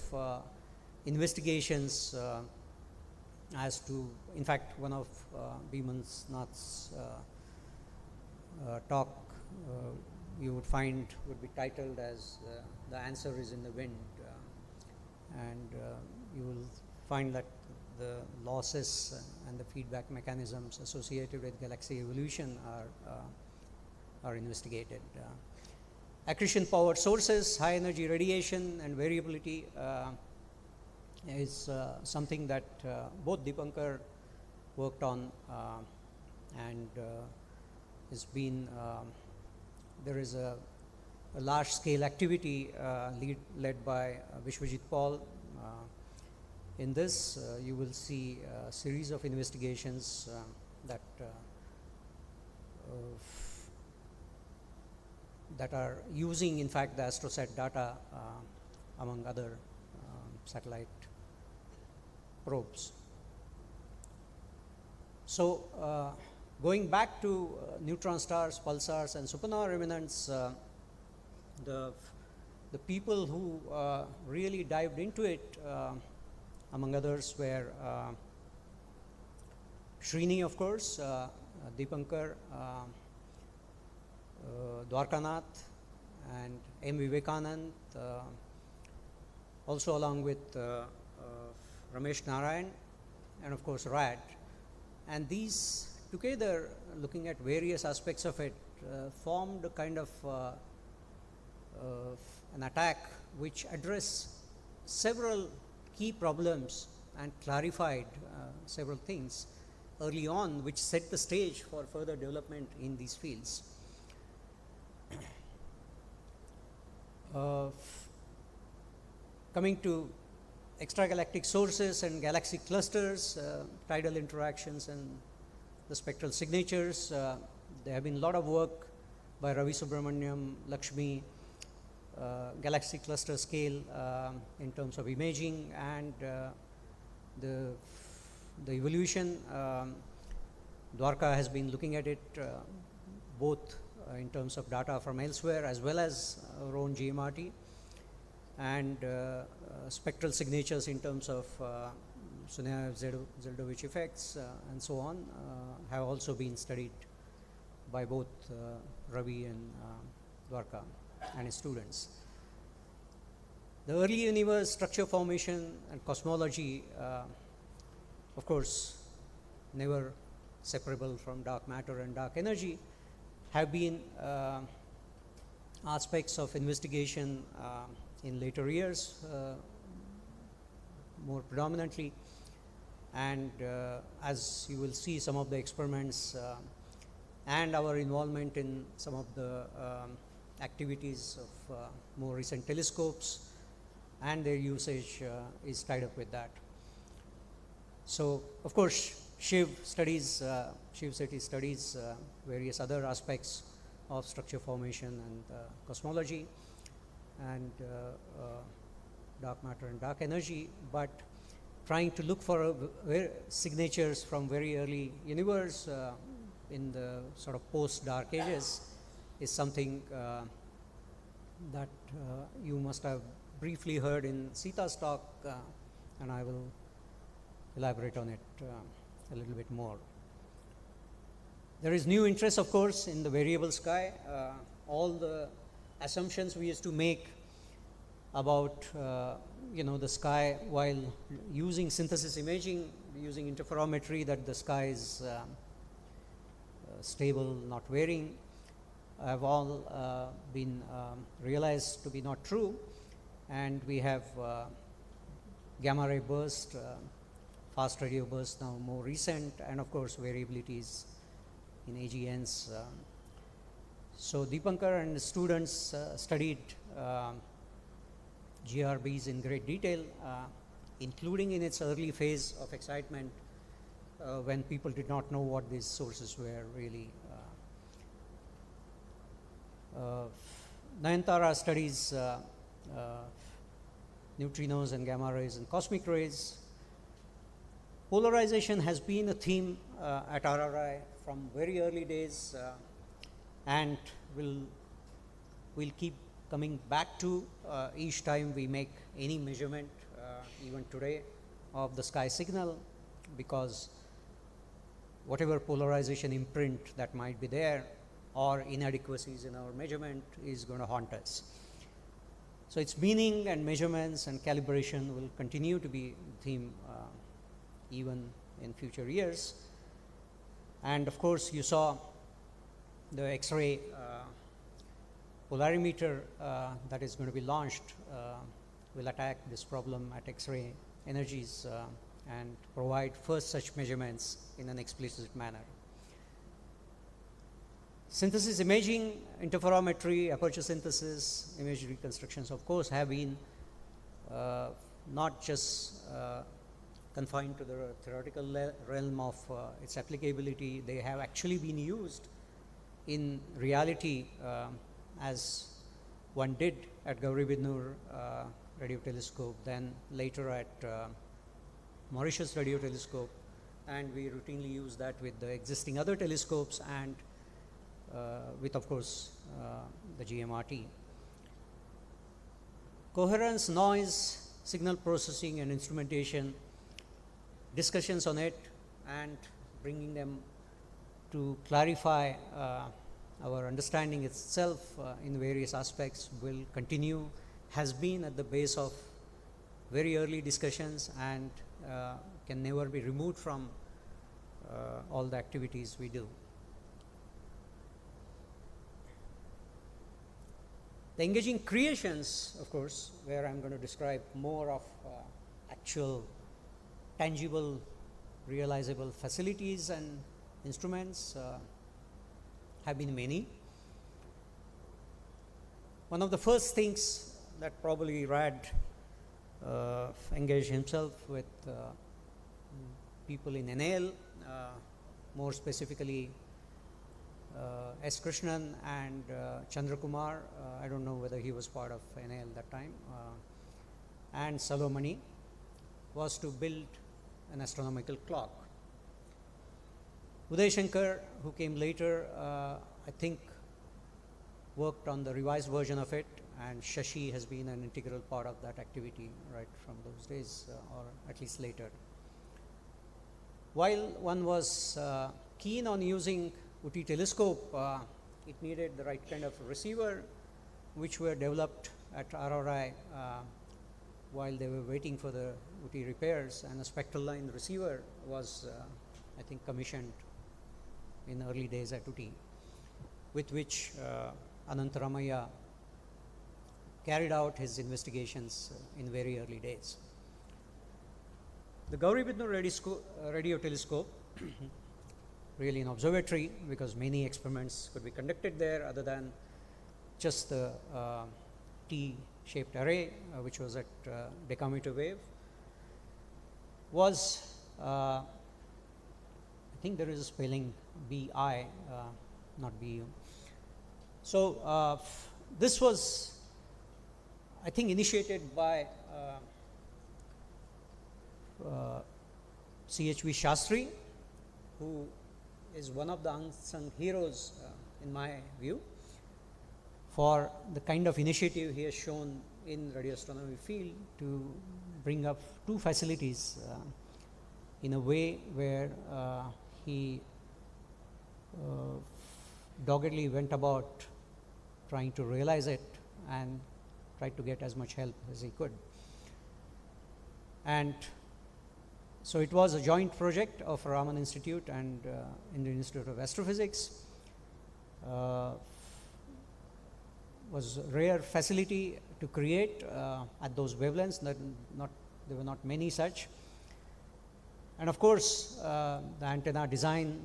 investigations as to, in fact, one of Bhimannath's talk you would find would be titled as The Answer is in the Wind, and you will find that the losses and the feedback mechanisms associated with galaxy evolution are investigated. Accretion powered sources, high energy radiation and variability is something that both Dipankar worked on, and has been there is a large scale activity led by Vishwajit Paul. In this, you will see a series of investigations that are using, in fact, the AstroSat data among other satellite probes. So, going back to neutron stars, pulsars, and supernova remnants, the people who really dived into it, among others, were Srini, of course, Dipankar, Dwarkanath, and M. Vivekanand, also along with Ramesh Narayan, and of course Rad. And these together, looking at various aspects of it, formed a kind of an attack which addressed several key problems and clarified several things early on, which set the stage for further development in these fields. Coming to extragalactic sources and galaxy clusters, tidal interactions and the spectral signatures, there have been a lot of work by Ravi Subramaniam, Lakshmi, galaxy cluster scale in terms of imaging and the evolution. Dwarka has been looking at it both in terms of data from elsewhere as well as our own GMRT, and spectral signatures in terms of Zeldovich effects and so on have also been studied by both Ravi and Dwarka and his students. The early universe structure formation and cosmology, of course, never separable from dark matter and dark energy, have been aspects of investigation in later years, more predominantly. And as you will see, some of the experiments and our involvement in some of the activities of more recent telescopes and their usage is tied up with that. So, of course, Shiv Seti studies various other aspects of structure formation and cosmology and dark matter and dark energy, but trying to look for signatures from very early universe in the sort of post-dark ages is something that you must have briefly heard in Sita's talk, and I will elaborate on it a little bit more. There is new interest, of course, in the variable sky. All the assumptions we used to make about the sky while using synthesis imaging, using interferometry, that the sky is stable, not varying, have all been realized to be not true, and we have gamma ray burst, fast radio burst now more recent, and of course variabilities in AGNs. So Deepankar and the students studied GRBs in great detail, including in its early phase of excitement when people did not know what these sources were really. Nayantara studies neutrinos and gamma rays and cosmic rays. Polarization has been a theme at RRI from very early days and will keep coming back to each time we make any measurement, even today, of the sky signal, because whatever polarization imprint that might be there or inadequacies in our measurement is going to haunt us. So its meaning and measurements and calibration will continue to be the theme even in future years. And of course, you saw the X-ray polarimeter that is going to be launched will attack this problem at X-ray energies and provide first such measurements in an explicit manner. Synthesis imaging, interferometry, aperture synthesis, image reconstructions, of course, have been not just confined to the theoretical realm of its applicability. They have actually been used in reality as one did at Gauribidnur radio telescope, then later at Mauritius radio telescope, and we routinely use that with the existing other telescopes and with, of course, the GMRT. Coherence, noise, signal processing and instrumentation, discussions on it and bringing them to clarify our understanding itself in various aspects will continue, has been at the base of very early discussions and can never be removed from all the activities we do. The engaging creations, of course, where I'm going to describe more of actual, tangible, realizable facilities and instruments, have been many. One of the first things that probably Rad engaged himself with people in NAL, more specifically S. Krishnan and Chandra Kumar, I don't know whether he was part of NAL that time, and Salomani, was to build an astronomical clock. Uday Shankar, who came later, I think worked on the revised version of it, and Shashi has been an integral part of that activity right from those days, or at least later. While one was keen on using UT telescope, it needed the right kind of receiver, which were developed at RRI while they were waiting for the UT repairs, and a spectral line receiver was, I think, commissioned in early days at UT, with which Anantaramaya carried out his investigations in very early days. The Gauribidnur radio telescope, really an observatory, because many experiments could be conducted there other than just the T-shaped array, which was at decameter wave, was, I think there is a spelling BI, not BU. So this was, I think, initiated by CHV Shastri, who is one of the unsung heroes, in my view, for the kind of initiative he has shown in radio astronomy field to bring up two facilities in a way where he doggedly went about trying to realize it and tried to get as much help as he could. And so it was a joint project of Raman Institute and Indian Institute of Astrophysics. was a rare facility to create at those wavelengths. There were not many such. And of course, the antenna design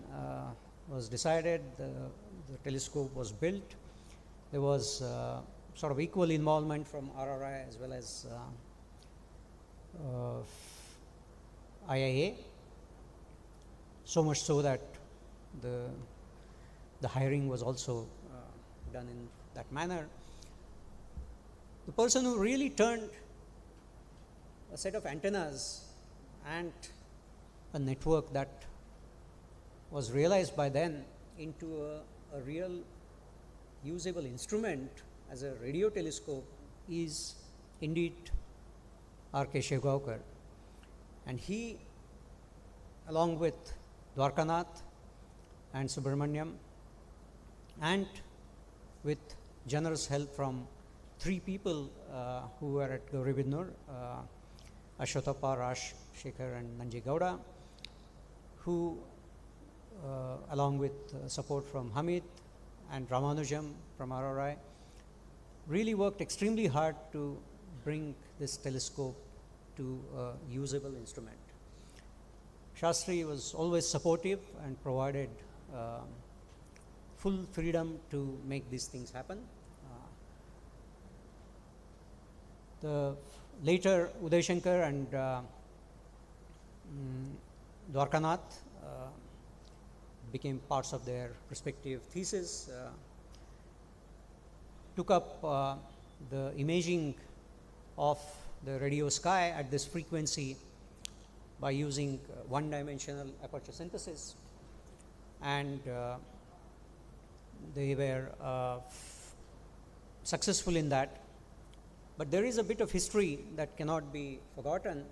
was decided, the telescope was built. There was sort of equal involvement from RRI as well as IIA, so much so that the hiring was also done in that manner. The person who really turned a set of antennas and a network that was realized by then into a real usable instrument as a radio telescope is indeed R.K. Shevgaonkar. And he, along with Dwarkanath and Subramanyam, and with generous help from three people who were at Gauribidnur, Ashwatthappa, Raj Shekhar and Nanji Gowda, who along with support from Hamid and Ramanujam from RRI, really worked extremely hard to bring this telescope to a usable instrument. Shastri was always supportive and provided full freedom to make these things happen. The later Uday Shankar and Dwarkanath became parts of their respective thesis, took up the imaging of the radio sky at this frequency by using one-dimensional aperture synthesis, and they were successful in that. But there is a bit of history that cannot be forgotten,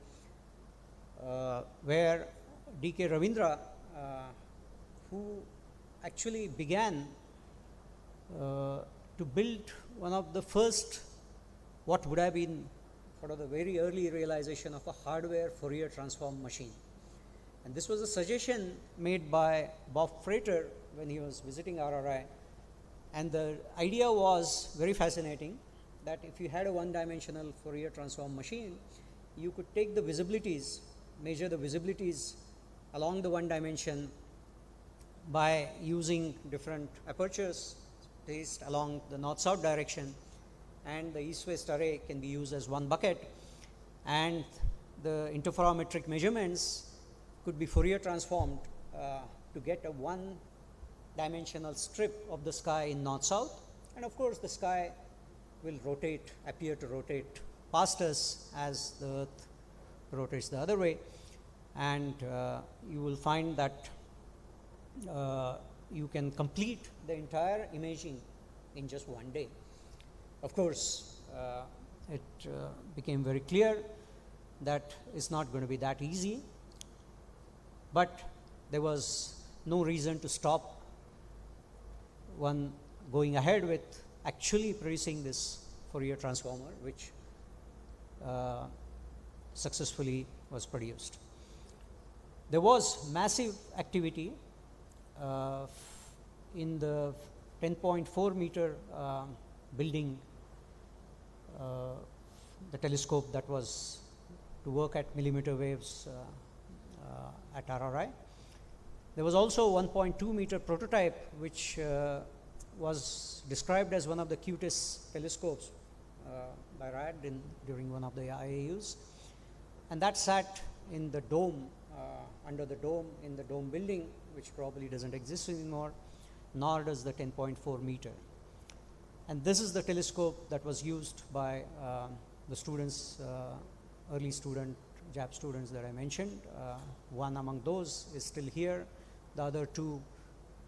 where D.K. Ravindra, who actually began to build one of the first, what would have been sort of the very early realization of a hardware Fourier transform machine. And this was a suggestion made by Bob Frater when he was visiting RRI. And the idea was very fascinating, that if you had a one-dimensional Fourier transform machine, you could take the visibilities, measure the visibilities along the one dimension by using different apertures placed along the north-south direction, and the east-west array can be used as one bucket, and the interferometric measurements could be Fourier transformed to get a one-dimensional strip of the sky in north-south. And of course, the sky will rotate, appear to rotate past us as the Earth rotates the other way, and you will find that you can complete the entire imaging in just one day. Of course, it became very clear that it's not going to be that easy, but there was no reason to stop one going ahead with actually producing this Fourier transformer, which successfully was produced. There was massive activity in the 10.4 meter building, the telescope that was to work at millimeter waves at RRI. There was also 1.2 meter prototype, which was described as one of the cutest telescopes by RAD during one of the IAUs, and that sat in the dome, under the dome, in the dome building, which probably doesn't exist anymore, nor does the 10.4 meter. And this is the telescope that was used by the students, early student, JAP students that I mentioned. One among those is still here. The other two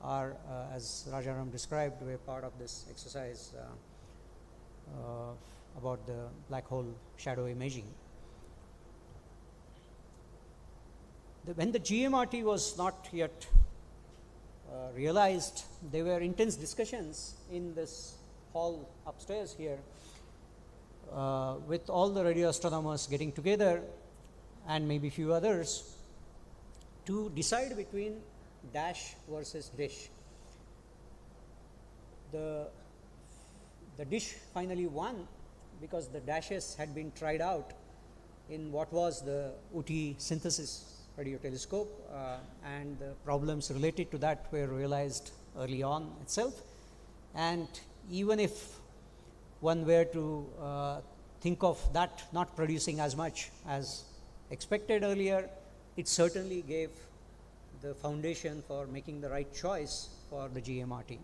are, as Rajaram described, were part of this exercise about the black hole shadow imaging. When the GMRT was not yet realized, there were intense discussions in this hall upstairs here with all the radio astronomers getting together and maybe a few others to decide between dash versus dish. The the dish finally won because the dashes had been tried out in what was the UT synthesis radio telescope, and the problems related to that were realized early on itself. And even if one were to think of that not producing as much as expected earlier, it certainly gave the foundation for making the right choice for the GMRT.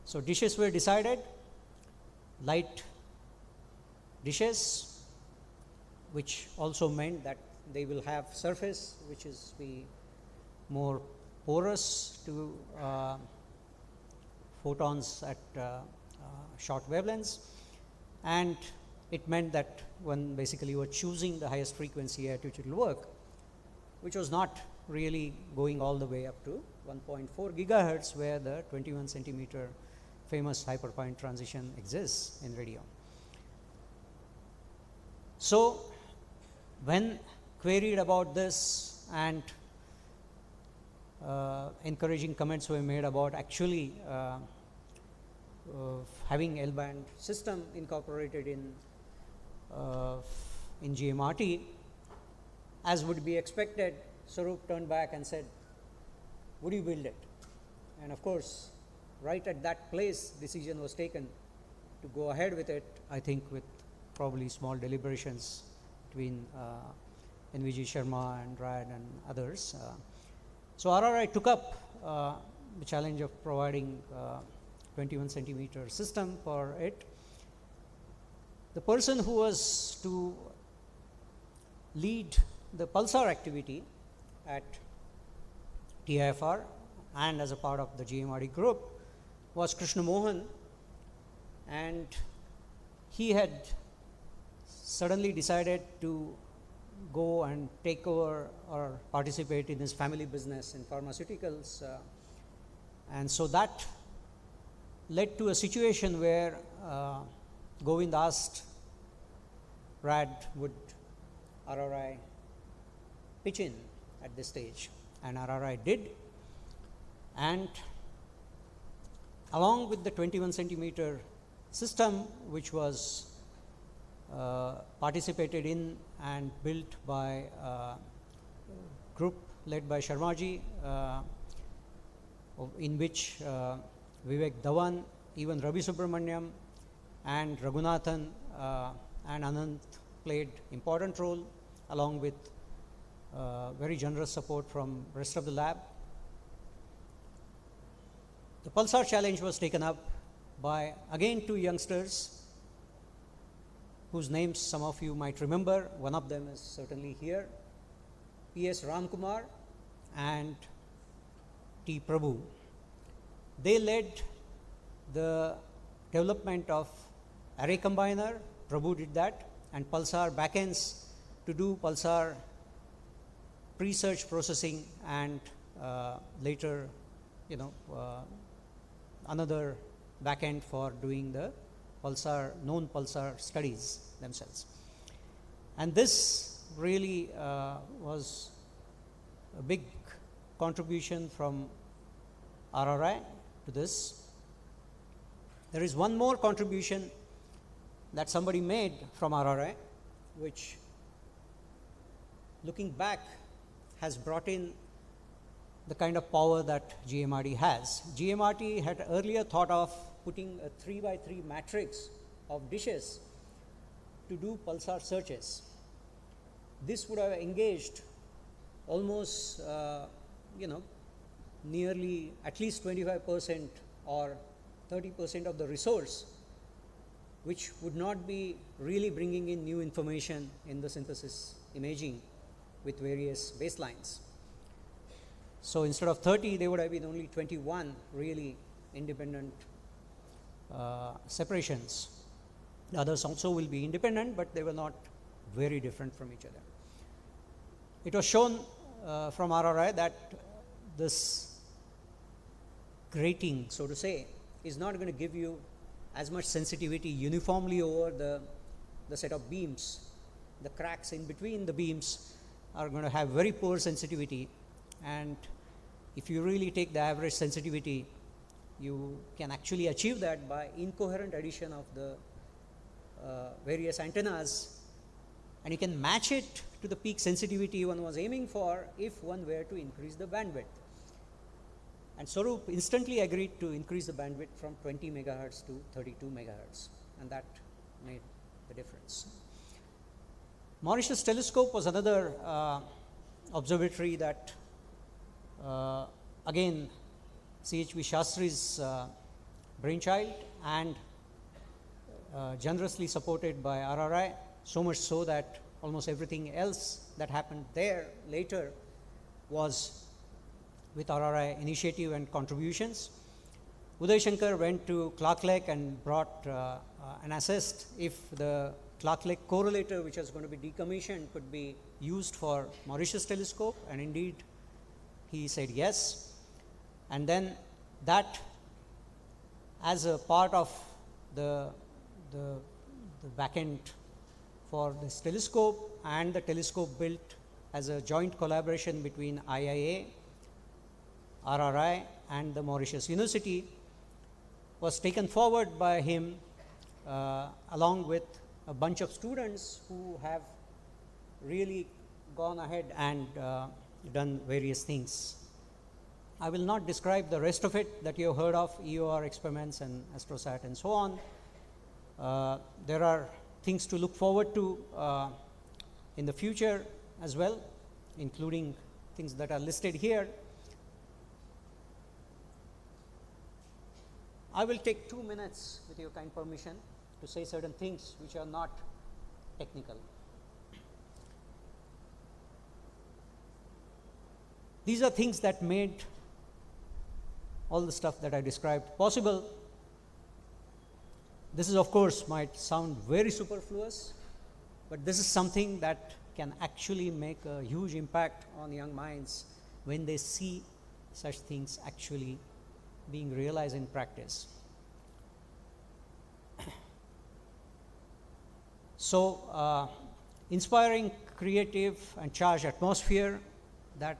So dishes were decided, light dishes, which also meant that they will have surface which is be more porous to photons at short wavelengths, and it meant that one basically was choosing the highest frequency at which it will work, which was not really going all the way up to 1.4 gigahertz, where the 21 centimeter famous hyperpoint transition exists in radio. So when queried about this, and encouraging comments were made about actually having L-band system incorporated in GMRT, as would be expected, Sarup turned back and said, would you build it? And of course, right at that place, decision was taken to go ahead with it, I think with probably small deliberations between NVG Sharma and Rad and others. So RRI took up the challenge of providing 21 centimeter system for it. The person who was to lead the pulsar activity at TIFR and as a part of the GMRD group was Krishna Mohan, and he had suddenly decided to go and take over or participate in his family business in pharmaceuticals, and so that led to a situation where Govind asked Rad would RRI pitch in at this stage, and RRI did, and along with the 21 centimeter system, which was participated in and built by a group led by Sharmaji, in which Vivek Dhawan, even Ravi Subramanyam and Raghunathan and Anant played important role, along with very generous support from rest of the lab. The Pulsar challenge was taken up by again two youngsters whose names some of you might remember. One of them is certainly here, P.S. Ramkumar and T. Prabhu. They led the development of array combiner. Prabhu did that, and Pulsar backends to do Pulsar pre-search processing and later, another backend for doing the Pulsar, known Pulsar studies themselves. And this really was a big contribution from RRI to this. There is one more contribution that somebody made from RRI, which, looking back, has brought in the kind of power that GMRT has. GMRT had earlier thought of putting a 3 by 3 matrix of dishes to do pulsar searches. This would have engaged almost, nearly at least 25% or 30% of the resource, which would not be really bringing in new information in the synthesis imaging with various baselines. So instead of 30, there would have been only 21 really independent separations. The others also will be independent, but they were not very different from each other. It was shown from RRI that this grating, so to say, is not going to give you as much sensitivity uniformly over the set of beams. The cracks in between the beams are going to have very poor sensitivity, and if you really take the average sensitivity you can actually achieve that by incoherent addition of the various antennas, and you can match it to the peak sensitivity one was aiming for if one were to increase the bandwidth. And Swaroop instantly agreed to increase the bandwidth from 20 megahertz to 32 megahertz, and that made the difference. Mauritius telescope was another observatory that, again, C.H.V. Shastri's brainchild and generously supported by RRI, so much so that almost everything else that happened there later was with RRI initiative and contributions. Uday Shankar went to Clark Lake and brought and assessed if the Clark Lake correlator, which was going to be decommissioned, could be used for Mauritius telescope, and indeed he said yes. And then that, as a part of the back end for this telescope, and the telescope built as a joint collaboration between IIA, RRI and the Mauritius University, was taken forward by him along with a bunch of students who have really gone ahead and done various things. I will not describe the rest of it that you have heard of, EOR experiments and AstroSat and so on. There are things to look forward to in the future as well, including things that are listed here. I will take 2 minutes, with your kind permission, to say certain things which are not technical. These are things that made all the stuff that I described possible. This is, of course, might sound very superfluous, but this is something that can actually make a huge impact on young minds when they see such things actually being realized in practice. So, inspiring, creative and charged atmosphere that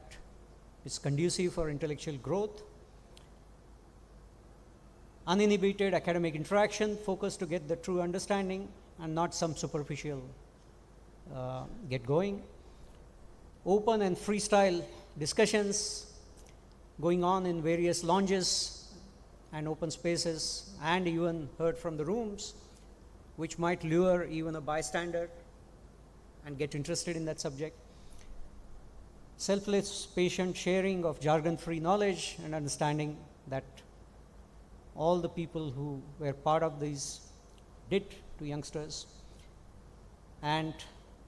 is conducive for intellectual growth. Uninhibited academic interaction, focused to get the true understanding and not some superficial get going. Open and freestyle discussions going on in various lounges and open spaces, and even heard from the rooms, which might lure even a bystander and get interested in that subject. Selfless, patient sharing of jargon-free knowledge and understanding that all the people who were part of these did to youngsters. And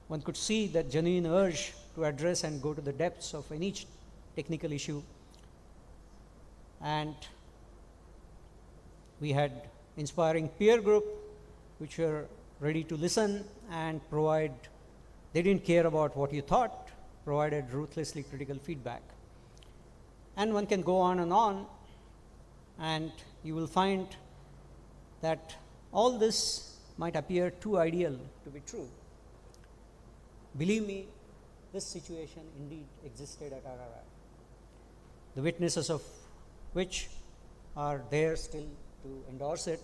one could see that genuine urge to address and go to the depths of any technical issue. And we had inspiring peer group which were ready to listen and provide, they didn't care about what you thought, provided ruthlessly critical feedback. And one can go on, and you will find that all this might appear too ideal to be true. Believe me, this situation indeed existed at RRI, the witnesses of which are there still to endorse it.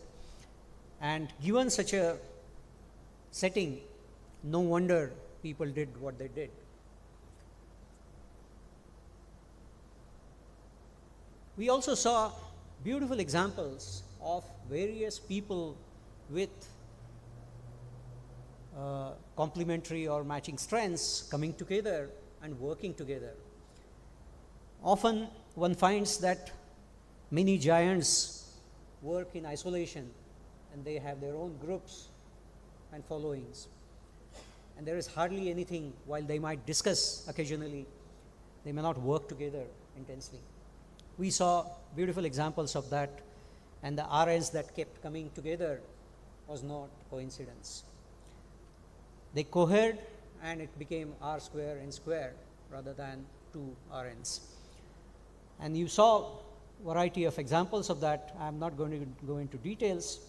And given such a setting, no wonder people did what they did. We also saw beautiful examples of various people with complementary or matching strengths coming together and working together. Often one finds that many giants work in isolation and they have their own groups and followings. And there is hardly anything, while they might discuss occasionally, they may not work together intensely. We saw beautiful examples of that, and the RNs that kept coming together was not coincidence. They cohered and it became R square N square rather than 2 RNs. And you saw a variety of examples of that. I'm not going to go into details.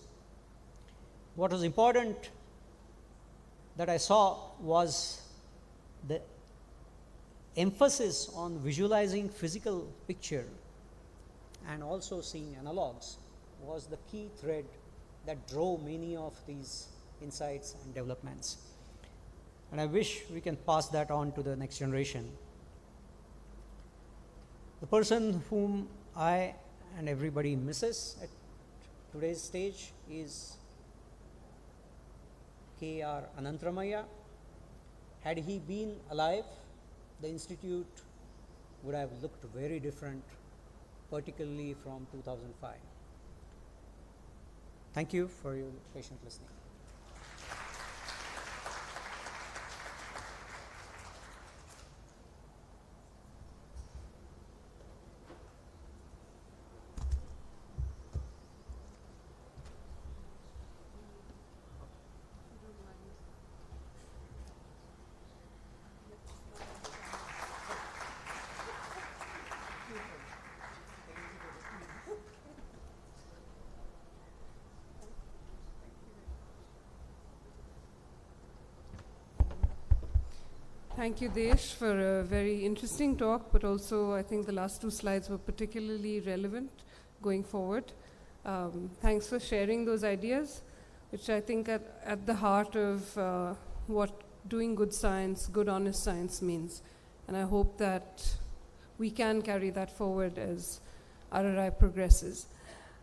What was important that I saw was the emphasis on visualizing physical picture and also seeing analogs was the key thread that drove many of these insights and developments. And I wish we can pass that on to the next generation. The person whom I and everybody misses at today's stage is K.R. Anantramaya. Had he been alive, the institute would have looked very different, particularly from 2005. Thank you for your patient listening. Thank you, Desh, for a very interesting talk, but also I think the last two slides were particularly relevant going forward. Thanks for sharing those ideas, which I think are at the heart of what doing good science, good honest science means. And I hope that we can carry that forward as RRI progresses.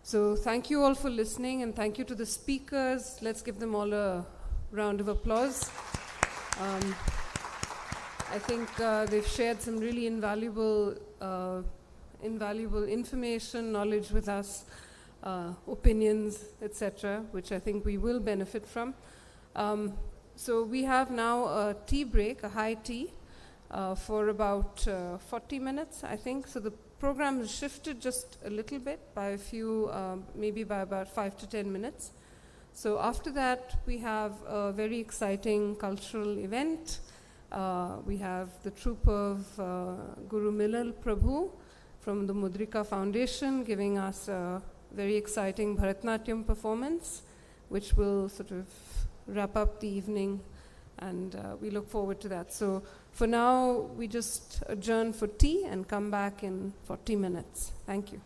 So thank you all for listening, and thank you to the speakers. Let's give them all a round of applause. I think they've shared some really invaluable information, knowledge with us, opinions, etc., which I think we will benefit from. So we have now a tea break, a high tea, for about 40 minutes, I think. So the program has shifted just a little bit by a few, maybe by about 5 to 10 minutes. So after that, we have a very exciting cultural event. We have the troupe of Guru Milal Prabhu from the Mudrika Foundation giving us a very exciting Bharatnatyam performance, which will sort of wrap up the evening, and we look forward to that. So for now, we just adjourn for tea and come back in 40 minutes. Thank you.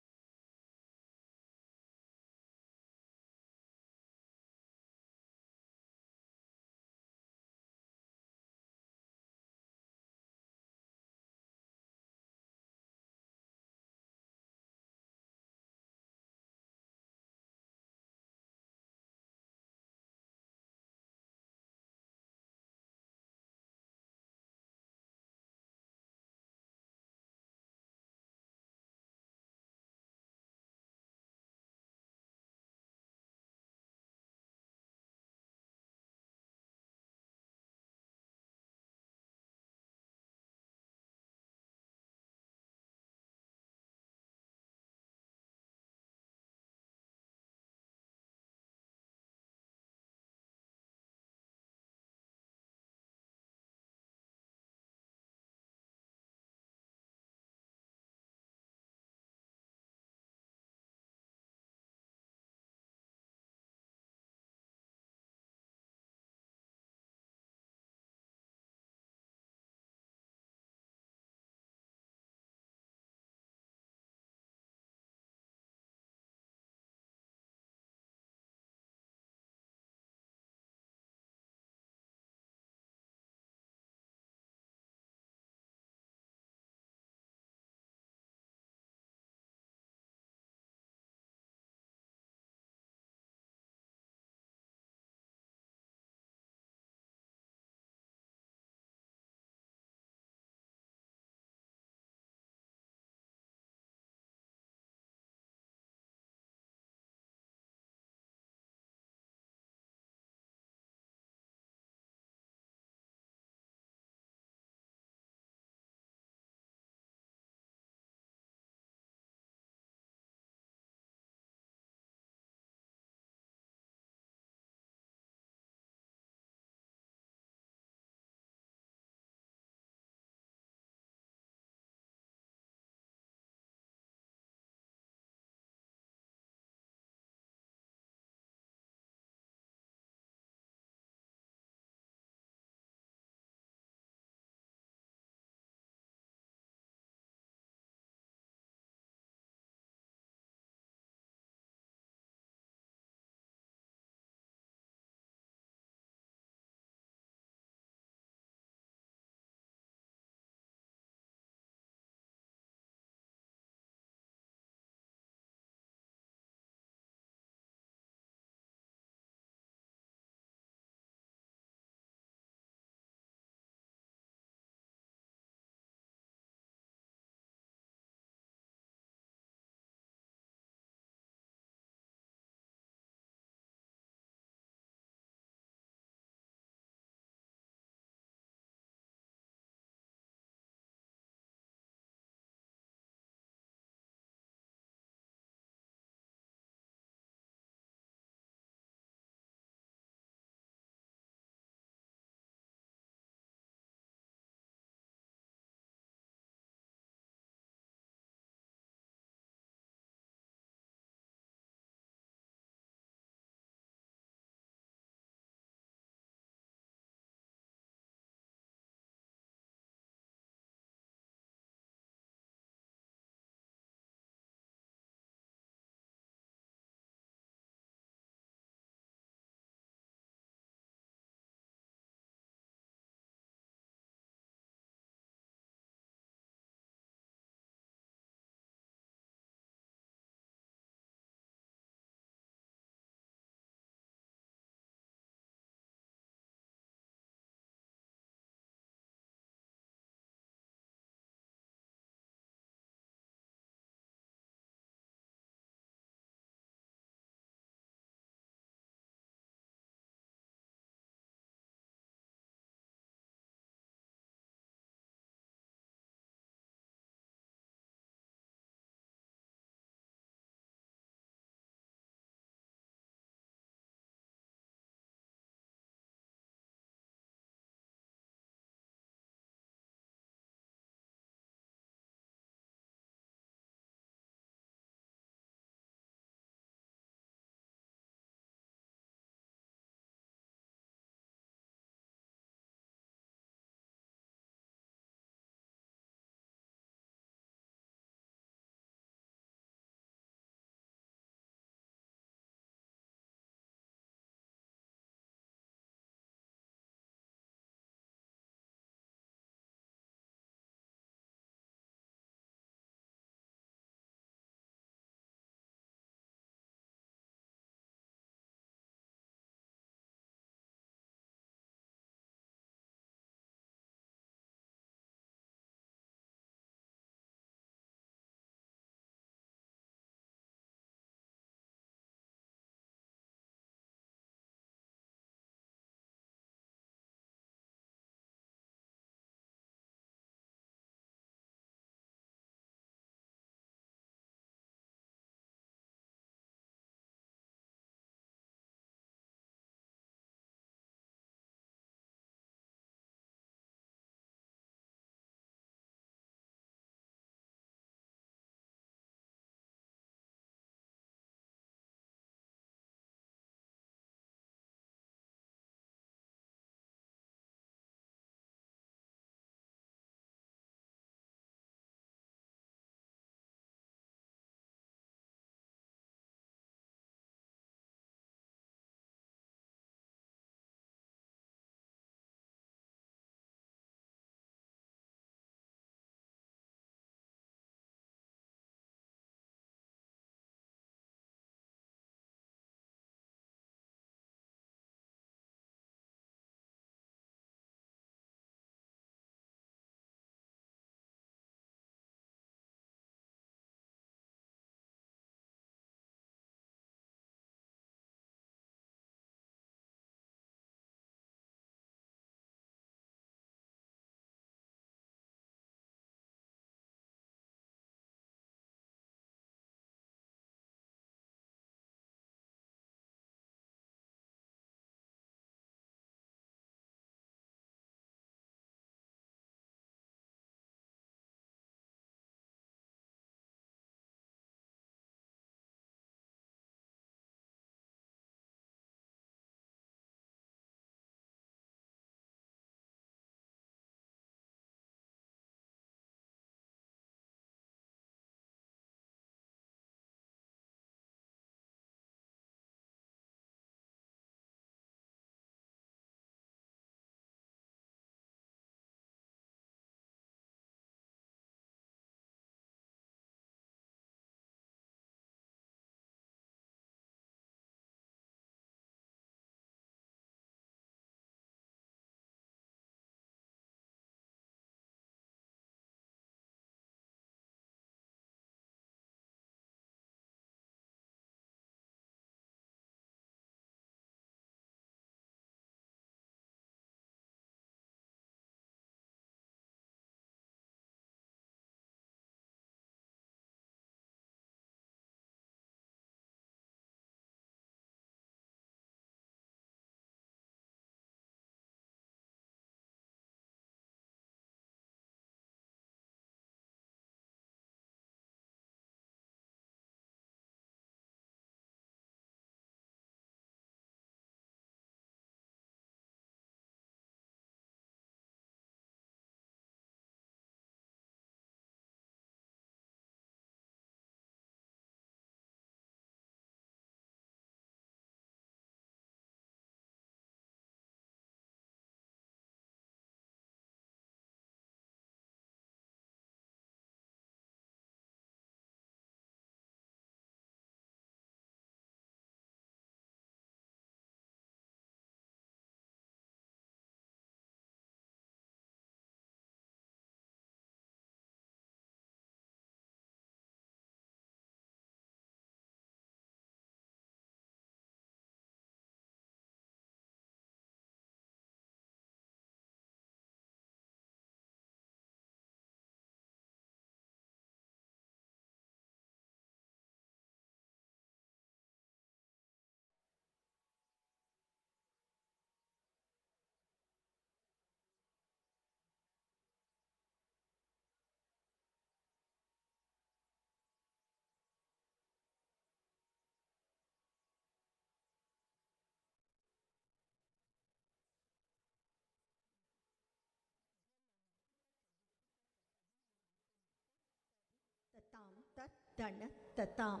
ಧನ ತತಾಂ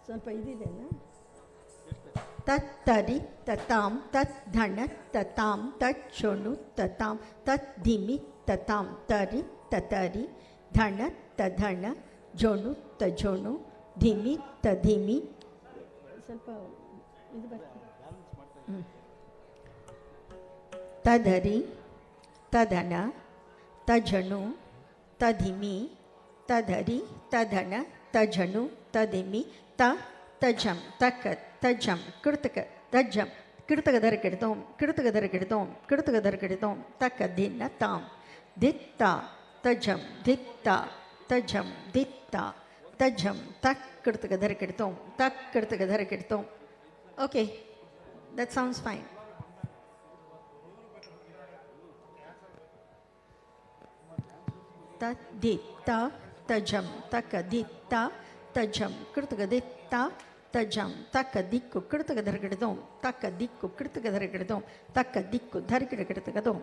ಸ್ವಲ್ಪ ಇದಿದೆನಾ ತತ್ ತರಿ ತತಾಂ ತತ್ ಧನ ತತಾಂ ತತ್ ಶೃಣು ತತಾಂ ತತ್ ಧಿಮಿ ತತಾಂ ತರಿ ತತರಿ ಧನ ತಧಣ ಜೊಣು ತಜೊಣು ಧಿಮಿ ತಧಿಮಿ ಸ್ವಲ್ಪ ಇದು ಬರ್ತದೆ ತಧರಿ ತಧನ ತಜಣು ತಧಿಮಿ ತಧರಿ ತಧನ ತಜಣು ತಧಿಮಿ ತಜಂ ತಕ ತಜಂ ಕೃತಕ ತಜಂ ಕೃತಕ ದರ ಕೆಡ್ತೋಂ ಕೃತಕ ದರ ಕೆಡ್ತೋಂ ಕೃತಕ ದರ ಕೆಡ್ತೋಂ ತಕ ದಿನ ತಾಂ ದಿತ್ತ ತಜಂ ದಿತ್ತ ತಜಂ ದಿತ್ತ ತಜಂ ತಕ್ ಕೃತಕ ದರ ಕೆಡ್ತೋಂ ತಕ್ ಕೃತಕ ದರ ಕೆಡ್ತೋಂ. Okay, that sounds fine. Ditta tajam takaditta tajam krutagaditta tajam takadikku krutagadhargadom takadikku krutagadhargadom takadikku dhargadgadom.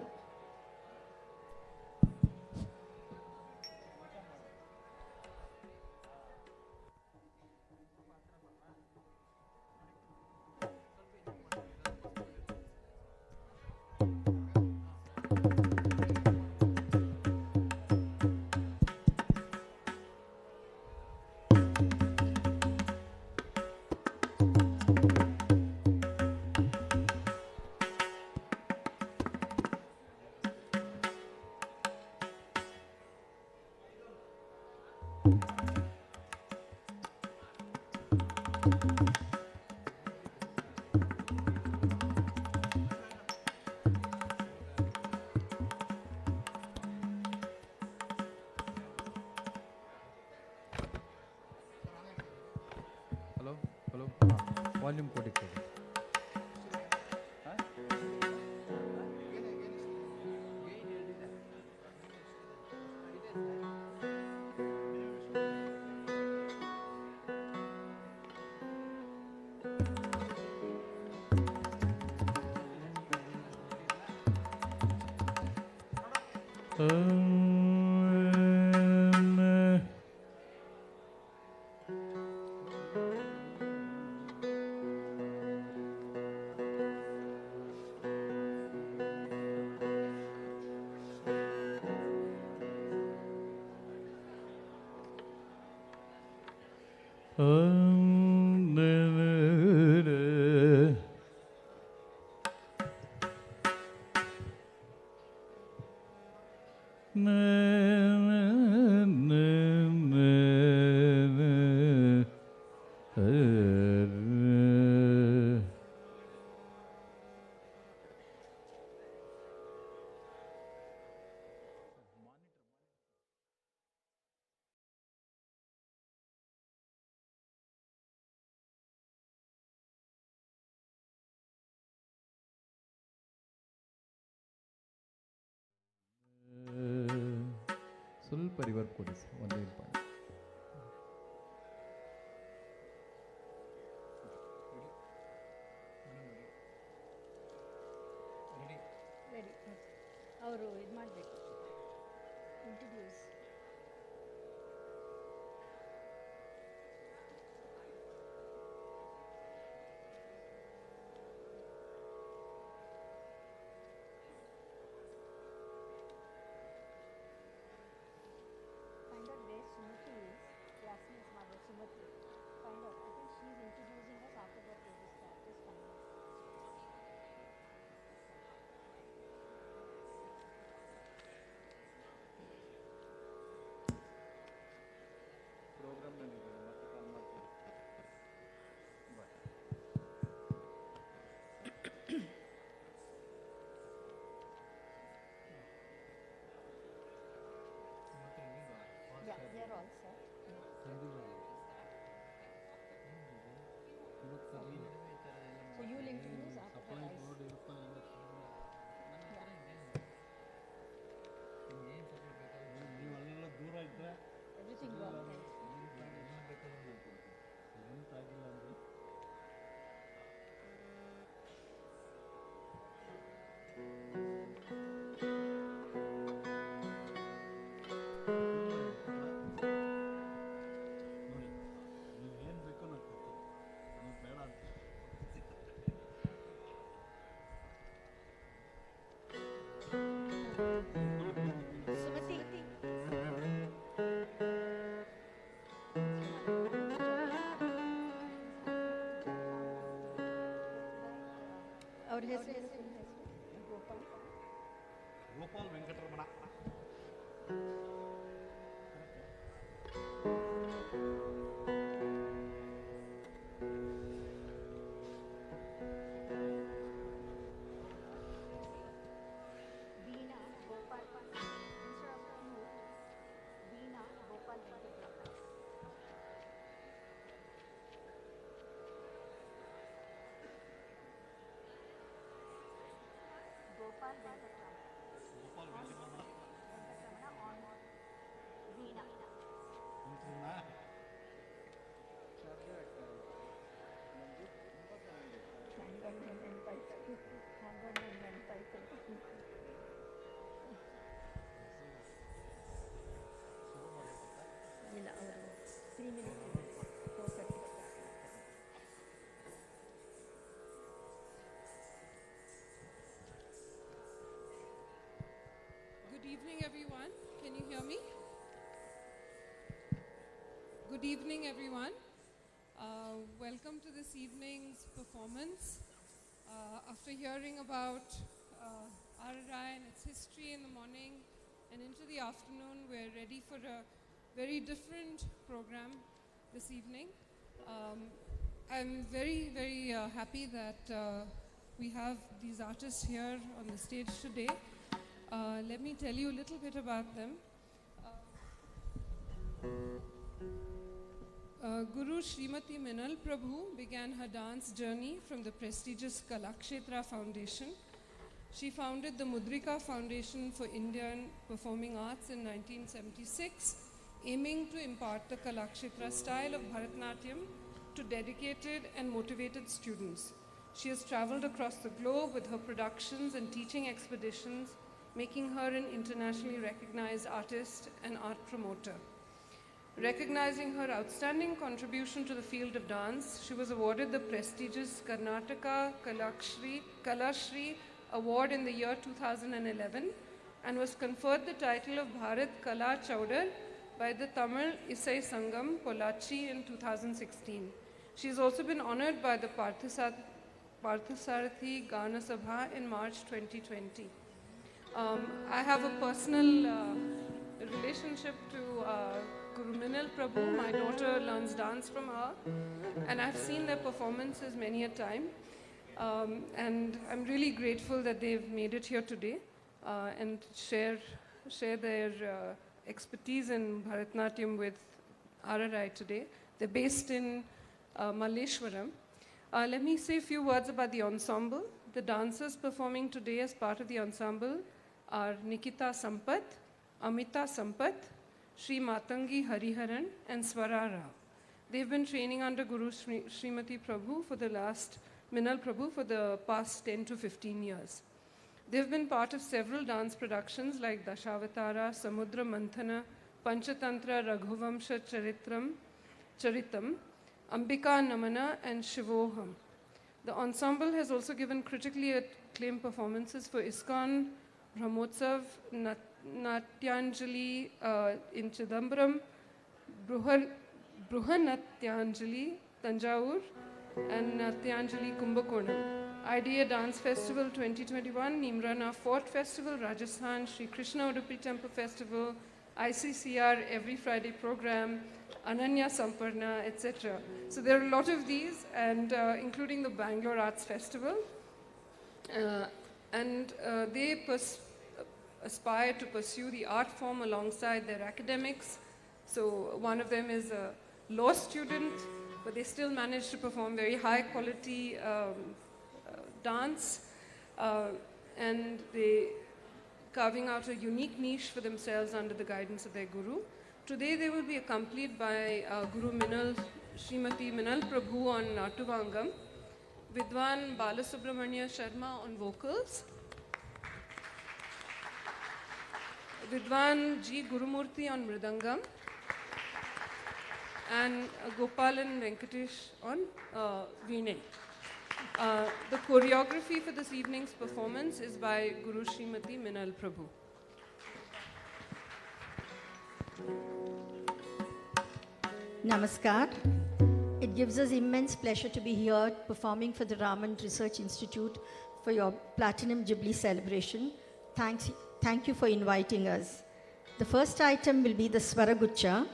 Hello, volume ಕೊಡಿ. ಸ್ವಲ್ಪ ರಿವರ್ಬ್ ಕೊಡಿ ಸರ್, ಒಂದೇ ಪಾಯಿಂಟ್. ರೆಡಿ ಅವರು ಇದು ಮಾಡಬೇಕು introduce. Find out where Sumati is, classmate's mother Sumati. Find out. I think she's introducing us after that they will start. Just find out. ಹೆಸರು ಗೋಪಾಲ್ ವೆಂಕಟರಮಣ. ಇಲ್ಲ ಅವರು 3 minutes ಇದೆ 4:30. Good evening, everyone. Can you hear me? Good evening, everyone. Welcome to this evening's performance. After hearing about RRI and its history in the morning and into the afternoon, we're ready for a very different program this evening. I'm very, very happy that we have these artists here on the stage today. Let me tell you a little bit about them. Guru Srimati Minal Prabhu began her dance journey from the prestigious Kalakshetra Foundation. She founded the Mudrika Foundation for Indian Performing Arts in 1976, aiming to impart the Kalakshetra style of Bharatanatyam to dedicated and motivated students. She has traveled across the globe with her productions and teaching expeditions, making her an internationally recognized artist and art promoter. Recognizing her outstanding contribution to the field of dance, she was awarded the prestigious Karnataka Kalashri Award in the year 2011 and was conferred the title of Bharat Kala Chaudar by the Tamil Isai Sangam, Pollachi in 2016. She has also been honored by the Parthasarathi Gana Sabha in March 2020. I have a personal relationship to Guru Minal Prabhu. My daughter learns dance from her, and I've seen their performances many a time. And I'm really grateful that they've made it here today and share their expertise in Bharatanatyam with RRI today. They're based in Malleshwaram. Let me say a few words about the ensemble. The dancers performing today as part of the ensemble are Nikita Sampath, Amita Sampath, Sri Matangi Hariharan, and Swara Rao. They've been training under Guru Srimati Prabhu Minal Prabhu for the past 10 to 15 years. They've been part of several dance productions like Dashavatara, Samudra Manthana, Panchatantra Raghuvamsha Charitam, Ambika Namana, and Shivoham. The ensemble has also given critically acclaimed performances for ISKCON, Brahmotsav, Natyanjali in Chidambaram, Bruhanatyanjali, Tanjavur, and Natyanjali Kumbakonam. IDA Dance Festival 2021, Nimrana Fort Festival, Rajasthan, Sri Krishna Udupi Temple Festival, ICCR Every Friday program, Ananya Samparna, etc. So there are a lot of these, and including the Bangalore Arts Festival. They aspire to pursue the art form alongside their academics. So one of them is a law student, but they still manage to perform very high quality dance, and they carving out a unique niche for themselves under the guidance of their guru. Today they will be accompanied by Guru Srimati Minal Prabhu on Natuvangam, Vidwan Balasubramanya Sharma on vocals, Vidwan G. Gurumurthy on Mridangam, and Gopalan Venkatesh on Veena. The choreography for this evening's performance is by Guru Srimati Minal Prabhu. Namaskar. It gives us immense pleasure to be here performing for the Raman Research Institute for your Platinum Jubilee celebration. Thank you for inviting us. The first item will be the Swaragucha.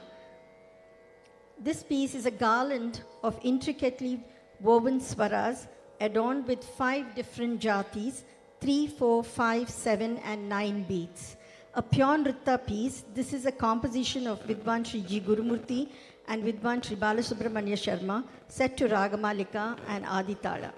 This piece is a garland of intricately woven swaras adorned with 5 different jatis, 3, 4, 5, 7 and 9 beats. A pure Nritta piece, this is a composition of Vidwan Sri G. Gurumurthy and Vidwan Sri Balasubramanya Sharma, set to Ragamalika and Aditala.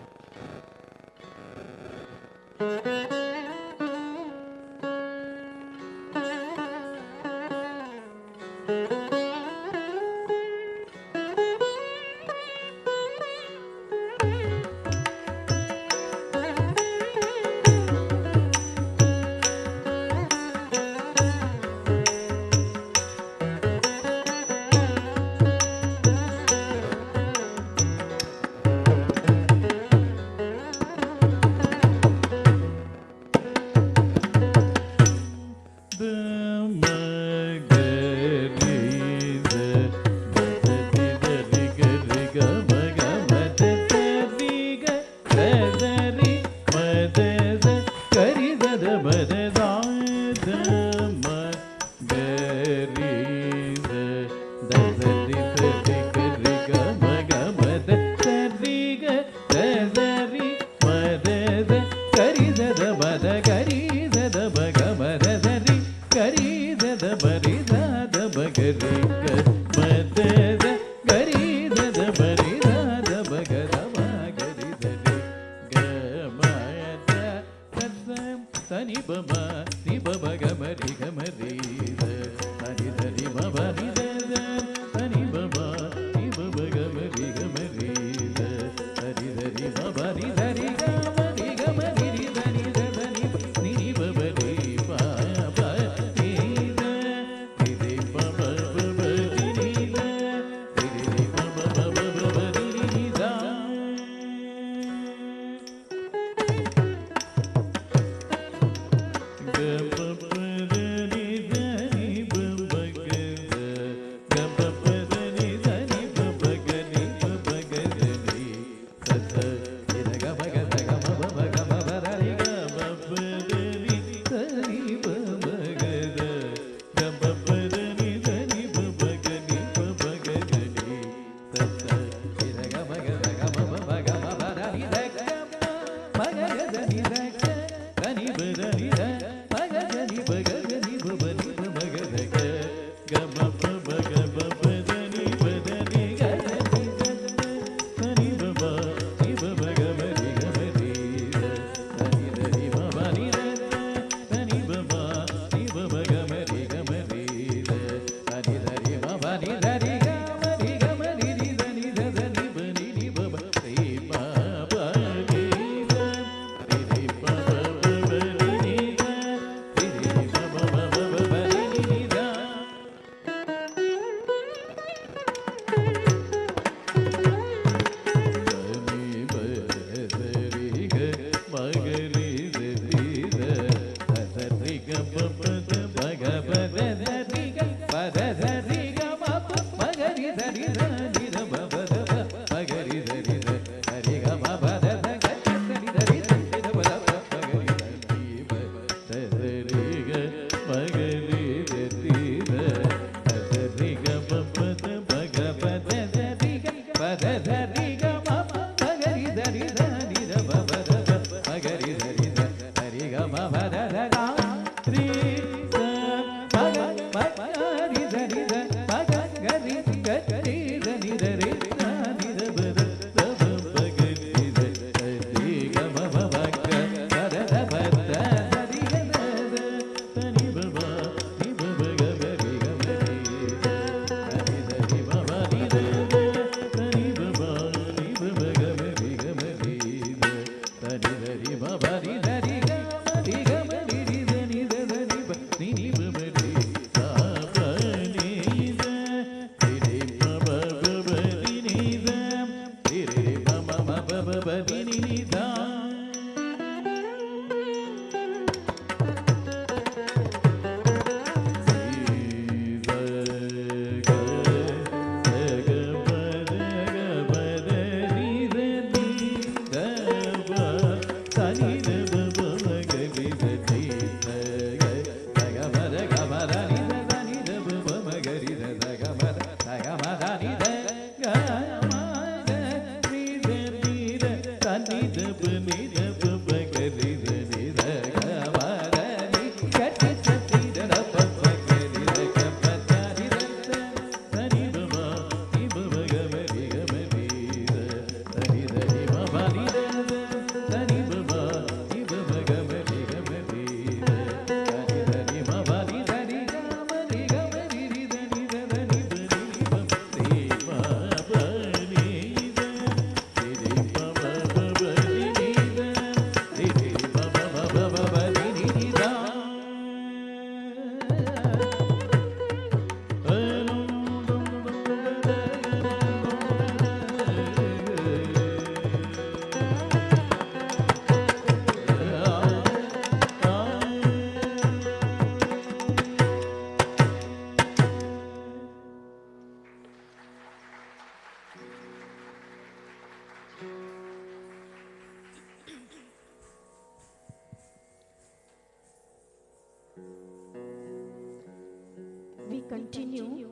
continue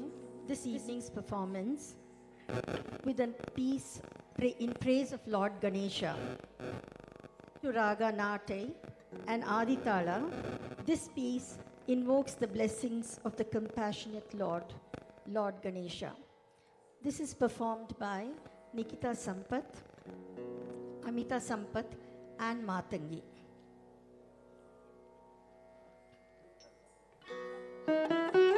this evening's performance with a piece in praise of Lord Ganesha. To Raga Nate and Aditala, this piece invokes the blessings of the compassionate Lord, Lord Ganesha. This is performed by Nikita Sampath, Amita Sampath and Matangi. Thank you.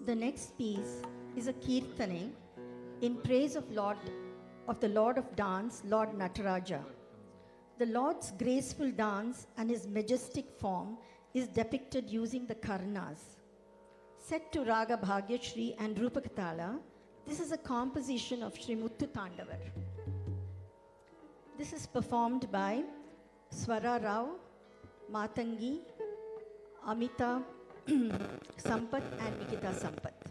The next piece is a kirtane in praise of the Lord of Dance, Lord Nataraja. The Lord's graceful dance and his majestic form is depicted using the karnas. Set to Raga Bhagyashri and Rupakatala, this is a composition of Sri Muthu Tandavar. This is performed by Swara Rao, Matangi, Amita Sampath and Nikita Sampath.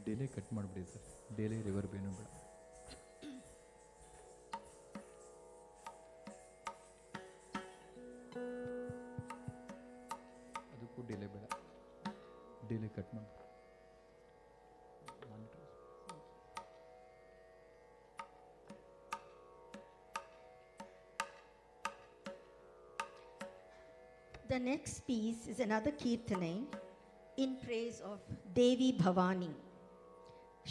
Delay cut ಮಾಡಿಬಿಡಿ sir, delay reverb ಏನು ಬೇಡ. ಅದಕ್ಕೂ delay ಬೇಡ, delay cut ಮಾಡಿ. The next piece is another Kirtane in praise of Devi Bhavani.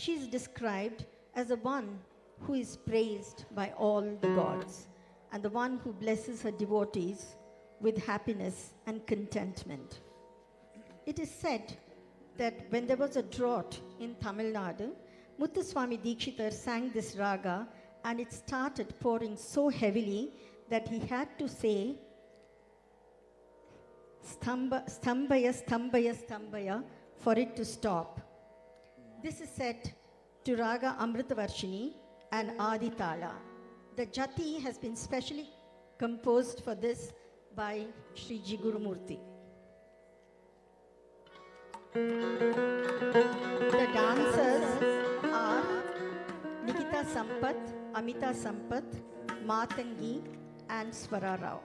She is described as the one who is praised by all the gods and the one who blesses her devotees with happiness and contentment. It is said that when there was a drought in Tamil Nadu, Muthuswami Dikshitar sang this raga and it started pouring so heavily that he had to say, Stambaya, Stambaya, Stambaya, for it to stop. This is set to Raga Amritavarshini and Adi Tala. The Jati has been specially composed for this by Sri Ji Gurumurti. The dancers are Nikita Sampath, Amita Sampath, Matangi and Swara Rao.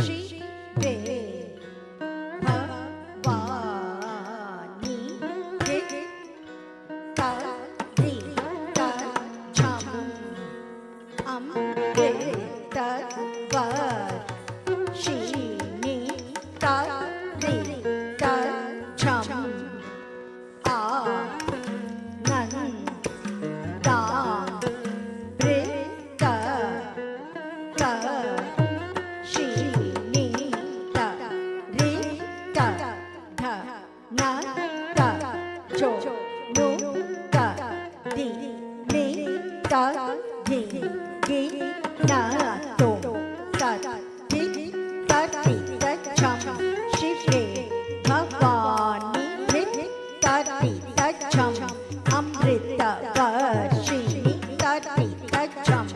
शिवे भवानी तरितझं अमृतवर्षिणि तरितझं शिवे भवानी तरितझं अमृतवर्षिणि तरितझं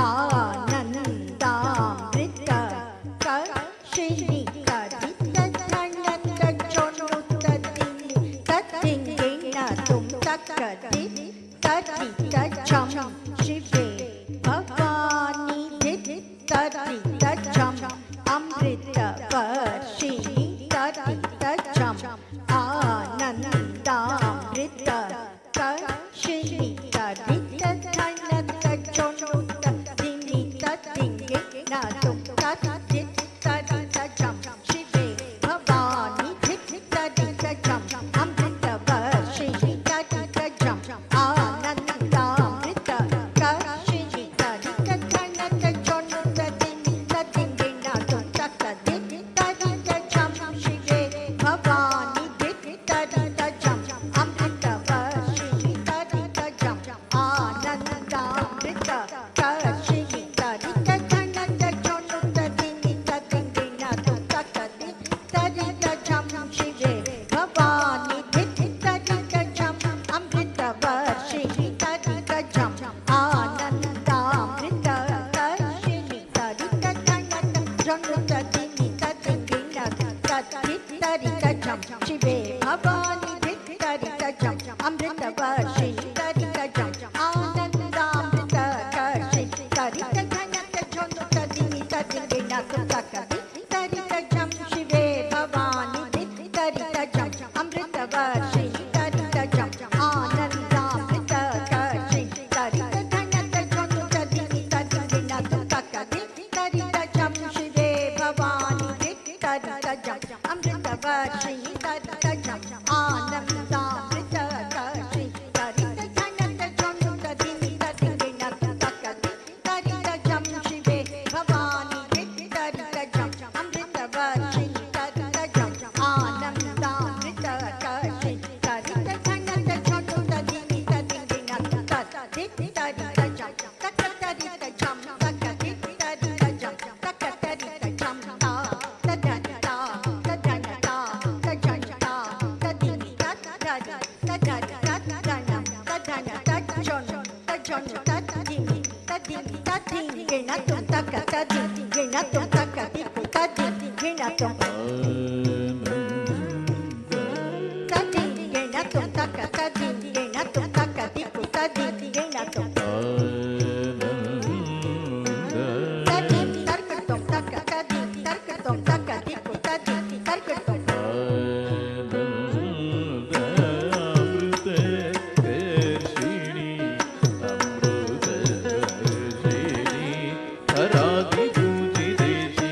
आनन्दामृतवर्षिणि तरितझं शिवे भवानी तरितझं अमृतवर्षिणि तरितझं आनन्दामृतवर्षिणि तरितझं शिवे भवानी तरितझं अमृतवर्षिणि तरितझं आनन्दामृतवर्षिणि तरितझं शिवे भवानी तरितझं अमृतवर्षिणि तरितझं आनन्दामृतवर्षिणि तरितझं शिवे भवानी तरितझं अमृतवर्षिणि तरितझं आनन्दामृतवर्षिणि तरितझं शिवे भवानी तरितझं अमृतवर्षिणि तरितझं आनन्दामृतवर्षिणि तरितझं शिवे भवानी तरितझं अमृतवर्षिणि तरितझं आनन्दामृतवर्षिणि तरितझं शिवे भवानी तरितझं अमृतवर्षिणि तरितझं आनन्दामृतवर्षिणि तरितझं शिवे भवानी तरितझं अमृतवर्षिणि तरितझं आनन्दामृतवर्षिणि रागी पूजी देशी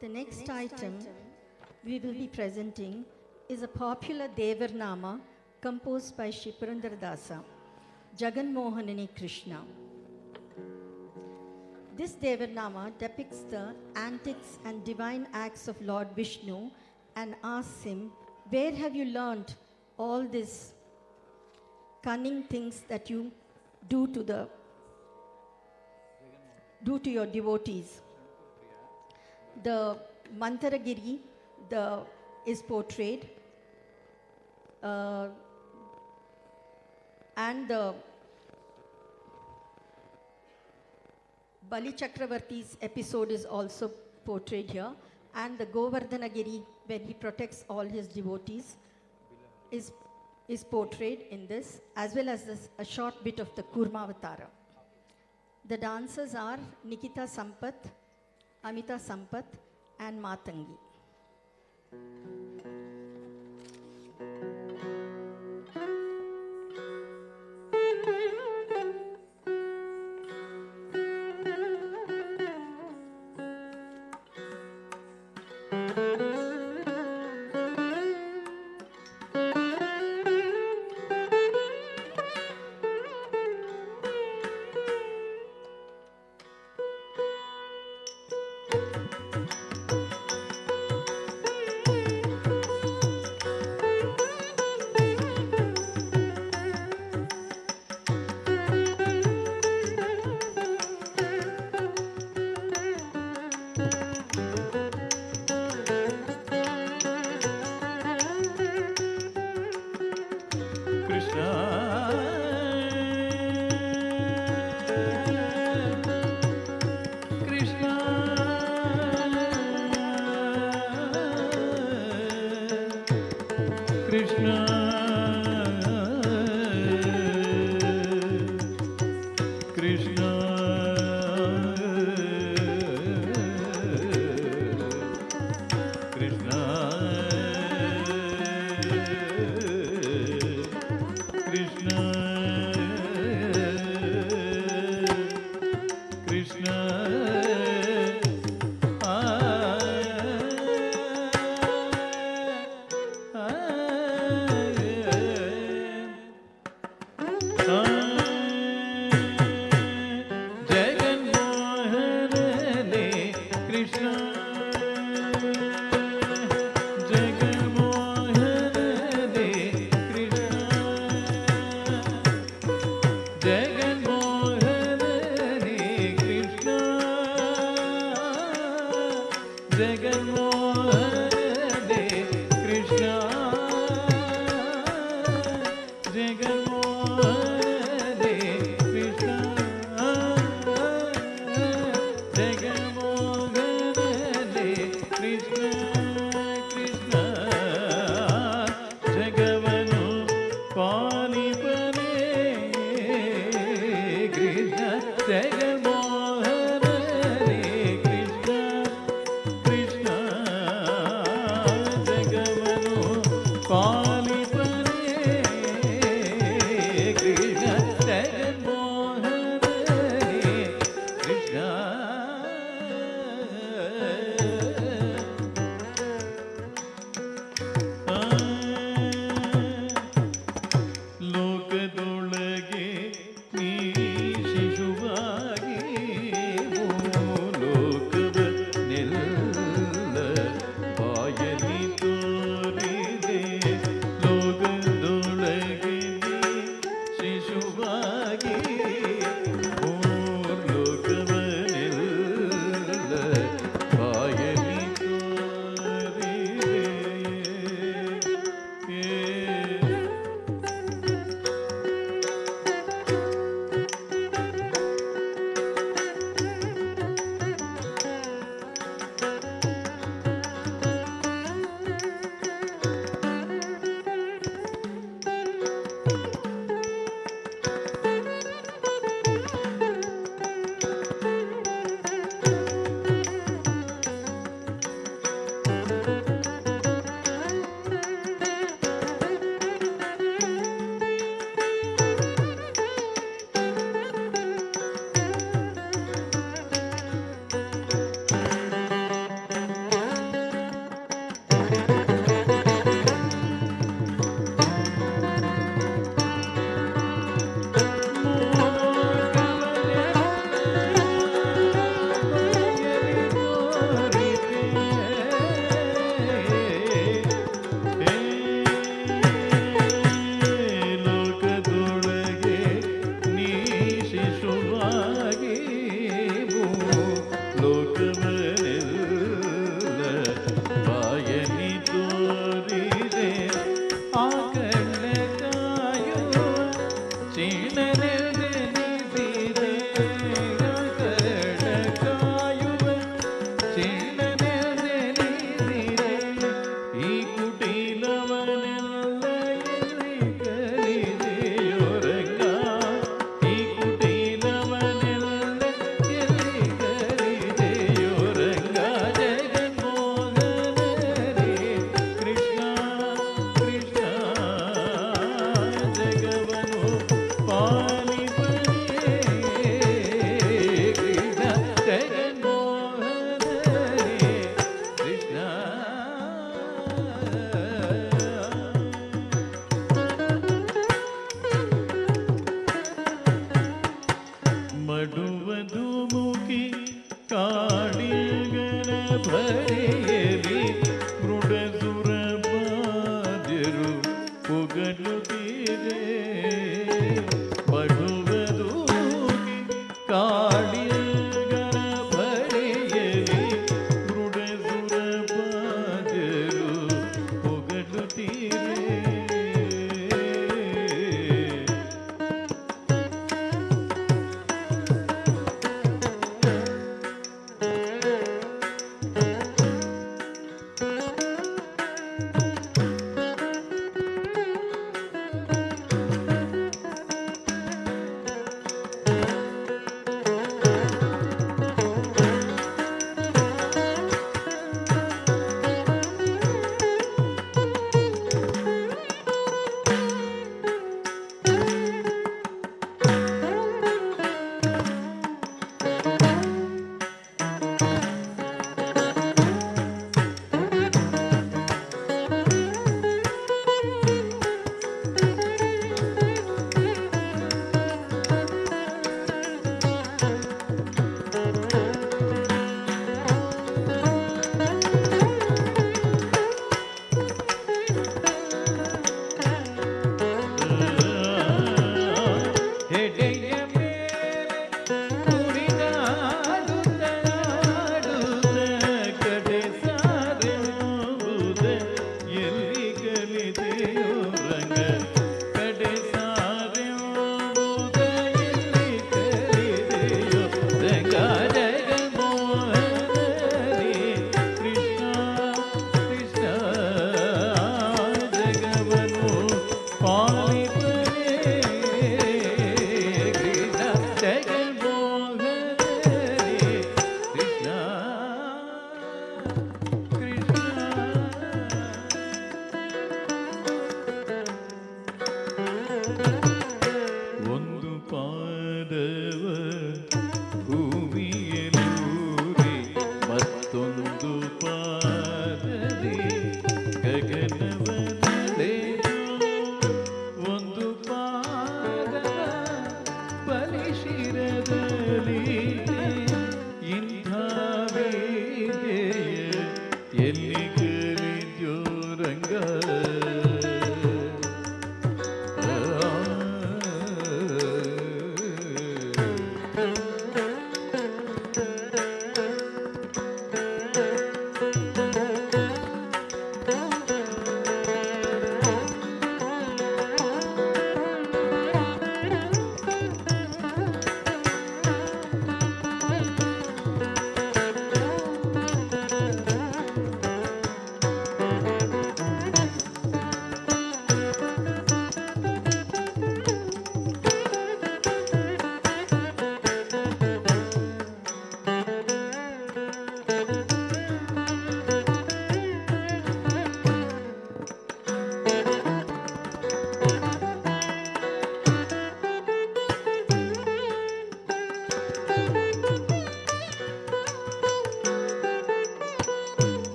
The next item we will be presenting is a popular Devarnama composed by Shri Purandara Dasa, Jagan Mohanani Krishna. This Devarnama depicts the antics and divine acts of Lord Vishnu and asks him, where have you learned all these cunning things that you do to your devotees? The Mantaragiri is portrayed, and the Bali Chakravarti's episode is also portrayed here, and the Govardhanagiri, when he protects all his devotees, is portrayed in this, as well as a short bit of the Kurmavatara. The dancers are Nikita Sampath, Amita Sampath, and Matangi.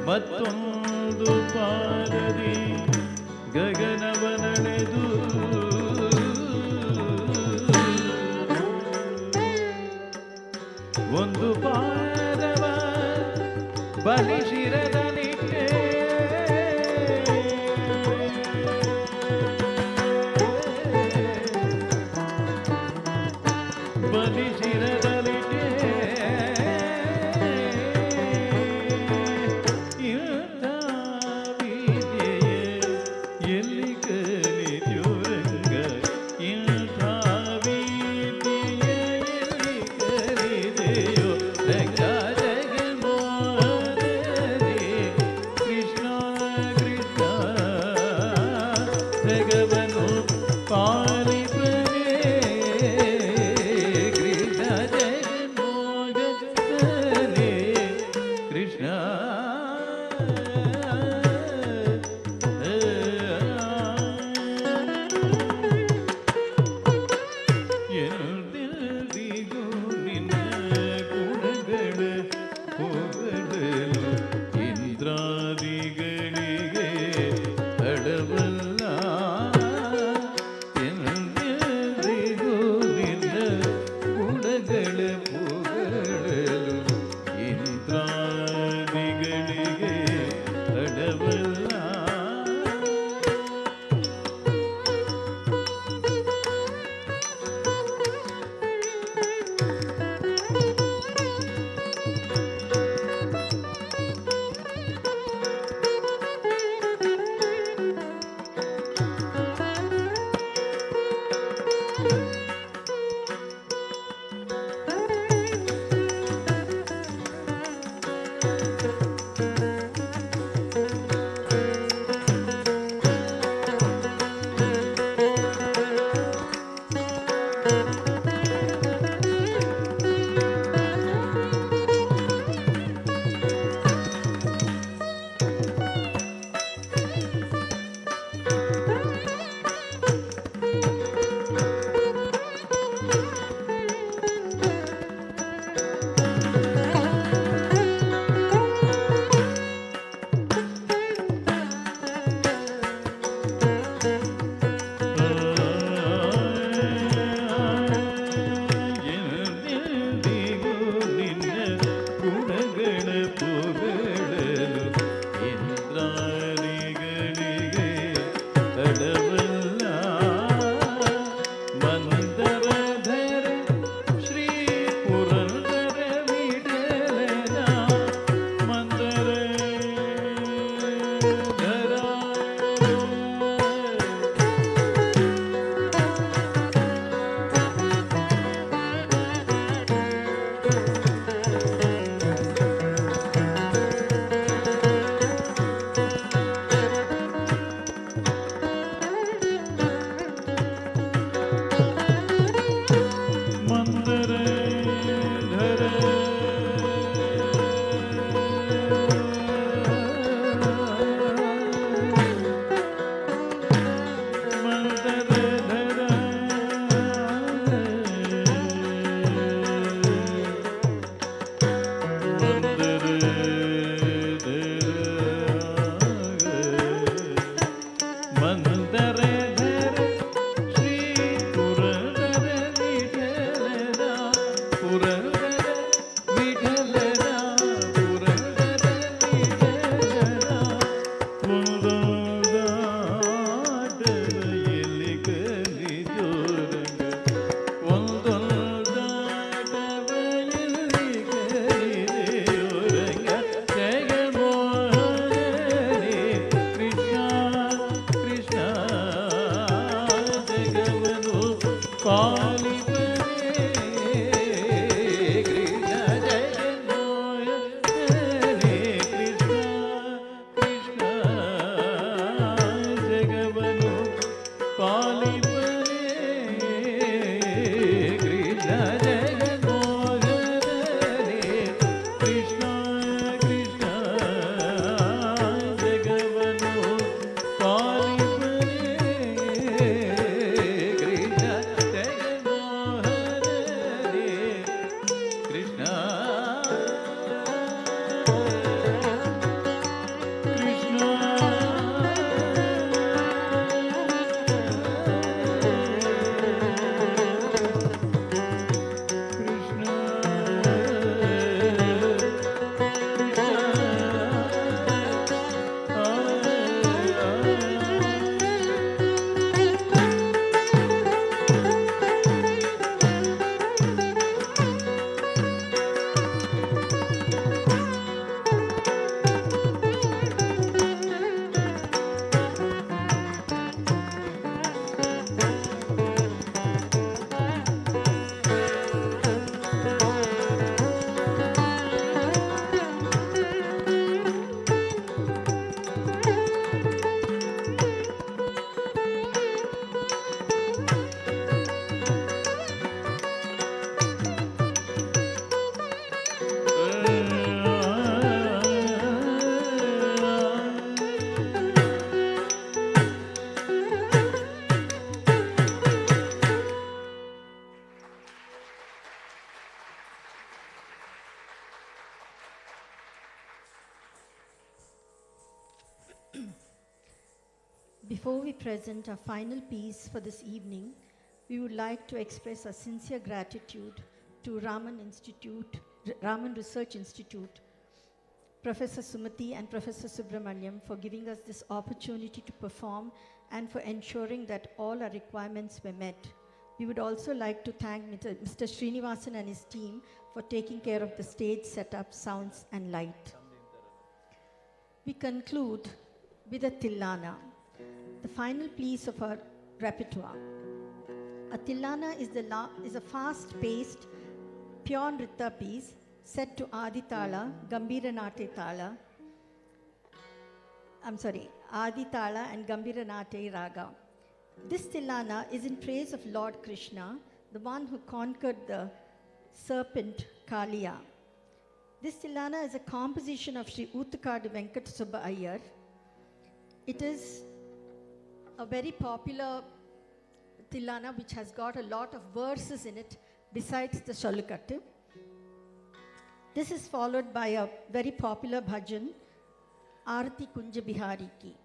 ಮತ್ತೊಂದು ಪಾದದಿ ಗಗನವನನೆದು ಒಂದು ಪಾದವ ಬಲಿಶಿರದನಿಟ್ಟೆ ಬಲಿಶಿರದಲಿಟ್ಟೆ ಎಲ್ಲಿ ಕಲಿದ್ಯುರಂಗ ಇಂಥ ವಿದ್ಯೆಯ ಎಲ್ಲಿ ಕಲಿದೆಯೋ ರಂಗ ಜಗನ್ಮೋಹನರೇ ಕೃಷ್ಣ ಕೃಷ್ಣ ಜಗವನು ಪಾಲಿಪನೇ ಕೃಷ್ಣ ಜಗನ್ಮೋಹನರೇ ಕೃಷ್ಣ ಎಂದೆಂದಿಗೂ ನಿನ್ನ ಗುಣಗಳ ಹೊಗಳಲು ಇಂದ್ರಾದಿಗಳಿಗೆ ತಡವಲ್ಲ ಎಂದೆಂದಿಗೂ ನಿನ್ನ ಗುಣಗಳ ಹೊಗಳಲು ಇಂದ್ರಾದಿಗಳಿಗೆ ತಡವಲ್ಲ Before we present our final piece for this evening, we would like to express our sincere gratitude to Raman Research Institute, Professor Sumati and Professor Subramaniam for giving us this opportunity to perform and for ensuring that all our requirements were met. We would also like to thank Mr. Srinivasan and his team for taking care of the stage setup, sounds and light. We conclude with a Tillana, the final piece of our repertoire. A Tillana is a fast-paced, pure Nritta piece set to Adi Tala, Gambiranate Tala. Adi Tala and Gambiranate Raga. This Tillana is in praise of Lord Krishna, the one who conquered the serpent Kaliya. This Tillana is a composition of Sri Uttukadu Venkat Subba Iyer. It is a very popular Tillana which has got a lot of verses in it besides the Shalukattu. This is followed by a very popular bhajan, Arati Kunja Bihari Ki.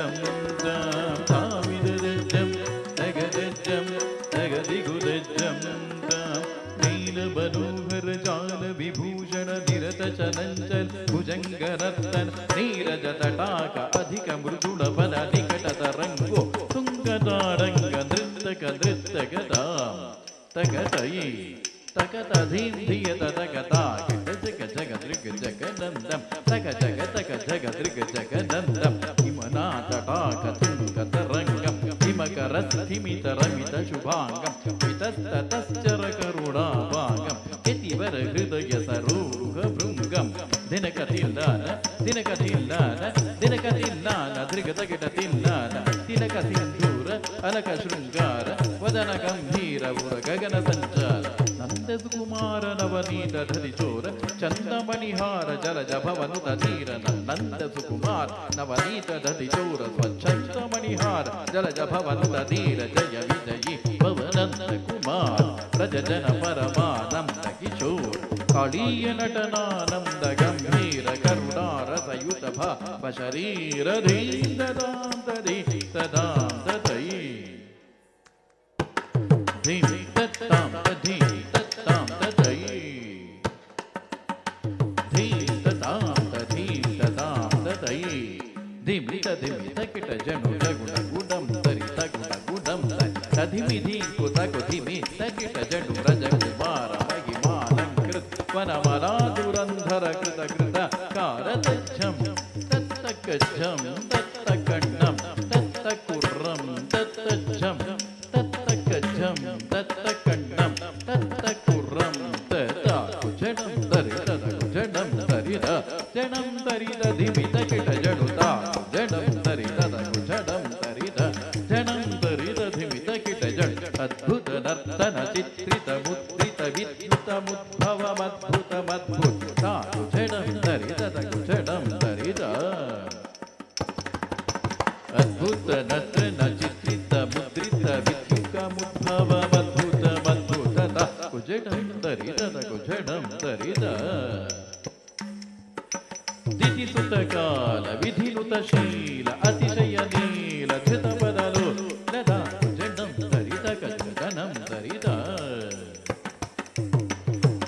jam tam tamidajam tagadajam tagadigudajam tam neela manohar jala vibhushan nirata chananchal bhujangarattan neeraja tataka adhika mrudula bala nikata tarango tungataranga nrittaka tagatai takata dhin dhiyata takata jaga jaga drig jagadandam taga jaga drig jagadandam himanata taka tunga tarangam himakarasthimita ramita shubhangam vitastataschara karuna bhangam ketivar hridaya saruha bhrungam dinakatillana drigatagitatillana tilakasindura alaka shrungara vadana gambhira ura gagana sanchara ನಂದಸುಕುಮಾರ ನವನೀತ ಧರಿಚೋರ ಚಂದಮಣಿಹಾರ ಜಲಜ ಭವನುತ ಧೀರನ ನಂದಸುಕುಮಾರ ನವನೀತ ಧರಿಚೋರ ಸ್ವಚ್ಛಂದಮಣಿಹಾರ ಜಲಜ ಭವನುತ ಧೀರ ಜಯ ವಿಜಯಿ ಭವನಂದ ಕುಮಾರ ಪ್ರಜಜನ ಪರಮಾನಂದ ಕಿಶೋರ ಕಾಳೀಯ ನಟನಾನಂದ ಗಂಭೀರ ಕರುಣಾರ ಸಯುತ ಭವ ಶರೀರ ಧೀಂದದಾಂತದಿ ತದಾಂತೈ ಧೀಂ ತತ್ತಾಂ ತಧೀ ಧಿಮಿತ ಧಿಮಿತ ಕಿಟ ಜನು ಜಗುಣ ಗುಡಂ ತರಿತ ಗುಣ ಗುಡಂ ತಧಿಮಿ ಧೀಂಕು ತಕು ಧಿಮಿ ತಕಿಟ ಜನು ರಜ ಕುಮಾರ ಮಹಿಮಾಲಂಕೃತ್ ವನಮಲಾ ದುರಂಧರ ಕೃತ ಕೃತ ಕಾರತಜ್ಜಂ ತತ್ತಕಜ್ಜಂ ತತ್ತಕಣ್ಣಂ ತತ್ತಕುರ್ರಂ ತತ್ತಜ್ಜಂ ತತ್ತಕಜ್ಜಂ ತತ್ತಕಣ್ಣಂ ತತ್ತಕುರ್ರಂ ತತ್ತಾಕುಜಡಂ ತರಿತ ಕುಜಡಂ ತರಿದ ಜಡಂ ತರಿದ ಧಿಮಿತ ಕಿಟ ಜಡು ಜಡಂ ತರಿದ ಕುಜಡಂ ತರಿದ ಜಡಂ ತರಿದ ಧಿಮಿತ ಕಿಟ ಜಡ್ ಅದ್ಭುತ ನರ್ತನ ಚಿತ್ರಿತ ಮುದ್ರಿತ ವಿದ್ಯುತ ಮುದ್ಭವ ಮದ್ಭುತ ಮದ್ಭುತ ಕುಜಡಂ ತರಿದ ಕುಜಡಂ ತರಿದ ಅದ್ಭುತ ನರ್ತನ ಚಿತ್ರಿತ ಮುದ್ರಿತ ವಿದ್ಯುತ ಮುದ್ಭವ ಮದ್ಭುತ ಮದ್ಭುತ ಕುಜಡಂ ತರಿದ ಕುಜಡಂ ತರಿದ ದಿತಿಸುತಕಾಲ ವಿಧಿನುತ ಶೀಲ ಅತಿಶಯ ನೀಲ ಧೃತ ಬದಲು ಲದಾ ಜಡಂ ತರಿದ ಕಜಗಣಂ ತರಿದ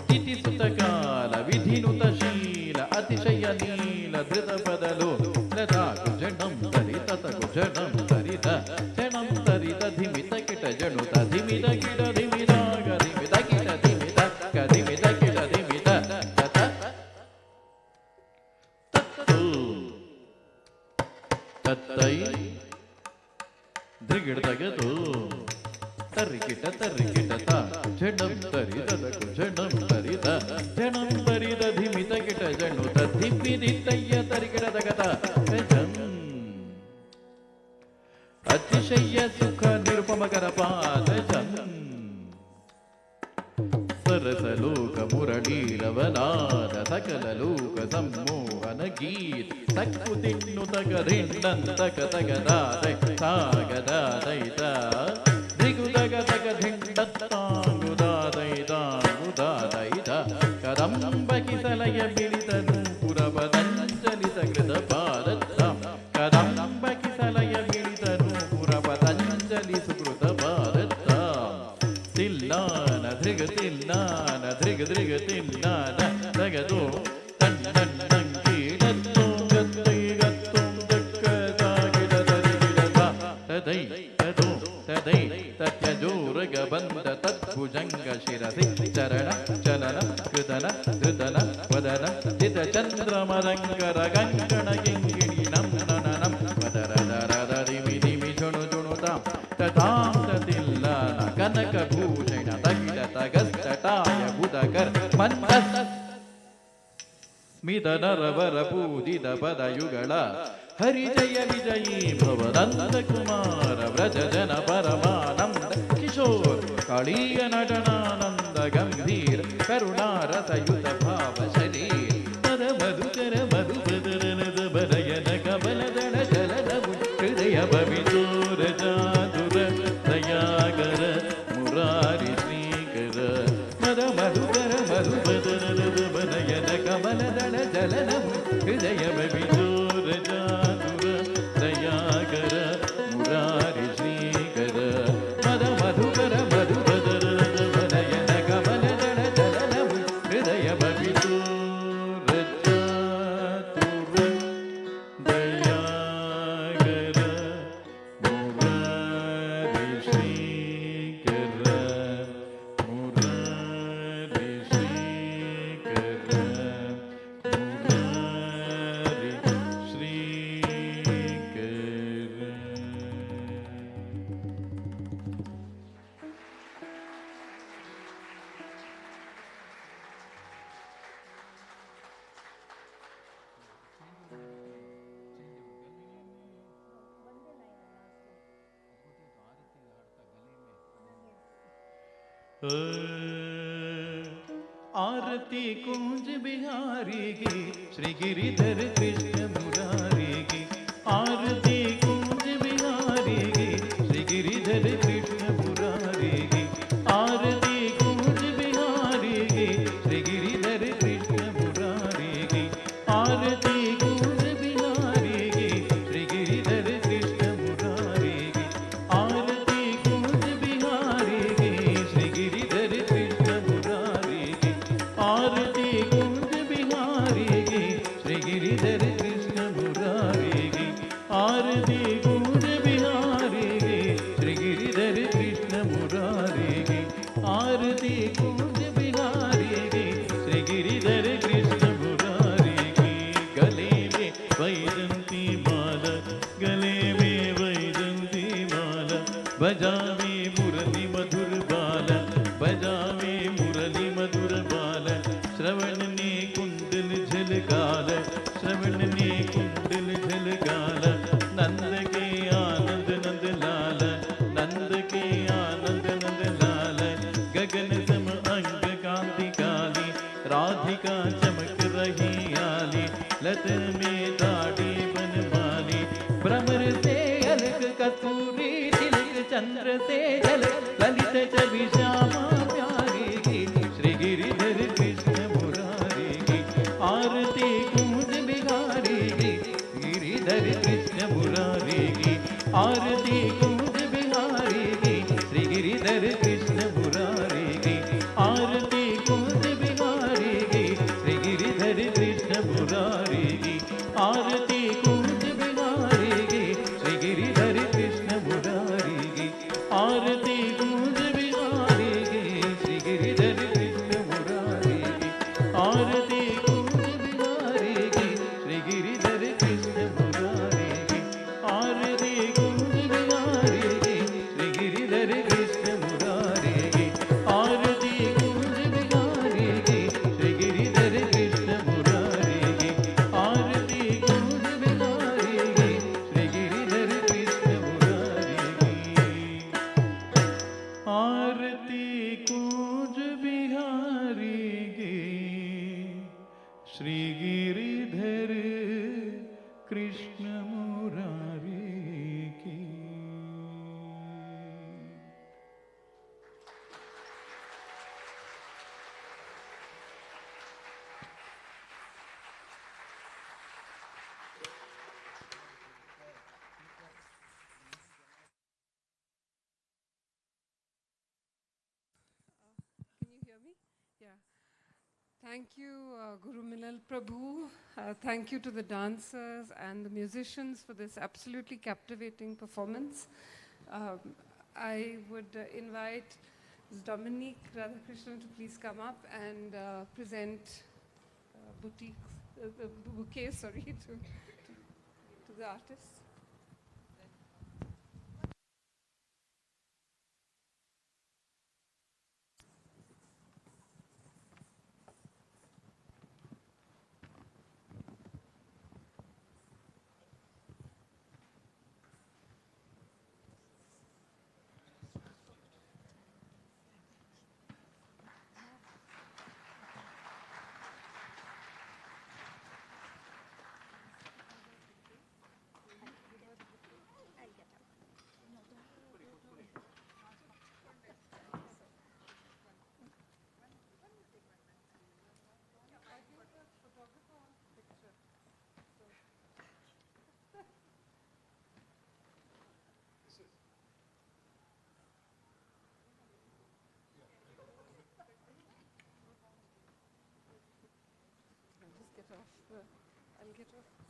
ದಿತಿಸುತಕಾಲ ವಿಧಿನುತ ಶೀಲ ಅತಿಶಯ ನೀಲ ಧೃತ ಬದಲು ಲದಾ ಜಡಂ ತರಿದ ಕುಜಡಂ ತರಿದ ಜಡಂ ತರಿದ ಧಿಮಿತ ಕಿಟ ಜಡುತ ಧಿಮಿದ ಕಿಟ ಧಿಮಿದಾಗ ಧಿಮಿದ ಕಿಟ ಧಿಮಿದ ಕಧಿಮಿದ ಕಿಟ ಧಿಮಿದ ತತ್ತೈ ದ್ರಿಗಿಡದಗದು ತರ್ರಿಕಿಟ ತ ಜಡಂ ತರಿದ ಜಡಂ ತರಿದ ಜಡಂ ತರಿದ ಧಿಮಿತ ಕಿಟ ಜಣು ಧಿಮ್ಮಿದಿತ್ತಯ್ಯ ತರಿಗಿಡದಗತ ಜಂ ಅತಿಶಯ ಸುಖ ನಿರುಪಮಕರ ಪಾದ ಜಂ ಸರಸಲೋಕ ಮುರಳೀಲವನಾದ ಸಕಲ ಲೋಕ ಸಮ್ಮೋಹನ ಗೀತ ತಕ್ಕು ತಿನ್ನು ತಗದಿಂಡಂತಕ ತಗದಾದೈ ಸಾಗದಾದೈತ ದಿಗುದಗ ತಗ ಧಿಂಡತ್ತಾಂಗುದಾದೈತಾಂಗುದಾದೈತ ಕದಂಬಕಿ ಸಲಯ ಬಿಳಿತನು ಪುರಪದಂಚಲಿತ ಕೃತ ಭಾರತಂ ಕದಂಬಕಿ ಸಲಯ ಬಿಳಿತನು ಪುರಪದಂಚಲಿ ಸುಕೃತ ಭಾರತಂ ತಿಲ್ಲಾನ ಧೃಗ ತಿಲ್ಲಾನ ಧೃಗ ಧೃಗ ತಿಲ್ಲಾನ ತಗದು ತನ್ನಂಕಿ ಗತ್ತು ಗತ್ತೈ ಗತ್ತು ದಕ್ಕದಾಗಿಡ ತರಿಗಿಡದ ತದೈ ತದು ತದೈ ತತ್ಯಜೋರಗ ಬಂದ ತದ್ಭುಜಂಗ ಶಿರಸಿ ಚರಣ ಚಲನ ಕೃತನ ಧೃತನ ವದನ ಚಿತ ಚಂದ್ರಮರಂಗರ ಗಂಗಣ ಗಿಂಗಿಣಿ ನಂ ನನನಂ ವದರದರದ ದಿಮಿ ದಿಮಿ ಜುಣು ಜುಣುತಾಂ ತಥಾಂ ತತಿಲ್ಲಾನ ಕನಕ ಭೂಷಣ ತಗಿಡ ತಗಸ್ತಟಾಯ ಬುಧಕರ್ ಮಂದಸ್ ಸ್ಮಿತ ನರವರ ಪೂಜಿತ ಪದಯುಗಳ ಹರಿಜಯ ವಿಜಯೀ ಭವನಂದ ಕುಮಾರ ವ್ರಜ ಜನ ಪರಮಾನಂದ ಕಿಶೋರ್ ಕಾಳೀಯ ನಟನಾನಂದ ಗಂಭೀರ ಕರುಣಾರಸಯುತ ಭಾವ ಶರೀರ ಪದ ಮಧುಕರ ಮಧು ಬದರನದ ಬರಯನ ಕಮಲದಳ ಜಲನವು ಹೃದಯ ಭವಿಚೋರ ಜಾದುರ ದಯಾಗರ ಮುರಾರಿ ಶ್ರೀಕರ ಮದ ಮಧುಕರ ಮಧು ಬದರನದ ಬರಯನ ಕಮಲದಳ ಜಲನವು ಹೃದಯ ಭವಿಚೋರ ಜಾದುರ ದಯಾಗರ आरती कुंज बिहारी की श्री गिरिधर कृष्ण मुरारी की आरती कुंज बिहारी की श्री गिरिधर कृष्ण मुरारी की आरती कुंज बिहारी की श्री गिरिधर कृष्ण मुरारी की आरती कुंज बिहारी की श्री गिरिधर कृष्ण मुरारी की आरती कुंज बिहारी की श्री गिरिधर कृष्ण मुरारी की आरती कुंज बिहारी की श्री गिरिधर कृष्ण मुरारी की आरती कुंज बिहारी की श्री गिरिधर कृष्ण मुरारी की आरती कुंज बिहारी की श्री गिरिधर कृष्ण मुरारी की गले में वैजंती माला गले में वैजंती माला बजावे मुरली मधुर बाला बजावे मुरली मधुर बाला श्रवण ने कुंडल झलकाल श्रवण ने कुंडल झलकाल नंद के आनंद नंद लाल नंद के आनंद नंद लाल गगन सम अंग कांति काली राधिका चमक रही आली लत में दाढ़ी बनवाली भ्रमर से अलग कस्तूरी तिलक चंद्र से झलक ललित छवि श्यामा प्यारी की श्री गिरिधर कृष्ण मुरारी की आरती कुंज बिहारी की गिरिधर कृष्ण मुरारी की आरती कुंज बिहारी की श्री गिरिधर कृष्ण मुरारी की आरती कुंज बिहारी की श्री गिरिधर कृष्ण मुरारी की आरती कुंज बिहारी की श्री गिरिधर कृष्ण मुरारी की आरती कुंज बिहारी की श्री गिरिधर कृष्ण मुरारी की आरती कुंज बिहारी की श्री गिरिधर कृष्ण मुरारी की आरती कुंज बिहारी की श्री गिरिधर कृष्ण मुरारी की आरती कुंज बिहारी की श्री गिरिधर कृष्ण मुरारी की आरती कुंज बिहारी की श्री गिरिधर कृष्ण मुरारी की आरती कुंज बिहारी की श्री गिरिधर कृष्ण मुरारी की Can you hear me? Yeah. Thank you, Guru Milal Prabhu. Thank you to the dancers and the musicians for this absolutely captivating performance. Um, I would invite Dominique Radhakrishnan to please come up and present bouquets, to the artists. I'll get off.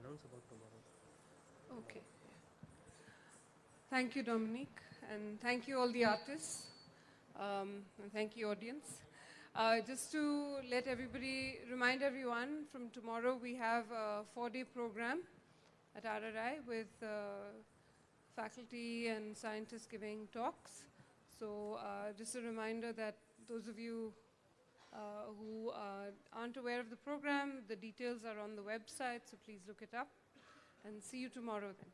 announce about tomorrow. Okay. Thank you, Dominique, and thank you all the artists, and thank you, audience. Just to remind everyone, from tomorrow we have a 4-day program at RRI with faculty and scientists giving talks. So just a reminder that those of you who aren't aware of the program, the details are on the website, so please look it up. And see you tomorrow then.